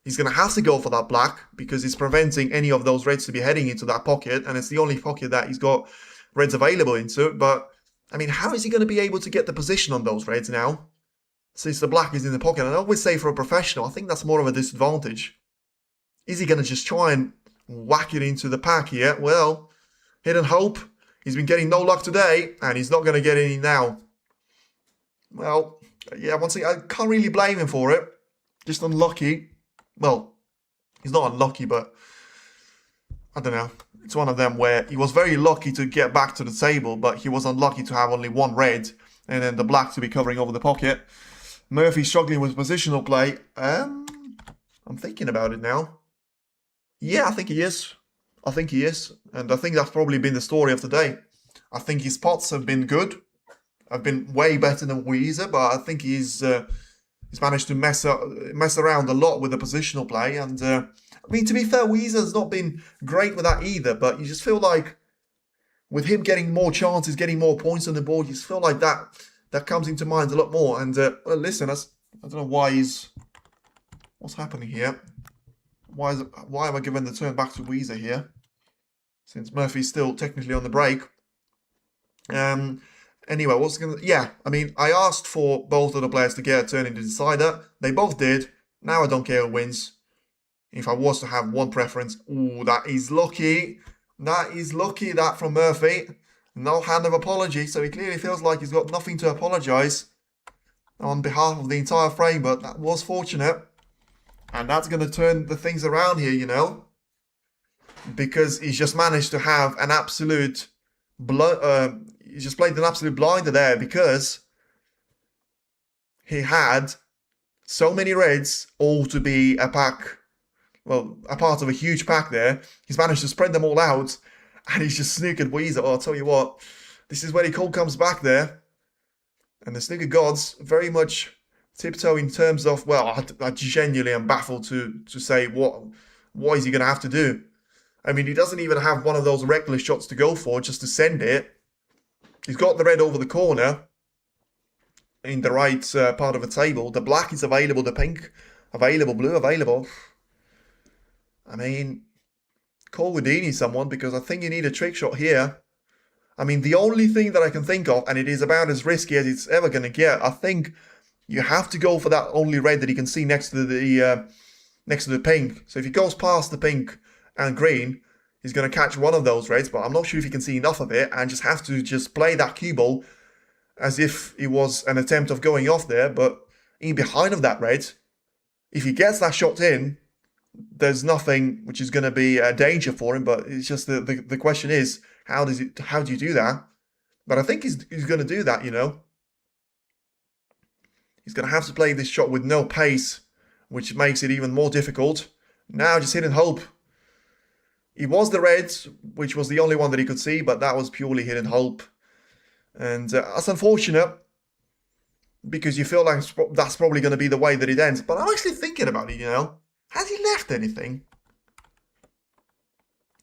he's going to have to go for that black because it's preventing any of those reds to be heading into that pocket, and it's the only pocket that he's got reds available into. But I mean, how is he going to be able to get the position on those reds now, since the black is in the pocket? And I always say for a professional, I think that's more of a disadvantage. Is he going to just try and whack it into the pack here? Well, Hidden Hope. He's been getting no luck today, and he's not going to get any now. Well, yeah, once again, I can't really blame him for it. Just unlucky. Well, he's not unlucky, but I don't know. It's one of them where he was very lucky to get back to the table, but he was unlucky to have only one red, and then the black to be covering over the pocket. Murphy struggling with positional play. I'm thinking about it now. Yeah, I think he is. I think he is. And I think that's probably been the story of the day. I think his pots have been good. I've been way better than Yize, but I think he's managed to mess around a lot with the positional play. And I mean, to be fair, Yize has not been great with that either. But you just feel like with him getting more chances, getting more points on the board, you just feel like that comes into mind a lot more. And well, listen, I don't know why what's happening here. Why am I giving the turn back to Yize here? Since Murphy's still technically on the break. Anyway, I mean, I asked for both of the players to get a turn in the decider. They both did. Now I don't care who wins. If I was to have one preference, ooh, that is lucky. That is lucky, that from Murphy. No hand of apology, so he clearly feels like he's got nothing to apologise on behalf of the entire frame, but that was fortunate. And that's going to turn the things around here, you know. Because he's just managed to have an absolute... he just played an absolute blinder there because he had so many reds all to be a pack, well, a part of a huge pack there. He's managed to spread them all out and he's just snookered Yize. Oh, I'll tell you what, this is where he comes back there. And the snooker gods very much tiptoe in terms of, well, I genuinely am baffled to say what is he going to have to do. I mean, he doesn't even have one of those reckless shots to go for just to send it. He's got the red over the corner in the right part of the table. The black is available, the pink available, blue available. I mean, call Houdini someone because I think you need a trick shot here. I mean, the only thing that I can think of, and it is about as risky as it's ever going to get, I think you have to go for that only red that he can see next to the pink. So if he goes past the pink and green, he's going to catch one of those reds, but I'm not sure if he can see enough of it and just have to just play that cue ball as if it was an attempt of going off there, but in behind of that red, if he gets that shot in, there's nothing which is going to be a danger for him, but it's just the question is, how do you do that? But I think he's going to do that, you know. He's going to have to play this shot with no pace, which makes it even more difficult. Now just hidden hope. He was the reds, which was the only one that he could see, but that was purely hidden hope. And that's unfortunate, because you feel like that's probably going to be the way that it ends. But I'm actually thinking about it, you know. Has he left anything?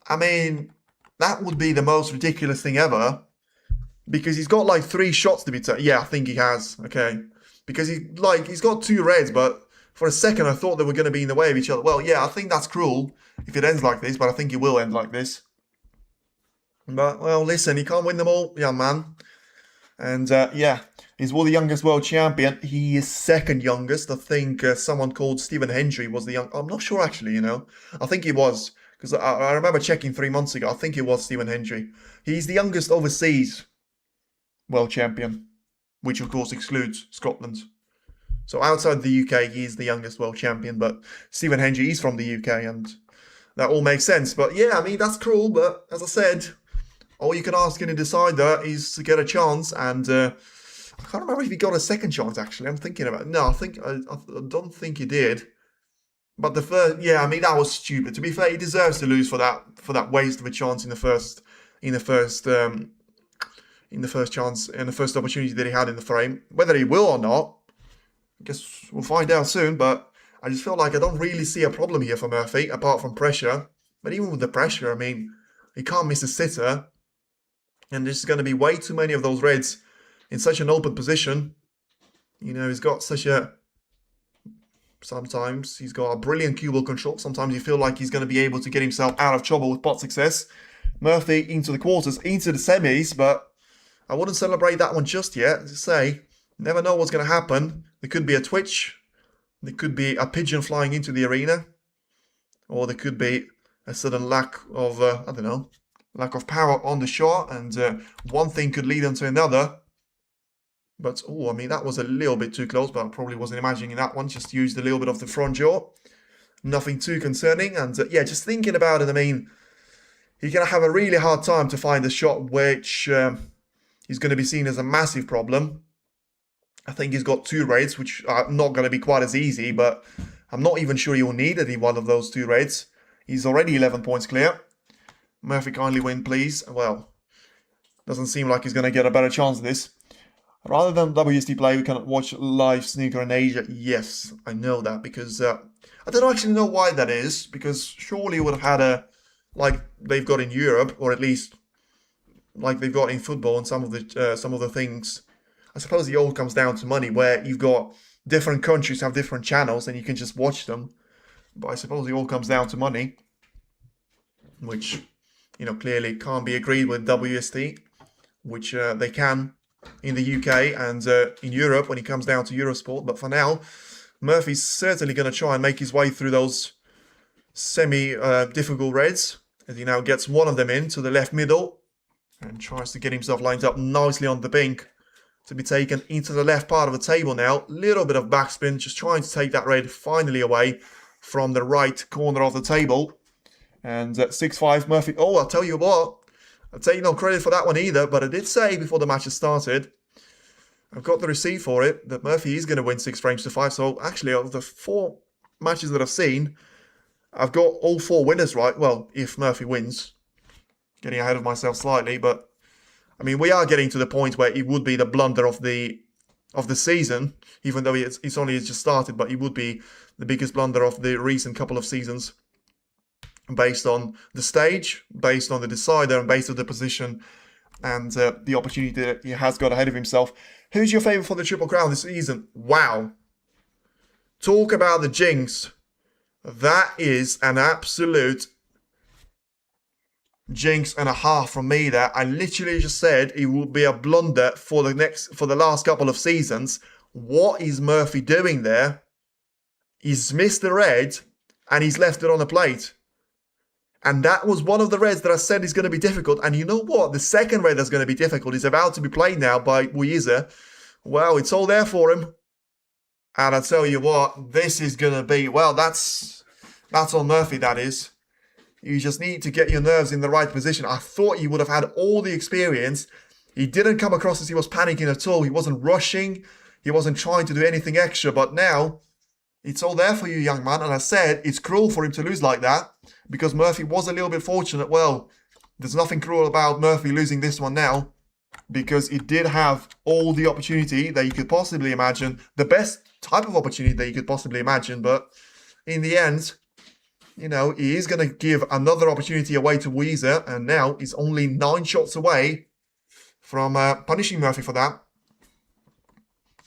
I mean, that would be the most ridiculous thing ever. Because he's got like 3 shots to be taken. Yeah, I think he has. Okay. Because he's got 2 reds, but for a second I thought they were going to be in the way of each other. Well, yeah, I think that's cruel if it ends like this, but I think it will end like this. But, well, listen, he can't win them all, young man. And, yeah, he's the youngest world champion. He is second youngest. I think someone called Stephen Hendry was the young... I'm not sure, actually, you know. I think he was, because I remember checking 3 months ago. I think it was Stephen Hendry. He's the youngest overseas world champion, which, of course, excludes Scotland. So outside the UK, he is the youngest world champion, but Stephen Hendry is from the UK, and that all makes sense. But yeah, I mean, that's cruel, but as I said, all you can ask in a decider is to get a chance, and I can't remember if he got a second chance, actually. I'm thinking about it. No, I don't think he did. But the first, yeah, I mean, that was stupid. To be fair, he deserves to lose for that waste of a chance in the first chance, in the first opportunity that he had in the frame. Whether he will or not, I guess we'll find out soon, but I just feel like I don't really see a problem here for Murphy, apart from pressure. But even with the pressure, I mean, he can't miss a sitter. And there's going to be way too many of those reds in such an open position. You know, he's got sometimes he's got a brilliant cue ball control. Sometimes you feel like he's going to be able to get himself out of trouble with pot success. Murphy into the quarters, into the semis, but I wouldn't celebrate that one just yet. As I say, never know what's going to happen. There could be a twitch. There could be a pigeon flying into the arena. Or there could be a sudden lack of, I don't know, lack of power on the shot, and one thing could lead into another. But, oh, I mean, that was a little bit too close, but I probably wasn't imagining that one. Just used a little bit of the front jaw. Nothing too concerning. And, yeah, just thinking about it, I mean, he's going to have a really hard time to find a shot which is going to be seen as a massive problem. I think he's got 2 raids, which are not going to be quite as easy, but I'm not even sure he'll need any one of those 2 raids. He's already 11 points clear. Murphy, kindly win, please. Well, doesn't seem like he's going to get a better chance of this. Rather than WST play, we can watch live snooker in Asia. Yes, I know that, because I don't actually know why that is, because surely it would have had a, like they've got in Europe, or at least like they've got in football and some of the things. I suppose it all comes down to money, where you've got different countries have different channels and you can just watch them. But I suppose it all comes down to money, which, you know, clearly can't be agreed with WST, which they can in the UK and in Europe when it comes down to Eurosport. But for now, Murphy's certainly going to try and make his way through those semi-difficult raids, as he now gets one of them into the left middle and tries to get himself lined up nicely on the pink to be taken into the left part of the table now. Little bit of backspin, just trying to take that raid finally away from the right corner of the table. And 6-5 Murphy. Oh, I'll tell you what, I'll take no credit for that one either, but I did say before the match has started, I've got the receipt for it, that Murphy is going to win 6 frames to 5. So actually, of the 4 matches that I've seen, I've got all 4 winners right. Well, if Murphy wins. Getting ahead of myself slightly, but I mean, we are getting to the point where it would be the blunder of the season, even though it's only just started, but it would be the biggest blunder of the recent couple of seasons, based on the stage, based on the decider, and based on the position and the opportunity that he has got ahead of himself. Who's your favourite for the Triple Crown this season? Wow. Talk about the jinx. That is an absolute jinx and a half from me there. I literally just said it would be a blunder for the last couple of seasons. What is Murphy doing there? He's missed the red and he's left it on the plate. And that was one of the reds that I said is going to be difficult. And you know what? The second red that's going to be difficult is about to be played now by Yize. Well, it's all there for him. And I tell you what, this is going to be, well, that's on Murphy, that is. You just need to get your nerves in the right position. I thought he would have had all the experience. He didn't come across as he was panicking at all. He wasn't rushing. He wasn't trying to do anything extra. But now, it's all there for you, young man. And I said, it's cruel for him to lose like that, because Murphy was a little bit fortunate. Well, there's nothing cruel about Murphy losing this one now, because he did have all the opportunity that you could possibly imagine. The best type of opportunity that you could possibly imagine. But in the end, you know, he is going to give another opportunity away to Yize, and now he's only 9 shots away from punishing Murphy for that.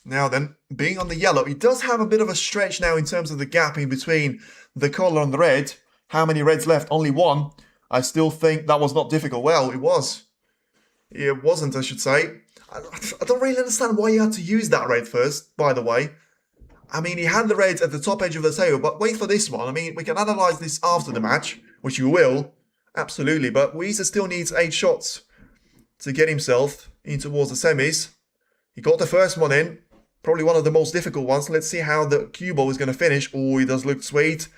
Now then, being on the yellow, he does have a bit of a stretch now in terms of the gap in between the colour and the red. How many reds left? Only 1. I still think that was not difficult. Well, it was. It wasn't, I should say. I don't really understand why he had to use that red first, by the way. I mean, he had the reds at the top edge of the table, but wait for this one. I mean, we can analyse this after the match, which you will, absolutely. But Yize still needs 8 shots to get himself in towards the semis. He got the first one in, probably one of the most difficult ones. Let's see how the cue ball is going to finish. Oh, he does look sweet.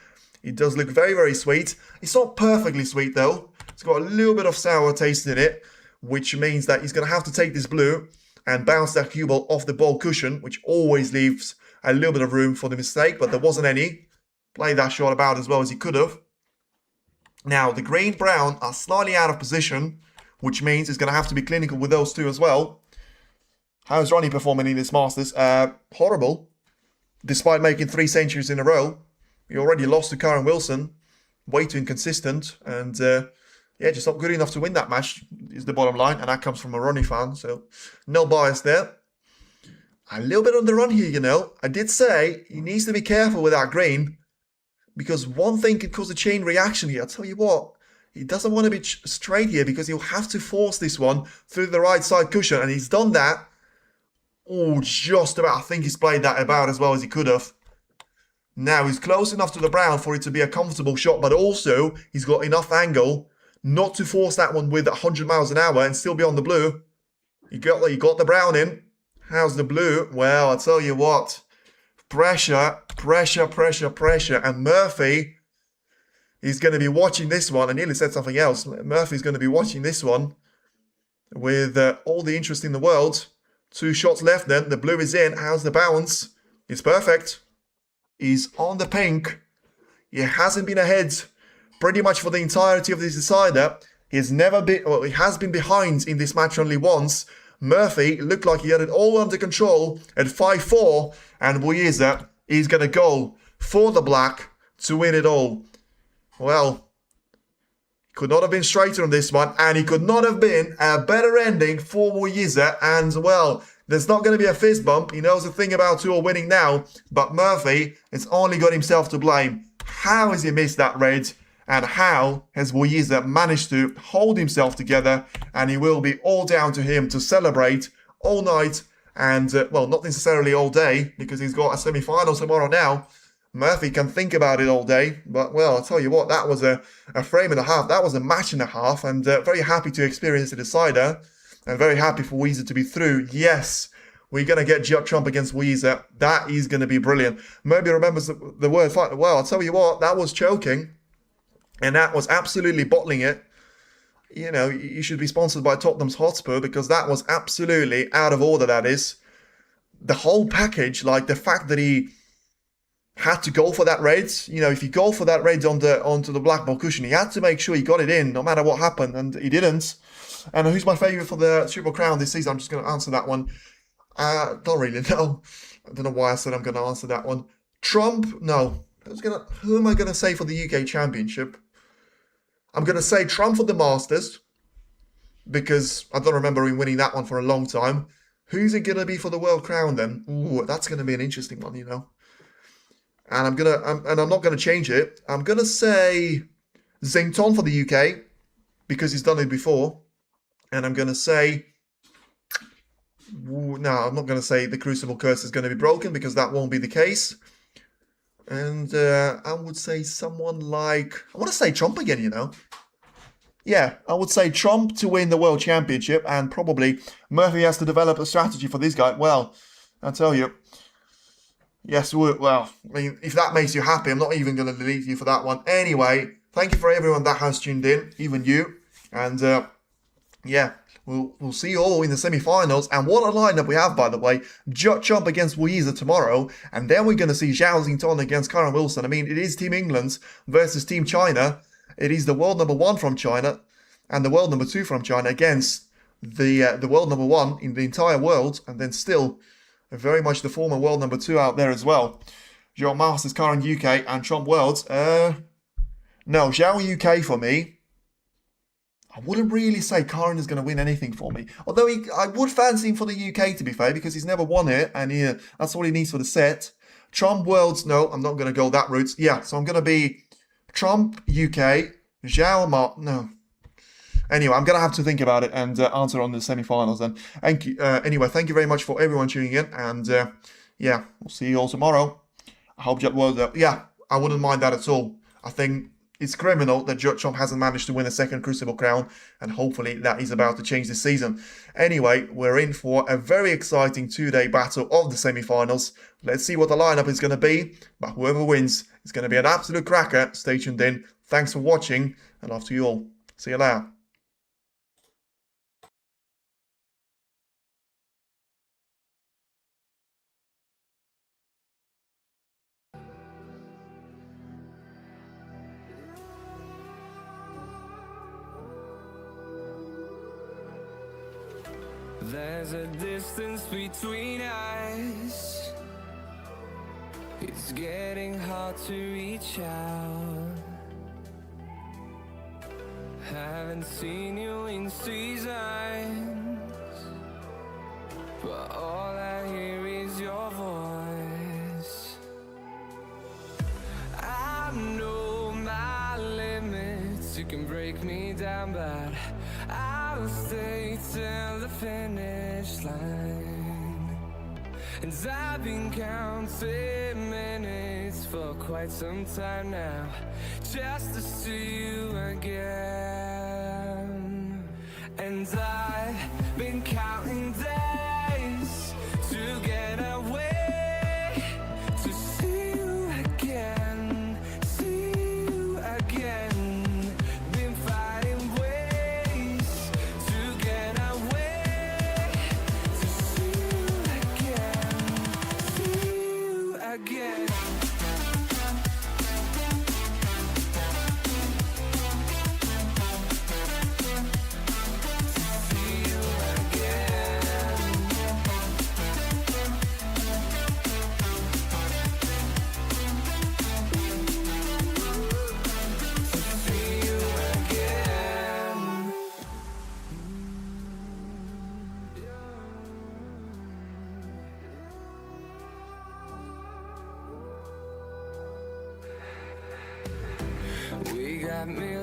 He does look very, very sweet. It's not perfectly sweet, though. It's got a little bit of sour taste in it, which means that he's going to have to take this blue and bounce that cue ball off the ball cushion, which always leaves a little bit of room for the mistake, but there wasn't any. Played that shot about as well as he could have. Now, the green-brown are slightly out of position, which means he's going to have to be clinical with those 2 as well. How's Ronnie performing in this Masters? Horrible. Despite making 3 centuries in a row, he already lost to Karen Wilson. Way too inconsistent, and yeah, just not good enough to win that match is the bottom line, and that comes from a Ronnie fan, so no bias there. A little bit on the run here, you know. I did say he needs to be careful with that green, because one thing could cause a chain reaction here. I'll tell you what, he doesn't want to be straight here, because he'll have to force this one through the right side cushion, and he's done that. Oh, just about. I think he's played that about as well as he could have. Now, he's close enough to the brown for it to be a comfortable shot, but also he's got enough angle not to force that one with 100 miles an hour and still be on the blue. You got the brown in. How's the blue? Well, I tell you what. Pressure, pressure, pressure, pressure. And Murphy is going to be watching this one. I nearly said something else. Murphy's going to be watching this one with all the interest in the world. 2 shots left then. The blue is in. How's the bounce? It's perfect. He's on the pink. He hasn't been ahead pretty much for the entirety of this decider. He's never been, well, he has been behind in this match only once. Murphy looked like he had it all under control at 5-4. And Yize is going to go for the black to win it all. Well, could not have been straighter on this one, and it could not have been a better ending for Yize. And well, there's not going to be a fist bump. He knows the thing about 2 winning now, but Murphy has only got himself to blame. How has he missed that red? And how has Yize managed to hold himself together? And it will be all down to him to celebrate all night and, well, not necessarily all day, because he's got a semi-final tomorrow now. Murphy can think about it all day, but, well, I'll tell you what, that was a frame and a half. That was a match and a half, and very happy to experience the decider, and very happy for Yize to be through. Yes, we're going to get Judd Trump against Yize. That is going to be brilliant. Maybe remembers the word fight. Well, I'll tell you what, that was choking, and that was absolutely bottling it. You know, you should be sponsored by Tottenham's Hotspur, because that was absolutely out of order, that is. The whole package, like the fact that he had to go for that red. You know, if you go for that red onto the black ball cushion, he had to make sure he got it in, no matter what happened, and he didn't. And who's my favourite for the Triple Crown this season? I'm just going to answer that one. Don't really know. I don't know why I said I'm going to answer that one. Trump? No. Who am I going to say for the UK Championship? I'm going to say Trump for the Masters, because I don't remember him winning that one for a long time. Who's it going to be for the World Crown then? Ooh, that's going to be an interesting one, you know. And I'm not going to change it. I'm going to say Zington for the UK, because he's done it before. And I'm going to say, no, I'm not going to say the Crucible Curse is going to be broken, because that won't be the case. And I would say someone like, I want to say Trump again, you know. Yeah, I would say Trump to win the World Championship, and probably Murphy has to develop a strategy for this guy. Well, I'll tell you. Yes, well, I mean, if that makes you happy, I'm not even going to delete you for that one. Anyway, thank you for everyone that has tuned in, even you. And, yeah, we'll see you all in the semi-finals. And what a lineup we have, by the way. Judd Trump against Yize tomorrow. And then we're going to see Zhao Xington against Karen Wilson. I mean, it is Team England versus Team China. It is the world number 1 from China and the world number 2 from China against the world number 1 in the entire world. And then still very much the former world number 2 out there as well. Zhao Masters, Karen UK, and Trump Worlds. No, Zhao UK for me. I wouldn't really say Karen is going to win anything for me. Although I would fancy him for the UK, to be fair, because he's never won it, and that's all he needs for the set. Trump Worlds, no, I'm not going to go that route. Yeah, so I'm going to be Trump UK, Zhao no. Anyway, I'm going to have to think about it and answer on the semi-finals then. Anyway, thank you very much for everyone tuning in. And yeah, we'll see you all tomorrow. I hope Judd World, yeah, I wouldn't mind that at all. I think it's criminal that Judd Trump hasn't managed to win a second Crucible Crown. And hopefully that is about to change this season. Anyway, we're in for a very exciting 2-day battle of the semi-finals. Let's see what the lineup is going to be. But whoever wins is going to be an absolute cracker. Stay tuned in. Thanks for watching. And love to you all. See you later. There's a distance between us. It's getting hard to reach out. Haven't seen you in seasons, but all I hear is your voice. I know my limits. You can break me down, but I'll stay till the finish line. And I've been counting minutes for quite some time now, just to see you again. let me